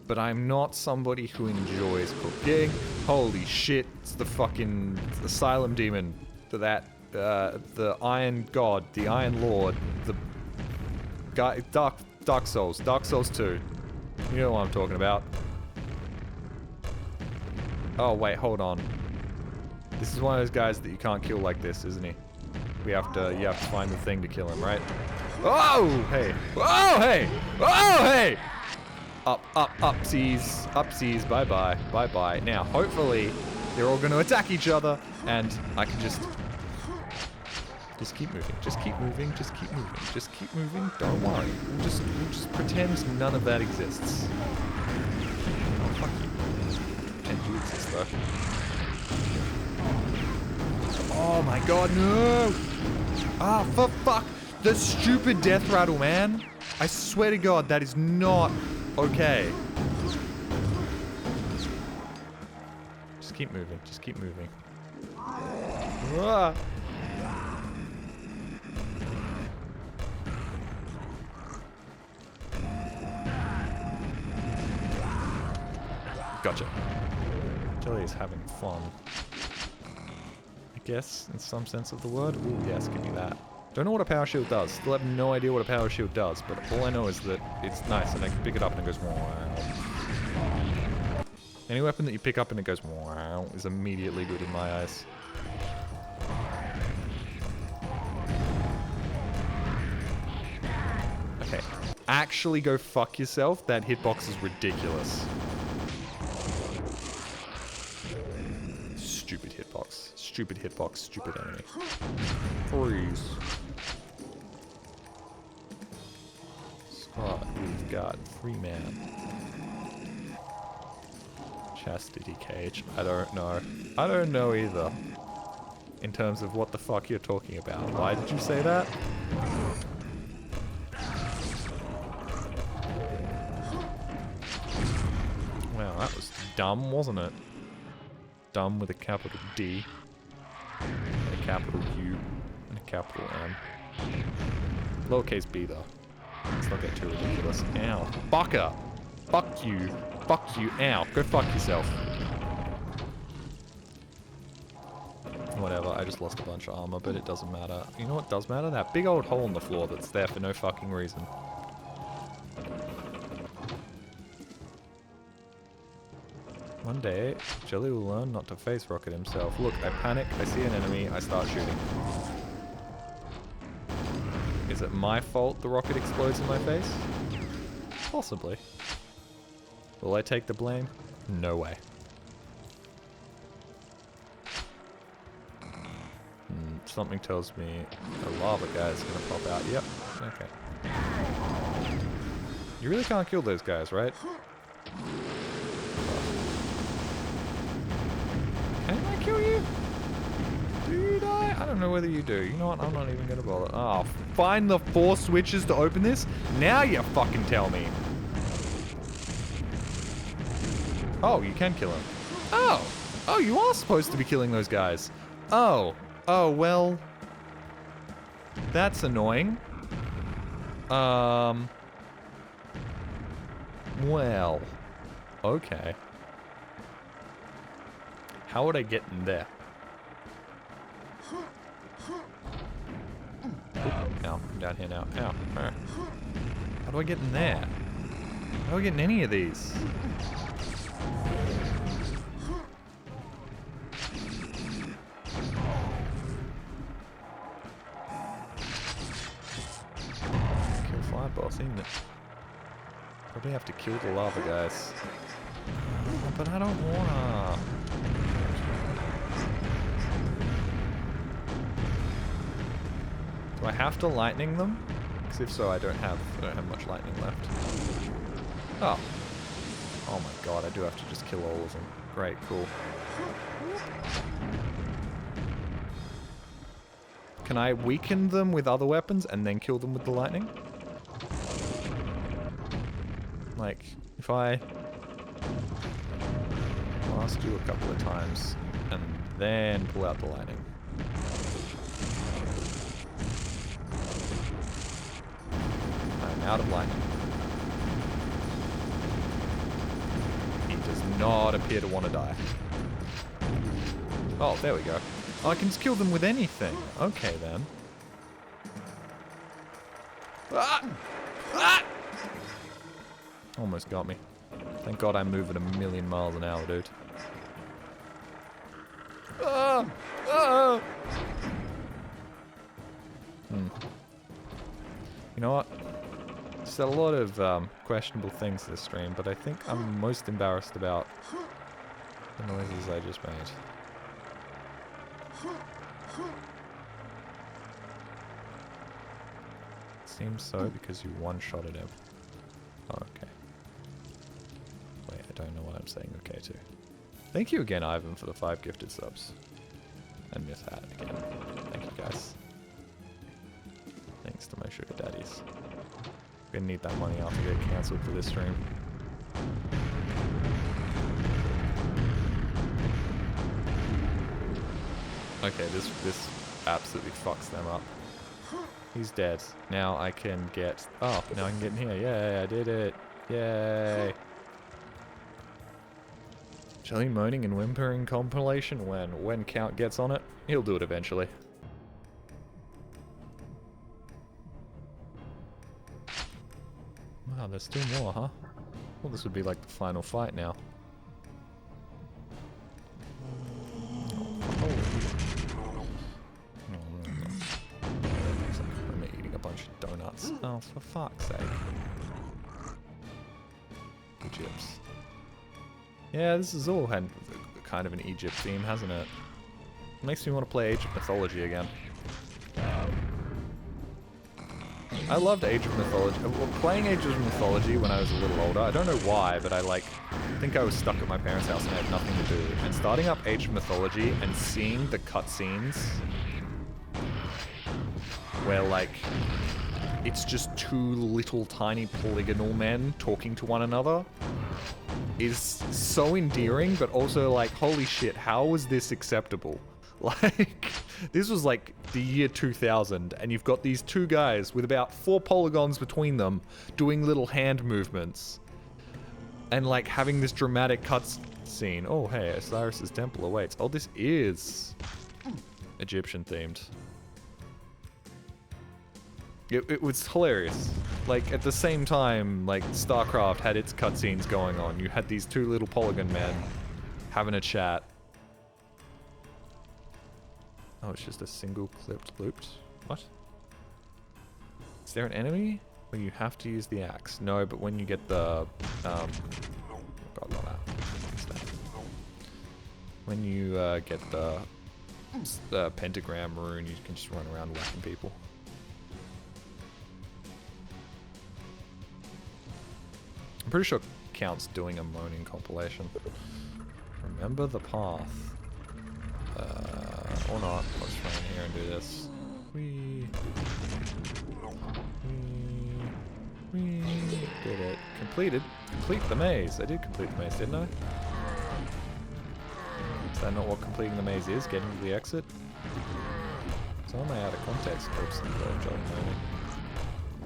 but I'm not somebody who enjoys cooking. Holy shit, it's the fucking asylum demon. The Iron God, the Iron Lord, the guy, Dark Souls 2. You know what I'm talking about. Oh, wait, hold on. This is one of those guys that you can't kill like this, isn't he? You have to find the thing to kill him, right? Oh, hey! Oh, hey! Oh, hey! Upsies, bye-bye, bye-bye. Now, hopefully, they're all going to attack each other, and I can just Just keep moving, just keep moving, just keep moving, just keep moving. Don't worry. We'll just pretend none of that exists. Oh, fuck you. Pretend you exist, though. Oh my god, no! Ah, for fuck! The stupid death rattle, man! I swear to god, that is not okay. Just keep moving, just keep moving. Ah. Gotcha. Jelly is having fun. I guess, in some sense of the word. Ooh, yes, give me that. Don't know what a power shield does. Still have no idea what a power shield does, but all I know is that it's nice and I can pick it up and it goes wow. Any weapon that you pick up and it goes wow is immediately good in my eyes. Okay. Actually go fuck yourself. That hitbox is ridiculous. Stupid hitbox. Stupid hitbox. Stupid enemy. Freeze. Spot. We've got free man. Chastity cage. I don't know. I don't know either. In terms of what the fuck you're talking about. Why did you say that? Wow, that was dumb, wasn't it? Dumb with a capital D. And a capital U. And a capital M. Lowercase b though. Let's not get too ridiculous. Ow. Fucker! Fuck you. Fuck you. Ow. Go fuck yourself. Whatever, I just lost a bunch of armor, but it doesn't matter. You know what does matter? That big old hole in the floor that's there for no fucking reason. One day, Jelly will learn not to face Rocket himself. Look, I panic, I see an enemy, I start shooting. Is it my fault the rocket explodes in my face? Possibly. Will I take the blame? No way. Something tells me a lava guy is gonna pop out. Yep. Okay. You really can't kill those guys, right? Can I kill you? Do you die? I don't know whether you do. You know what? I'm not even gonna bother. Oh, find the 4 switches to open this? Now you fucking tell me. Oh, you can kill him. Oh! Oh, you are supposed to be killing those guys. Oh. Oh, well. That's annoying. Well. Okay. How would I get in there? Oop, ow, I'm down here now. Ow. Alright. How do I get in there? How do I get in any of these? Boss, isn't it? Probably have to kill the lava guys. Oh, but I don't wanna. Do I have to lightning them? Because if so, I don't have much lightning left. Oh. Oh my god, I do have to just kill all of them. Great, cool. Can I weaken them with other weapons and then kill them with the lightning? Like, if I blast you a couple of times and then pull out the lightning. I'm out of lightning. He does not appear to want to die. Oh, there we go. Oh, I can just kill them with anything. Okay, then. Ah! Ah! Almost got me. Thank God I move at 1,000,000 miles an hour, dude. Ah! Ah! You know what? Said a lot of questionable things this stream, but I think I'm most embarrassed about the noises I just made. seems so because you one-shotted him. Oh, okay. Wait, I don't know what I'm saying okay to. Thank you again, Ivan, for the 5 gifted subs. And Miss Hat again. Thank you, guys. Thanks to my sugar daddies. Gonna need that money after I get cancelled for this stream. Okay, this absolutely fucks them up. He's dead. Now I can get... Oh, now I can get in here. Yay, I did it. Yay. Jelly moaning and whimpering compilation when Count gets on it. He'll do it eventually. Wow, there's still more, huh? Well, this would be like the final fight now. I'm eating a bunch of donuts. Oh, for fuck's sake. Egypts. Yeah, this has all had kind of an Egypt theme, hasn't it? Makes me want to play Age of Mythology again. I loved Age of Mythology. Well, playing Age of Mythology when I was a little older, I don't know why, but I think I was stuck at my parents' house and I had nothing to do. And starting up Age of Mythology and seeing the cutscenes where, like, it's just two little tiny polygonal men talking to one another is so endearing, but also like, holy shit, how was this acceptable? Like, this was like the year 2000, and you've got these two guys with about 4 polygons between them doing little hand movements and like having this dramatic cutscene. Oh, hey, Osiris's temple awaits. Oh, this is Egyptian themed. It was hilarious. Like, at the same time, like, StarCraft had its cutscenes going on. You had these two little polygon men having a chat. Oh, it's just a single clipped looped. What? Is there an enemy? Well, you have to use the axe. No, but when you get the, God, not that. What's that? When you, get the pentagram rune, you can just run around whacking people. I'm pretty sure Count's doing a moaning compilation. Remember the path. Or not. Let's run in here and do this. We did it. Completed. Complete the maze. I did complete the maze, didn't I? Is that not what completing the maze is? Getting to the exit? So am I out of context clips and Jelly moaning?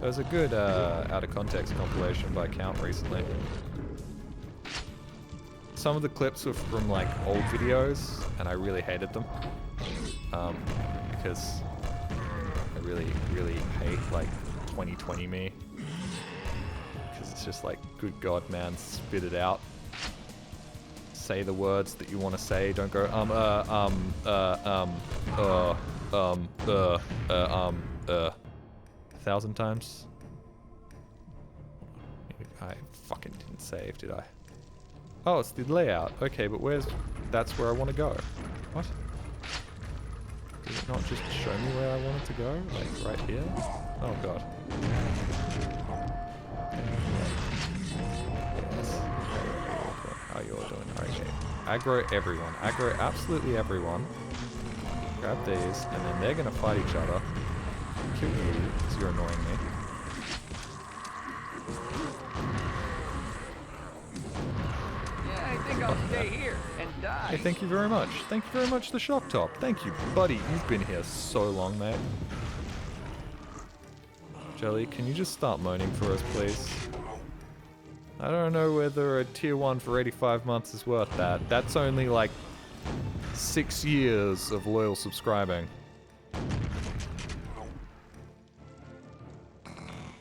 There was a good out of context compilation by Count recently. Some of the clips were from like old videos, and I really hated them. Because I really hate like 2020 me. Because it's just like, good God, man, spit it out. Say the words that you want to say. Don't go a 1,000 times. I fucking didn't save, did I? Oh, it's the layout. Okay, but that's where I want to go. What? Did it not just show me where I wanted to go? Like, right here? Oh, God. Yes. How you all doing? Okay. Aggro everyone. Aggro absolutely everyone. Grab these, and then they're gonna fight each other. Kill you, because you're annoying me. I'll stay here and die. Hey, thank you very much. Thank you very much, the Shock Top. Thank you, buddy. You've been here so long, mate. Jelly, can you just start moaning for us, please? I don't know whether a tier 1 for 85 months is worth that. That's only like 6 years of loyal subscribing.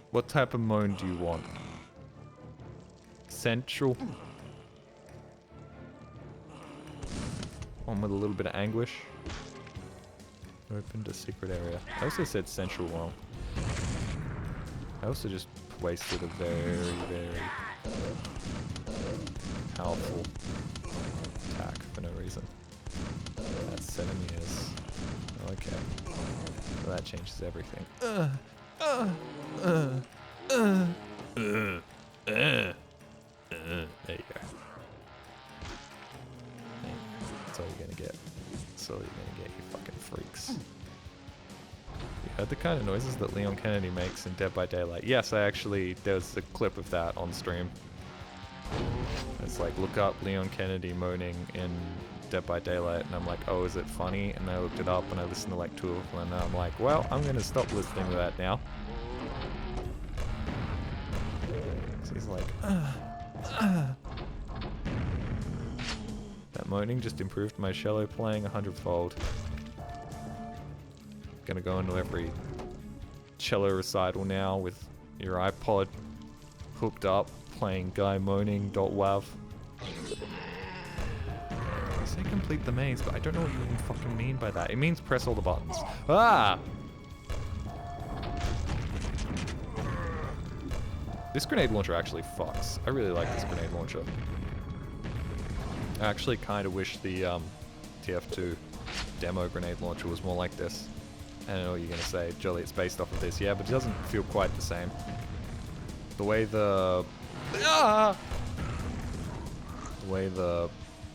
What type of moan do you want? Central? One with a little bit of anguish. Opened a secret area. I also said central wrong. I also just wasted a very powerful attack for no reason. That's 7 years. Okay. Well, that changes everything. There you go. That's all you're gonna get. That's all you're gonna get, you fucking freaks. You heard the kind of noises that Leon Kennedy makes in Dead by Daylight? Yes, there's a clip of that on stream. It's like, look up Leon Kennedy moaning in Dead by Daylight, and I'm like, oh, is it funny? And I looked it up, and I listened to like 2 of them, and I'm like, well, I'm gonna stop listening to that now. So he's like, That moaning just improved my cello playing 100-fold. Gonna go into every cello recital now with your iPod hooked up, playing guy moaning.wav. I say complete the maze, but I don't know what you even fucking mean by that. It means press all the buttons. Ah! This grenade launcher actually fucks. I really like this grenade launcher. I actually kind of wish the TF2 demo grenade launcher was more like this. I don't know what you're gonna say, Jolly, it's based off of this. Yeah, but it doesn't feel quite the same. The way the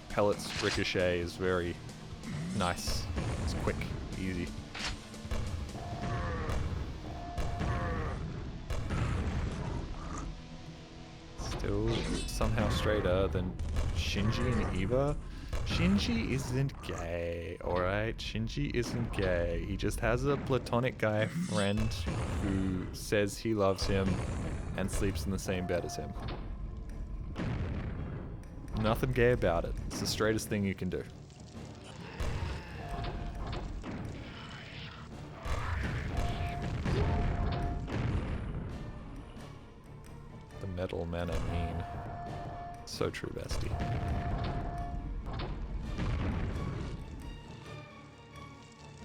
pellets ricochet is very nice. It's quick, easy. Still somehow straighter than Shinji and Eva. Shinji isn't gay, alright? Shinji isn't gay. He just has a platonic guy friend who says he loves him and sleeps in the same bed as him. Nothing gay about it. It's the straightest thing you can do. The metal men are mean. So true, bestie.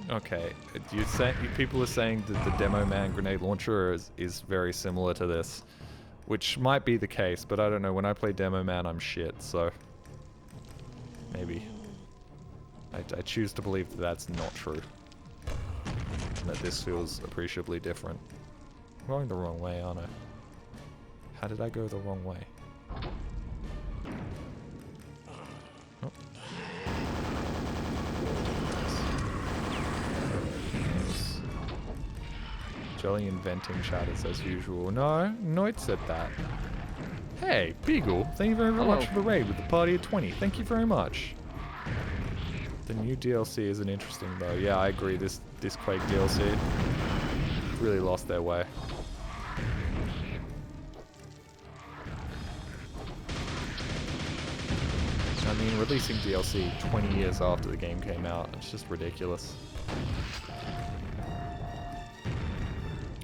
Okay, people are saying that the Demo Man grenade launcher is very similar to this, which might be the case, but I don't know. When I play Demo Man, I'm shit, so maybe. I choose to believe that that's not true, and that this feels appreciably different. I'm going the wrong way, aren't I? How did I go the wrong way? Oh. Jolly inventing shatters as usual. No, Noit said that. Hey, Beagle, thank you very much for the raid with the party of 20. Thank you very much. The new DLC isn't interesting though. Yeah, I agree. This Quake DLC really lost their way. I mean, releasing DLC 20 years after the game came out, it's just ridiculous.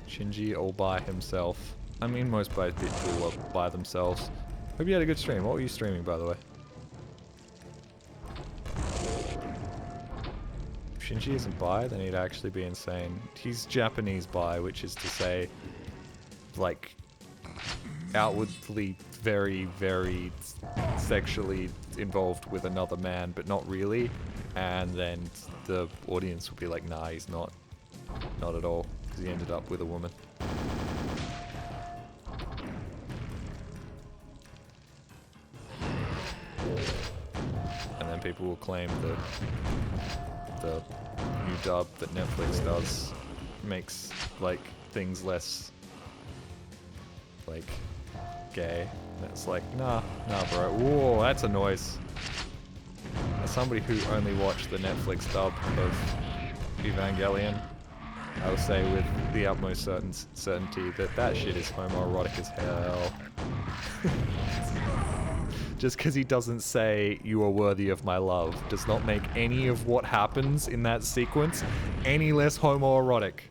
Shinji all by himself. I mean, most by people are by themselves. Hope you had a good stream. What were you streaming, by the way? If Shinji isn't bi, then he'd actually be insane. He's Japanese bi, which is to say, like, outwardly very, very sexually involved with another man, but not really. And then the audience would be like, nah, he's not. Not at all. Because he ended up with a woman. And then people will claim that the new dub that Netflix does makes, like, things less, like, gay. And it's like, nah, bro. Whoa, that's a noise. As somebody who only watched the Netflix dub of Evangelion, I would say with the utmost certainty that that shit is homoerotic as hell. Just because he doesn't say, you are worthy of my love, does not make any of what happens in that sequence any less homoerotic.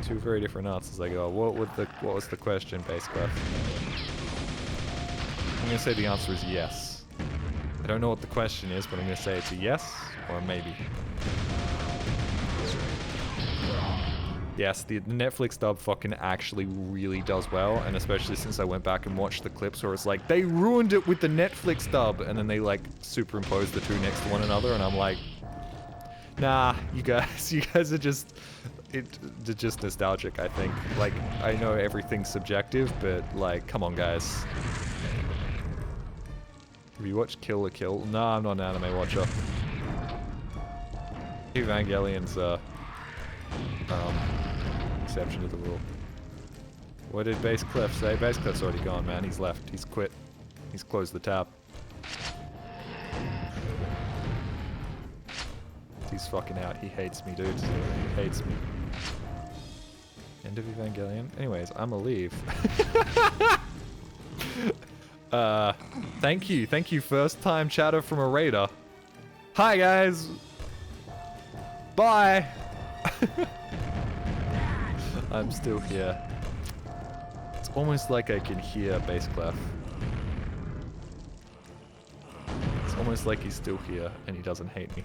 Two very different answers. I go, what was the question, Basecraft? I'm gonna say the answer is yes. I don't know what the question is, but I'm gonna say it's a yes or a maybe. Yes, the Netflix dub fucking actually really does well, and especially since I went back and watched the clips where it's like, they ruined it with the Netflix dub, and then they like superimposed the two next to one another, and I'm like, Nah, you guys are just, they're just nostalgic, I think. Like, I know everything's subjective, but like, come on, guys. Have you watched Kill la Kill? Nah, I'm not an anime watcher. Evangelion's exception to the rule. What did Bass Clef say? Bass Clef's already gone, man. He's left. He's quit. He's closed the tab. He's fucking out. He hates me, dude. He hates me. End of Evangelion. Anyways, I'ma leave. Thank you. Thank you, first time chatter from a raider. Hi, guys. Bye. I'm still here. It's almost like I can hear Bass Clef. It's almost like he's still here and he doesn't hate me.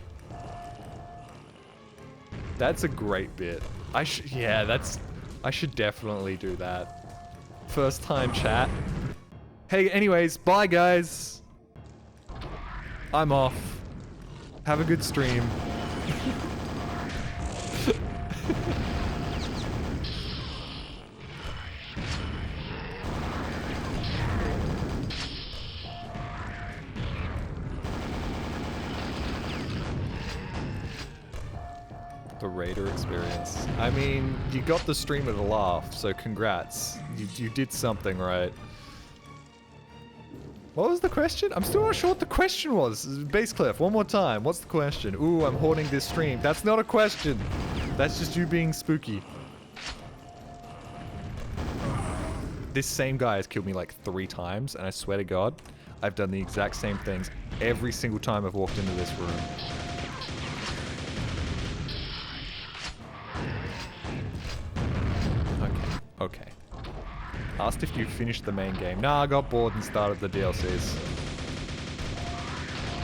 That's a great bit. I should definitely do that. First time chat. Hey, anyways, bye guys. I'm off. Have a good stream. The Raider experience. I mean, you got the stream at a laugh, so congrats. You did something right. What was the question? I'm still not sure what the question was. Bass Clef, one more time. What's the question? Ooh, I'm hoarding this stream. That's not a question. That's just you being spooky. This same guy has killed me like 3 times, and I swear to God, I've done the exact same things every single time I've walked into this room. Okay. Asked if you finished the main game. Nah, I got bored and started the DLCs.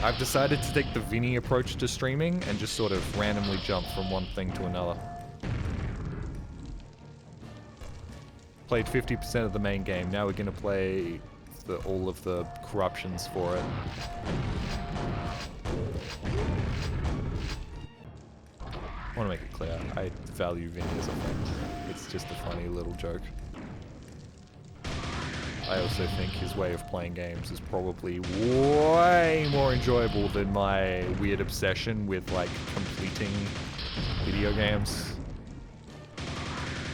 I've decided to take the Vinny approach to streaming and just sort of randomly jump from one thing to another. Played 50% of the main game. Now we're gonna play all of the corruptions for it. I want to make it clear, I value Vinny as a friend. It's just a funny little joke. I also think his way of playing games is probably way more enjoyable than my weird obsession with, like, completing video games.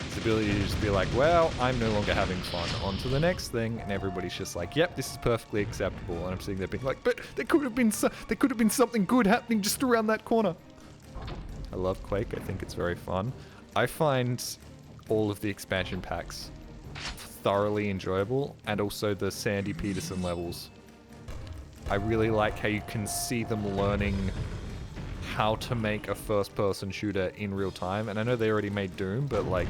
His ability to just be like, well, I'm no longer having fun, on to the next thing, and everybody's just like, yep, this is perfectly acceptable, and I'm sitting there being like, but there could have been something good happening just around that corner. I love Quake, I think it's very fun. I find all of the expansion packs thoroughly enjoyable, and also the Sandy Peterson levels. I really like how you can see them learning how to make a first-person shooter in real time, and I know they already made Doom, but like,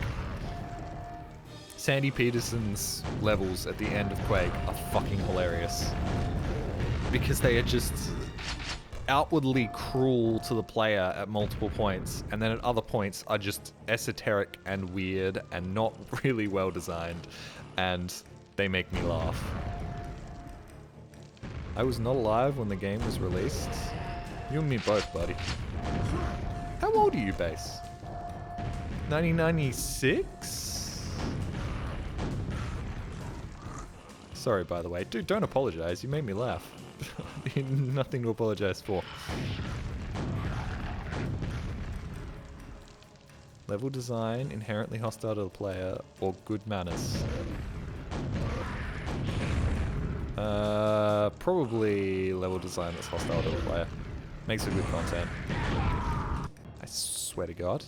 Sandy Peterson's levels at the end of Quake are fucking hilarious. Because they are just outwardly cruel to the player at multiple points, and then at other points are just esoteric and weird and not really well designed, and they make me laugh. I was not alive when the game was released. You and me both, buddy. How old are you, Bass? 1996? Sorry, by the way. Dude, don't apologize. You made me laugh. Nothing to apologize for. Level design, inherently hostile to the player, or good manners? Probably level design that's hostile to the player. Makes it good content. I swear to God.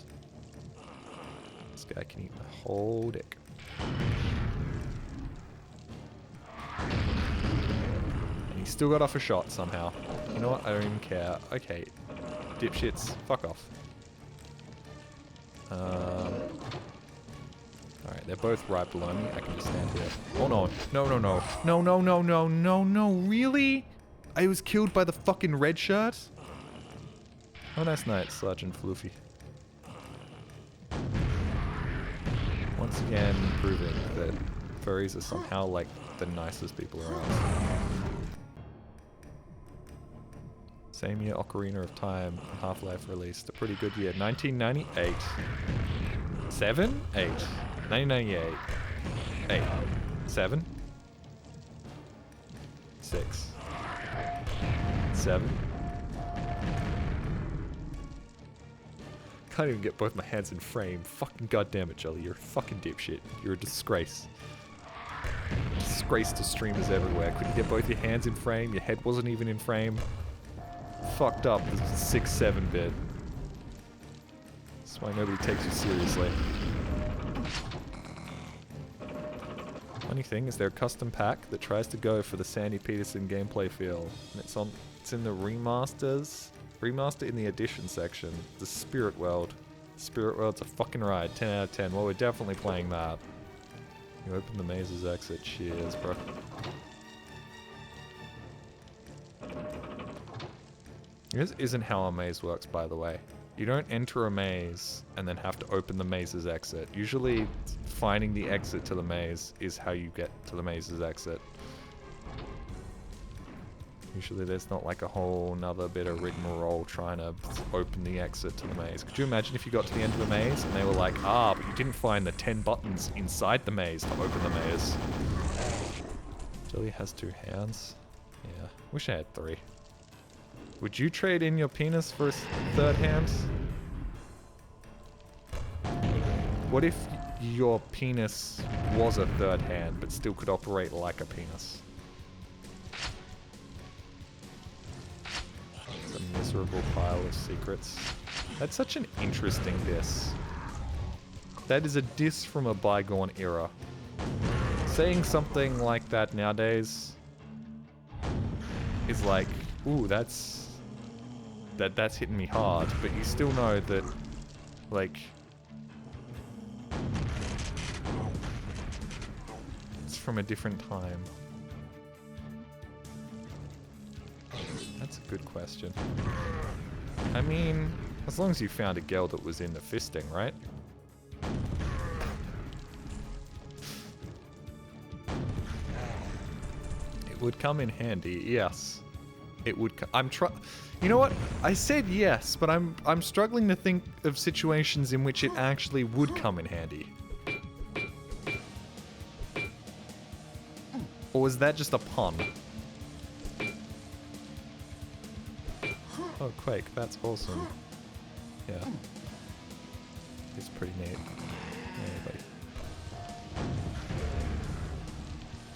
This guy can eat the whole dick. He still got off a shot somehow. You know what? I don't even care. Okay. Dipshits. Fuck off. Alright, they're both right below me. I can just stand here. Oh no. No, no, no. No, no, no, no, no, no. Really? I was killed by the fucking red shirt? Oh, nice night, Sergeant Floofy. Once again, proving that furries are somehow like the nicest people around. Same year Ocarina of Time and Half-Life released. A pretty good year. 1998. 7? 8. 1998. 8. 7? 6. 7. Can't even get both my hands in frame. Fucking goddamn it, Jolly. You're a fucking dipshit. You're a disgrace. Disgrace to streamers everywhere. Couldn't get both your hands in frame. Your head wasn't even in frame. Fucked up. This is 6-7 bit. That's why nobody takes you seriously. Funny thing is, there a custom pack that tries to go for the Sandy Peterson gameplay feel, and it's in the remaster in the edition section. The Spirit World. Spirit World's a fucking ride. 10 out of 10. Well, we're definitely playing that. You open the maze's exit. Cheers, bro. This isn't how a maze works, by the way. You don't enter a maze and then have to open the maze's exit. Usually, finding the exit to the maze is how you get to the maze's exit. Usually there's not like a whole nother bit of rigmarole trying to open the exit to the maze. Could you imagine if you got to the end of the maze and they were like, but you didn't find the 10 buttons inside the maze to open the maze. Jelly has 2 hands. Yeah, wish I had 3. Would you trade in your penis for a 3rd hand? What if your penis was a 3rd hand but still could operate like a penis? It's a miserable pile of secrets. That's such an interesting diss. That is a diss from a bygone era. Saying something like that nowadays is like, ooh, that's hitting me hard, but you still know that, like, it's from a different time. That's a good question. I mean, as long as you found a girl that was into fisting, right? It would come in handy, yes. It would. You know what? I said yes, but I'm struggling to think of situations in which it actually would come in handy. Or was that just a pun? Oh, Quake, that's awesome. Yeah. It's pretty neat. Yeah, buddy.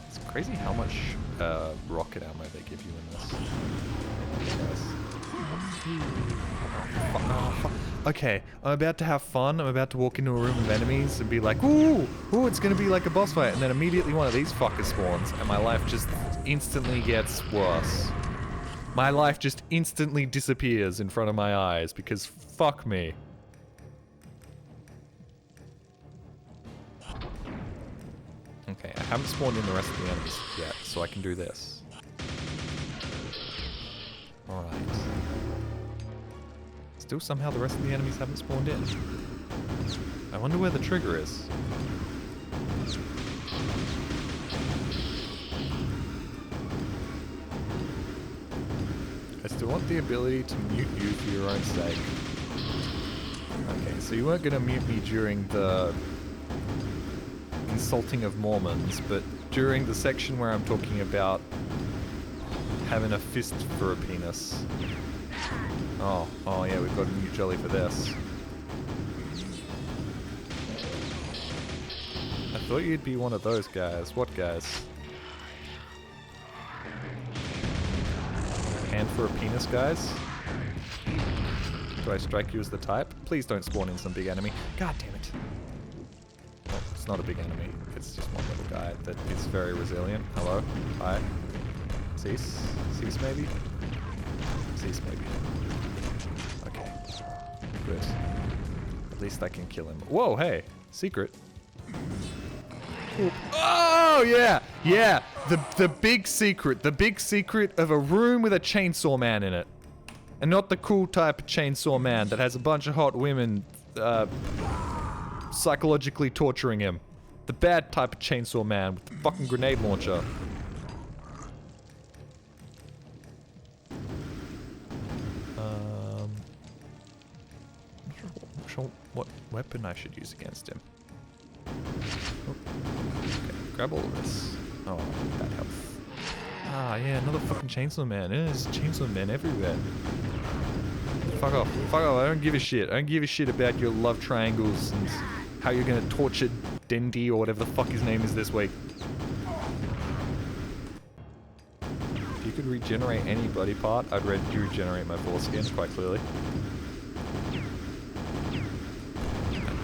It's crazy how much rocket ammo they give you in this. Okay, I'm about to have fun. I'm about to walk into a room of enemies and be like, ooh, it's gonna be like a boss fight. And then immediately one of these fuckers spawns and my life just instantly gets worse. My life just instantly disappears in front of my eyes because fuck me. Okay, I haven't spawned in the rest of the enemies yet, so I can do this. Alright. Still somehow the rest of the enemies haven't spawned in. I wonder where the trigger is. I still want the ability to mute you for your own sake. Okay, so you weren't gonna mute me during the insulting of Mormons, but during the section where I'm talking about having a fist for a penis. Oh yeah, we've got a new jelly for this. I thought you'd be one of those guys. What guys? Hand for a penis, guys? Do I strike you as the type? Please don't spawn in some big enemy. God damn it. Well, it's not a big enemy. It's just one little guy that is very resilient. Hello? Hi? Cease? Cease maybe? Cease maybe. Okay. Good. At least I can kill him. Whoa, hey! Secret. Ooh. Oh, yeah! Yeah! The big secret. The big secret of a room with a chainsaw man in it. And not the cool type of chainsaw man that has a bunch of hot women psychologically torturing him. The bad type of chainsaw man with the fucking grenade launcher. sure what weapon I should use against him. Oh. Okay, grab all of this. Oh, that health. Ah, yeah, another fucking chainsaw man. There's chainsaw men everywhere. Fuck off. Fuck off. I don't give a shit. I don't give a shit about your love triangles and how you're gonna torture Dendi or whatever the fuck his name is this week. If you could regenerate any body part, I'd regenerate my foreskin quite clearly.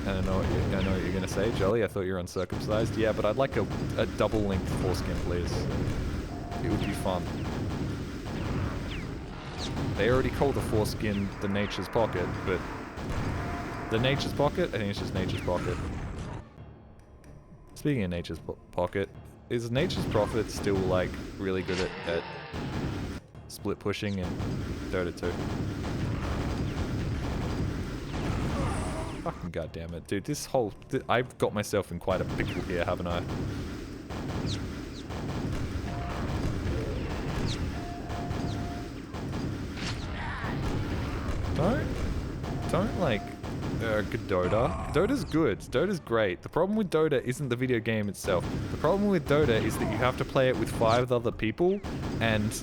I know what you're gonna say, Jelly. I thought you were uncircumcised. Yeah, but I'd like a double-length foreskin, please. It would be fun. They already call the foreskin the Nature's Pocket, but the Nature's Pocket? I think it's just Nature's Pocket. Speaking of Nature's Pocket, is Nature's Prophet still, like, really good at split pushing in Dota 2? Fucking goddammit, dude, this whole... I've got myself in quite a pickle here, haven't I? Don't like Dota. Dota's good. Dota's great. The problem with Dota isn't the video game itself. The problem with Dota is that you have to play it with 5 other people, and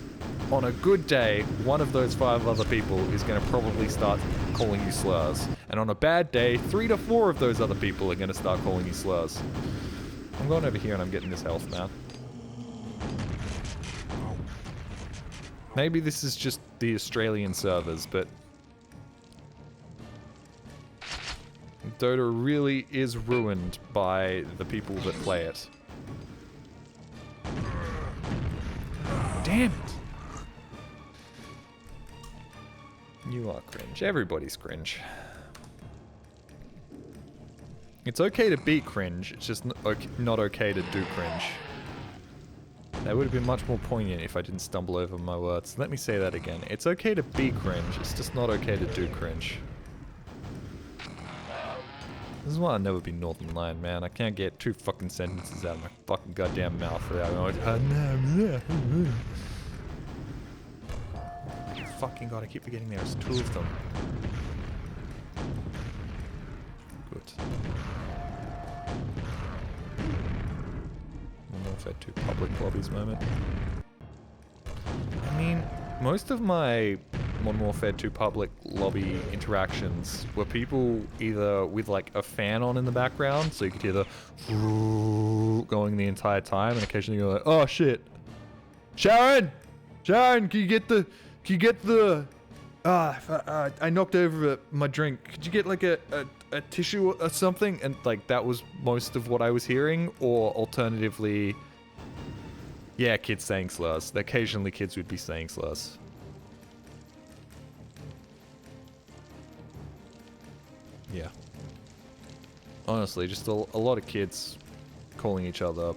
on a good day, one of those 5 other people is going to probably start calling you slurs. And on a bad day, 3 to 4 of those other people are going to start calling you slurs. I'm going over here and I'm getting this health, man. Maybe this is just the Australian servers, but Dota really is ruined by the people that play it. Damn it! You are cringe. Everybody's cringe. It's okay to be cringe, it's just not okay to do cringe. That would have been much more poignant if I didn't stumble over my words. Let me say that again. It's okay to be cringe, it's just not okay to do cringe. This is why I'll never be Northern Lion, man. I can't get 2 fucking sentences out of my fucking goddamn mouth without going, fucking god, I keep forgetting there's 2 of them. Good. Modern Warfare 2 public lobbies moment. I mean, most of my Modern Warfare 2 public lobby interactions were people either with like a fan on in the background, so you could hear the going the entire time, and occasionally you're like, oh shit, Sharon, can you get the, I knocked over my drink. Could you get like a tissue or something? And like that was most of what I was hearing, or alternatively, yeah, kids saying slurs. Occasionally kids would be saying slurs. Yeah. Honestly, just a lot of kids calling each other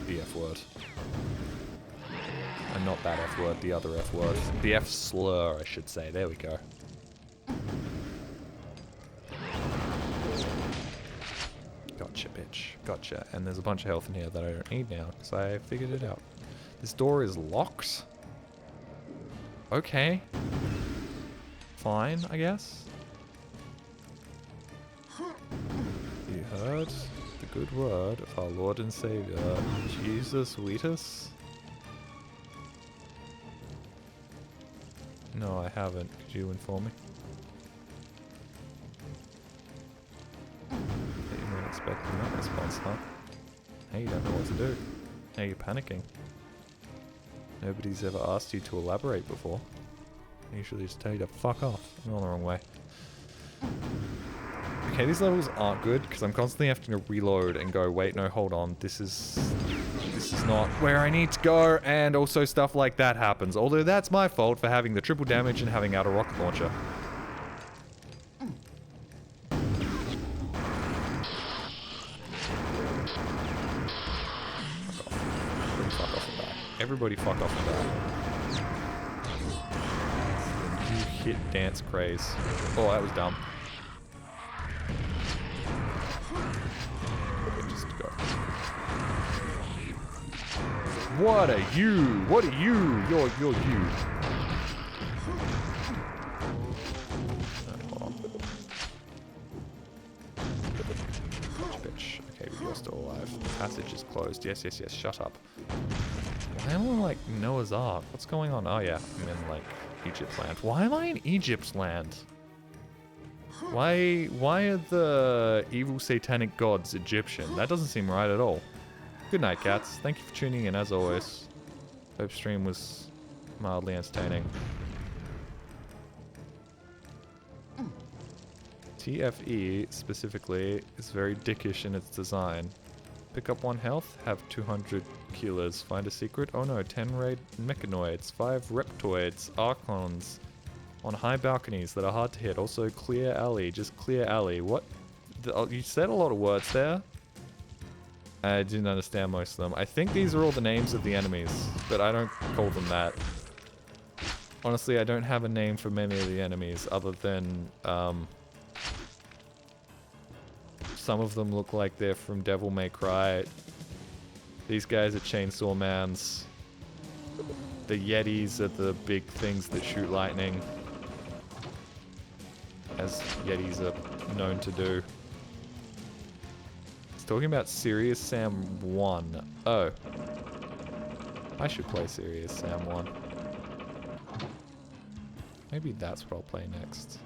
the F word. And not that F word, the other F word. The F slur, I should say. There we go. Gotcha, bitch. Gotcha. And there's a bunch of health in here that I don't need now, because I figured it out. This door is locked? Okay. Fine, I guess. You heard the good word of our Lord and Savior, Jesus Wheatus? No, I haven't. Could you inform me? You weren't expecting that response, huh? Hey, you don't know what to do. Now you're panicking. Nobody's ever asked you to elaborate before. I usually just tell you to fuck off. I'm going the wrong way. Okay, these levels aren't good because I'm constantly having to reload and go, wait, no, hold on, this is not where I need to go, and also stuff like that happens. Although that's my fault for having the triple damage and having out a rocket launcher. Fuck off and die. Everybody fuck off and die. You hit dance craze. Oh, that was dumb. What are you? What are you? You're you. Passage is closed. Yes, yes, yes. Shut up. Why am I like Noah's Ark? What's going on? Oh yeah, I'm in like Egypt's land. Why am I in Egypt's land? Why are the evil satanic gods Egyptian? That doesn't seem right at all. Good night, cats. Thank you for tuning in as always. Hope stream was mildly entertaining. TFE specifically is very dickish in its design. Pick up 1 health, have 200 killers. Find a secret. Oh no, 10 raid mechanoids, 5 reptoids, archons on high balconies that are hard to hit. Also clear alley, just clear alley. What? You said a lot of words there. I didn't understand most of them. I think these are all the names of the enemies, but I don't call them that. Honestly, I don't have a name for many of the enemies other than, some of them look like they're from Devil May Cry. These guys are Chainsaw Mans. The Yetis are the big things that shoot lightning, as Yetis are known to do. It's talking about Serious Sam 1. Oh. I should play Serious Sam 1. Maybe that's what I'll play next.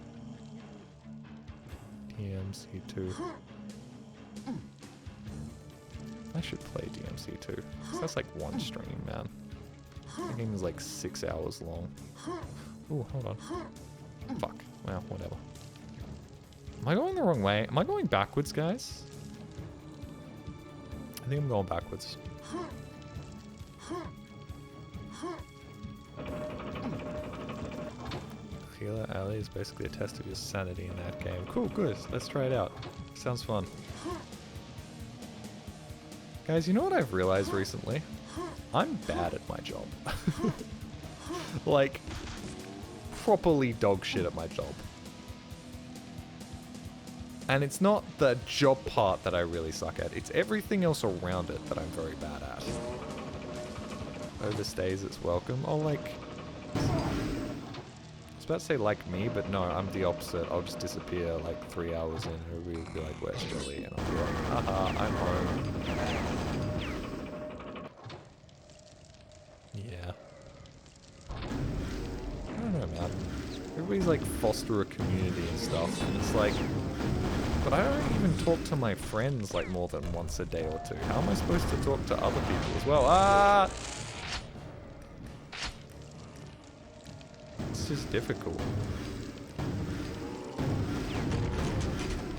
DMC2. I should play DMC2. That's like one stream, man. The game is like 6 hours long. Ooh, hold on. Fuck. Well, whatever. Am I going the wrong way? Am I going backwards, guys? I think I'm going backwards. Healer Alley is basically a test of your sanity in that game. Cool, good. Let's try it out. Sounds fun. Guys, you know what I've realized recently? I'm bad at my job. Like, properly dog shit at my job. And it's not the job part that I really suck at. It's everything else around it that I'm very bad at. Overstays its welcome. Oh, like... I was about to say like me, but no, I'm the opposite. I'll just disappear like 3 hours in and everybody will be like, where's Jolie? And I'll be like, haha, I'm home. Yeah. I don't know, man. Everybody's like foster a community and stuff, and it's like... But I don't even talk to my friends like more than once a day or two. How am I supposed to talk to other people as well? Ah! It's just difficult.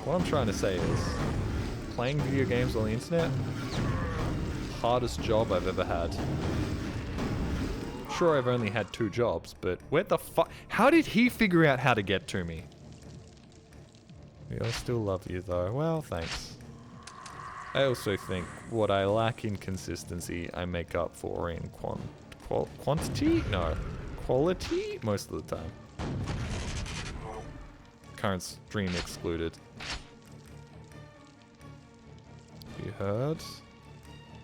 What I'm trying to say is, playing video games on the internet, hardest job I've ever had. Sure, I've only had 2 jobs, but where the fuck? How did he figure out how to get to me? We all still love you though. Well, thanks. I also think what I lack in consistency, I make up for in quantity? No. Quality? Most of the time. Current stream excluded. You heard?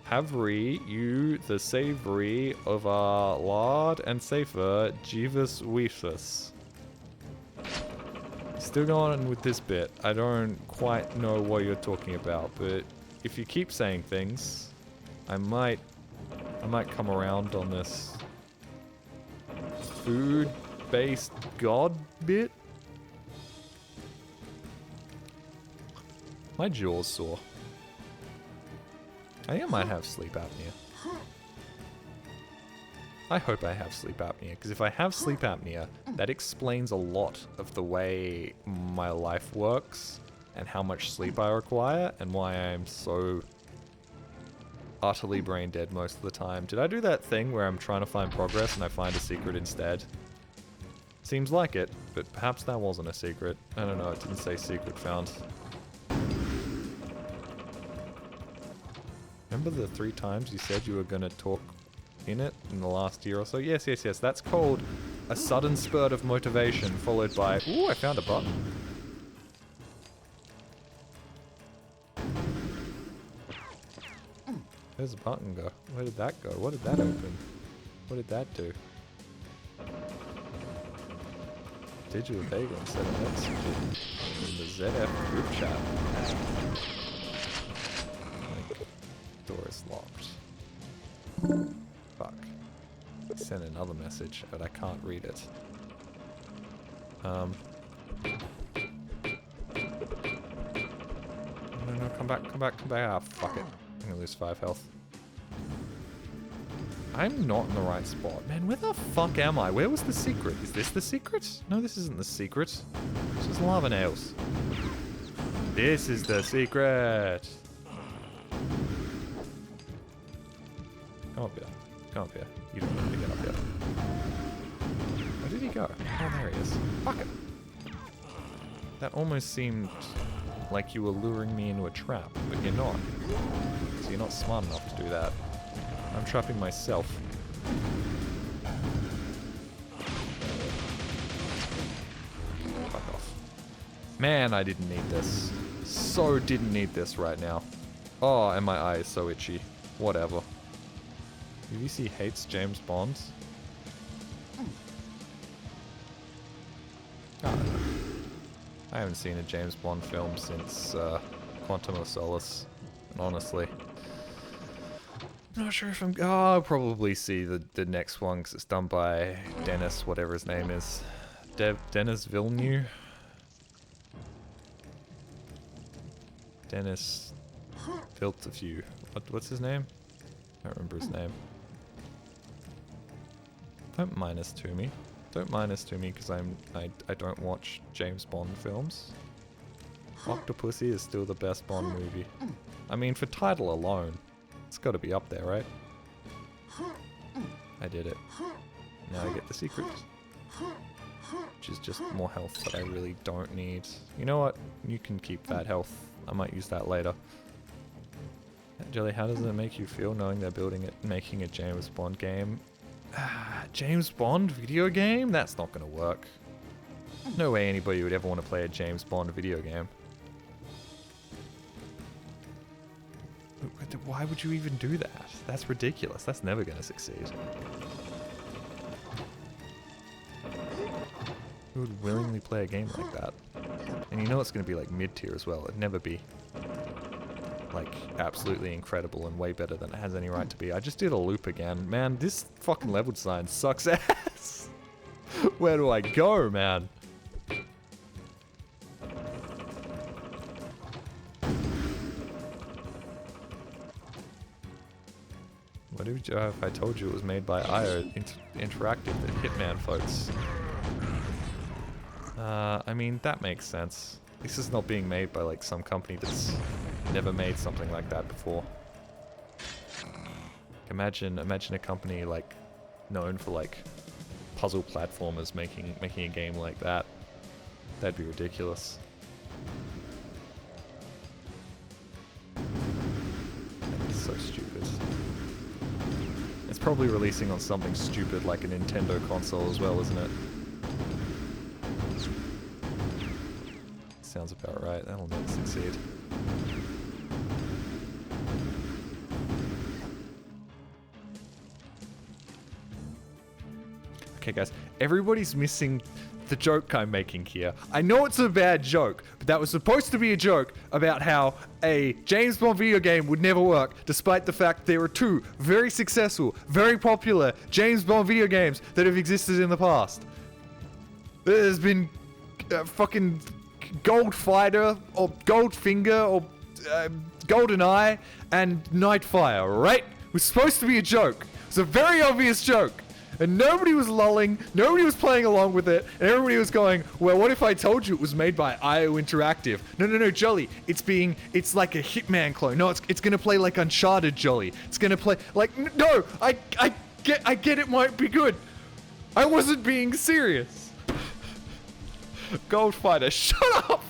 Havre you the savory of our lard and safer Jeevus Weefus. Still going on with this bit. I don't quite know what you're talking about, but if you keep saying things, I might come around on this food-based god bit. My jaw's sore. I think I might have sleep apnea. I hope I have sleep apnea, because if I have sleep apnea, that explains a lot of the way my life works and how much sleep I require and why I'm so utterly brain dead most of the time. Did I do that thing where I'm trying to find progress and I find a secret instead? Seems like it, but perhaps that wasn't a secret. I don't know, it didn't say secret found. Remember the 3 times you said you were going to talk in it in the last year or so? Yes, yes, yes. That's called a sudden spurt of motivation followed by... Ooh, I found a button. Where's the button go? Where did that go? What did that open? What did that do? Digital Vega instead of messaging in the ZF group chat. Fuck. Sent another message, but I can't read it. No, come back. Ah, fuck it. I'm gonna lose 5 health. I'm not in the right spot. Man, where the fuck am I? Where was the secret? Is this the secret? No, this isn't the secret. This is lava nails. This is the secret. Come up here. Come up here. You don't need to get up here. Where did he go? Oh, there he is. Fuck it. That almost seemed like you were luring me into a trap, but you're not. So you're not smart enough to do that. I'm trapping myself. Fuck off. Man, I didn't need this. So didn't need this right now. Oh, and my eye is so itchy. Whatever. UVC hates James Bond. Oh, I haven't seen a James Bond film since Quantum of Solace. And honestly, I'm not sure if I'm... Oh, I'll probably see the next one because it's done by Dennis, whatever his name is. Dennis Villeneuve? Dennis built a few. What's his name? I don't remember his name. Don't minus to me. Don't minus to me because I don't watch James Bond films. Octopussy is still the best Bond movie. I mean, for title alone, it's got to be up there, right? I did it. Now I get the secret. Which is just more health that I really don't need. You know what? You can keep that health. I might use that later. Jelly, how does it make you feel knowing they're making a James Bond game? James Bond video game? That's not gonna work. No way anybody would ever want to play a James Bond video game. Why would you even do that? That's ridiculous. That's never gonna succeed. Who would willingly play a game like that? And you know it's gonna be like mid-tier as well. It'd never be like absolutely incredible and way better than it has any right to be. I just did a loop again. Man, this fucking level design sucks ass. Where do I go, man? What did you if I told you it was made by IO Interactive, the Hitman folks? I mean, that makes sense. This is not being made by like some company that's never made something like that before. Imagine a company like known for like puzzle platformers making a game like that. That'd be ridiculous. That'd be so stupid. It's probably releasing on something stupid like a Nintendo console as well, isn't it? Sounds about right. That'll never succeed. Okay, guys. Everybody's missing the joke I'm making here. I know it's a bad joke, but that was supposed to be a joke about how a James Bond video game would never work, despite the fact there are 2 very successful, very popular James Bond video games that have existed in the past. There's been fucking Goldfighter, or Goldfinger, or GoldenEye, and Nightfire, right? It was supposed to be a joke. It's a very obvious joke. And nobody was lulling, nobody was playing along with it, and everybody was going, well, what if I told you it was made by IO Interactive? No, Jolly, it's like a Hitman clone. No, it's gonna play like Uncharted, Jolly. It's gonna play, like, no, I get it might be good. I wasn't being serious. Goldfighter, shut up!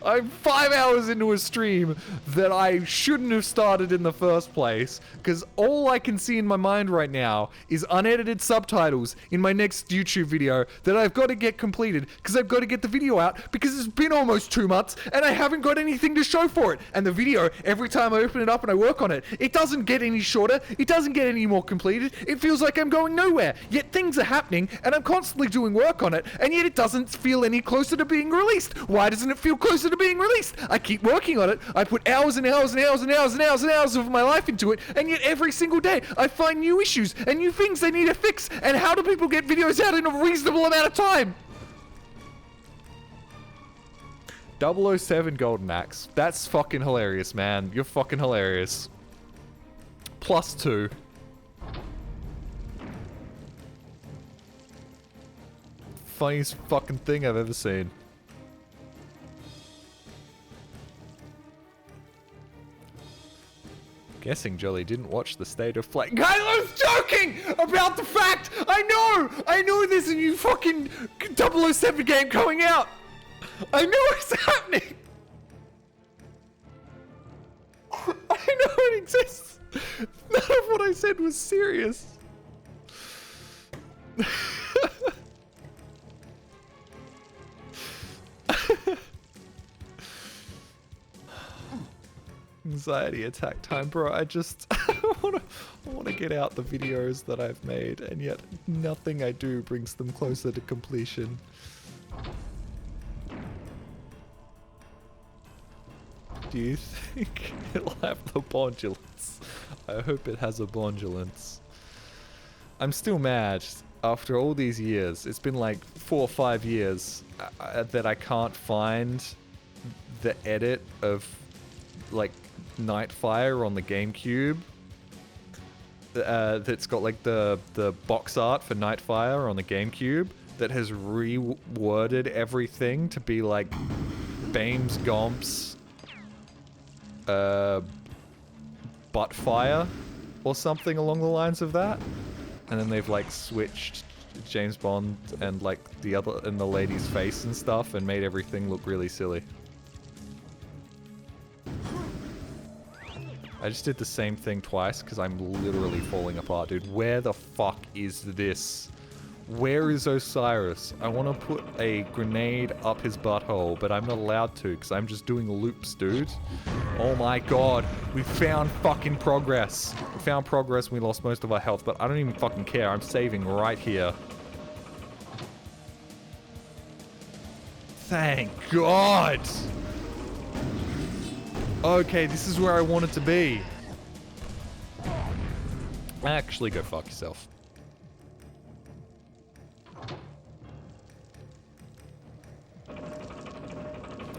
I'm 5 hours into a stream that I shouldn't have started in the first place, because all I can see in my mind right now is unedited subtitles in my next YouTube video that I've got to get completed, because I've got to get the video out, because it's been almost 2 months, and I haven't got anything to show for it. And the video, every time I open it up and I work on it, it doesn't get any shorter, it doesn't get any more completed, it feels like I'm going nowhere. Yet things are happening, and I'm constantly doing work on it, and yet it doesn't feel any closer to being released. Why doesn't it feel closer that are being released. I keep working on it. I put hours and hours and hours and hours and hours and hours of my life into it, and yet every single day I find new issues and new things they need to fix. And how do people get videos out in a reasonable amount of time? 007 Golden Axe. That's fucking hilarious, man. You're fucking hilarious. +2. Funniest fucking thing I've ever seen. Guessing Jolly didn't watch the state of play. Guys, I was joking about the fact. I know there's a new fucking 007 game coming out. I know it's happening. I know it exists. None of what I said was serious. Anxiety attack time, bro. I just I want to get out the videos that I've made, and yet nothing I do brings them closer to completion. Do you think it'll have the bondulance? I hope it has a bondulance. I'm still mad after all these years. It's been like 4 or 5 years that I can't find the edit of like Nightfire on the GameCube. That's got like the box art for Nightfire on the GameCube that has reworded everything to be like Bames Gomps Buttfire or something along the lines of that. And then they've like switched James Bond and like the lady's face and stuff and made everything look really silly. I just did the same thing twice because I'm literally falling apart, dude. Where the fuck is this? Where is Osiris? I want to put a grenade up his butthole, but I'm not allowed to because I'm just doing loops, dude. Oh my god. We found fucking progress. We found progress and we lost most of our health, but I don't even fucking care. I'm saving right here. Thank God. Okay, this is where I wanted to be. Actually, go fuck yourself.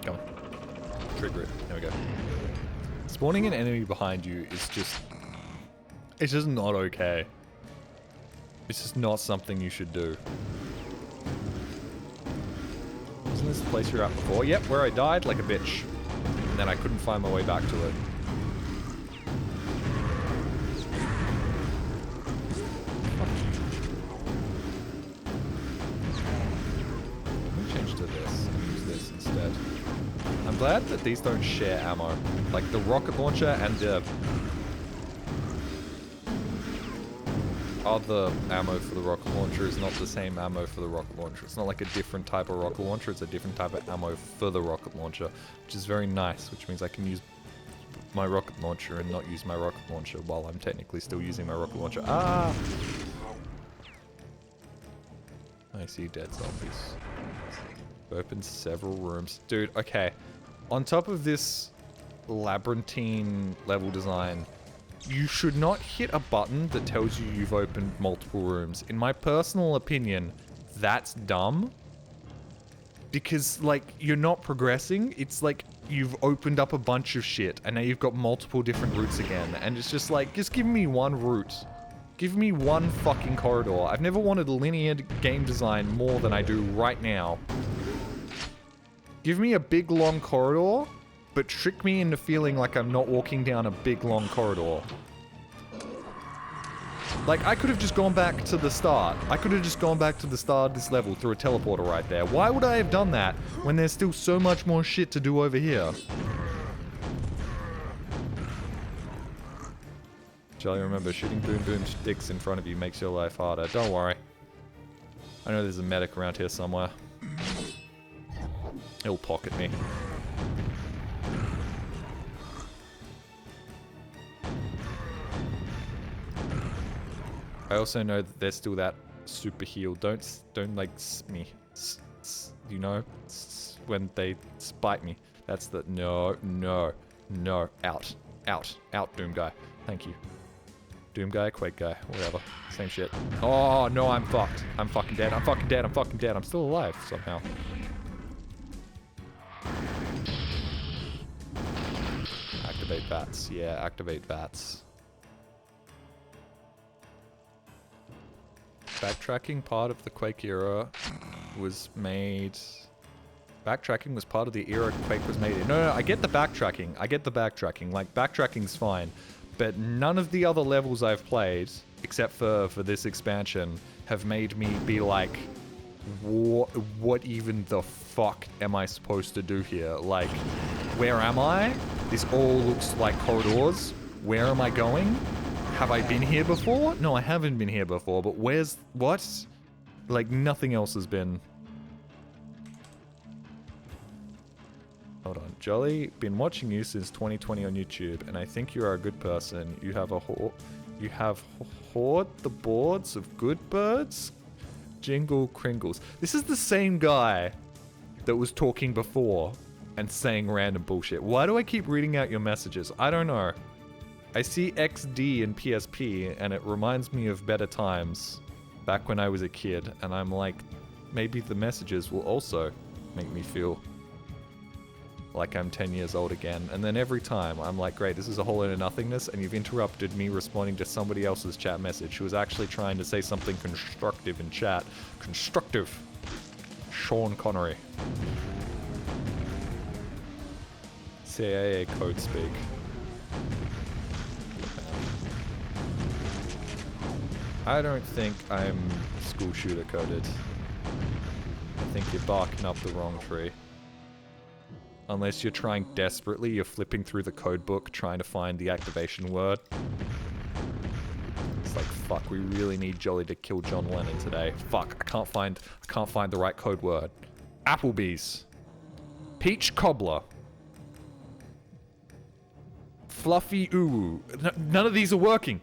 Come on. Trigger it. There we go. Spawning an enemy behind you is just... It's just not okay. It's just not something you should do. Isn't this the place you were at before? Yep, where I died like a bitch. And then I couldn't find my way back to it. Let me change to this. Use this instead. I'm glad that these don't share ammo. Like the rocket launcher and the other ammo for the rocket launcher is not the same ammo for the rocket launcher. It's not like a different type of rocket launcher, it's a different type of ammo for the rocket launcher, which is very nice, which means I can use my rocket launcher and not use my rocket launcher while I'm technically still using my rocket launcher. Ah! I see dead zombies. Opened several rooms. Dude, okay. On top of this labyrinthine level design, you should not hit a button that tells you you've opened multiple rooms. In my personal opinion, that's dumb. Because, like, you're not progressing. It's like you've opened up a bunch of shit, and now you've got multiple different routes again. And it's just like, just give me one route. Give me one fucking corridor. I've never wanted linear game design more than I do right now. Give me a big, long corridor, but trick me into feeling like I'm not walking down a big, long corridor. Like, I could have just gone back to the start. I could have just gone back to the start of this level through a teleporter right there. Why would I have done that when there's still so much more shit to do over here? Charlie, remember, shooting boom boom sticks in front of you makes your life harder. Don't worry. I know there's a medic around here somewhere. He'll pocket me. I also know that there's still that super heal. Don't like me. You know, when they spite me. That's the... No. Out. Out, Doom guy. Thank you. Doom guy, Quake guy, whatever. Same shit. Oh, no, I'm fucked. I'm fucking dead. I'm still alive, somehow. Activate bats. Yeah, activate bats. Backtracking part of the Quake era was made... Backtracking was part of the era Quake was made in. No, I get the backtracking. Like, backtracking's fine. But none of the other levels I've played, except for this expansion, have made me be like, what even the fuck am I supposed to do here? Like, where am I? This all looks like corridors. Where am I going? Have I been here before? No, I haven't been here before, but where's... What? Like, nothing else has been... Hold on. Jolly, been watching you since 2020 on YouTube, and I think you are a good person. You have hoard the boards of good birds? Jingle Kringles. This is the same guy that was talking before and saying random bullshit. Why do I keep reading out your messages? I don't know. I see XD in PSP, and it reminds me of better times back when I was a kid, and I'm like, maybe the messages will also make me feel like I'm 10 years old again. And then every time I'm like, great, this is a whole lot of nothingness, and you've interrupted me responding to somebody else's chat message who was actually trying to say something constructive in chat. Constructive. Sean Connery. CAA code speak. I don't think I'm school shooter coded. I think you're barking up the wrong tree. Unless you're trying desperately, you're flipping through the code book trying to find the activation word. It's like, fuck, we really need Jolly to kill John Lennon today. Fuck, I can't find the right code word. Applebee's. Peach cobbler. Fluffy ooh. None of these are working.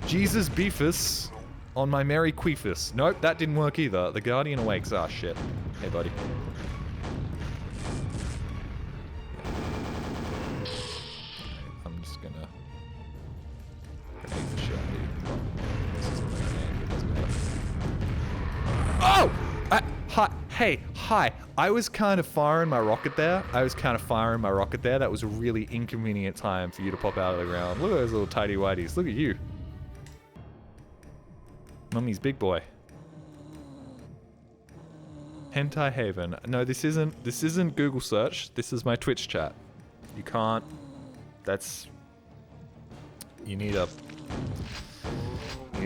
Jesus Beefus on my Merry Queefus. Nope, that didn't work either. The Guardian awakes. Ah, shit. Hey, buddy. I'm just gonna grenade the shit out of you. This isn't my grenade, it doesn't matter. Oh! Hi. Hey, hi. I was kind of firing my rocket there. That was a really inconvenient time for you to pop out of the ground. Look at those little tidy whities. Look at you. Mummy's big boy. Hentai Haven. No, this isn't Google search. This is my Twitch chat. You can't. That's. You need to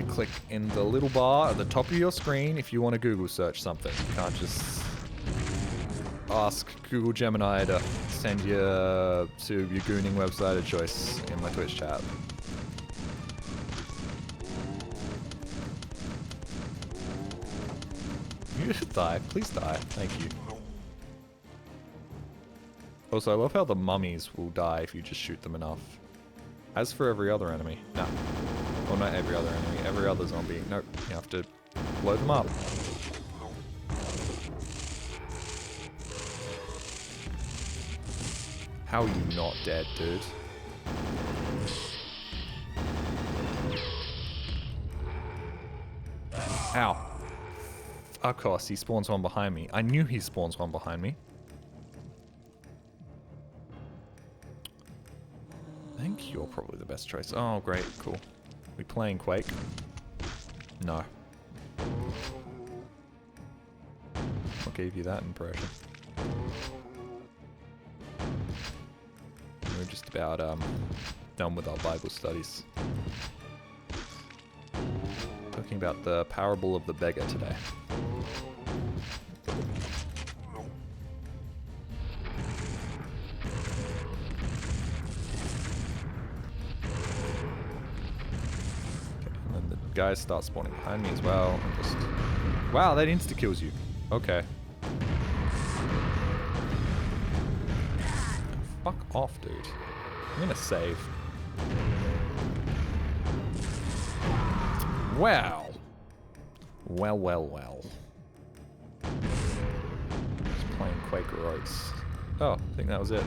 click in the little bar at the top of your screen if you want to Google search something. You can't just ask Google Gemini to send you to your gooning website of choice in my Twitch chat. You should die. Please die. Thank you. Also, I love how the mummies will die if you just shoot them enough. As for every other enemy. No. Well, not every other enemy. Every other zombie. Nope. You have to blow them up. How are you not dead, dude? Ow. Of course, he spawns one behind me. I knew he spawns one behind me. I think you're probably the best choice. Oh, great. Cool. We playing Quake? No. What gave you that impression? We're just about done with our Bible studies. Talking about the parable of the beggar today. Guys start spawning behind me as well. Just... Wow, that insta-kills you. Okay. Fuck off, dude. I'm gonna save. Wow. Well, well, well. Just playing Quaker Oats. Oh, I think that was it.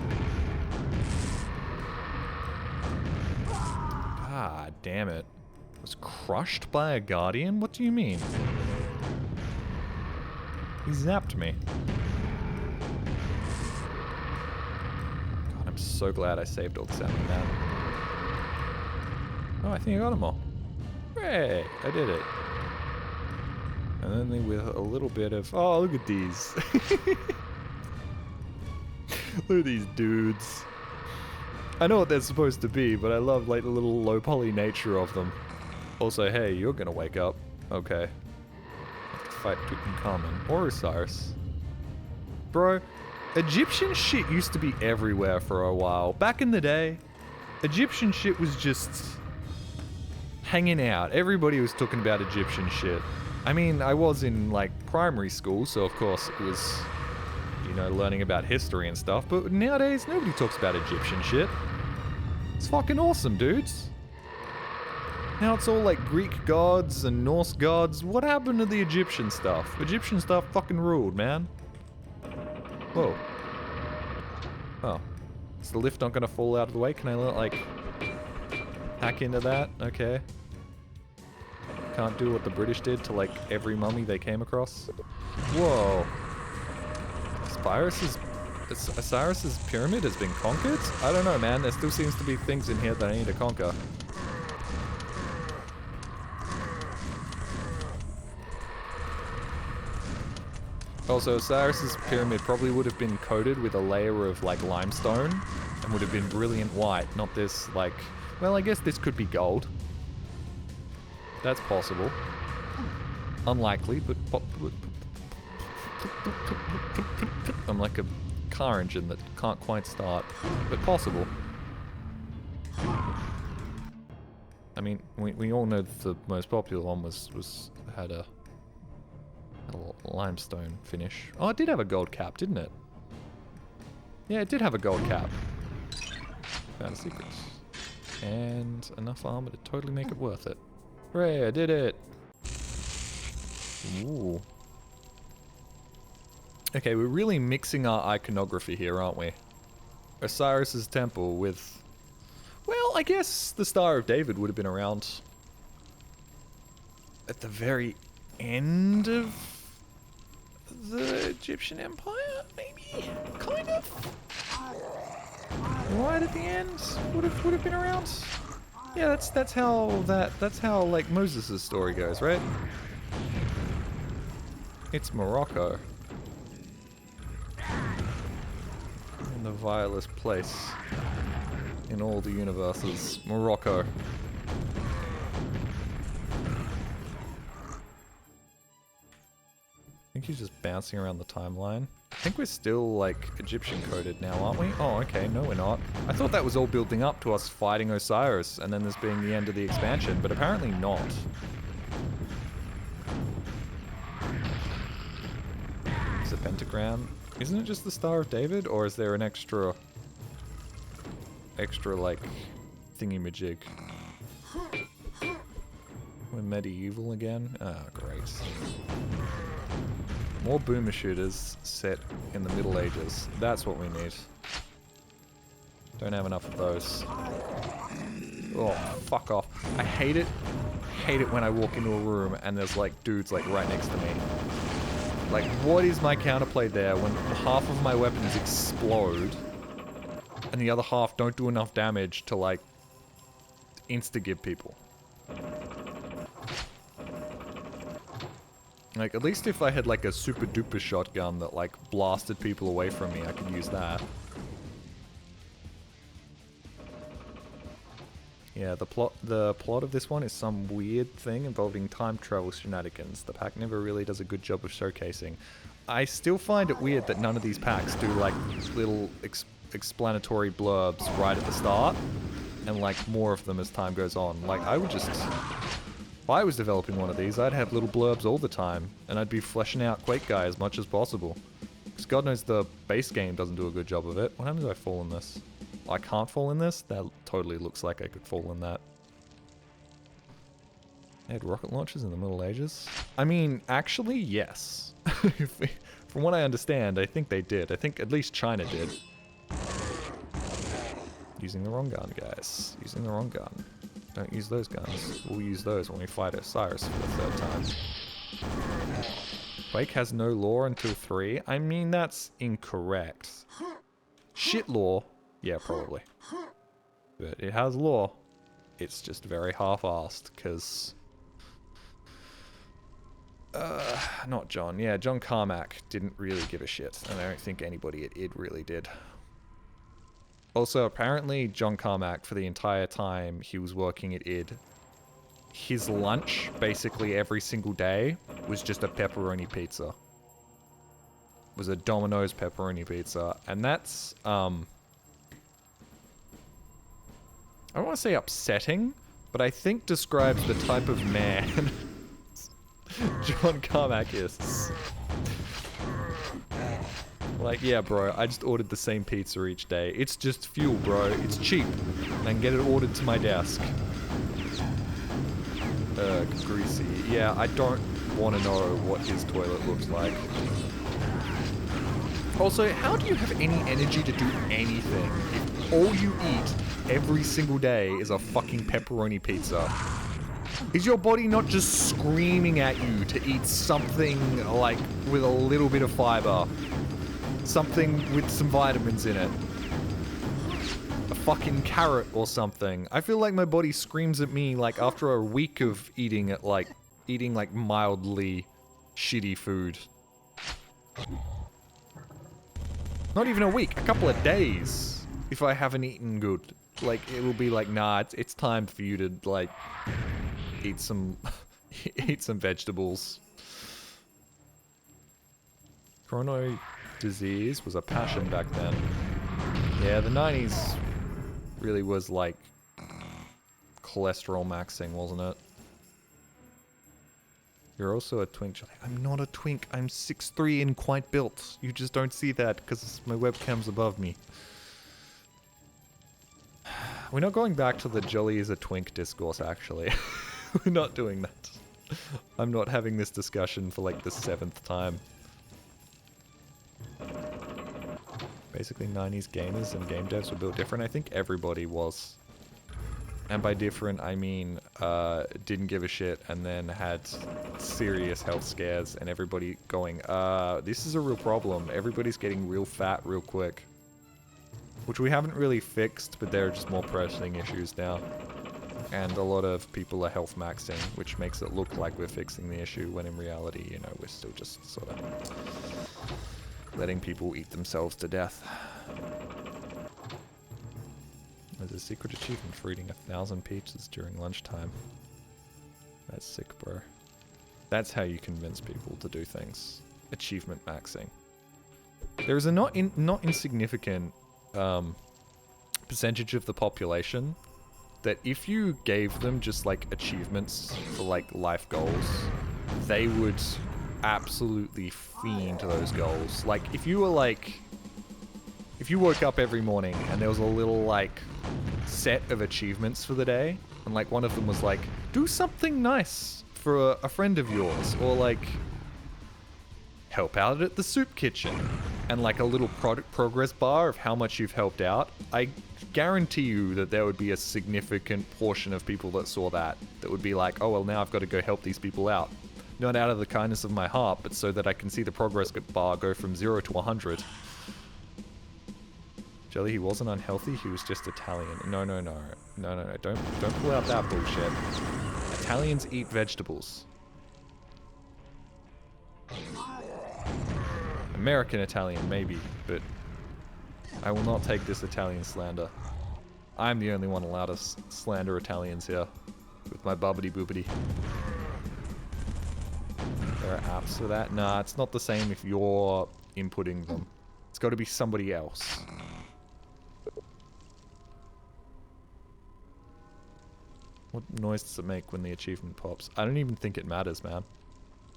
God damn it. Was crushed by a guardian? What do you mean? He zapped me. God, I'm so glad I saved all this ammo, man. Oh, I think I got them all. Hooray! I did it. And then with a little bit of... Oh, look at these. Look at these dudes. I know what they're supposed to be, but I love like the little low poly nature of them. Also, hey, you're gonna wake up. Okay. Have to fight Tutankhamun or Osiris. Bro, Egyptian shit used to be everywhere for a while. Back in the day, Egyptian shit was just hanging out. Everybody was talking about Egyptian shit. I mean, I was in like primary school, so of course it was, you know, learning about history and stuff, but nowadays nobody talks about Egyptian shit. It's fucking awesome, dudes. Now it's all like Greek gods and Norse gods. What happened to the Egyptian stuff? Egyptian stuff fucking ruled, man. Whoa. Oh. Is the lift not gonna fall out of the way? Can I like hack into that? Okay. Can't do what the British did to like every mummy they came across. Whoa. Osiris's pyramid has been conquered? I don't know, man. There still seems to be things in here that I need to conquer. Also, Osiris's pyramid probably would have been coated with a layer of like limestone and would have been brilliant white, not this like... Well, I guess this could be gold. That's possible. Unlikely, but... I'm like a car engine that can't quite start, but possible. I mean, we all know the most popular one had a limestone finish. Oh, it did have a gold cap, didn't it? Yeah, it did have a gold cap. Found a secret. And enough armor to totally make it worth it. Hooray, I did it! Ooh. Okay, we're really mixing our iconography here, aren't we? Osiris's temple with... Well, I guess the Star of David would have been around at the very end of the Egyptian Empire, maybe? Kind of? Right at the end? Would have been around? Yeah, that's how like Moses' story goes, right? It's Morocco. In the vilest place in all the universes, Morocco. I think he's just bouncing around the timeline. I think we're still, like, Egyptian coded now, aren't we? Oh, okay, no we're not. I thought that was all building up to us fighting Osiris, and then this being the end of the expansion, but apparently not. It's a pentagram. Isn't it just the Star of David, or is there an extra, like, thingy-majig? We're medieval again? Ah, great. More boomer shooters set in the Middle Ages. That's what we need. Don't have enough of those. Oh, fuck off. I hate it. Hate it when I walk into a room and there's like dudes like right next to me. Like, what is my counterplay there when half of my weapons explode and the other half don't do enough damage to like insta-give people? Like, at least if I had, like, a super-duper shotgun that, like, blasted people away from me, I could use that. Yeah, the plot of this one is some weird thing involving time travel shenanigans. The pack never really does a good job of showcasing. I still find it weird that none of these packs do, like, little explanatory blurbs right at the start, and, like, more of them as time goes on. Like, I would just... If I was developing one of these, I'd have little blurbs all the time, and I'd be fleshing out Quake Guy as much as possible. Because God knows the base game doesn't do a good job of it. What happens if I fall in this? I can't fall in this? That totally looks like I could fall in that. They had rocket launchers in the Middle Ages? I mean, actually, yes. From what I understand, I think they did. I think at least China did. Using the wrong gun, guys. Using the wrong gun. Don't use those guns. We'll use those when we fight Osiris for the third time. Quake has no lore until 3? I mean, that's incorrect. Shit lore? Yeah, probably. But it has lore. It's just very half-assed, because... not John. Yeah, John Carmack didn't really give a shit, and I don't think anybody at id really did. Also, apparently, John Carmack, for the entire time he was working at id, his lunch, basically every single day, was just a pepperoni pizza. It was a Domino's pepperoni pizza, and that's, I don't want to say upsetting, but I think describes the type of man John Carmack is. Like, yeah, bro, I just ordered the same pizza each day. It's just fuel, bro. It's cheap. And I can get it ordered to my desk. Greasy. Yeah, I don't want to know what his toilet looks like. Also, how do you have any energy to do anything if all you eat every single day is a fucking pepperoni pizza? Is your body not just screaming at you to eat something, like, with a little bit of fiber? Something with some vitamins in it? A fucking carrot or something. I feel like my body screams at me, like, after a week of eating it, like, mildly shitty food. Not even a week, a couple of days. If I haven't eaten good. Like, it'll be like, nah, it's time for you to, like, eat some, eat some vegetables. Coronary disease was a passion back then. Yeah, the 90s really was like cholesterol maxing, wasn't it? You're also a twink, Jelly. I'm not a twink. I'm 6'3" and quite built. You just don't see that because my webcam's above me. We're not going back to the Jelly is a twink discourse, actually. We're not doing that. I'm not having this discussion for like the 7th time. Basically, 90s gamers and game devs were built different. I think everybody was. And by different, I mean, didn't give a shit and then had serious health scares and everybody going, this is a real problem. Everybody's getting real fat real quick. Which we haven't really fixed, but there are just more pressing issues now. And a lot of people are health maxing, which makes it look like we're fixing the issue, when in reality, you know, we're still just sort of letting people eat themselves to death. There's a secret achievement for eating 1,000 pizzas during lunchtime. That's sick, bro. That's how you convince people to do things. Achievement maxing. There is a not insignificant percentage of the population that if you gave them just like achievements for like life goals, they would absolutely fiend to those goals. Like if you were like, if you woke up every morning and there was a little like set of achievements for the day, and like one of them was like, do something nice for a friend of yours, or like help out at the soup kitchen, and like a little progress bar of how much you've helped out, I guarantee you that there would be a significant portion of people that saw that would be like, oh well, now I've got to go help these people out. Not out of the kindness of my heart, but so that I can see the progress bar go from 0 to 100. Jelly, he wasn't unhealthy, he was just Italian. No, don't pull out that bullshit. Italians eat vegetables. American Italian, maybe, but I will not take this Italian slander. I'm the only one allowed to slander Italians here, with my bubbity boobity. There are apps for that? Nah, it's not the same if you're inputting them. It's got to be somebody else. What noise does it make when the achievement pops? I don't even think it matters, man.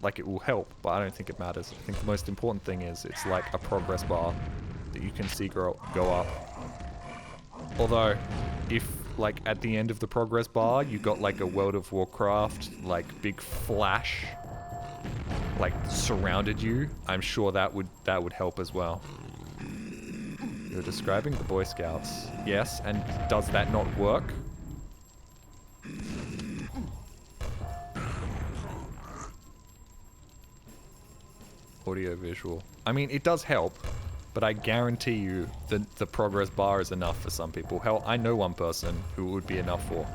Like, it will help, but I don't think it matters. I think the most important thing is it's like a progress bar that you can see go up. Although, if like at the end of the progress bar, you got like a World of Warcraft, like big flash, like surrounded you, I'm sure that would help as well. You're describing the Boy Scouts. Yes, and does that not work? Audio visual. I mean, it does help, but I guarantee you that the progress bar is enough for some people. Hell, I know one person who it would be enough for.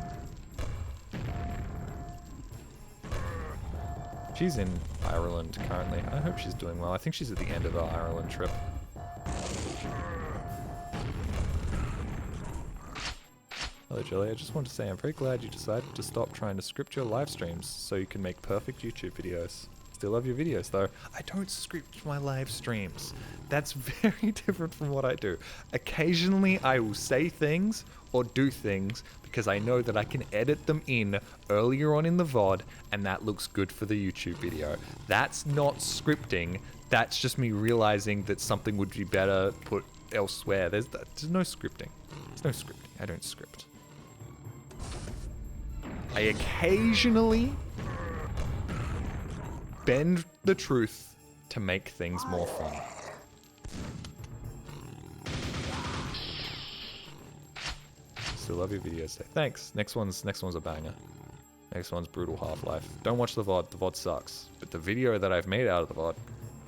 She's in Ireland currently. I hope she's doing well. I think she's at the end of her Ireland trip. Hello, Jelly. I just want to say I'm very glad you decided to stop trying to script your live streams so you can make perfect YouTube videos. Still love your videos, though. I don't script my live streams. That's very different from what I do. Occasionally, I will say things or do things because I know that I can edit them in earlier on in the VOD, and that looks good for the YouTube video. That's not scripting. That's just me realizing that something would be better put elsewhere. There's no scripting. There's no scripting. I don't script. I occasionally bend the truth to make things more fun. Still love your videos. Thanks. Next one's a banger. Next one's Brutal Half-Life. Don't watch the VOD. The VOD sucks. But the video that I've made out of the VOD,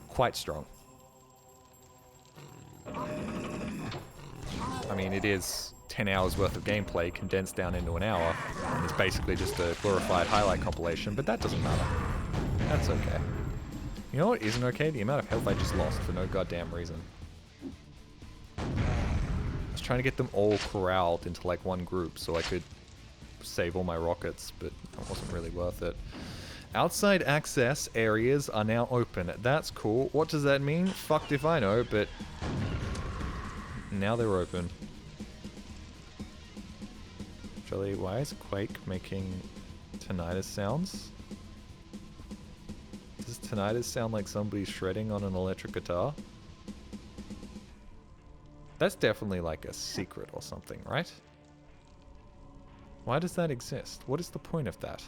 quite strong. I mean, it is 10 hours worth of gameplay condensed down into an hour, and it's basically just a glorified highlight compilation, but that doesn't matter. That's okay. You know what isn't okay? The amount of health I just lost for no goddamn reason. I was trying to get them all corralled into like one group so I could save all my rockets, but it wasn't really worth it. Outside access areas are now open. That's cool. What does that mean? Fucked if I know, but now they're open. Actually, why is Quake making tinnitus sounds? Does tinnitus sound like somebody shredding on an electric guitar? That's definitely like a secret or something, right? Why does that exist? What is the point of that?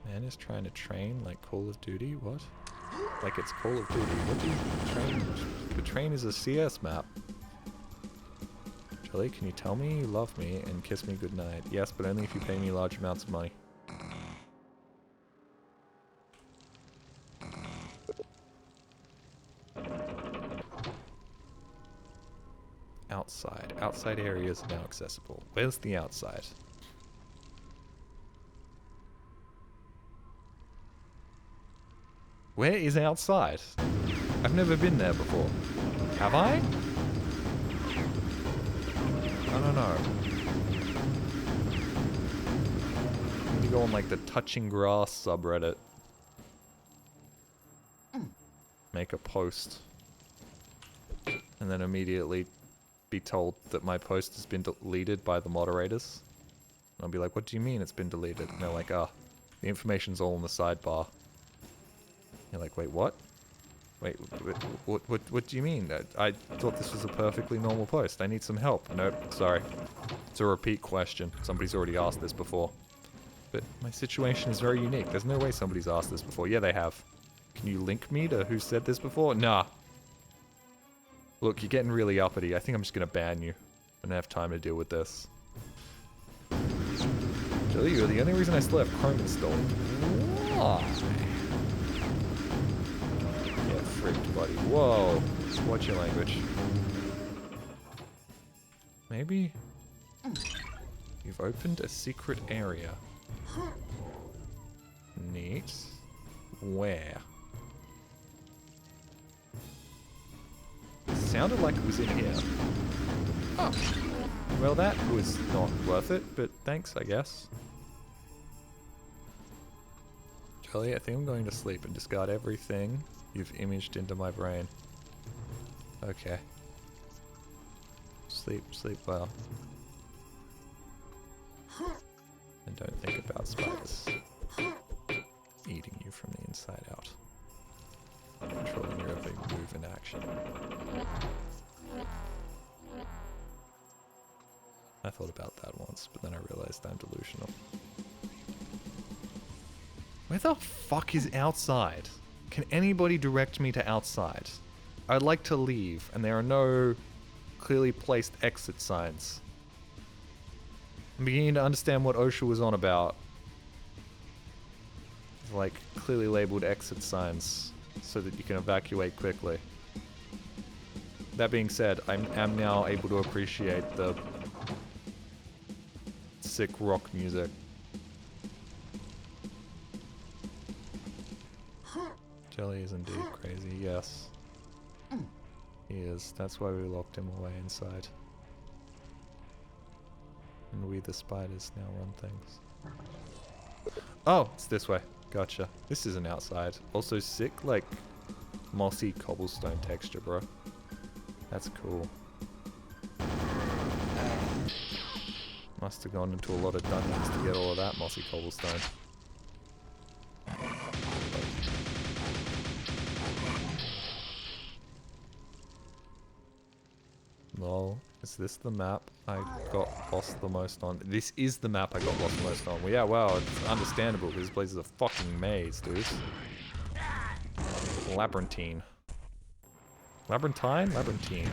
Man is trying to train like Call of Duty? What? Like it's Call of Duty. What do you train? The train is a CS map. Charlie, can you tell me you love me and kiss me goodnight? Yes, but only if you pay me large amounts of money. Outside. Outside areas are now accessible. Where's the outside? Where is outside? I've never been there before. Have I? I don't know. I need to go on like the Touching Grass subreddit. Make a post. And then immediately be told that my post has been deleted by the moderators. And I'll be like, what do you mean it's been deleted? And they're like, the information's all in the sidebar. You're like, wait, what? Wait, what do you mean? I thought this was a perfectly normal post. I need some help. Nope, sorry. It's a repeat question. Somebody's already asked this before. But my situation is very unique. There's no way somebody's asked this before. Yeah, they have. Can you link me to who said this before? Nah. Look, you're getting really uppity. I think I'm just gonna ban you. I don't have time to deal with this. Jelly, you're the only reason I still have Chrome installed. Why? Get fricked, buddy. Whoa. Watch your language. Maybe you've opened a secret area. Neat. Where? Sounded like it was in here. Oh. Well, that was not worth it, but thanks, I guess. Jelly, I think I'm going to sleep and discard everything you've imaged into my brain. Okay. Sleep well. And don't think about spiders eating you from the inside out. Controlling your every move and action. about that once, but then I realized I'm delusional. Where the fuck is outside? Can anybody direct me to outside? I'd like to leave, and there are no clearly placed exit signs. I'm beginning to understand what OSHA was on about. Like, clearly labeled exit signs so that you can evacuate quickly. That being said, I am now able to appreciate the sick rock music. Jelly is indeed crazy, yes. He is. That's why we locked him away inside. And we, the spiders, now run things. Oh, it's this way. Gotcha. This isn't outside. Also sick, like, mossy cobblestone texture, bro. That's cool. Must have gone into a lot of dungeons to get all of that mossy cobblestone. Lol. Is this the map I got lost the most on? This is the map I got lost the most on. Well, yeah, well, it's understandable because this place is a fucking maze, dude. Labyrinthine. Labyrinthine? Labyrinthine.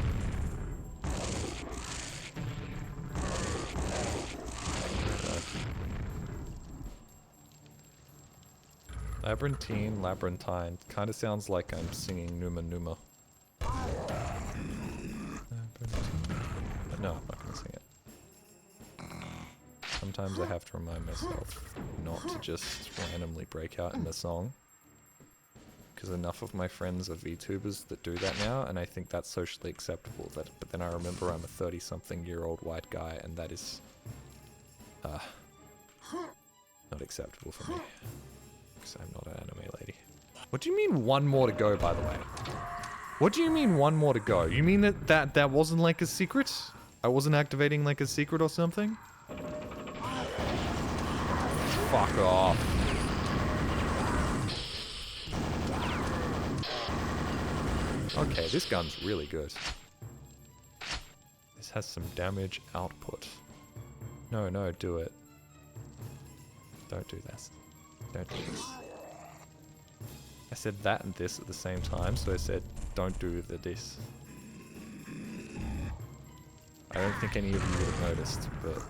Labyrinthine, labyrinthine. Kinda sounds like I'm singing Numa Numa. No, I'm not gonna sing it. Sometimes I have to remind myself not to just randomly break out in the song. Because enough of my friends are VTubers that do that now, and I think that's socially acceptable. But then I remember I'm a 30-something-year-old white guy, and that is... not acceptable for me. Because I'm not an anime lady. What do you mean one more to go, by the way? What do you mean one more to go? You mean that wasn't like a secret? I wasn't activating like a secret or something? Fuck off. Okay, this gun's really good. This has some damage output. No, do it. Don't do this. Don't do this. I said that and this at the same time, so I said, don't do the this. I don't think any of you would have noticed, but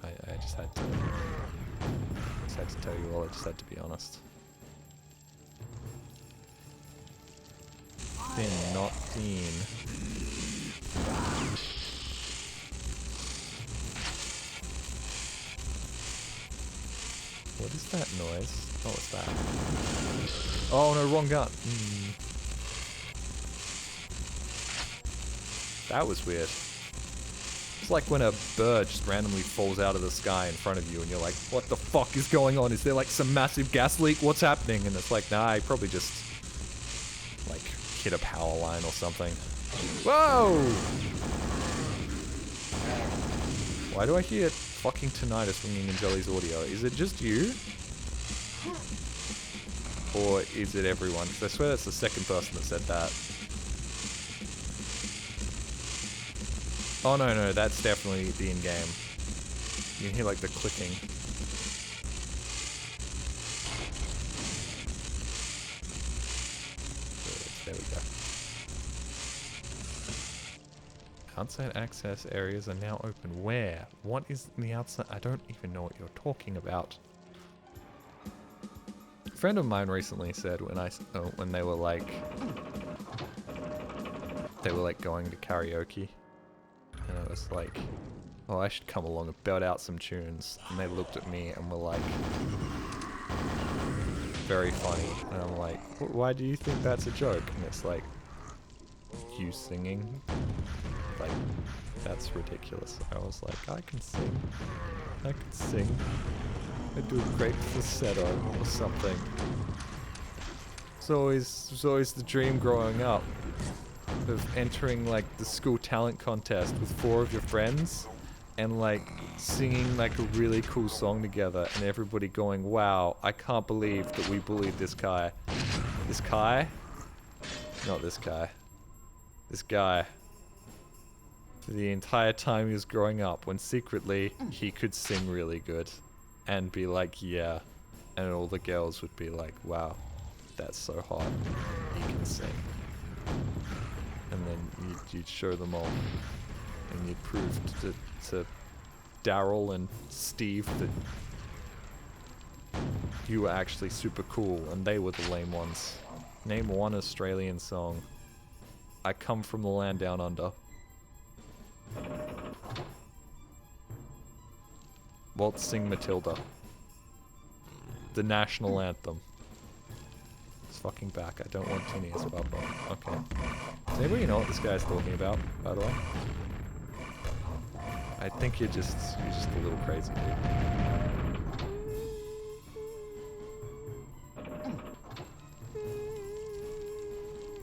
I just had to tell you all, I just had to be honest. Thin, not thin. What is that noise? Oh, what's that? Oh no, wrong gun. That was weird. It's like when a bird just randomly falls out of the sky in front of you and you're like, what the fuck is going on? Is there like some massive gas leak? What's happening? And it's like, nah, I probably just like hit a power line or something. Whoa! Why do I hear fucking tinnitus ringing in Jelly's audio? Is it just you? Or is it everyone? Because I swear that's the second person that said that. Oh no, that's definitely the in-game. You can hear like the clicking. There we go. Outside access areas are now open. Where? What is the outside? I don't even know what you're talking about. A friend of mine recently said when they were like going to karaoke, and I was like, oh, I should come along and belt out some tunes. And they looked at me and were like, very funny. And I'm like, why do you think that's a joke? And it's like, you singing? Like, that's ridiculous. I was like, I can sing. I can sing. I do a great falsetto or something. It's always the dream growing up of entering like the school talent contest with 4 of your friends and like singing like a really cool song together and everybody going, wow, I can't believe that we bullied this guy. This guy? Not this guy. This guy. for the entire time he was growing up, when secretly he could sing really good and be like, yeah. And all the girls would be like, wow, that's so hot. He can sing. And then you'd show them all. And you'd prove to Daryl and Steve that you were actually super cool and they were the lame ones. Name one Australian song. I come from the land down under. Walt sing Matilda. The national anthem. It's fucking back. I don't want tinnies about that. Okay. Does anybody know what this guy's talking about, by the way? I think you're just a little crazy, dude.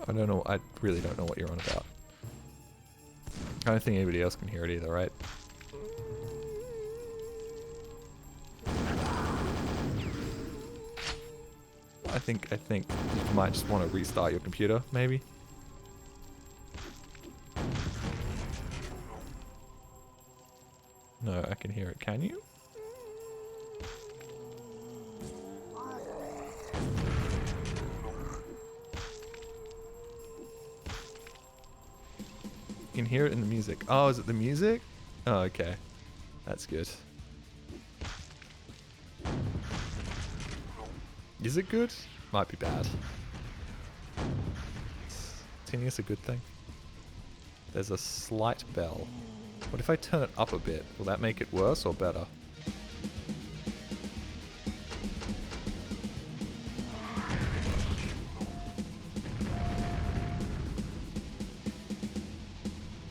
I don't know. I really don't know what you're on about. I don't think anybody else can hear it either, right? I think you might just want to restart your computer, maybe. No, I can hear it. Can you? You can hear it in the music. Oh, is it the music? Oh, okay. That's good. Is it good? Might be bad. Tinnitus a good thing? There's a slight bell. What if I turn it up a bit? Will that make it worse or better?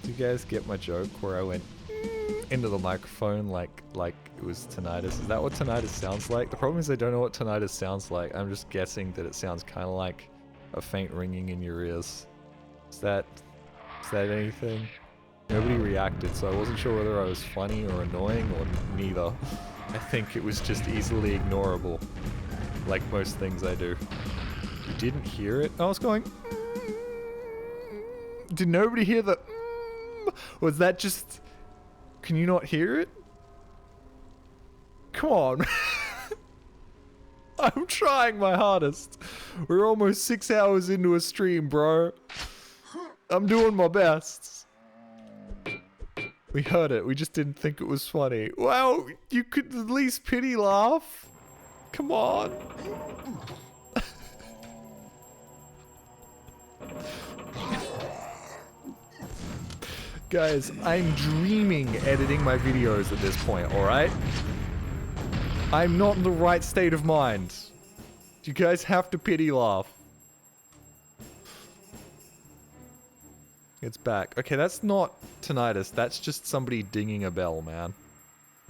Do you guys get my joke where I went into the microphone like it was tinnitus? Is that what tinnitus sounds like? The problem is I don't know what tinnitus sounds like. I'm just guessing that it sounds kind of like a faint ringing in your ears. Is that anything? Nobody reacted, so I wasn't sure whether I was funny or annoying or neither. I think it was just easily ignorable, like most things I do. You didn't hear it? I was going... Did nobody hear the... Was that just... Can you not hear it? Come on. I'm trying my hardest. We're almost 6 hours into a stream, bro. I'm doing my best. We heard it, we just didn't think it was funny. Well, you could at least pity laugh. Come on. Guys, I'm dreaming editing my videos at this point, alright? I'm not in the right state of mind. You guys have to pity laugh. It's back. Okay, that's not tinnitus. That's just somebody dinging a bell, man.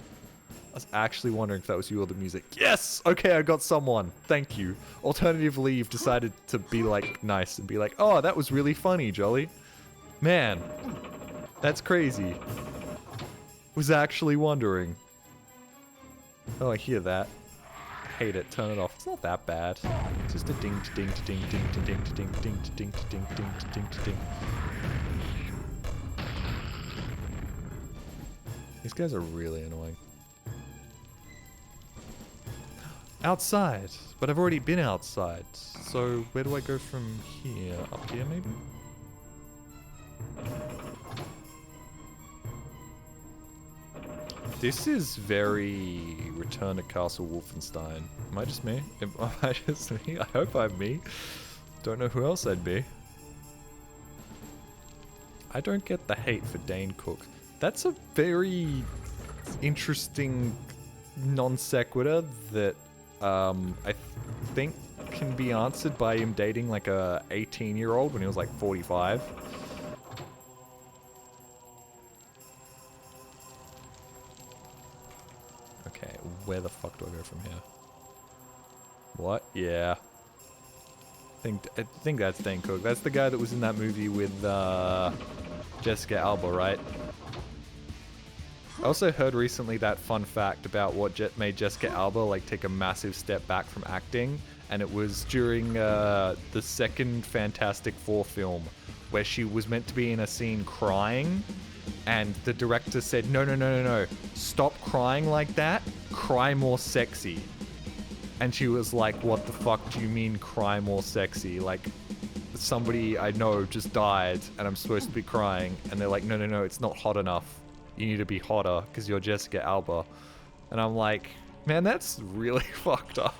I was actually wondering if that was you or the music. Yes! Okay, I got someone. Thank you. Alternatively, you've decided to be, like, nice and be like, oh, that was really funny, Jolly. Man. That's crazy. Was actually wondering. Oh, I hear that. Hate it. Turn it off. It's not that bad. It's just a ding to ding to ding ding to ding to ding to ding to ding to ding to ding to ding to ding. These guys are really annoying. Outside, but I've already been outside. So where do I go from here? Up here, maybe? This is very Return to Castle Wolfenstein. Am I just me? Am I just me? I hope I'm me. Don't know who else I'd be. I don't get the hate for Dane Cook. That's a very interesting non sequitur that I think can be answered by him dating like a 18-year-old when he was like 45. Okay, where the fuck do I go from here? What? Yeah. I think that's Dane Cook. That's the guy that was in that movie with Jessica Alba, right? I also heard recently that fun fact about what made Jessica Alba like take a massive step back from acting, and it was during the second Fantastic Four film where she was meant to be in a scene crying, And the director said, no, no, no, no, no. Stop crying like that. Cry more sexy. And she was like, what the fuck do you mean cry more sexy? Like, somebody I know just died and I'm supposed to be crying. And they're like, no, no, no, it's not hot enough. You need to be hotter because you're Jessica Alba. And I'm like, man, that's really fucked up.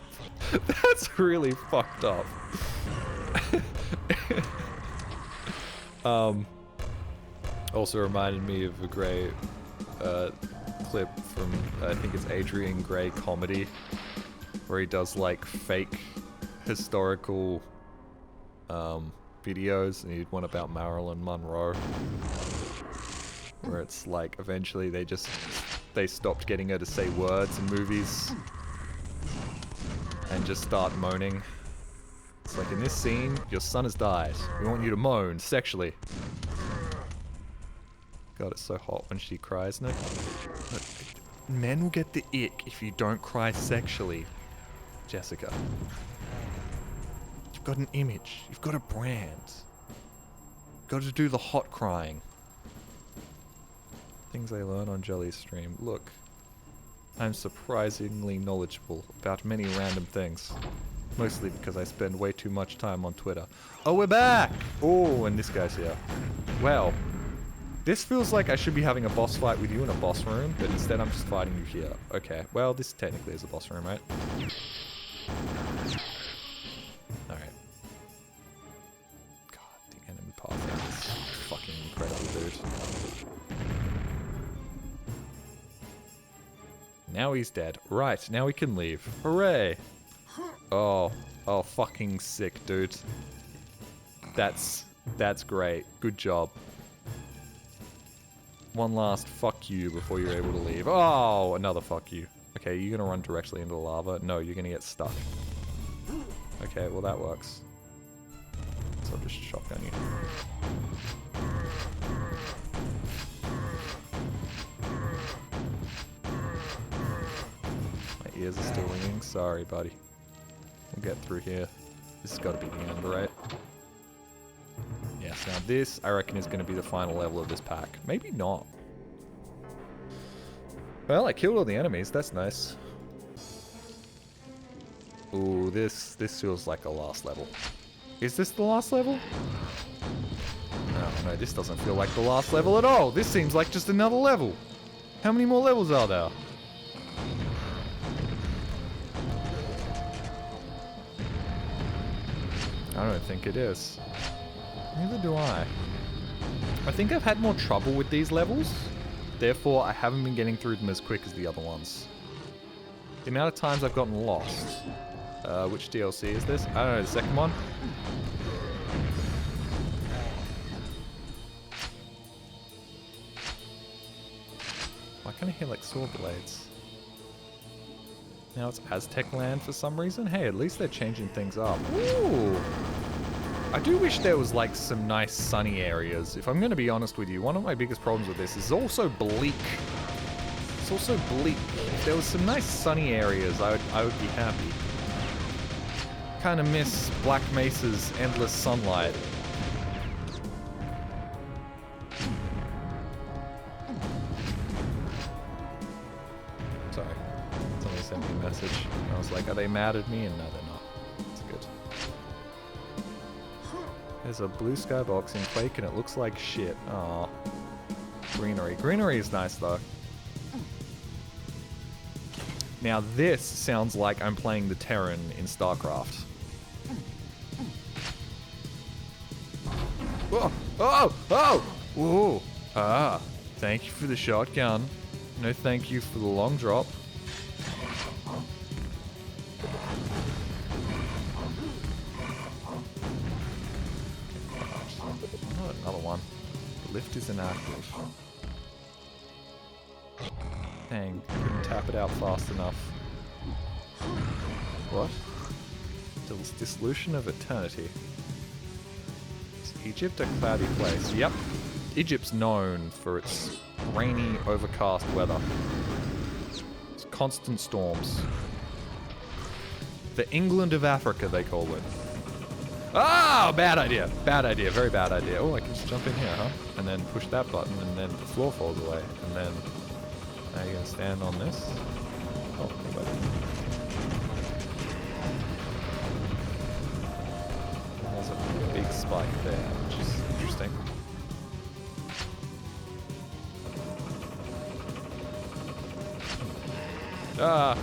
That's really fucked up. Also reminded me of a great clip from, I think it's Adrian Gray Comedy, where he does like fake historical videos, and he did one about Marilyn Monroe, where it's like eventually they stopped getting her to say words in movies and just start moaning. It's like, in this scene, your son has died. We want you to moan sexually. God, it's so hot when she cries. No, men will get the ick if you don't cry sexually, Jessica. You've got an image. You've got a brand. You've got to do the hot crying. Things I learn on Jelly's stream. Look, I'm surprisingly knowledgeable about many random things. Mostly because I spend way too much time on Twitter. Oh, we're back! Oh, and this guy's here. Well, this feels like I should be having a boss fight with you in a boss room, but instead I'm just fighting you here. Okay, well, this technically is a boss room, right? Alright. God, the enemy path is fucking incredible, dude. Now he's dead. Right, now we can leave. Hooray! Oh, fucking sick, dude. That's great. Good job. One last fuck you before you're able to leave. Oh, another fuck you. Okay, you're gonna run directly into the lava. No, you're gonna get stuck. Okay, well that works. So I'll just shotgun you. My ears are still ringing. Sorry, buddy. We'll get through here. This has got to be the end, right? Yes, now this, I reckon, is going to be the final level of this pack. Maybe not. Well, I killed all the enemies. That's nice. Ooh, this feels like a last level. Is this the last level? No, this doesn't feel like the last level at all. This seems like just another level. How many more levels are there? I don't think it is. Neither do I. I think I've had more trouble with these levels. Therefore, I haven't been getting through them as quick as the other ones. The amount of times I've gotten lost. Which DLC is this? I don't know, the second one? Why can't I hear like saw blades? Now it's Aztec land for some reason. Hey, at least they're changing things up. Ooh! I do wish there was like some nice sunny areas. If I'm going to be honest with you, one of my biggest problems with this is also bleak. It's also bleak. If there was some nice sunny areas, I would be happy. Kind of miss Black Mesa's endless sunlight. Sorry. Somebody sent me a message. I was like, are they mad at me? And no, they're not. It's good. There's a blue sky box in Quake and it looks like shit. Aw. Greenery. Greenery is nice though. Now this sounds like I'm playing the Terran in StarCraft. Oh! Oh! Oh! Whoa! Ah! Thank you for the shotgun. No thank you for the long drop. Oh, another one. The lift is inactive. Dang, couldn't tap it out fast enough. What? Dissolution of Eternity. Is Egypt a cloudy place? Yep. Egypt's known for its rainy, overcast weather. It's constant storms. The England of Africa, they call it. Ah, bad idea. Bad idea. Very bad idea. Oh, I can just jump in here, huh? And then push that button, and then the floor falls away. And then now you're gonna stand on this. Oh, okay. There's a big spike there, which is interesting. Ah.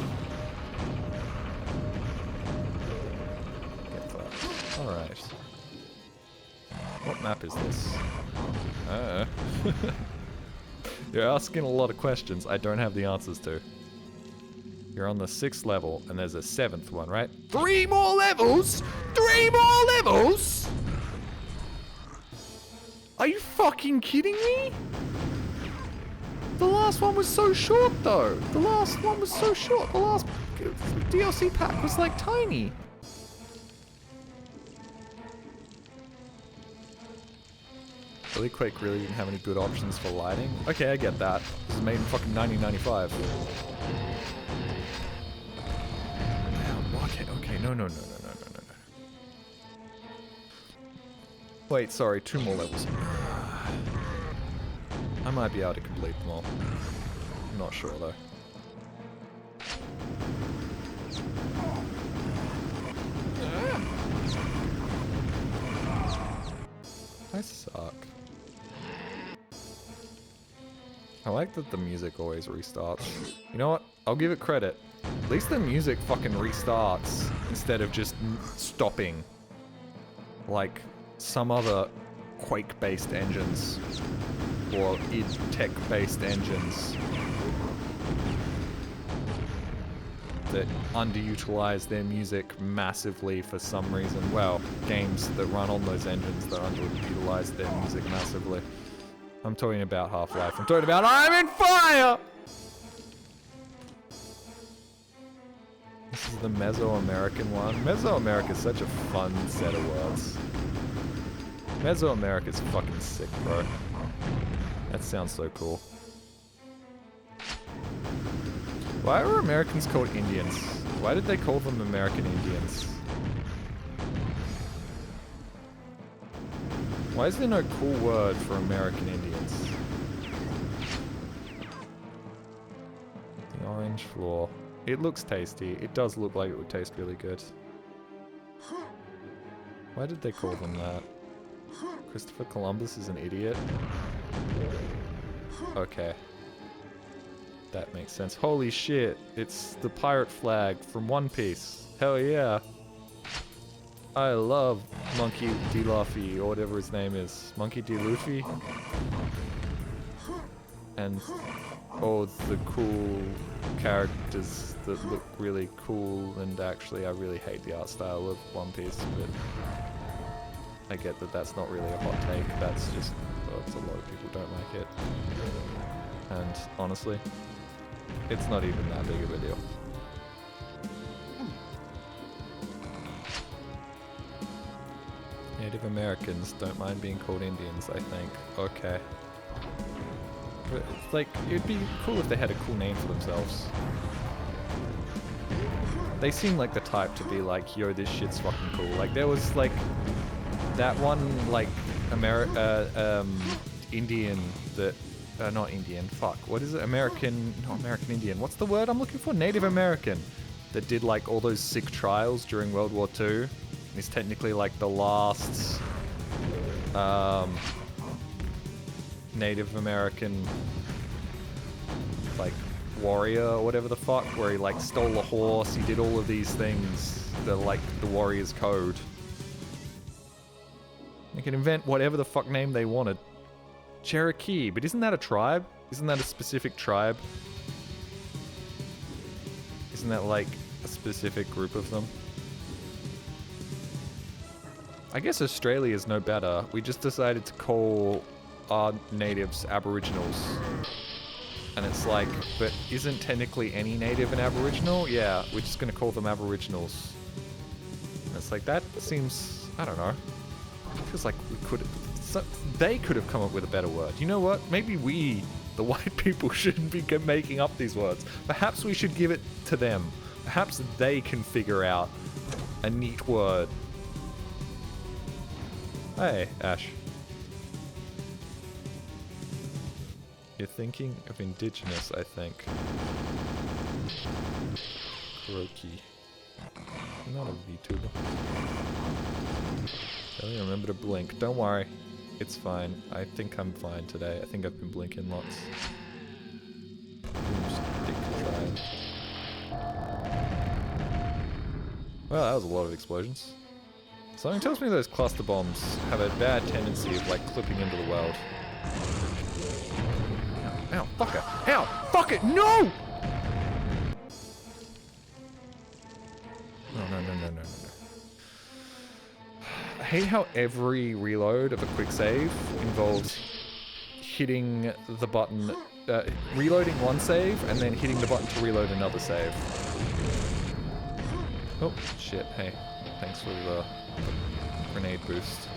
Get that. All right. What map is this? You're asking a lot of questions I don't have the answers to. You're on the 6th level, and there's a 7th one, right? 3 more levels? 3 more levels? Are you fucking kidding me? The last one was so short, though. The last one was so short. The last DLC pack was, like, tiny. Really, Quake really didn't have any good options for lighting? Okay, I get that. This was made in fucking 1995. Okay, no. Wait, sorry, 2 more levels. I might be able to complete them all. I'm not sure, though. I suck. I like that the music always restarts. You know what? I'll give it credit. At least the music fucking restarts instead of just stopping. Like some other Quake-based engines. Or id Tech-based engines. That underutilize their music massively for some reason. Well, games that run on those engines that underutilize their music massively. I'm talking about Half-Life. I'm talking about I'm in fire! This is the Mesoamerican one. Mesoamerica is such a fun set of words. Mesoamerica's fucking sick, bro. That sounds so cool. Why are Americans called Indians? Why did they call them American Indians? Why is there no cool word for American Indians? The orange floor. It looks tasty. It does look like it would taste really good. Why did they call them that? Christopher Columbus is an idiot. Okay. That makes sense. Holy shit, it's the pirate flag from One Piece. Hell yeah. I love Monkey D. Luffy, or whatever his name is. Monkey D. Luffy? And all the cool characters that look really cool, and actually I really hate the art style of One Piece, but I get that that's not really a hot take. That's just, a lot of people don't like it. And honestly, it's not even that big of a deal. Native Americans don't mind being called Indians, I think. Okay. But it's like, it'd be cool if they had a cool name for themselves. They seem like the type to be like, yo, this shit's fucking cool. Like, there was like, that one, like, Indian that, not Indian, fuck, what is it? American, not American Indian, what's the word I'm looking for? Native American. That did like all those sick trials during World War II. He's technically like the last Native American like warrior or whatever the fuck, where he like stole a horse, he did all of these things that are like the warrior's code. They can invent whatever the fuck name they wanted. Cherokee, but isn't that a tribe? Isn't that a specific tribe? Isn't that like a specific group of them? I guess Australia is no better. We just decided to call our natives Aboriginals. And it's like, but isn't technically any native an Aboriginal? Yeah, we're just gonna call them Aboriginals. And it's like, that seems, I don't know. Feels like we could, they could have come up with a better word. You know what? Maybe we, the white people, shouldn't be making up these words. Perhaps we should give it to them. Perhaps they can figure out a neat word Hey, Ash. You're thinking of indigenous, I think. Croaky. Not a VTuber. Really remember to blink. Don't worry. It's fine. I think I'm fine today. I think I've been blinking lots. Well, that was a lot of explosions. Something tells me those cluster bombs have a bad tendency of, like, clipping into the world. Ow, ow, fucker! Ow! Fuck it! No! No. I hate how every reload of a quick save involves hitting the button, reloading one save and then hitting the button to reload another save. Oh, shit. Hey, thanks for the grenade boost.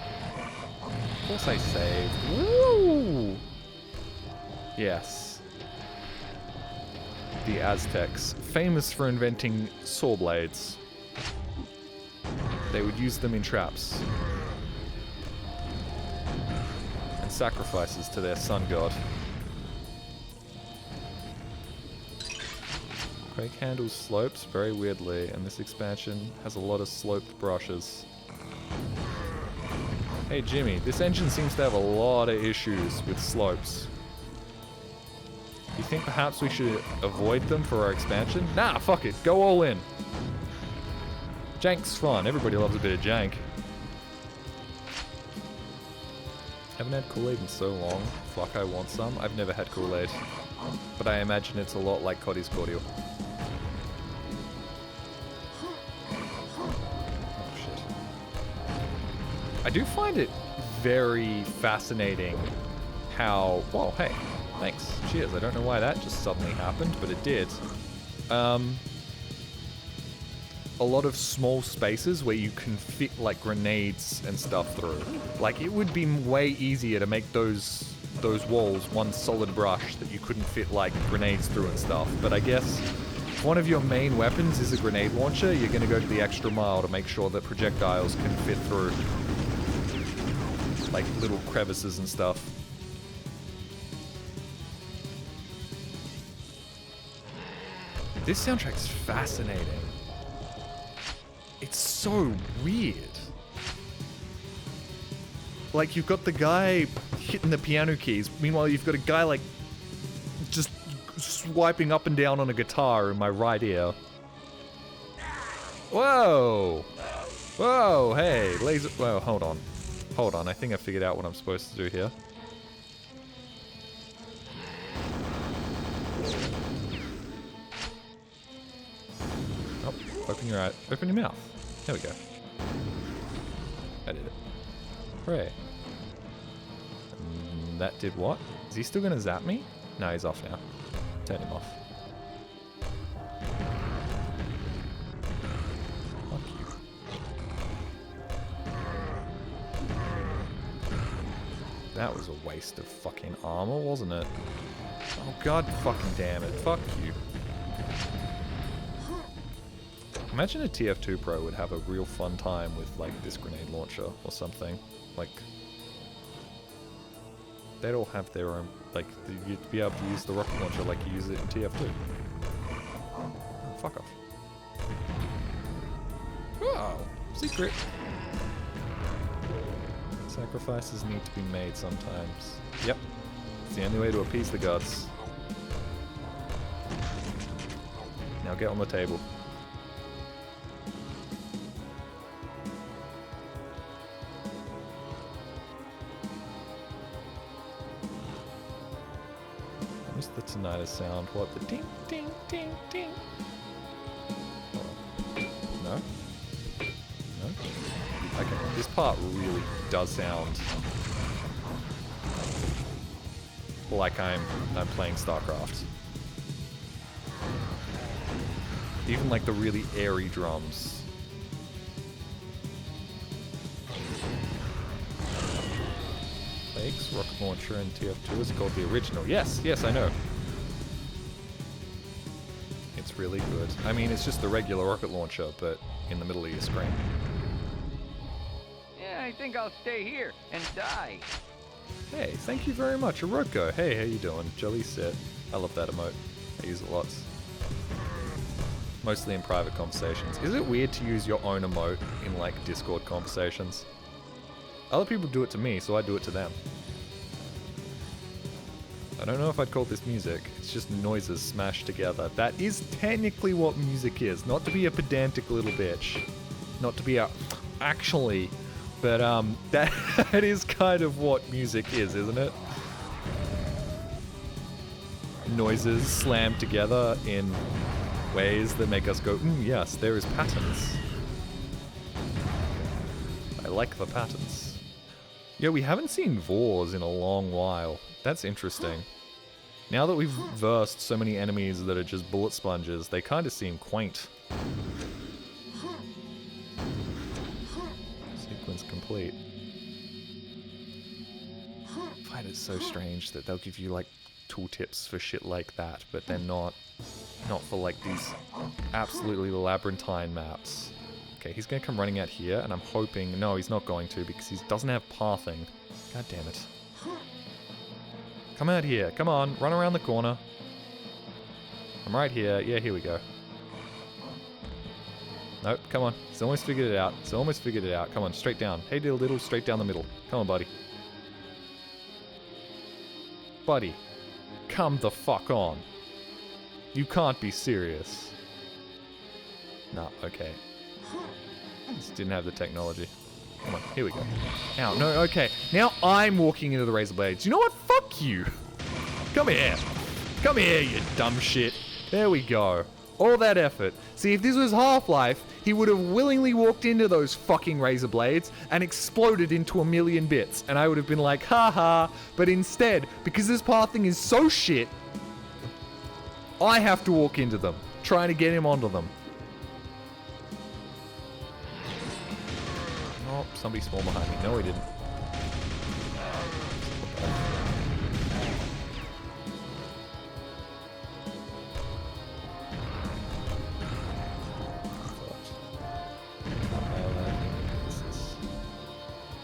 Of course I saved. Woo! Yes. The Aztecs, famous for inventing saw blades. They would use them in traps. And sacrifices to their sun god. Quake handles slopes very weirdly, and this expansion has a lot of sloped brushes. Hey Jimmy, this engine seems to have a lot of issues with slopes. You think perhaps we should avoid them for our expansion? Nah, fuck it, go all in. Jank's fun, everybody loves a bit of jank. Haven't had Kool-Aid in so long. Fuck, I want some. I've never had Kool-Aid. But I imagine it's a lot like Coddy's cordial. Oh shit. I do find it very fascinating how... Whoa, hey, thanks. Cheers. I don't know why that just suddenly happened, but it did. A lot of small spaces where you can fit like grenades and stuff through. Like it would be way easier to make those walls one solid brush that you couldn't fit like grenades through and stuff. But I guess if one of your main weapons is a grenade launcher, you're gonna go to the extra mile to make sure that projectiles can fit through like little crevices and stuff. This soundtrack's fascinating. It's so weird. Like, you've got the guy hitting the piano keys. Meanwhile, you've got a guy, like, just swiping up and down on a guitar in my right ear. Whoa! Whoa, hey, laser... Whoa, hold on. Hold on, I think I figured out what I'm supposed to do here. Oh, open your eye. Open your mouth. There we go. I did it. Hooray. That did what? Is he still gonna zap me? No, he's off now. Turn him off. Fuck you. That was a waste of fucking armor, wasn't it? Oh god fucking damn it. Fuck you. Imagine a TF2 Pro would have a real fun time with, like, this grenade launcher or something. Like, they'd all have their own, like, you'd be able to use the rocket launcher like you use it in TF2. Oh, fuck off. Oh, secret. Sacrifices need to be made sometimes. Yep. It's the only way to appease the gods. Now get on the table. What's the tinnitus sound? What? The ding, ding, ding, ding. Oh. No? No? Okay, this part really does sound like I'm playing StarCraft. Even like the really airy drums. Quake's rocket launcher in TF2 is called the original. Yes, yes, I know. It's really good. I mean, it's just the regular rocket launcher, but in the middle of your screen. Yeah, I think think I'll stay here and die. Hey, thank you very much, Oroko. Hey, how you doing? Jelly set. I love that emote. I use it lots. Mostly in private conversations. Is it weird to use your own emote in like Discord conversations? Other people do it to me, so I do it to them. I don't know if I'd call this music. It's just noises smashed together. That is technically what music is. Not to be a pedantic little bitch. Not to be a... Actually... But that is kind of what music is, isn't it? Noises slammed together in ways that make us go, yes, there is patterns. I like the patterns. Yeah, we haven't seen Vors in a long while. That's interesting. Now that we've versed so many enemies that are just bullet sponges, they kind of seem quaint. Sequence complete. I find it so strange that they'll give you like tooltips for shit like that, but they're not for like these absolutely labyrinthine maps. Okay, he's gonna come running out here, and I'm hoping... No, he's not going to, because he doesn't have pathing. God damn it. Come out here. Come on, run around the corner. I'm right here. Yeah, here we go. Nope, come on. He's almost figured it out. He's almost figured it out. Come on, straight down. Hey, diddle, straight down the middle. Come on, buddy. Buddy, come the fuck on. You can't be serious. Nah, okay. Just didn't have the technology. Come on, here we go. Ow, no, okay. Now I'm walking into the razor blades. You know what? Fuck you. Come here. Come here, you dumb shit. There we go. All that effort. See, if this was Half-Life, he would have willingly walked into those fucking razor blades and exploded into a million bits. And I would have been like, haha. But instead, because this pathing is so shit, I have to walk into them, trying to get him onto them. Oh, somebody spawned behind me. No, he didn't.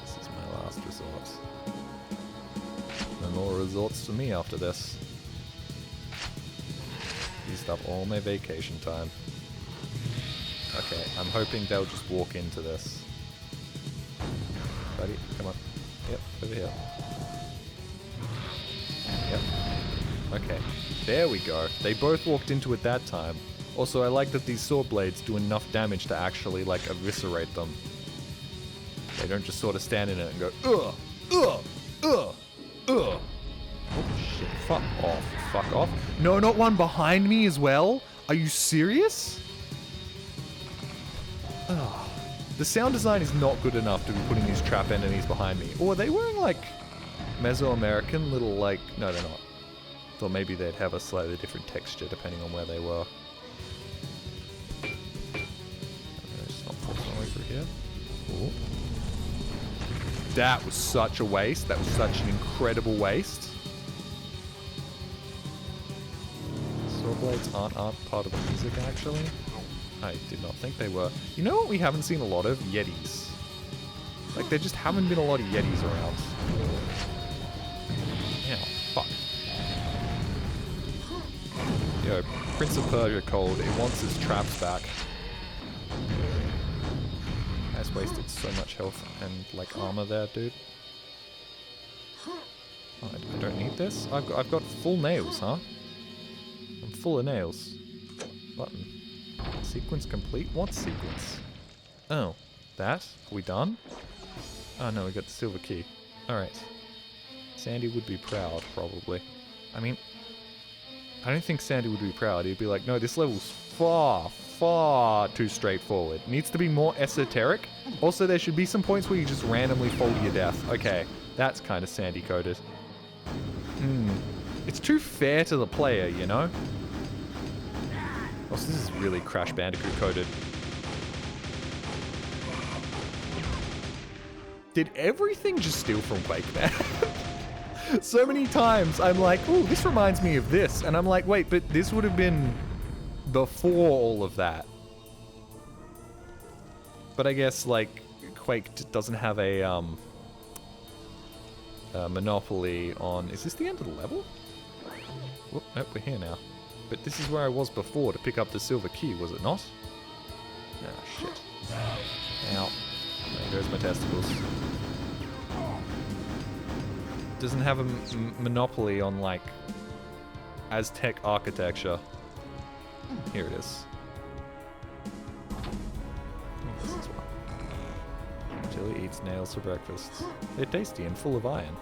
This is my last resort. No more resorts for me after this. Used up all my vacation time. Okay, I'm hoping they'll just walk into this. Buddy, come on. Yep, over here. Yep. Okay, there we go. They both walked into it that time. Also, I like that these sword blades do enough damage to actually, like, eviscerate them. They don't just sort of stand in it and go, ugh, ugh, ugh, ugh. Oh, shit. Fuck off. Fuck off. No, not one behind me as well? Are you serious? Ugh. The sound design is not good enough to be putting these trap enemies behind me. Or are they wearing, like, Mesoamerican little, like... No, they're not. Thought maybe they'd have a slightly different texture depending on where they were. Just not force my way through here. Ooh. That was such a waste. That was such an incredible waste. Sword blades aren't part of the music, actually. I did not think they were. You know what we haven't seen a lot of? Yetis. Like, there just haven't been a lot of Yetis around. Yeah, fuck. Yo, Prince of Persia cold. It wants its traps back. I just wasted so much health and, like, armor there, dude. Oh, I don't need this? I've got full nails, huh? I'm full of nails. Button. Sequence complete? What sequence? Oh, that? Are we done? Oh no, we got the silver key. Alright. Sandy would be proud, probably. I mean, I don't think Sandy would be proud. He'd be like, no, this level's far, far too straightforward. It needs to be more esoteric. Also, there should be some points where you just randomly fall to your death. Okay, that's kind of Sandy-coded. It's too fair to the player, you know? Oh, so this is really Crash Bandicoot coded. Did everything just steal from Quake, man? So many times I'm like, ooh, this reminds me of this. And I'm like, wait, but this would have been before all of that. But I guess, like, Quake doesn't have a monopoly on... Is this the end of the level? Whoop, nope, we're here now. But this is where I was before to pick up the silver key, was it not? Ah, shit. Ow. There goes my testicles. Doesn't have a monopoly on, like, Aztec architecture. Here it is. This is one. Chili eats nails for breakfast. They're tasty and full of iron.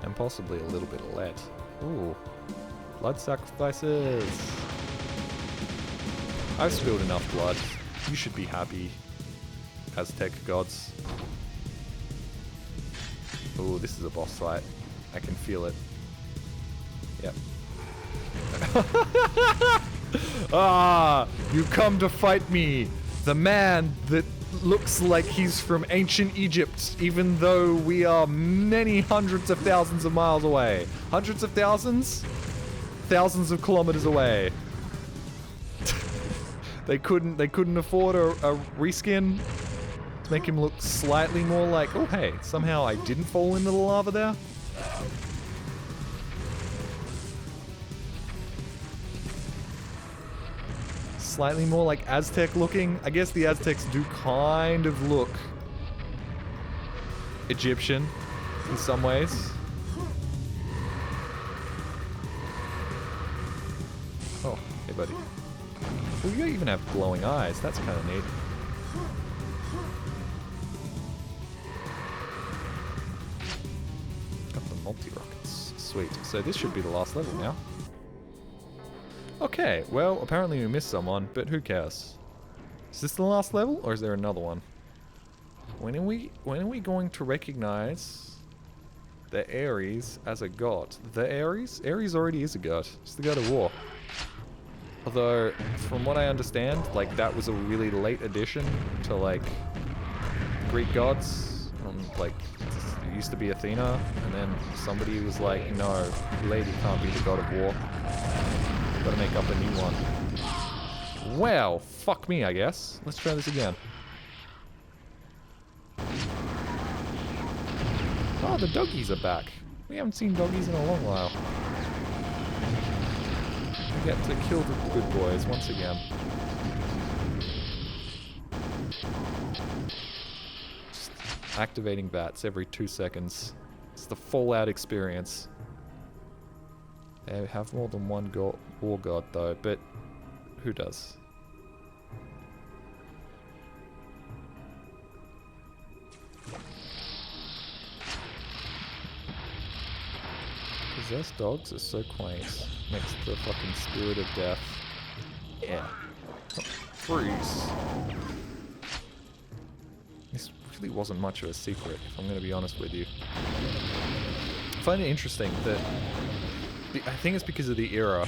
And possibly a little bit of lead. Ooh. Blood sacrifices. I've spilled enough blood. You should be happy, Aztec gods. Ooh, this is a boss fight. I can feel it. Yep. Ah, you come to fight me, the man that looks like he's from ancient Egypt, even though we are many hundreds of thousands of miles away. Hundreds of thousands? Thousands of kilometers away. They couldn't afford a reskin to make him look slightly more like, oh hey, somehow I didn't fall into the lava there. Slightly more like Aztec looking. I guess the Aztecs do kind of look Egyptian in some ways. Oh, hey buddy. Well, you even have glowing eyes. That's kind of neat. Got the multi-rockets. Sweet. So this should be the last level now. Okay, well, apparently we missed someone, but who cares? Is this the last level, or is there another one? When are we going to recognize the Ares as a god? The Ares? Ares already is a god. It's the god of war. Although, from what I understand, like, that was a really late addition to, like, Greek gods. Like, it used to be Athena, and then somebody was like, no, lady can't be the god of war. Gotta make up a new one. Well, fuck me, I guess. Let's try this again. Oh, the doggies are back. We haven't seen doggies in a long while. We get to kill the good boys once again. Just activating bats every 2 seconds. It's the Fallout experience. They have more than one war god though, but who does? Possessed dogs are so quaint. Next to the fucking spirit of death. Yeah. Oh, freeze. This really wasn't much of a secret, if I'm going to be honest with you. I find it interesting that I think it's because of the era.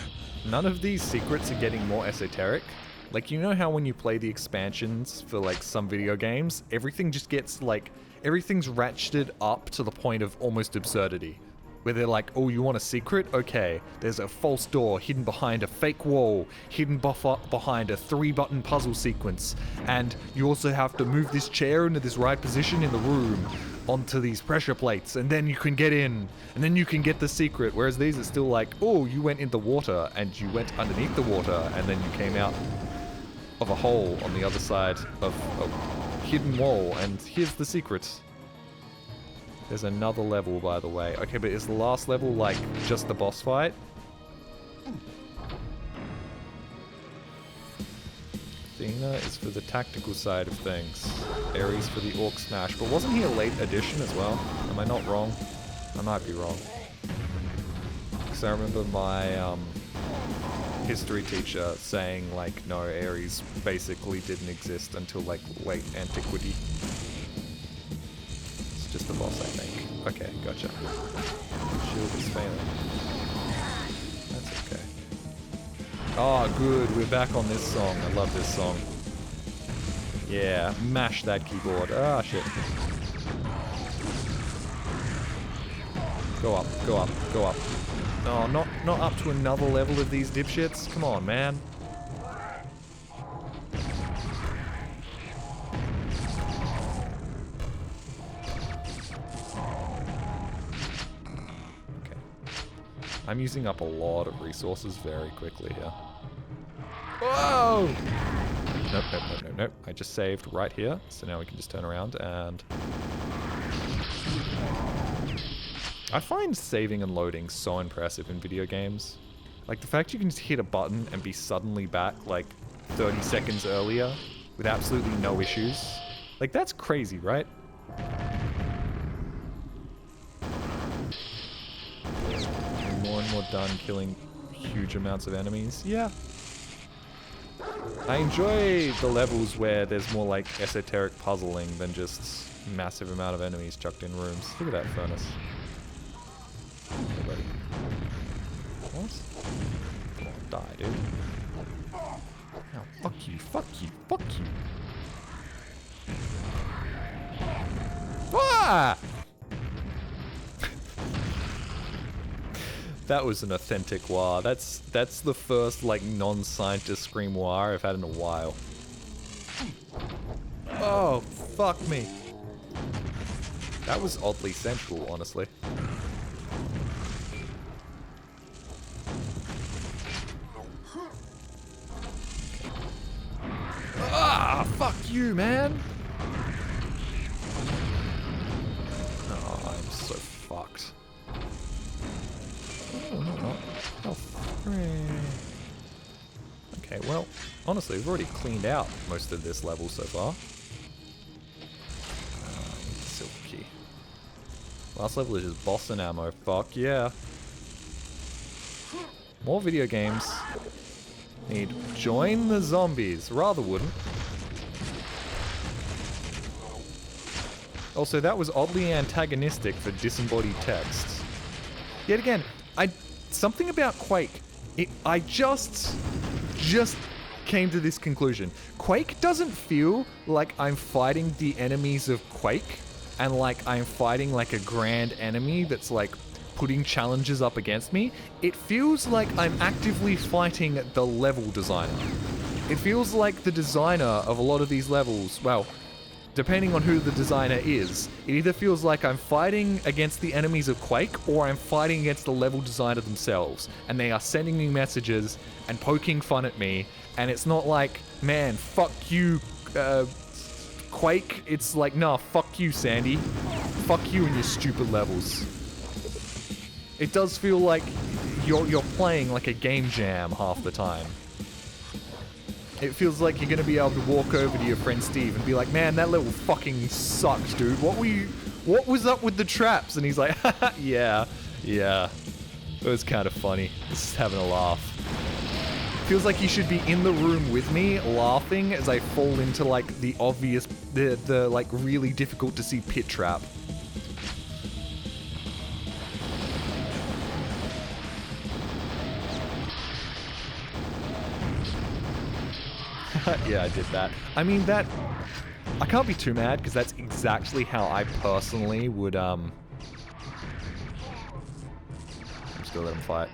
None of these secrets are getting more esoteric. Like, you know how when you play the expansions for, like, some video games, everything just gets, like, everything's ratcheted up to the point of almost absurdity. Where they're like, oh, you want a secret? Okay, there's a false door hidden behind a fake wall, hidden behind a 3-button puzzle sequence, and you also have to move this chair into this right position in the room onto these pressure plates, and then you can get in, and then you can get the secret. Whereas these are still like, oh, you went in the water, and you went underneath the water, and then you came out of a hole on the other side of a hidden wall, and here's the secret. There's another level, by the way. Okay, but is the last level, like, just the boss fight? Athena is for the tactical side of things. Ares for the orc smash. But wasn't he a late addition as well? Am I not wrong? I might be wrong. Because I remember my history teacher saying, like, no, Ares basically didn't exist until, like, late antiquity. Just the boss, I think. Okay, gotcha. Shield is failing. That's okay. Oh, good. We're back on this song. I love this song. Yeah, mash that keyboard. Ah, shit. Go up, go up, go up. No, not up to another level of these dipshits. Come on, man. I'm using up a lot of resources very quickly here. Whoa! Nope, nope, nope, nope, nope. I just saved right here, so now we can just turn around and... I find saving and loading so impressive in video games. Like, the fact you can just hit a button and be suddenly back, like, 30 seconds earlier with absolutely no issues. Like, that's crazy, right? More and more done killing huge amounts of enemies. Yeah. I enjoy the levels where there's more, like, esoteric puzzling than just massive amount of enemies chucked in rooms. Look at that furnace. Hey, buddy. What? Come on, die, dude. Now, fuck you, fuck you, fuck you. Ah! That was an authentic wah. That's the first, like, non-scientist scream wah I've had in a while. Oh, fuck me. That was oddly sensual, honestly. Ah, fuck you, man. Oh, I'm so fucked. Oh, no. Health. Okay, well, honestly, we've already cleaned out most of this level so far. Silver key. Last level is just boss and ammo. Fuck yeah. More video games. Need join the zombies. Rather wouldn't. Also, that was oddly antagonistic for disembodied text. Yet again, something about Quake. I just came to this conclusion. Quake doesn't feel like I'm fighting the enemies of Quake, and like I'm fighting like a grand enemy that's like putting challenges up against me. It feels like I'm actively fighting the level designer. It feels like the designer of a lot of these levels, well, depending on who the designer is, it either feels like I'm fighting against the enemies of Quake or I'm fighting against the level designer themselves. And they are sending me messages and poking fun at me. And it's not like, man, fuck you, Quake. It's like, nah, fuck you, Sandy. Fuck you and your stupid levels. It does feel like you're playing like a game jam half the time. It feels like you're gonna be able to walk over to your friend Steve and be like, man, that level fucking sucked, dude. What was up with the traps? And he's like, yeah. It was kind of funny. Just having a laugh. Feels like you should be in the room with me, laughing as I fall into like the obvious, the like really difficult to see pit trap. Yeah, I did that. I mean, I can't be too mad, because that's exactly how I personally would, I'm just gonna let him fight.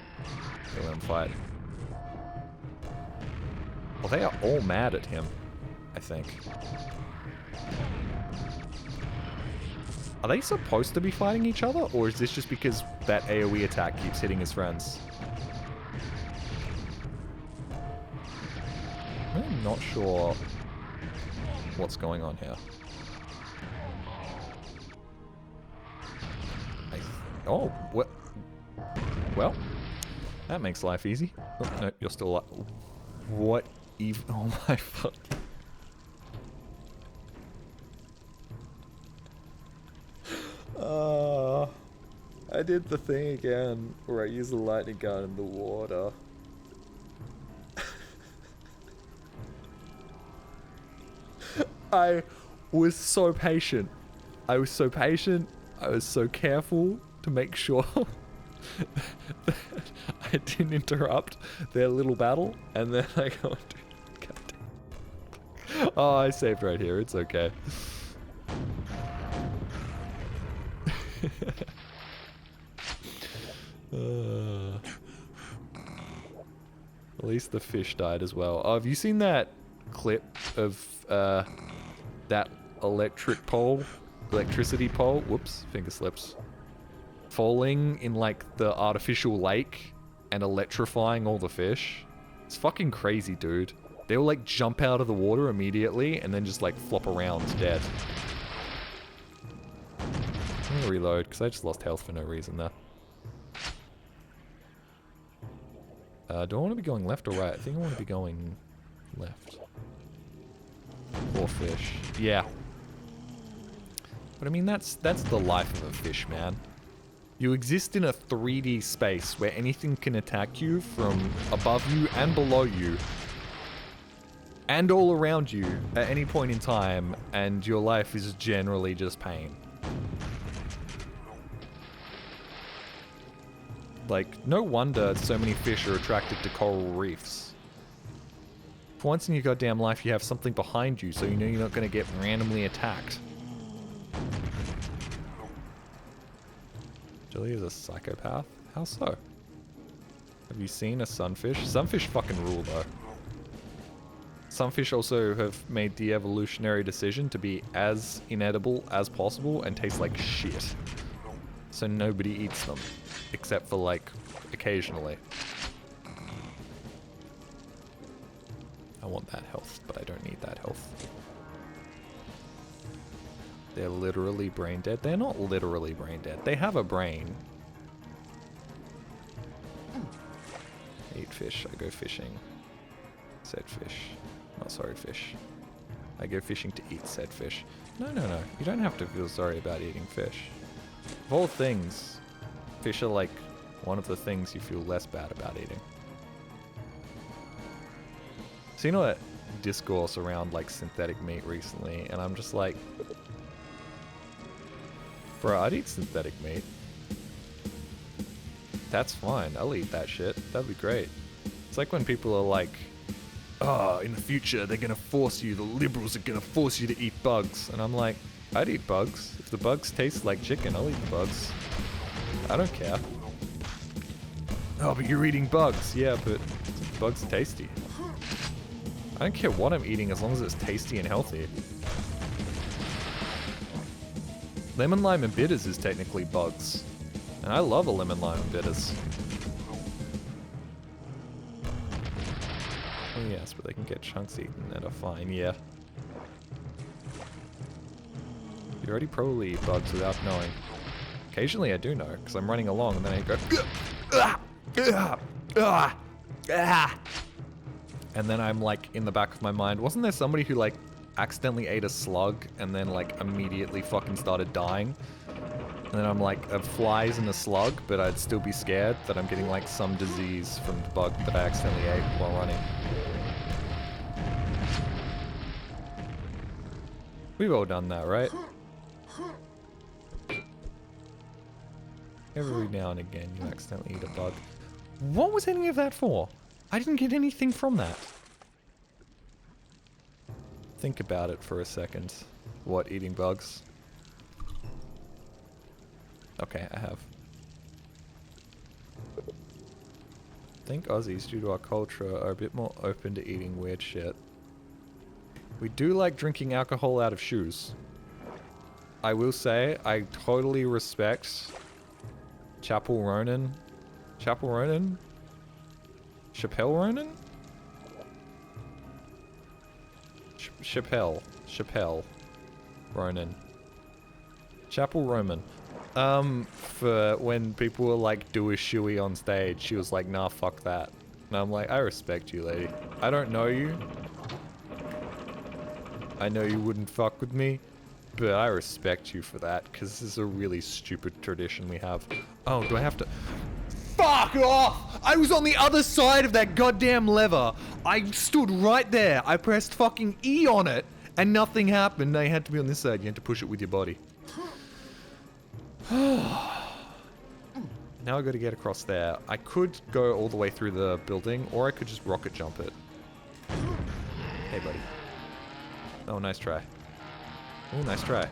Well, they are all mad at him, I think. Are they supposed to be fighting each other, or is this just because that AoE attack keeps hitting his friends? I'm not sure what's going on here. Oh, what? Well, that makes life easy. Oh, no, you're still alive. What even? Oh my fuck. I did the thing again where I used the lightning gun in the water. I was so patient. I was so careful to make sure that I didn't interrupt their little battle, and then I go, God. Oh, I saved right here. It's okay. At least the fish died as well. Oh, have you seen that clip of that electricity pole? Whoops, finger slips. falling in like the artificial lake and electrifying all the fish. It's fucking crazy, dude. They'll like jump out of the water immediately and then just like flop around dead. I'm gonna reload because I just lost health for no reason there. Do I want to be going left or right? I think I want to be going left. Poor fish. Yeah. But I mean, that's the life of a fish, man. You exist in a 3D space where anything can attack you from above you and below you. And all around you at any point in time, and your life is generally just pain. Like, no wonder so many fish are attracted to coral reefs. For once in your goddamn life, you have something behind you, so you know you're not going to get randomly attacked. Jelly is a psychopath? How so? Have you seen a sunfish? Sunfish fucking rule, though. Sunfish also have made the evolutionary decision to be as inedible as possible and taste like shit. So nobody eats them. Except for, like, occasionally. I want that health, but I don't need that health. They're literally brain dead? They're not literally brain dead. They have a brain. Eat fish. I go fishing. Said fish. Not sorry, fish. I go fishing to eat said fish. No. You don't have to feel sorry about eating fish. Of all things, fish are like one of the things you feel less bad about eating. Seen all that discourse around like synthetic meat recently, and I'm just like, bro, I'd eat synthetic meat. That's fine. I'll eat that shit. That'd be great. It's like when people are like, oh, in the future they're gonna force you, the liberals are gonna force you to eat bugs. And I'm like, I'd eat bugs. If the bugs taste like chicken, I'll eat the bugs. I don't care. Oh, but you're eating bugs. Yeah, but bugs are tasty. I don't care what I'm eating as long as it's tasty and healthy. Lemon, lime, and bitters is technically bugs. And I love a lemon, lime, and bitters. Oh yes, but they can get chunks eaten and are fine, yeah. You already probably eat bugs without knowing. Occasionally I do know, because I'm running along and then I go, and then I'm like in the back of my mind, wasn't there somebody who like accidentally ate a slug and then like immediately fucking started dying? And then I'm like, a fly's in a slug, but I'd still be scared that I'm getting like some disease from the bug that I accidentally ate while running. We've all done that, right? Every now and again you accidentally eat a bug. What was any of that for? I didn't get anything from that. Think about it for a second. What, eating bugs? Okay, I have. I think Aussies, due to our culture, are a bit more open to eating weird shit. We do like drinking alcohol out of shoes. I will say, I totally respect Chapel Ronan? Chapel Ronan? Chappelle Ronan? Chappelle Ronan. Chapel Roman. For when people were like, do a shoey on stage, she was like, nah, fuck that. And I'm like, I respect you, lady. I don't know you. I know you wouldn't fuck with me, but I respect you for that, because this is a really stupid tradition we have. Oh, do I have to... Fuck off! I was on the other side of that goddamn lever. I stood right there. I pressed fucking E on it, and nothing happened. I had to be on this side. You had to push it with your body. Now I gotta get across there. I could go all the way through the building, or I could just rocket jump it. Hey, buddy. Oh, nice try. Oh, nice try.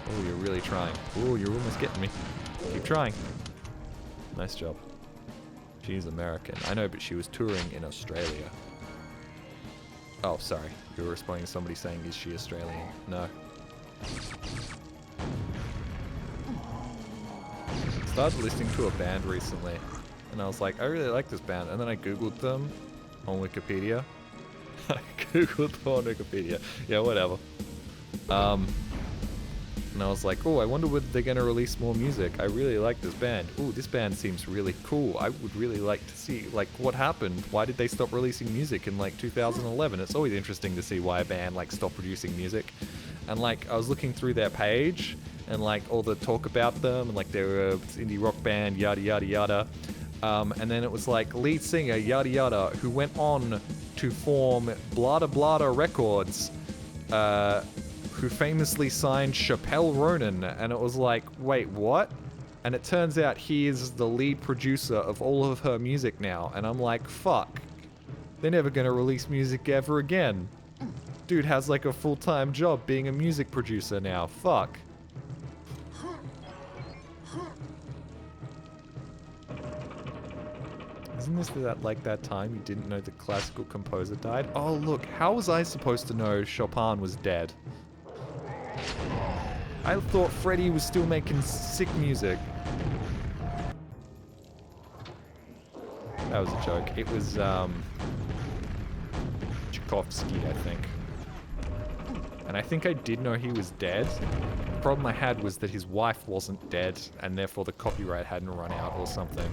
Oh, you're really trying. Oh, you're almost getting me. Keep trying. Nice job. She's American. I know, but she was touring in Australia. Oh, sorry. You were responding to somebody saying, is she Australian? No. started listening to a band recently, and I was like, I really like this band, and then I googled them on Wikipedia. I googled them on Wikipedia. Yeah, whatever. And I was like, oh, I wonder whether they're gonna release more music. I really like this band. Oh, this band seems really cool. I would really like to see, like, what happened. Why did they stop releasing music in, like, 2011? It's always interesting to see why a band, like, stopped producing music. And, like, I was looking through their page, and, like, all the talk about them, and, like, they're an indie rock band, yada, yada, yada. And then it was, like, lead singer, yada, yada, who went on to form Blada Blada Records, who famously signed Chappelle Ronan, and it was like, wait, what? And it turns out he is the lead producer of all of her music now, and I'm like, fuck. They're never gonna release music ever again. Dude has like a full-time job being a music producer now, fuck. Isn't this that time you didn't know the classical composer died? Oh look, how was I supposed to know Chopin was dead? I thought Freddie was still making sick music. That was a joke. It was, Tchaikovsky, I think. And I think I did know he was dead. The problem I had was that his wife wasn't dead, and therefore the copyright hadn't run out or something.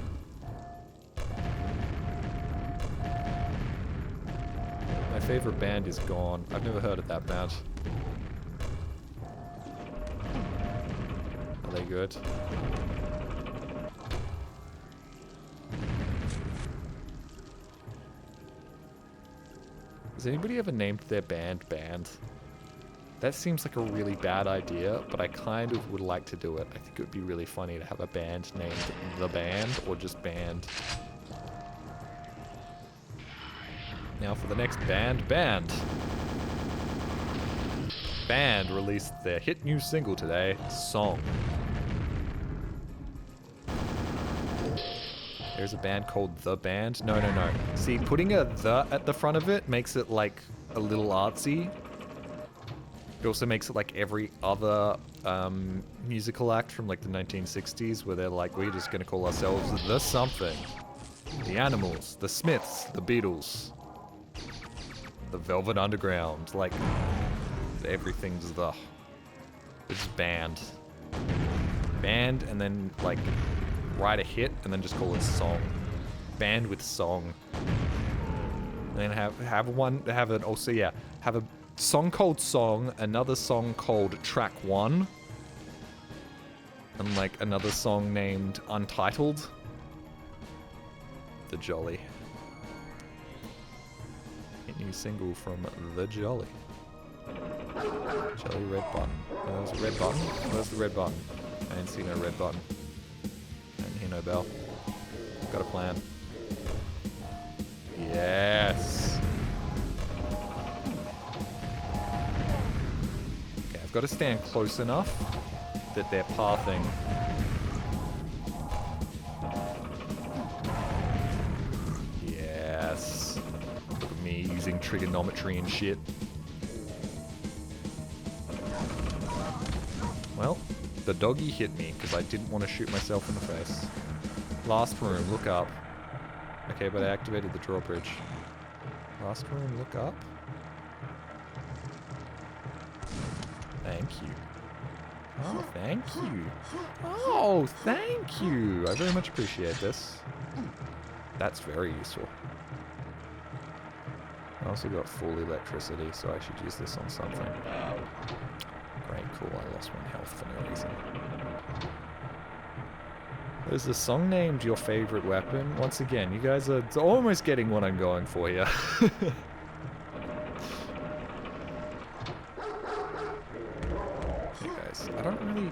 My favorite band is gone. I've never heard of that band. Are they good? Has anybody ever named their band Band? That seems like a really bad idea, but I kind of would like to do it. I think it would be really funny to have a band named The Band, or just Band. Now for the next band, Band. Band released their hit new single today, Song. There's a band called The Band. No. See, putting a the at the front of it makes it like a little artsy. It also makes it like every other musical act from like the 1960s where they're like, we're just gonna call ourselves The Something. The Animals, The Smiths, The Beatles, The Velvet Underground. Like, everything's the... It's Band. Band, and then like write a hit and then just call it Song. Band with Song. And then have a song called Song, another song called Track 1, and like another song named Untitled. The Jolly. A new single from The Jolly. Jolly red button. There's a red button. Where's the red button? I didn't see no red button. I didn't hear no bell. Got a plan. Yes. Okay, I've got to stand close enough that they're pathing. Yes. Look at me using trigonometry and shit. Well, the doggy hit me because I didn't want to shoot myself in the face. Last room, look up. Okay, but I activated the drawbridge. Last room, look up. Thank you. Oh, thank you. Oh, thank you. I very much appreciate this. That's very useful. I also got full electricity, so I should use this on something. Great, cool. I lost 1 health for no reason. There's a song named Your Favorite Weapon. Once again, you guys are almost getting what I'm going for here. Hey guys, I don't really...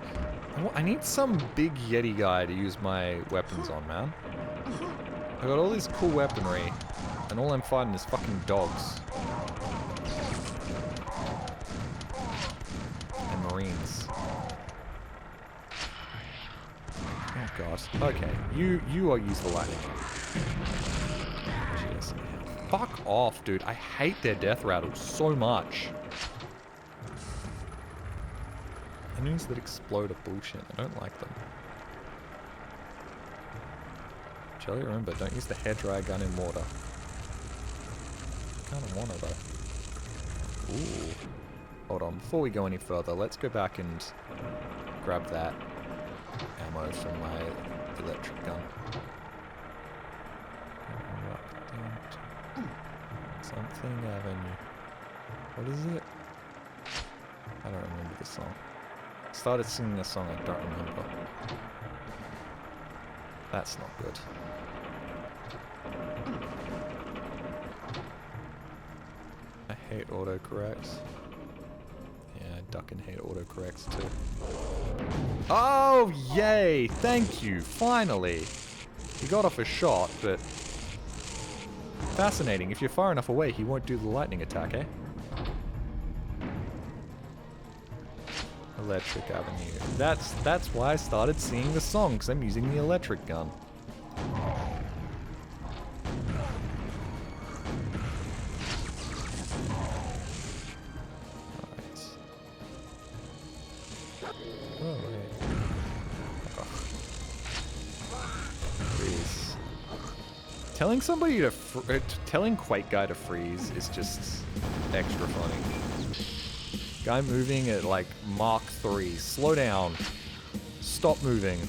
I need some big Yeti guy to use my weapons on, man. I got all this cool weaponry, and all I'm fighting is fucking dogs. And Marines. Oh god. Okay, you are use the lightning. Jeez. Fuck off, dude. I hate their death rattles so much. Enemies that explode are bullshit. I don't like them. Jelly remember, don't use the hairdryer gun in water. Kinda wanna though. Ooh. Hold on, before we go any further, let's go back and grab that ammo from my electric gun. Something Avenue. What is it? I don't remember the song. I started singing a song I don't remember. That's not good. I hate autocorrects. Yeah, I duck and hate autocorrects too. Oh, yay! Thank you, finally! He got off a shot, but... Fascinating, if you're far enough away, he won't do the lightning attack, eh? Electric Avenue. That's why I started singing the song, because I'm using the electric gun. Telling somebody to telling Quake guy to freeze is just extra funny. Guy moving at like Mach 3. Slow down. Stop moving.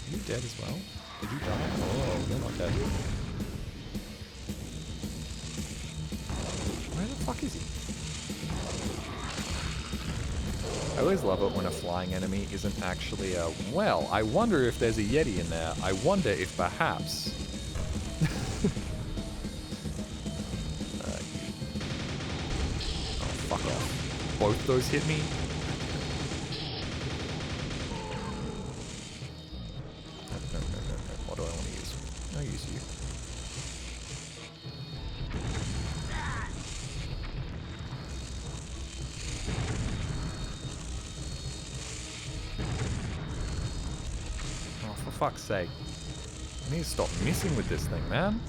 Are you dead as well? Did you die? Oh, you're not dead. Where the fuck is he? I always love it when a flying enemy isn't actually a... Well, I wonder if there's a Yeti in there. I wonder if perhaps... oh, fuck off. Both those hit me? No. What do I want to use? I'll use you. Fuck's sake. I need to stop messing with this thing, man.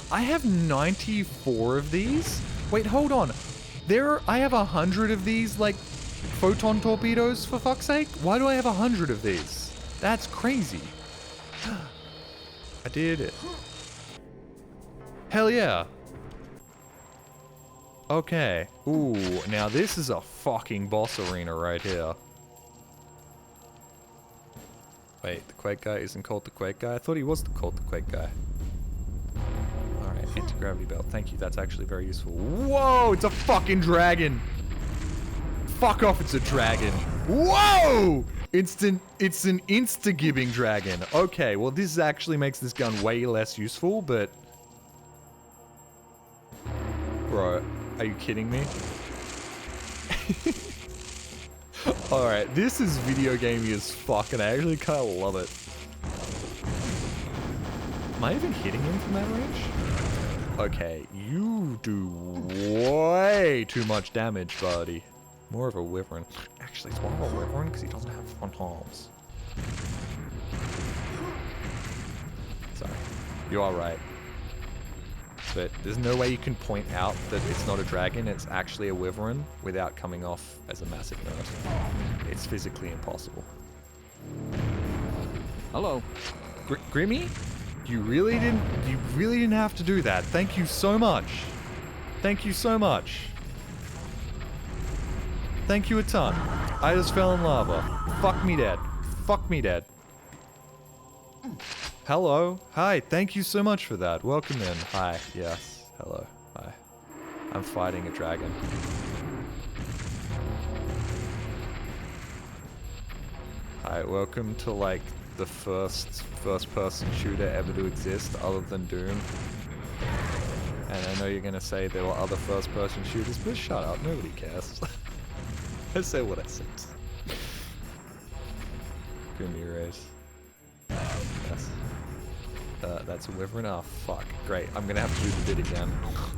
I have 94 of these? Wait, hold on. I have 100 of these, like, photon torpedoes, for fuck's sake? Why do I have 100 of these? That's crazy. I did it. Hell yeah. Okay. Ooh, now this is a fucking boss arena right here. Wait, the Quake guy isn't called the Quake guy? I thought he was called the Quake guy. Alright, anti-gravity belt. Thank you, that's actually very useful. Whoa, it's a fucking dragon! Fuck off, it's a dragon. Whoa! It's an insta-gibbing dragon. Okay, well this actually makes this gun way less useful, but... Bro, are you kidding me? Alright, this is video gamey as fuck, and I actually kind of love it. Am I even hitting him from that range? Okay, you do way too much damage, buddy. More of a wyvern. Actually, it's more of a wyvern because he doesn't have front arms. Sorry. You are right. But there's no way you can point out that it's not a dragon, it's actually a wyvern without coming off as a massive nerd. It's physically impossible. Hello. Grimmy? You really didn't have to do that. Thank you so much. Thank you so much. Thank you a ton. I just fell in lava. Fuck me dead. Fuck me dead. Hello. Hi. Thank you so much for that. Welcome in. Hi. Yes. Hello. Hi. I'm fighting a dragon. Hi. Welcome to like the first person shooter ever to exist other than Doom. And I know you're gonna say there were other first person shooters, but shut up. Nobody cares. I say what I said. Grimmy race. Yes. That's a wyvern. Oh fuck! Great. I'm gonna have to do the bit again.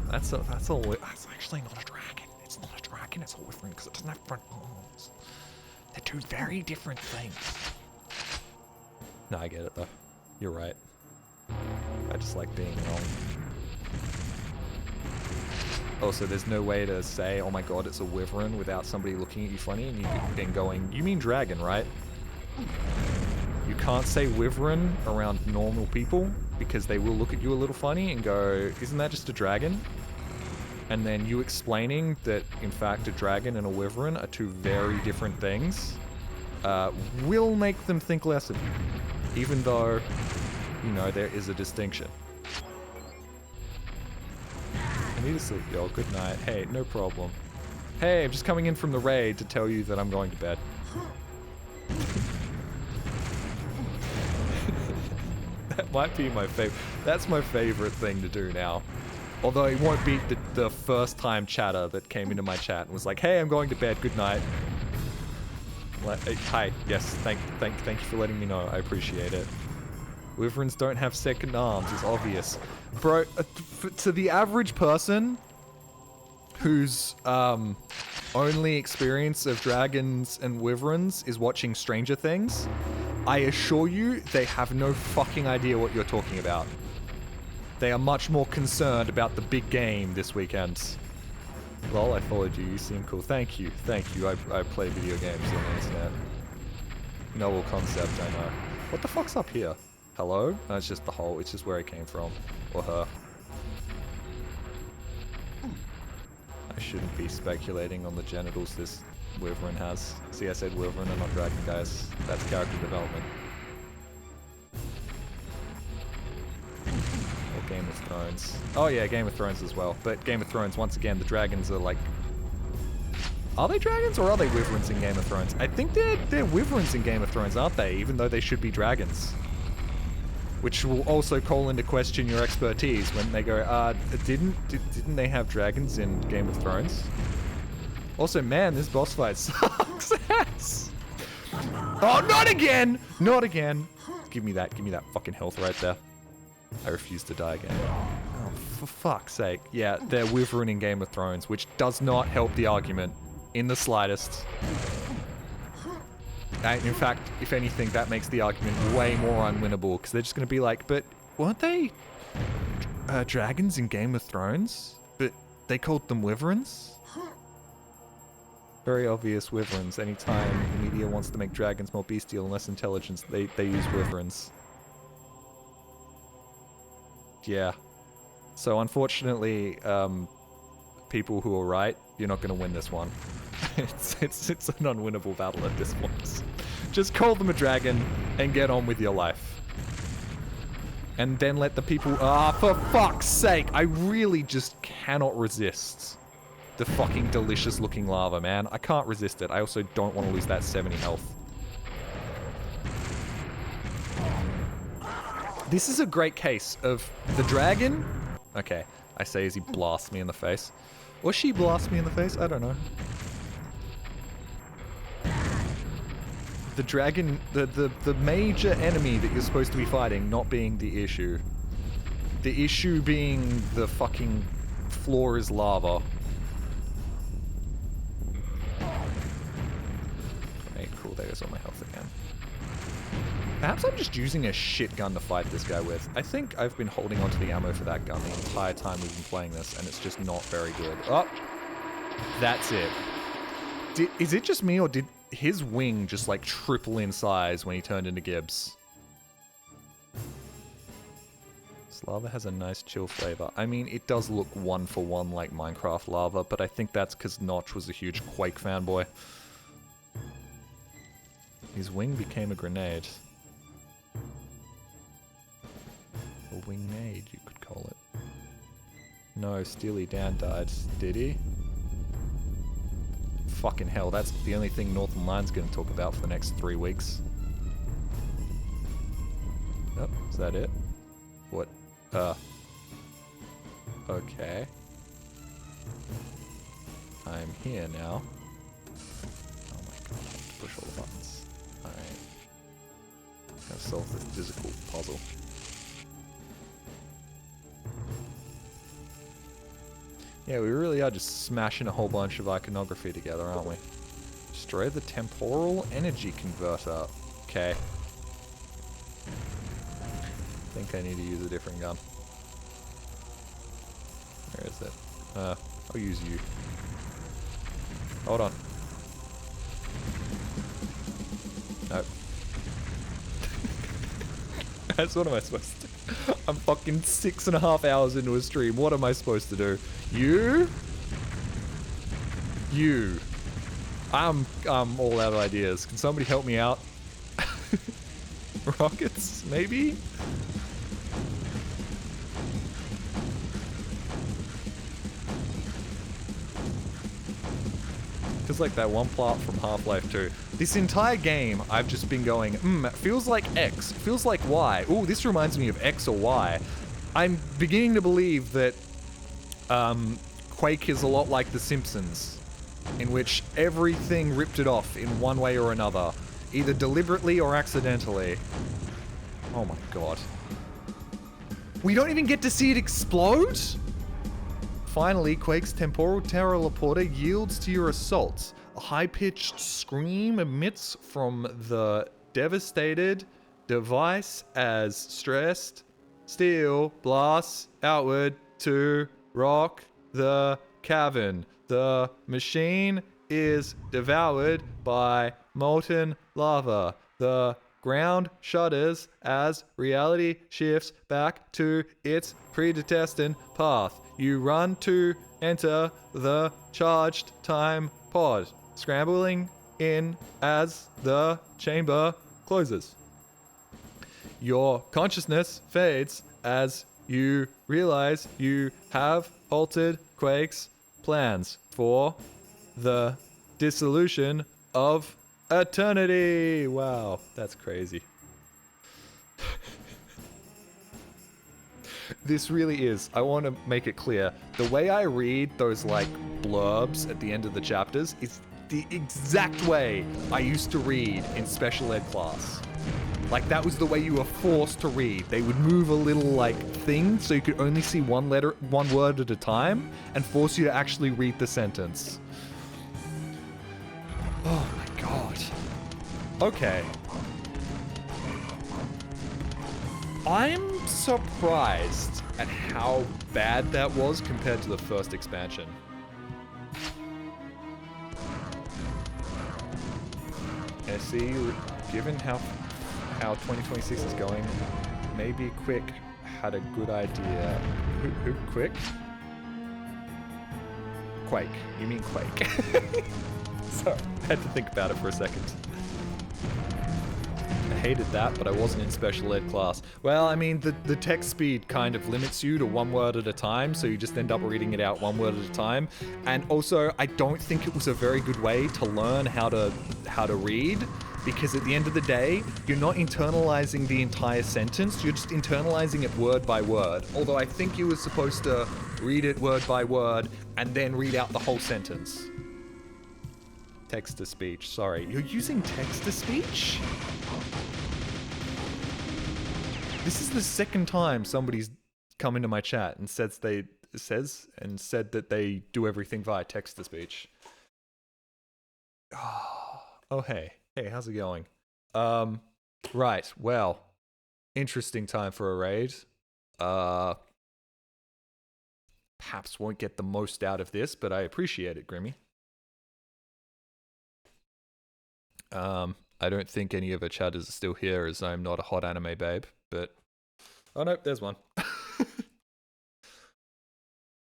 That's actually not a dragon. It's not a dragon. It's a wyvern because it doesn't have front arms. They're two very different things. No, I get it though. You're right. I just like being wrong. Also, there's no way to say, "Oh my god, it's a wyvern," without somebody looking at you funny and you then going, "You mean dragon, right?" You can't say wyvern around normal people because they will look at you a little funny and go, isn't that just a dragon? And then you explaining that, in fact, a dragon and a wyvern are two very different things will make them think less of you, even though, you know, there is a distinction. I need to sleep, y'all. Good night. Hey, no problem. Hey, I'm just coming in from the raid to tell you that I'm going to bed. That might be my favorite. That's my favorite thing to do now. Although it won't beat the first time chatter that came into my chat and was like, hey, I'm going to bed, good night. Like, hi, yes, thank you for letting me know, I appreciate it. Wyverns don't have second arms, it's obvious. Bro, to the average person whose only experience of dragons and wyverns is watching Stranger Things, I assure you they have no fucking idea what you're talking about. They are much more concerned about the big game this weekend. Lol, I followed you. You seem cool. Thank you. Thank you. I play video games on the internet. Novel concept, I know. What the fuck's up here? Hello? No, it's just the hole. It's just where I came from. Or her. I shouldn't be speculating on the genitals this wyvern has. See, I said wyvern and not dragon, guys. That's character development. Or Game of Thrones. Oh yeah, Game of Thrones as well. But Game of Thrones, once again, the dragons are like... Are they dragons or are they wyverns in Game of Thrones? I think they're wyverns in Game of Thrones, aren't they? Even though they should be dragons. Which will also call into question your expertise when they go, didn't they have dragons in Game of Thrones? Also, man, this boss fight sucks ass. Oh, not again! Not again! Give me that fucking health right there. I refuse to die again. Oh, for fuck's sake. Yeah, they're wyvern in Game of Thrones, which does not help the argument in the slightest. In fact, if anything, that makes the argument way more unwinnable, because they're just going to be like, but weren't they dragons in Game of Thrones? But they called them wyverns? Very obvious wyverns. Anytime the media wants to make dragons more bestial and less intelligent, they use wyverns. Yeah. So unfortunately, people who are right, you're not going to win this one. It's an unwinnable battle at this point. Just call them a dragon and get on with your life. And then let the people... for fuck's sake! I really just cannot resist the fucking delicious looking lava, man. I can't resist it. I also don't want to lose that 70 health. This is a great case of the dragon... Okay, I say as he blasts me in the face. Or she blasts me in the face, I don't know. The dragon, the major enemy that you're supposed to be fighting not being the issue. The issue being the fucking floor is lava. Okay, cool, there goes all my health again. Perhaps I'm just using a shit gun to fight this guy with. I think I've been holding onto the ammo for that gun the entire time we've been playing this, and it's just not very good. Oh! That's it. Is it just me, or did his wing just like triple in size when he turned into Gibbs? This lava has a nice chill flavor. I mean, it does look one for one like Minecraft lava, but I think that's because Notch was a huge Quake fanboy. His wing became a grenade. A wingade, you could call it. No, Steely Dan died. Did he? Fucking hell, that's the only thing Northern Line's gonna talk about for the next 3 weeks. Oh, is that it? What? Okay. I'm here now. Oh my god, I have to push all the buttons. Alright. Gotta solve this physical puzzle. Yeah, we really are just smashing a whole bunch of iconography together, aren't we? Destroy the temporal energy converter. Okay. I think I need to use a different gun. Where is it? I'll use you. Hold on. Nope. Guys, what am I supposed to do? I'm fucking 6.5 hours into a stream. What am I supposed to do? You? I'm all out of ideas. Can somebody help me out? Rockets, maybe? Feels like that one plot from Half-Life 2. This entire game, I've just been going, it feels like X, feels like Y. Ooh, this reminds me of X or Y. I'm beginning to believe that Quake is a lot like The Simpsons, in which everything ripped it off in one way or another, either deliberately or accidentally. Oh my god. We don't even get to see it explode? Finally, Quake's temporal teleporter yields to your assaults. A high-pitched scream emits from the devastated device as stressed steel blasts outward to rock the cavern. The machine is devoured by molten lava. The ground shudders as reality shifts back to its predestined path. You run to enter the charged time pod, scrambling in as the chamber closes. Your consciousness fades as you realize you have halted Quake's plans for the dissolution of eternity. Wow, that's crazy. This really is. I want to make it clear. The way I read those, like, blurbs at the end of the chapters is the exact way I used to read in special ed class. Like, that was the way you were forced to read. They would move a little, like, thing so you could only see one word at a time and force you to actually read the sentence. Oh my god. Okay. I'm surprised at how bad that was compared to the first expansion. I see, given how 2026 is going, maybe Quick had a good idea. Who Quick? Quake. You mean Quake. Sorry, I had to think about it for a second. I hated that, but I wasn't in special ed class. Well, I mean, the text speed kind of limits you to one word at a time, so you just end up reading it out one word at a time. And also, I don't think it was a very good way to learn how to read, because at the end of the day, you're not internalizing the entire sentence, you're just internalizing it word by word. Although I think you were supposed to read it word by word and then read out the whole sentence. Text-to-speech, sorry. You're using text-to-speech? This is the second time somebody's come into my chat and said that they do everything via text-to-speech. Oh, hey. Hey, how's it going? Right, well, interesting time for a raid. Perhaps won't get the most out of this, but I appreciate it, Grimmy. I don't think any of our chatters are still here, as I'm not a hot anime babe, but... Oh no, there's one.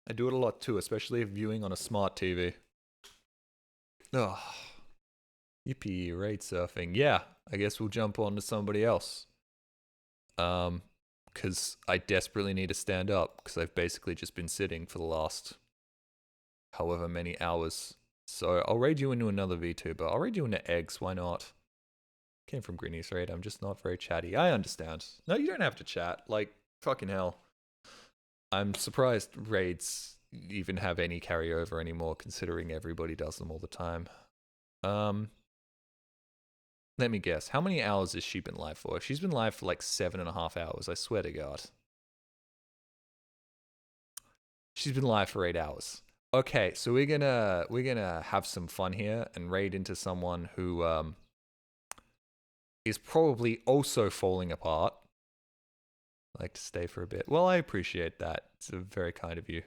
I do it a lot too, especially if viewing on a smart TV. Ugh. Yippee, raid surfing. Yeah, I guess we'll jump on to somebody else. Because I desperately need to stand up, because I've basically just been sitting for the last however many hours. So I'll raid you into another VTuber. I'll raid you into eggs, why not? Came from Grinny's raid, I'm just not very chatty. I understand. No, you don't have to chat. Like, fucking hell. I'm surprised raids even have any carryover anymore, considering everybody does them all the time. Let me guess. How many hours has she been live for? She's been live for like 7.5 hours, I swear to God. She's been live for 8 hours. Okay, so we're gonna have some fun here and raid into someone who is probably also falling apart. I'd like to stay for a bit. Well, I appreciate that. It's very kind of you.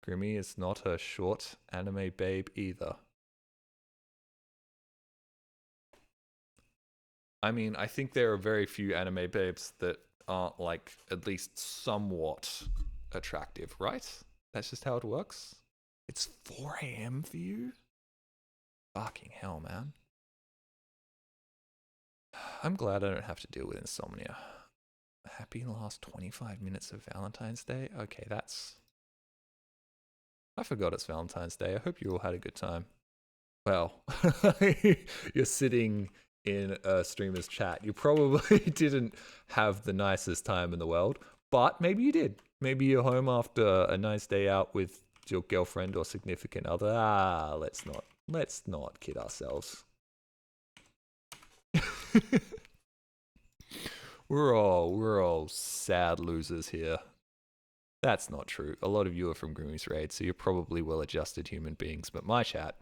Grimmy is not a short anime babe either. I mean, I think there are very few anime babes that aren't like at least somewhat attractive, right? That's just how it works. It's 4 a.m. for you? Fucking hell, man. I'm glad I don't have to deal with insomnia. Happy last 25 minutes of Valentine's Day? Okay, that's... I forgot it's Valentine's Day. I hope you all had a good time. Well, you're sitting in a streamer's chat. You probably didn't have the nicest time in the world, but maybe you did. Maybe you're home after a nice day out with your girlfriend or significant other. Let's not kid ourselves. We're all sad losers here. That's not true. A lot of you are from Grimmy's Raid, so you're probably well-adjusted human beings, but my chat,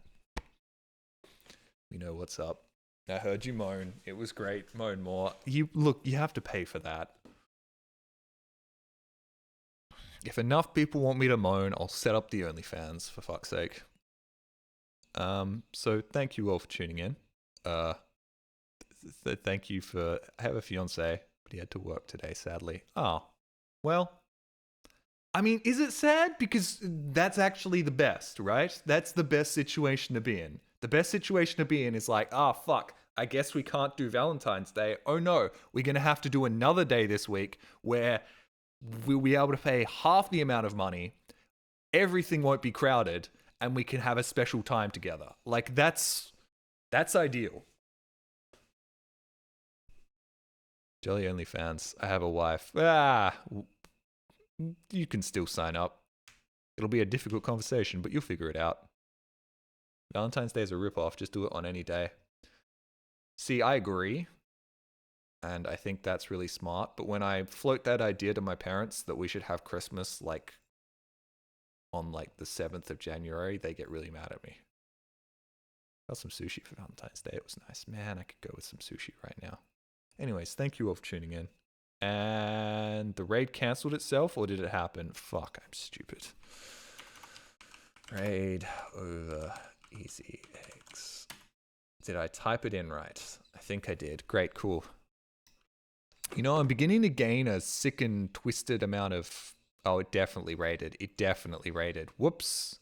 we know what's up. I heard you moan. It was great. Moan more. You have to pay for that. If enough people want me to moan, I'll set up the OnlyFans, for fuck's sake. So thank you all for tuning in. Thank you for... I have a fiance, but he had to work today, sadly. Oh, well... I mean, is it sad? Because that's actually the best, right? That's the best situation to be in. The best situation to be in is like, fuck, I guess we can't do Valentine's Day. Oh no, we're going to have to do another day this week where we'll be able to pay half the amount of money, everything won't be crowded, and we can have a special time together. Like, that's ideal. Jelly only fans. I have a wife. You can still sign up. It'll be a difficult conversation, but you'll figure it out. Valentine's Day is a ripoff. Just do it on any day. See, I agree. And I think that's really smart. But when I float that idea to my parents that we should have Christmas like on like the 7th of January, they get really mad at me. Got some sushi for Valentine's Day. It was nice. Man, I could go with some sushi right now. Anyways, thank you all for tuning in. And the raid cancelled itself, or did it happen? Fuck, I'm stupid. Raid over easy eggs. Did I type it in right? I think I did. Great, cool. You know, I'm beginning to gain a sick and twisted amount of... Oh, it definitely raided. It definitely raided. Whoops.